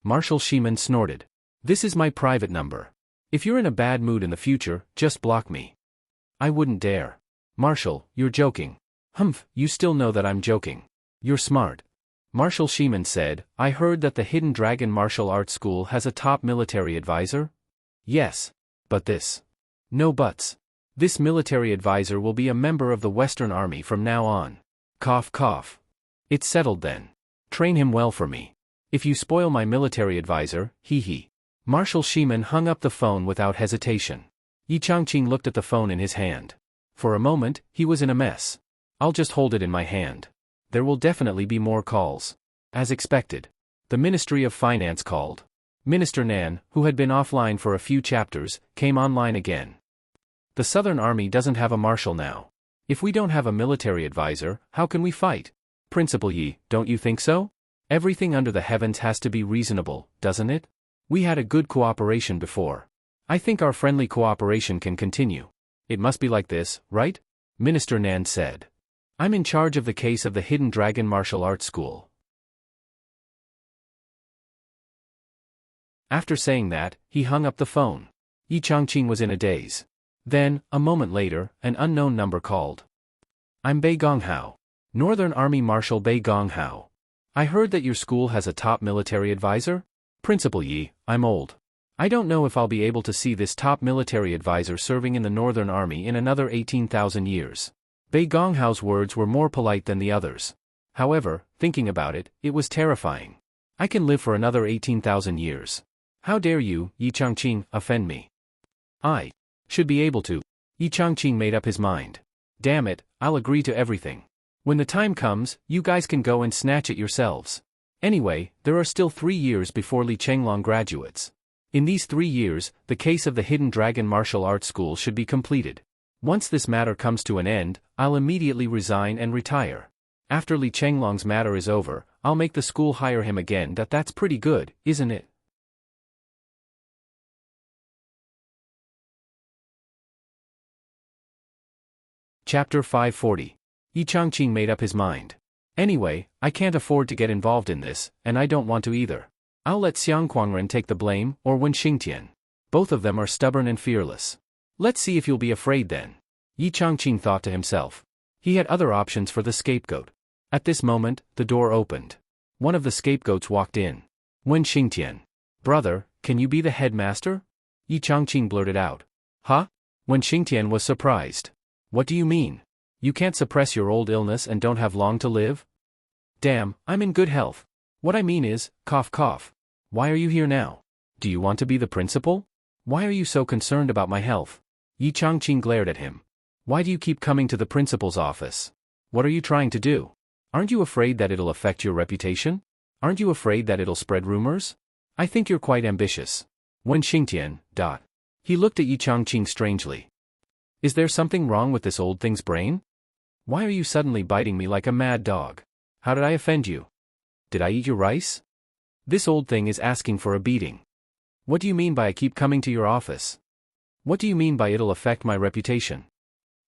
Marshal Shiman snorted. This is my private number. If you're in a bad mood in the future, just block me. I wouldn't dare. Marshal, you're joking. Humph, you still know that I'm joking. You're smart. Marshal Shiman said, I heard that the Hidden Dragon Martial Arts School has a top military advisor? Yes. But this. No buts. This military advisor will be a member of the Western Army from now on. Cough. It's settled then. Train him well for me. If you spoil my military advisor, hee. Marshal Shiman hung up the phone without hesitation. Yi Changqing looked at the phone in his hand. For a moment, he was in a mess. I'll just hold it in my hand. There will definitely be more calls. As expected. The Ministry of Finance called. Minister Nan, who had been offline for a few chapters, came online again. The Southern Army doesn't have a marshal now. If we don't have a military advisor, how can we fight? Principal Yi, don't you think so? Everything under the heavens has to be reasonable, doesn't it? We had a good cooperation before. I think our friendly cooperation can continue. It must be like this, right? Minister Nan said. I'm in charge of the case of the Hidden Dragon Martial Arts School. After saying that, he hung up the phone. Yi Changqing was in a daze. Then, a moment later, an unknown number called. I'm Bei Gonghao. Northern Army Marshal Bei Gonghao. I heard that your school has a top military advisor? Principal Yi, I'm old. I don't know if I'll be able to see this top military advisor serving in the Northern Army in another 18,000 years. Bei Gonghao's words were more polite than the others. However, thinking about it, it was terrifying. I can live for another 18,000 years. How dare you, Yi Changqing, offend me? I should be able to. Yi Changqing made up his mind. Damn it, I'll agree to everything. When the time comes, you guys can go and snatch it yourselves. Anyway, there are still 3 years before Li Chenglong graduates. In these 3 years, the case of the Hidden Dragon Martial Arts School should be completed. Once this matter comes to an end, I'll immediately resign and retire. After Li Chenglong's matter is over, I'll make the school hire him again. That's pretty good, isn't it? Chapter 540. Yi Changqing made up his mind. Anyway, I can't afford to get involved in this, and I don't want to either. I'll let Xiang Quangren take the blame, or Wen Xingtian. Both of them are stubborn and fearless. Let's see if you'll be afraid then. Yi Changqing thought to himself. He had other options for the scapegoat. At this moment, the door opened. One of the scapegoats walked in. Wen Xingtian. Brother, can you be the headmaster? Yi Changqing blurted out. Huh? Wen Xingtian was surprised. What do you mean? You can't suppress your old illness and don't have long to live? Damn, I'm in good health. What I mean is, cough cough. Why are you here now? Do you want to be the principal? Why are you so concerned about my health? Yi Changqing glared at him. Why do you keep coming to the principal's office? What are you trying to do? Aren't you afraid that it'll affect your reputation? Aren't you afraid that it'll spread rumors? I think you're quite ambitious. Wen Xingtian. He looked at Yi Changqing strangely. Is there something wrong with this old thing's brain? Why are you suddenly biting me like a mad dog? How did I offend you? Did I eat your rice? This old thing is asking for a beating. What do you mean by I keep coming to your office? What do you mean by it'll affect my reputation?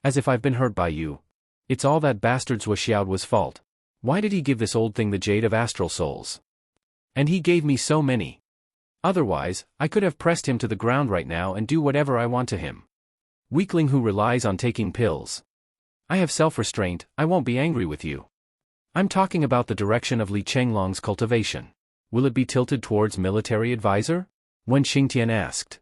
As if I've been hurt by you. It's all that bastard Zhou Xiao's fault. Why did he give this old thing the Jade of Astral Souls? And he gave me so many. Otherwise, I could have pressed him to the ground right now and do whatever I want to him. Weakling who relies on taking pills. I have self-restraint, I won't be angry with you. I'm talking about the direction of Li Chenglong's cultivation. Will it be tilted towards military advisor? Wen Xingtian asked.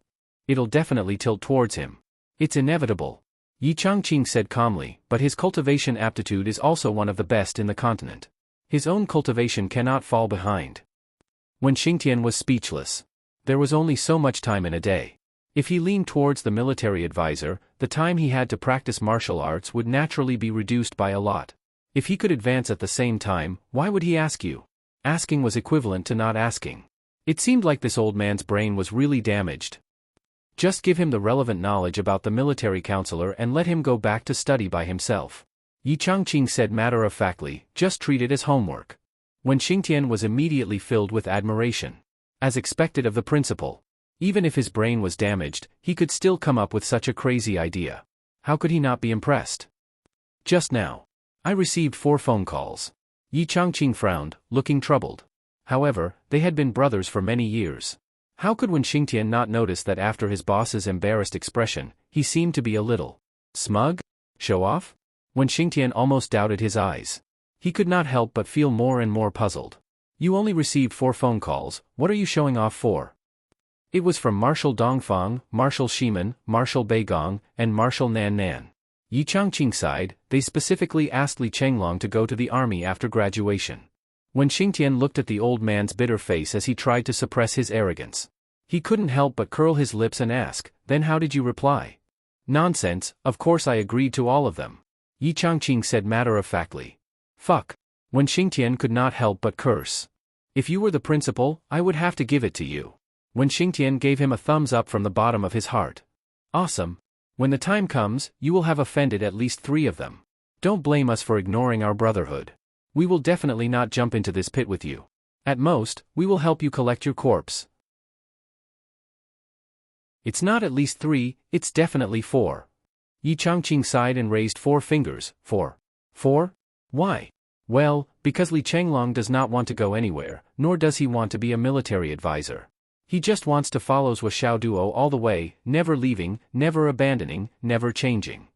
It'll definitely tilt towards him. It's inevitable. Yi Changqing said calmly, but his cultivation aptitude is also one of the best in the continent. His own cultivation cannot fall behind. Wen Xingtian was speechless. There was only so much time in a day. If he leaned towards the military advisor, the time he had to practice martial arts would naturally be reduced by a lot. If he could advance at the same time, why would he ask you? Asking was equivalent to not asking. It seemed like this old man's brain was really damaged. Just give him the relevant knowledge about the military counselor and let him go back to study by himself. Yi Changqing said matter-of-factly, just treat it as homework. Wen Xingtian was immediately filled with admiration. As expected of the principal. Even if his brain was damaged, he could still come up with such a crazy idea. How could he not be impressed? Just now. I received 4 phone calls. Yi Changqing frowned, looking troubled. However, they had been brothers for many years. How could Wen Xingtian not notice that after his boss's embarrassed expression, he seemed to be a little smug? Show off? Wen Xingtian almost doubted his eyes. He could not help but feel more and more puzzled. You only received 4 phone calls, what are you showing off for? It was from Marshal Dongfang, Marshal Shiman, Marshal Beigong, and Marshal Nan Nan. Yi Changqing sighed, they specifically asked Li Chenglong to go to the army after graduation. Wen Xingtian looked at the old man's bitter face as he tried to suppress his arrogance. He couldn't help but curl his lips and ask, "Then how did you reply?" "Nonsense, of course I agreed to all of them," Yichangqing said matter-of-factly. "Fuck." Wen Xingtian could not help but curse. "If you were the principal, I would have to give it to you." Wen Xingtian gave him a thumbs up from the bottom of his heart. "Awesome. When the time comes, you will have offended at least 3 of them. Don't blame us for ignoring our brotherhood. We will definitely not jump into this pit with you. At most, we will help you collect your corpse." "It's not at least 3, it's definitely 4. Yichangqing sighed and raised 4 fingers. 4. 4? Why? Well, because Li Chenglong does not want to go anywhere, nor does he want to be a military advisor. He just wants to follow Zhuo Xiaoduo all the way, never leaving, never abandoning, never changing."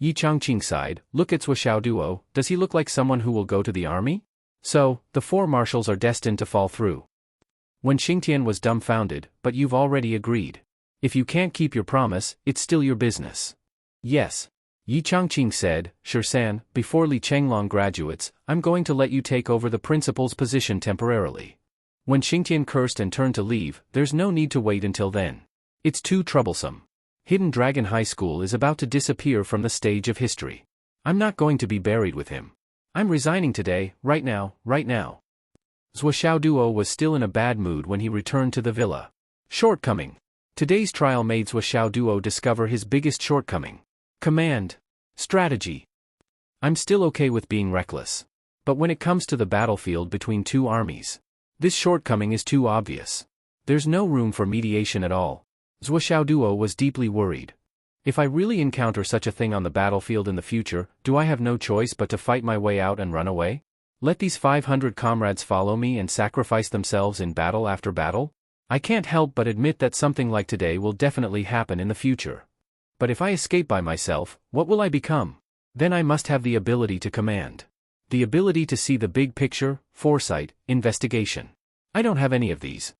Yichangqing sighed. "Look at Zhuo Xiaoduo, does he look like someone who will go to the army? So, the 4 marshals are destined to fall through." Wen Xingtian was dumbfounded. "But you've already agreed. If you can't keep your promise, it's still your business." "Yes." Yichangqing said, "Shirsan, before Li Chenglong graduates, I'm going to let you take over the principal's position temporarily." When Xingtian cursed and turned to leave, "There's no need to wait until then. It's too troublesome. Hidden Dragon High School is about to disappear from the stage of history. I'm not going to be buried with him. I'm resigning today, right now, right now." Zhuo Xiaoduo was still in a bad mood when he returned to the villa. Shortcoming. Today's trial made Zhuo Xiaoduo discover his biggest shortcoming. Command. Strategy. I'm still okay with being reckless. But when it comes to the battlefield between 2 armies, this shortcoming is too obvious. There's no room for mediation at all. Zhuo Xiaoduo was deeply worried. If I really encounter such a thing on the battlefield in the future, do I have no choice but to fight my way out and run away? Let these 500 comrades follow me and sacrifice themselves in battle after battle? I can't help but admit that something like today will definitely happen in the future. But if I escape by myself, what will I become? Then I must have the ability to command. The ability to see the big picture, foresight, investigation. I don't have any of these.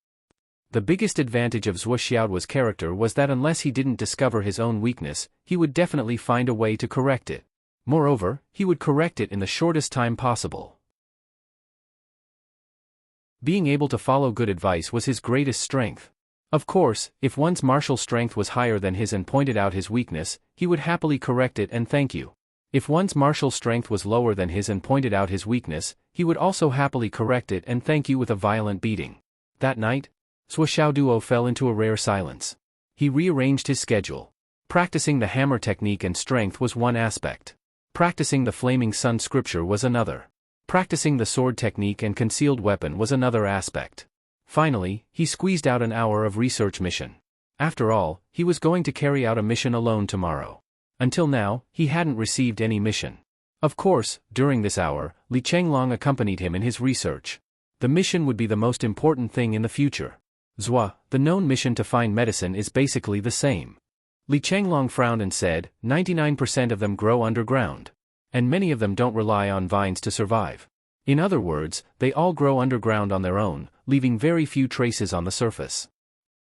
The biggest advantage of Zhuo Xiaoduo's character was that unless he didn't discover his own weakness, he would definitely find a way to correct it. Moreover, he would correct it in the shortest time possible. Being able to follow good advice was his greatest strength. Of course, if one's martial strength was higher than his and pointed out his weakness, he would happily correct it and thank you. If one's martial strength was lower than his and pointed out his weakness, he would also happily correct it and thank you with a violent beating. That night, Zhuo Xiaoduo fell into a rare silence. He rearranged his schedule. Practicing the hammer technique and strength was one aspect. Practicing the flaming sun scripture was another. Practicing the sword technique and concealed weapon was another aspect. Finally, he squeezed out an hour of research mission. After all, he was going to carry out a mission alone tomorrow. Until now, he hadn't received any mission. Of course, during this hour, Li Chenglong accompanied him in his research. The mission would be the most important thing in the future. Zhuo, the known mission to find medicine is basically the same. Li Chenglong frowned and said, 99% of them grow underground. And many of them don't rely on vines to survive. In other words, they all grow underground on their own, leaving very few traces on the surface.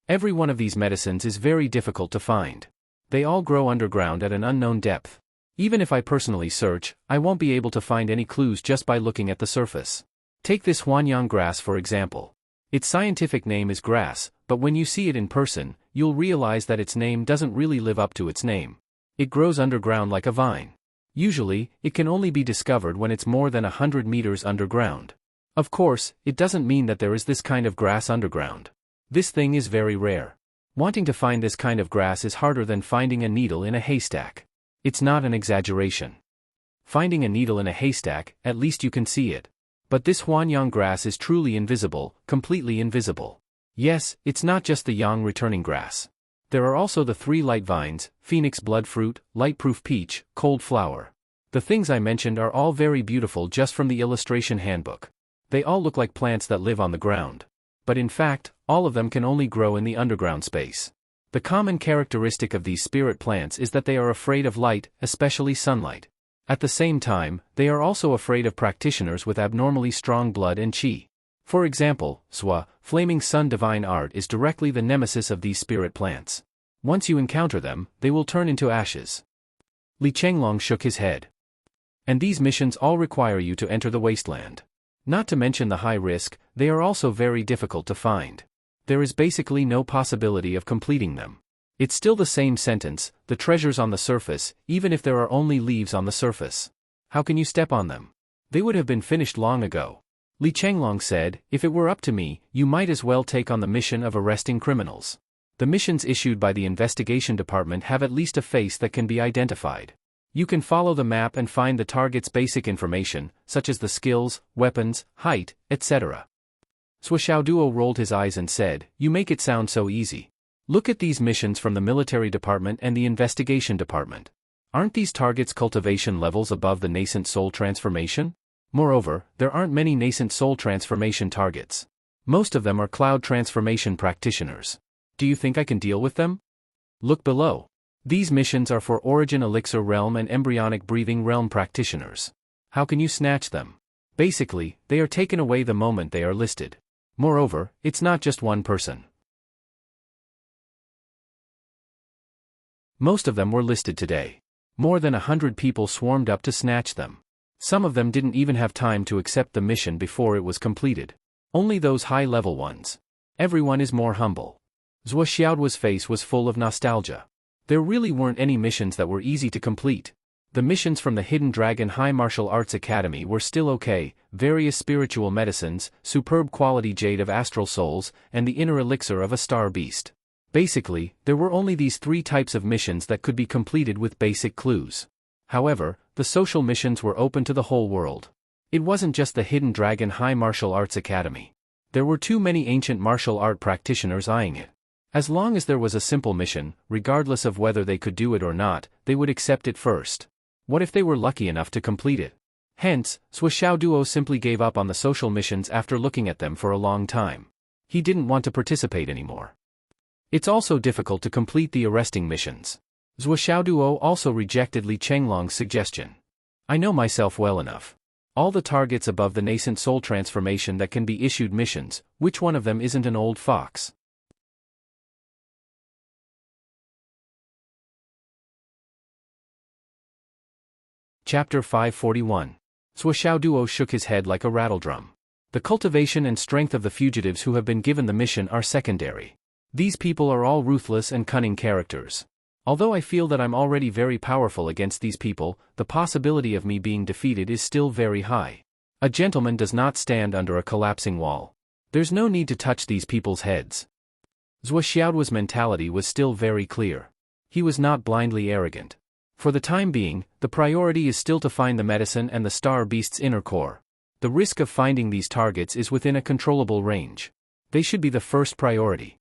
Every one of these medicines is very difficult to find. They all grow underground at an unknown depth. Even if I personally search, I won't be able to find any clues just by looking at the surface. Take this Huanyang grass for example. Its scientific name is grass, but when you see it in person, you'll realize that its name doesn't really live up to its name. It grows underground like a vine. Usually, it can only be discovered when it's more than 100 meters underground. Of course, it doesn't mean that there is this kind of grass underground. This thing is very rare. Wanting to find this kind of grass is harder than finding a needle in a haystack. It's not an exaggeration. Finding a needle in a haystack, at least you can see it. But this Huanyang grass is truly invisible, completely invisible. Yes, it's not just the yang returning grass. There are also the 3 light vines, phoenix blood fruit, lightproof peach, cold flower. The things I mentioned are all very beautiful just from the illustration handbook. They all look like plants that live on the ground. But in fact, all of them can only grow in the underground space. The common characteristic of these spirit plants is that they are afraid of light, especially sunlight. At the same time, they are also afraid of practitioners with abnormally strong blood and qi. For example, Zhuo, Flaming Sun Divine Art is directly the nemesis of these spirit plants. Once you encounter them, they will turn into ashes. Li Chenglong shook his head. And these missions all require you to enter the wasteland. Not to mention the high risk, they are also very difficult to find. there is basically no possibility of completing them. It's still the same sentence, the treasures on the surface, even if there are only leaves on the surface. How can you step on them? They would have been finished long ago. Li Chenglong said, if it were up to me, you might as well take on the mission of arresting criminals. The missions issued by the investigation department have at least a face that can be identified. You can follow the map and find the target's basic information, such as the skills, weapons, height, etc. Duo rolled his eyes and said, you make it sound so easy. Look at these missions from the military department and the investigation department. Aren't these targets cultivation levels above the nascent soul transformation? Moreover, there aren't many nascent soul transformation targets. Most of them are cloud transformation practitioners. Do you think I can deal with them? Look below. These missions are for Origin Elixir Realm and Embryonic Breathing Realm practitioners. How can you snatch them? Basically, they are taken away the moment they are listed. Moreover, it's not just one person. Most of them were listed today. More than 100 people swarmed up to snatch them. Some of them didn't even have time to accept the mission before it was completed. Only those high-level ones. Everyone is more humble. Zhuo Xiaoduo's face was full of nostalgia. There really weren't any missions that were easy to complete. The missions from the Hidden Dragon High Martial Arts Academy were still okay, various spiritual medicines, superb quality jade of astral souls, and the inner elixir of a star beast. Basically, there were only these 3 types of missions that could be completed with basic clues. However, the social missions were open to the whole world. It wasn't just the Hidden Dragon High Martial Arts Academy. There were too many ancient martial art practitioners eyeing it. As long as there was a simple mission, regardless of whether they could do it or not, they would accept it first. What if they were lucky enough to complete it? Hence, Xiaoduo simply gave up on the social missions after looking at them for a long time. He didn't want to participate anymore. It's also difficult to complete the arresting missions. Xiaoduo also rejected Li Chenglong's suggestion. I know myself well enough. All the targets above the nascent soul transformation that can be issued missions, which one of them isn't an old fox? Chapter 541. Xiaoduo shook his head like a rattledrum. The cultivation and strength of the fugitives who have been given the mission are secondary. These people are all ruthless and cunning characters. Although I feel that I'm already very powerful against these people, the possibility of me being defeated is still very high. A gentleman does not stand under a collapsing wall. There's no need to touch these people's heads. Zhuo Xiaoduo's mentality was still very clear. He was not blindly arrogant. For the time being, the priority is still to find the medicine and the star beast's inner core. The risk of finding these targets is within a controllable range. They should be the first priority.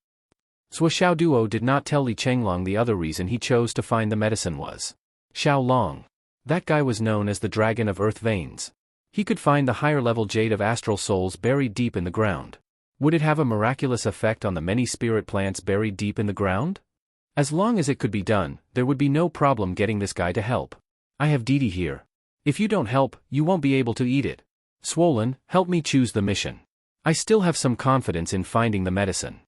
Xiaoduo did not tell Li Chenglong the other reason he chose to find the medicine was Xiao Long. That guy was known as the Dragon of Earth Veins. He could find the higher-level jade of astral souls buried deep in the ground. Would it have a miraculous effect on the many spirit plants buried deep in the ground? As long as it could be done, there would be no problem getting this guy to help. I have Didi here. If you don't help, you won't be able to eat it. Swollen, help me choose the mission. I still have some confidence in finding the medicine.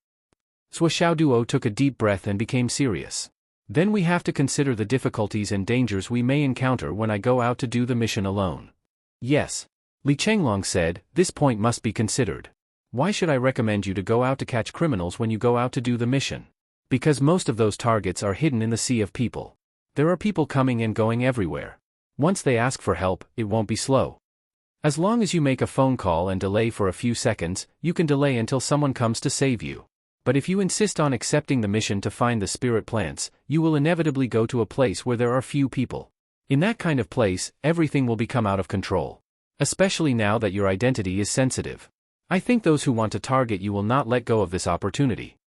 Xiaoduo took a deep breath and became serious. Then we have to consider the difficulties and dangers we may encounter when I go out to do the mission alone. Yes. Li Chenglong said, this point must be considered. Why should I recommend you to go out to catch criminals when you go out to do the mission? Because most of those targets are hidden in the sea of people. There are people coming and going everywhere. Once they ask for help, it won't be slow. As long as you make a phone call and delay for a few seconds, you can delay until someone comes to save you. But if you insist on accepting the mission to find the spirit plants, you will inevitably go to a place where there are few people. In that kind of place, everything will become out of control. Especially now that your identity is sensitive. I think those who want to target you will not let go of this opportunity.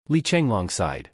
Li Chenglong sighed.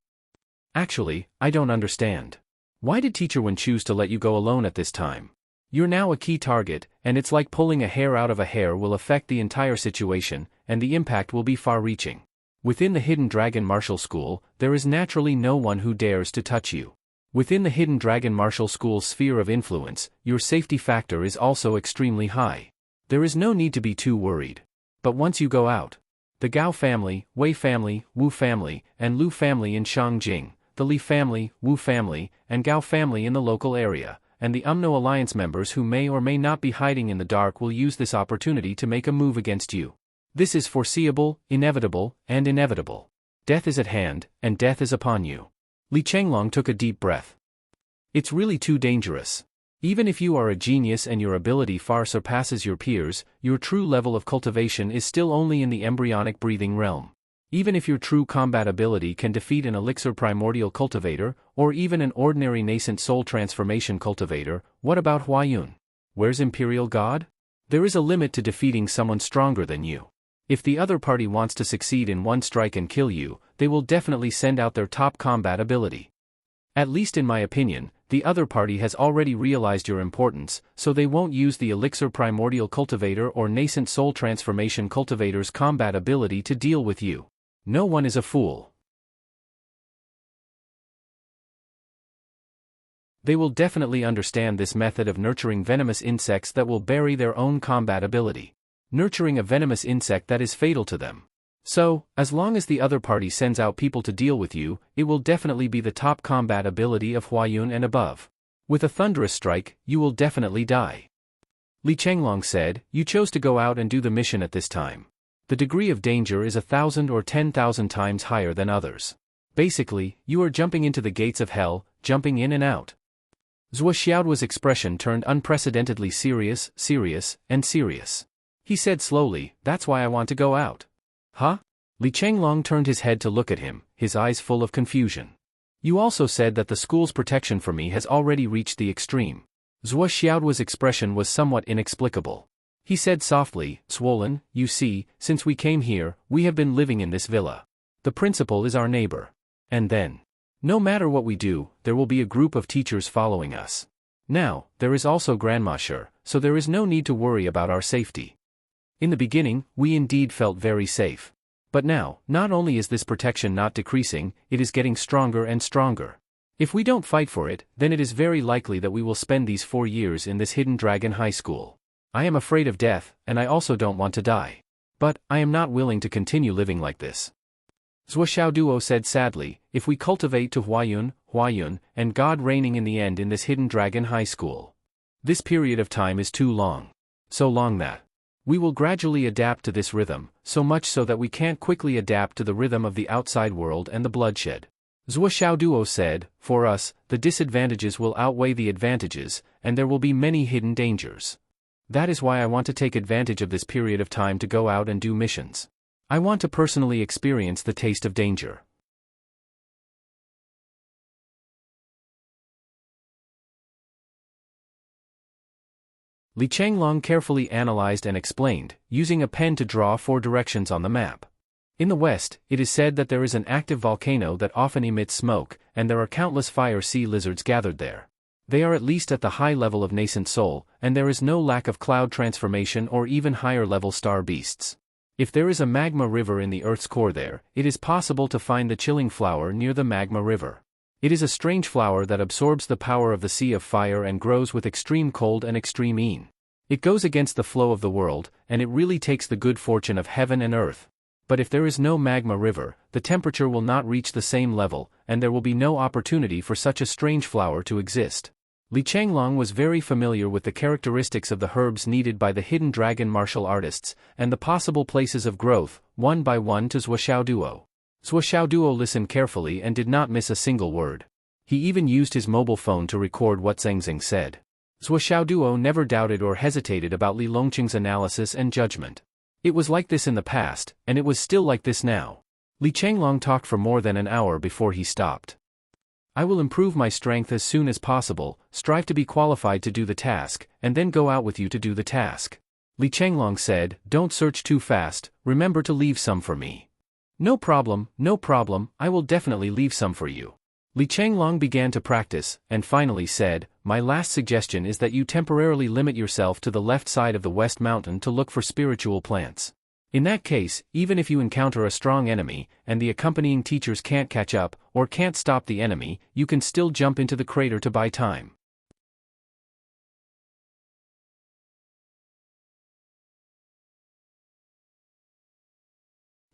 Actually, I don't understand. Why did Teacher Wen choose to let you go alone at this time? You're now a key target, and it's like pulling a hair out of a hair will affect the entire situation, and the impact will be far-reaching. Within the Hidden Dragon Martial School, there is naturally no one who dares to touch you. Within the Hidden Dragon Martial School's sphere of influence, your safety factor is also extremely high. There is no need to be too worried. But once you go out, the Gao family, Wei family, Wu family, and Lu family in Shangjing, the Li family, Wu family, and Gao family in the local area, and the UMNO Alliance members who may or may not be hiding in the dark will use this opportunity to make a move against you. This is foreseeable, inevitable, and inevitable. Death is at hand, and death is upon you. Li Chenglong took a deep breath. It's really too dangerous. Even if you are a genius and your ability far surpasses your peers, your true level of cultivation is still only in the embryonic breathing realm. Even if your true combat ability can defeat an elixir primordial cultivator, or even an ordinary nascent soul transformation cultivator, what about Huayun? Where's Imperial God? There is a limit to defeating someone stronger than you. If the other party wants to succeed in one strike and kill you, they will definitely send out their top combat ability. At least in my opinion, the other party has already realized your importance, so they won't use the elixir primordial cultivator or nascent soul transformation cultivator's combat ability to deal with you. No one is a fool. They will definitely understand this method of nurturing venomous insects that will bury their own combat ability. Nurturing a venomous insect that is fatal to them. So, as long as the other party sends out people to deal with you, it will definitely be the top combat ability of Huayun and above. With a thunderous strike, you will definitely die. Li Chenglong said, you chose to go out and do the mission at this time. The degree of danger is 1,000 or 10,000 times higher than others. Basically, you are jumping into the gates of hell, jumping in and out. Zhuo Xiaoduo's expression turned unprecedentedly serious, and serious. He said slowly, that's why I want to go out. Huh? Li Chenglong turned his head to look at him, his eyes full of confusion. You also said that the school's protection for me has already reached the extreme. Zhuo Xiaoduo's expression was somewhat inexplicable. He said softly, Swollen, you see, since we came here, we have been living in this villa. The principal is our neighbor. And then, no matter what we do, there will be a group of teachers following us. Now, there is also Grandmaster, so there is no need to worry about our safety. In the beginning, we indeed felt very safe. But now, not only is this protection not decreasing, it is getting stronger and stronger. If we don't fight for it, then it is very likely that we will spend these 4 years in this hidden dragon high school. I am afraid of death, and I also don't want to die. But, I am not willing to continue living like this. Zhuo Xiaoduo said sadly, if we cultivate to Huayun, and God reigning in the end in this hidden dragon high school. This period of time is too long. So long that we will gradually adapt to this rhythm, so much so that we can't quickly adapt to the rhythm of the outside world and the bloodshed. Zhuo Xiaoduo said, for us, the disadvantages will outweigh the advantages, and there will be many hidden dangers. That is why I want to take advantage of this period of time to go out and do missions. I want to personally experience the taste of danger. Li Chenglong carefully analyzed and explained, using a pen to draw 4 directions on the map. In the west, it is said that there is an active volcano that often emits smoke, and there are countless fire sea lizards gathered there. They are at least at the high level of nascent soul, and there is no lack of cloud transformation or even higher level star beasts. If there is a magma river in the Earth's core there, it is possible to find the chilling flower near the magma river. It is a strange flower that absorbs the power of the sea of fire and grows with extreme cold and extreme heat. It goes against the flow of the world, and it really takes the good fortune of heaven and earth. But if there is no magma river, the temperature will not reach the same level, and there will be no opportunity for such a strange flower to exist. Li Chenglong was very familiar with the characteristics of the herbs needed by the hidden dragon martial artists, and the possible places of growth, one by one to Zhuo Xiaoduo. Zhuo Xiaoduo listened carefully and did not miss a single word. He even used his mobile phone to record what Zheng Zheng said. Zhuo Xiaoduo never doubted or hesitated about Li Longqing's analysis and judgment. It was like this in the past, and it was still like this now. Li Chenglong talked for more than an hour before he stopped. I will improve my strength as soon as possible, strive to be qualified to do the task, and then go out with you to do the task. Li Chenglong said, don't search too fast, remember to leave some for me. No problem, I will definitely leave some for you. Li Chenglong began to practice, and finally said, my last suggestion is that you temporarily limit yourself to the left side of the West Mountain to look for spiritual plants. In that case, even if you encounter a strong enemy, and the accompanying teachers can't catch up, or can't stop the enemy, you can still jump into the crater to buy time.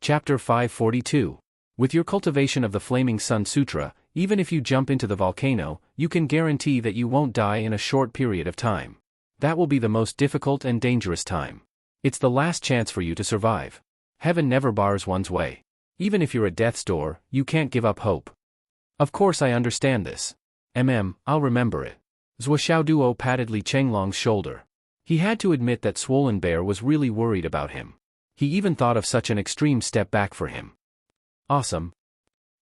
Chapter 542. With your cultivation of the Flaming Sun Sutra, even if you jump into the volcano, you can guarantee that you won't die in a short period of time. That will be the most difficult and dangerous time. It's the last chance for you to survive. Heaven never bars one's way. Even if you're at death's door, you can't give up hope. Of course I understand this. I'll remember it. Zhuo Xiaoduo patted Li Chenglong's shoulder. He had to admit that Swollen Bear was really worried about him. He even thought of such an extreme step back for him. Awesome.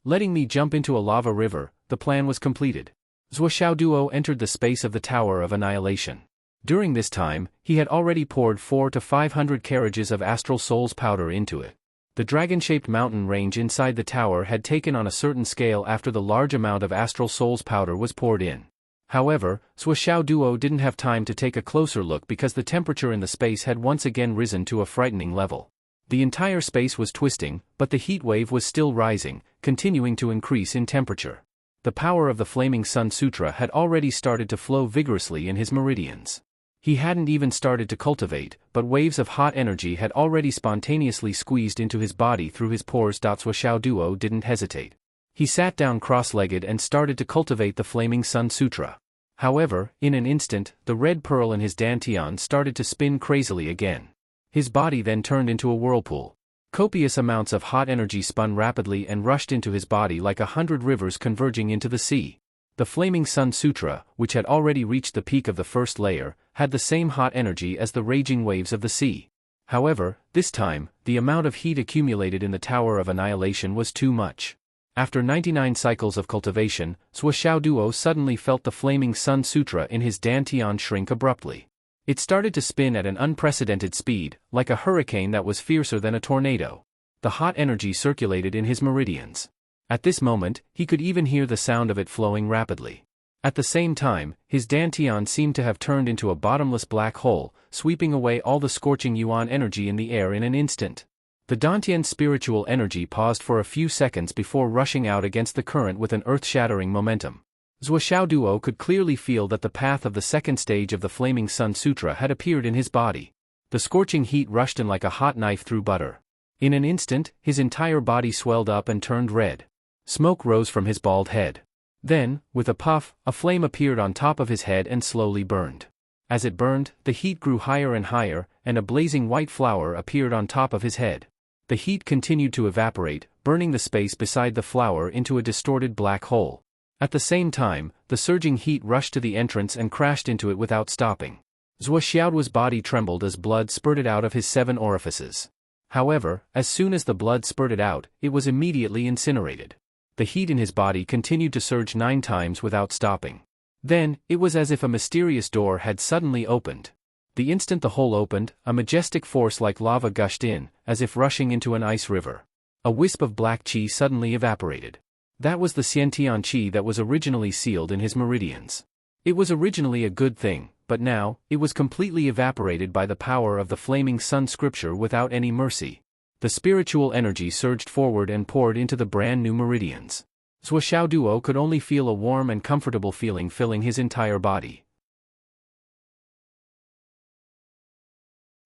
Letting me jump into a lava river, the plan was completed. Zhuo Xiaoduo entered the space of the Tower of Annihilation. During this time, he had already poured 400 to 500 carriages of Astral Souls powder into it. The dragon-shaped mountain range inside the tower had taken on a certain scale after the large amount of Astral Souls powder was poured in. However, Zhuo Xiaoduo didn't have time to take a closer look because the temperature in the space had once again risen to a frightening level. The entire space was twisting, but the heat wave was still rising, continuing to increase in temperature. The power of the Flaming Sun Sutra had already started to flow vigorously in his meridians. He hadn't even started to cultivate, but waves of hot energy had already spontaneously squeezed into his body through his pores. Zhuo Xiaoduo didn't hesitate. He sat down cross-legged and started to cultivate the Flaming Sun Sutra. However, in an instant, the red pearl in his dantian started to spin crazily again. His body then turned into a whirlpool. Copious amounts of hot energy spun rapidly and rushed into his body like 100 rivers converging into the sea. The Flaming Sun Sutra, which had already reached the peak of the first layer, had the same hot energy as the raging waves of the sea. However, this time, the amount of heat accumulated in the Tower of Annihilation was too much. After 99 cycles of cultivation, Zhuo Xiaoduo suddenly felt the Flaming Sun Sutra in his dantian shrink abruptly. It started to spin at an unprecedented speed, like a hurricane that was fiercer than a tornado. The hot energy circulated in his meridians. At this moment, he could even hear the sound of it flowing rapidly. At the same time, his dantian seemed to have turned into a bottomless black hole, sweeping away all the scorching yuan energy in the air in an instant. The dantian's spiritual energy paused for a few seconds before rushing out against the current with an earth-shattering momentum. Zhuo Xiaoduo could clearly feel that the path of the second stage of the Flaming Sun Sutra had appeared in his body. The scorching heat rushed in like a hot knife through butter. In an instant, his entire body swelled up and turned red. Smoke rose from his bald head. Then, with a puff, a flame appeared on top of his head and slowly burned. As it burned, the heat grew higher and higher, and a blazing white flower appeared on top of his head. The heat continued to evaporate, burning the space beside the flower into a distorted black hole. At the same time, the surging heat rushed to the entrance and crashed into it without stopping. Zhuo Xiaoduo's body trembled as blood spurted out of his 7 orifices. However, as soon as the blood spurted out, it was immediately incinerated. The heat in his body continued to surge 9 times without stopping. Then, it was as if a mysterious door had suddenly opened. The instant the hole opened, a majestic force like lava gushed in, as if rushing into an ice river. A wisp of black qi suddenly evaporated. That was the Xiantian qi that was originally sealed in his meridians. It was originally a good thing, but now, it was completely evaporated by the power of the Flaming Sun Scripture without any mercy. The spiritual energy surged forward and poured into the brand new meridians. Zhuo Xiaoduo could only feel a warm and comfortable feeling filling his entire body.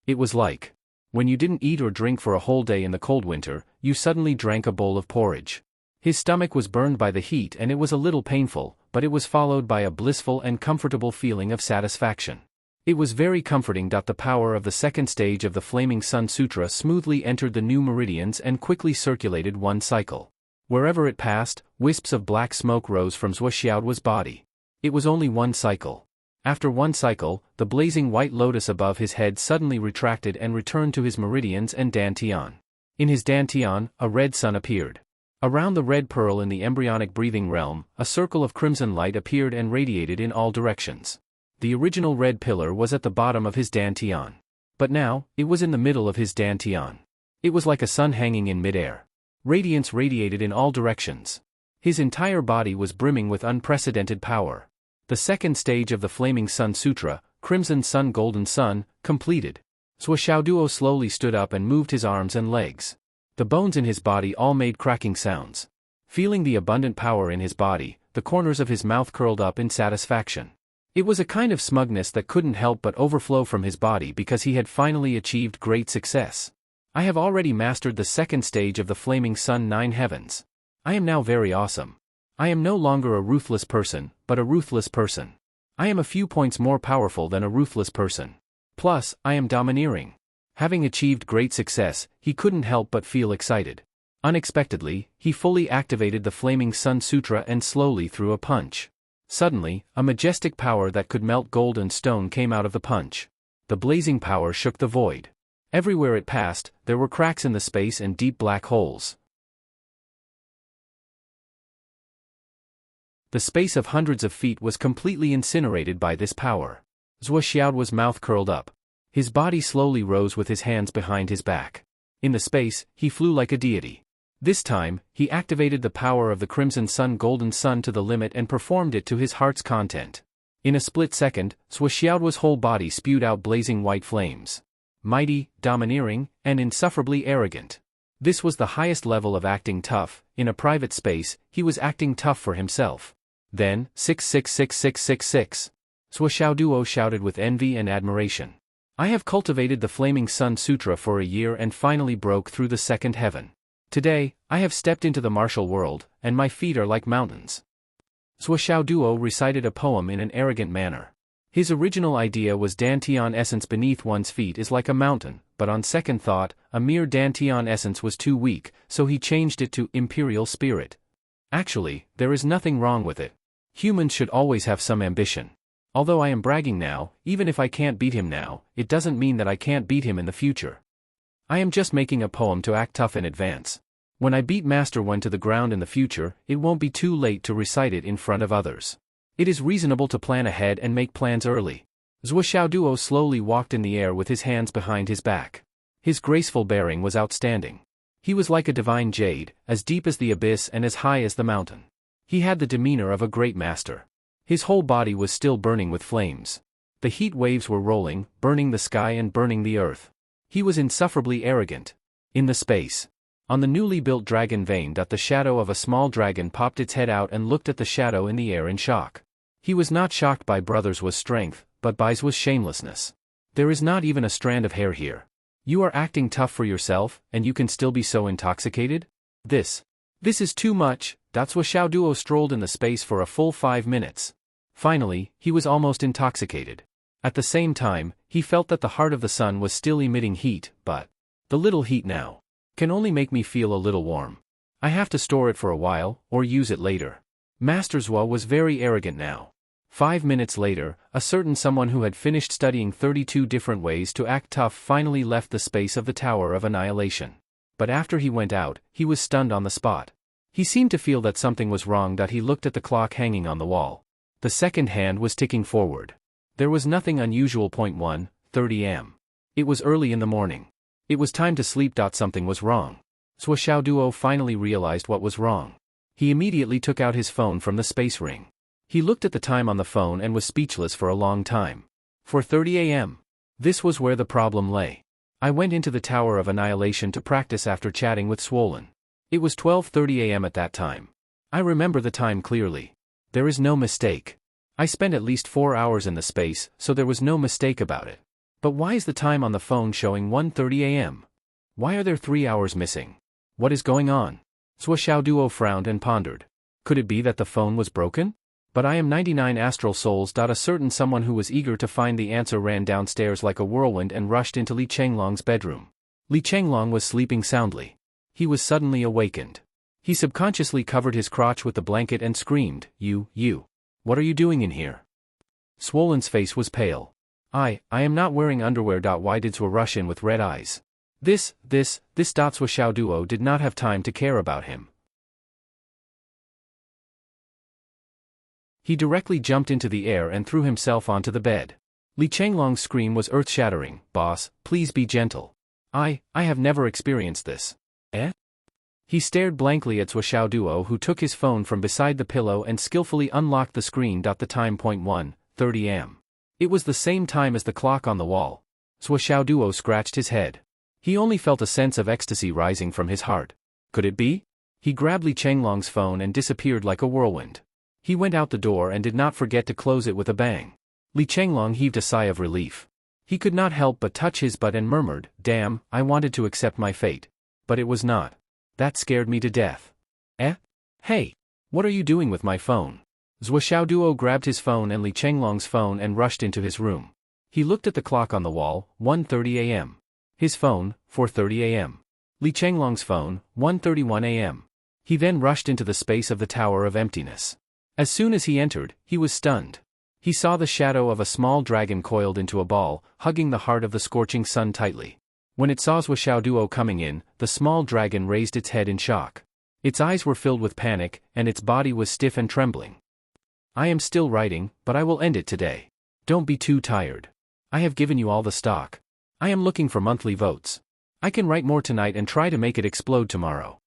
It was like when you didn't eat or drink for a whole day in the cold winter, you suddenly drank a bowl of porridge. His stomach was burned by the heat and it was a little painful, but it was followed by a blissful and comfortable feeling of satisfaction. It was very comforting. The power of the second stage of the Flaming Sun Sutra smoothly entered the new meridians and quickly circulated one cycle. Wherever it passed, wisps of black smoke rose from Zhuo Xiaoduo's body. It was only one cycle. After one cycle, the blazing white lotus above his head suddenly retracted and returned to his meridians and dantian. In his dantian, a red sun appeared. Around the red pearl in the embryonic breathing realm, a circle of crimson light appeared and radiated in all directions. The original red pillar was at the bottom of his dantian. But now, it was in the middle of his dantian. It was like a sun hanging in midair. Radiance radiated in all directions. His entire body was brimming with unprecedented power. The second stage of the Flaming Sun Sutra, Crimson Sun Golden Sun, completed. Zhuo Xiaoduo slowly stood up and moved his arms and legs. The bones in his body all made cracking sounds. Feeling the abundant power in his body, the corners of his mouth curled up in satisfaction. It was a kind of smugness that couldn't help but overflow from his body because he had finally achieved great success. I have already mastered the second stage of the Flaming Sun 9 Heavens. I am now very awesome. I am no longer a ruthless person, but a ruthless person. I am a few points more powerful than a ruthless person. Plus, I am domineering. Having achieved great success, he couldn't help but feel excited. Unexpectedly, he fully activated the Flaming Sun Sutra and slowly threw a punch. Suddenly, a majestic power that could melt gold and stone came out of the punch. The blazing power shook the void. Everywhere it passed, there were cracks in the space and deep black holes. The space of hundreds of feet was completely incinerated by this power. Zhuo Xiaoduo's mouth curled up. His body slowly rose with his hands behind his back. In the space, he flew like a deity. This time, he activated the power of the Crimson Sun Golden Sun to the limit and performed it to his heart's content. In a split second, Zhuo Xiaoduo's whole body spewed out blazing white flames. Mighty, domineering, and insufferably arrogant. This was the highest level of acting tough. In a private space, he was acting tough for himself. Then, 6666666. Zhuo Xiaoduo shouted with envy and admiration. I have cultivated the Flaming Sun Sutra for a year and finally broke through the second heaven. Today, I have stepped into the martial world, and my feet are like mountains. Zhuo Xiaoduo recited a poem in an arrogant manner. His original idea was Dantian essence beneath one's feet is like a mountain, but on second thought, a mere Dantian essence was too weak, so he changed it to Imperial Spirit. Actually, there is nothing wrong with it. Humans should always have some ambition. Although I am bragging now, even if I can't beat him now, it doesn't mean that I can't beat him in the future. I am just making a poem to act tough in advance. When I beat Master One to the ground in the future, it won't be too late to recite it in front of others. It is reasonable to plan ahead and make plans early. Zhuo Xiaoduo slowly walked in the air with his hands behind his back. His graceful bearing was outstanding. He was like a divine jade, as deep as the abyss and as high as the mountain. He had the demeanor of a great master. His whole body was still burning with flames. The heat waves were rolling, burning the sky and burning the earth. He was insufferably arrogant. In the space. On the newly built dragon vein, the shadow of a small dragon popped its head out and looked at the shadow in the air in shock. He was not shocked by Brothers' was strength, but by Zhuo's shamelessness. There is not even a strand of hair here. You are acting tough for yourself, and you can still be so intoxicated? This is too much. Zhuo Xiaoduo strolled in the space for a full 5 minutes. Finally, he was almost intoxicated. At the same time, he felt that the heart of the sun was still emitting heat, but the little heat now can only make me feel a little warm. I have to store it for a while, or use it later. Master Zhuo was very arrogant now. 5 minutes later, a certain someone who had finished studying 32 different ways to act tough finally left the space of the Tower of Annihilation. But after he went out, he was stunned on the spot. He seemed to feel that something was wrong. He looked at the clock hanging on the wall. The second hand was ticking forward. There was nothing unusual. 1:30 am. It was early in the morning. It was time to sleep. Something was wrong. Zhuo Xiaoduo finally realized what was wrong. He immediately took out his phone from the space ring. He looked at the time on the phone and was speechless for a long time. 4:30 am. This was where the problem lay. I went into the Tower of Annihilation to practice after chatting with Swollen. It was 12:30 am at that time. I remember the time clearly. There is no mistake. I spent at least 4 hours in the space, so there was no mistake about it. But why is the time on the phone showing 1:30 am? Why are there 3 hours missing? What is going on? Zhuo Xiaoduo frowned and pondered. Could it be that the phone was broken? But I am 99 astral souls. A certain someone who was eager to find the answer ran downstairs like a whirlwind and rushed into Li Chenglong's bedroom. Li Chenglong was sleeping soundly. He was suddenly awakened. He subconsciously covered his crotch with the blanket and screamed, You. What are you doing in here? Swollen's face was pale. I am not wearing underwear. Why did Zhuo rush in with red eyes? This. Zhuo Xiaoduo did not have time to care about him. He directly jumped into the air and threw himself onto the bed. Li Chenglong's scream was earth-shattering. Boss, please be gentle. I have never experienced this. Eh? He stared blankly at Zhuo Xiaoduo, who took his phone from beside the pillow and skillfully unlocked the screen. The time 1:30 am. It was the same time as the clock on the wall. Zhuo Xiaoduo scratched his head. He only felt a sense of ecstasy rising from his heart. Could it be? He grabbed Li Chenglong's phone and disappeared like a whirlwind. He went out the door and did not forget to close it with a bang. Li Chenglong heaved a sigh of relief. He could not help but touch his butt and murmured, Damn, I wanted to accept my fate. But it was not. That scared me to death. Eh? Hey! What are you doing with my phone? Zhuo Xiaoduo grabbed his phone and Li Chenglong's phone and rushed into his room. He looked at the clock on the wall, 1:30 am. His phone, 4:30 a.m. Li Chenglong's phone, 1:31 a.m. He then rushed into the space of the Tower of Emptiness. As soon as he entered, he was stunned. He saw the shadow of a small dragon coiled into a ball, hugging the heart of the scorching sun tightly. When it saw Zhou Xiaoduo coming in, the small dragon raised its head in shock. Its eyes were filled with panic, and its body was stiff and trembling. I am still writing, but I will end it today. Don't be too tired. I have given you all the stock. I am looking for monthly votes. I can write more tonight and try to make it explode tomorrow.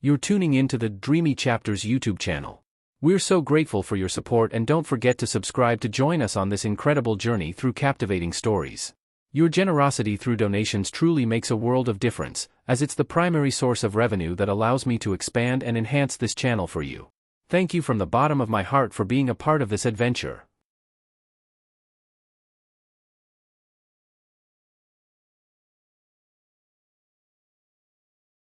You're tuning in to the Dreamy Chapters YouTube channel. We're so grateful for your support, and don't forget to subscribe to join us on this incredible journey through captivating stories. Your generosity through donations truly makes a world of difference, as it's the primary source of revenue that allows me to expand and enhance this channel for you. Thank you from the bottom of my heart for being a part of this adventure.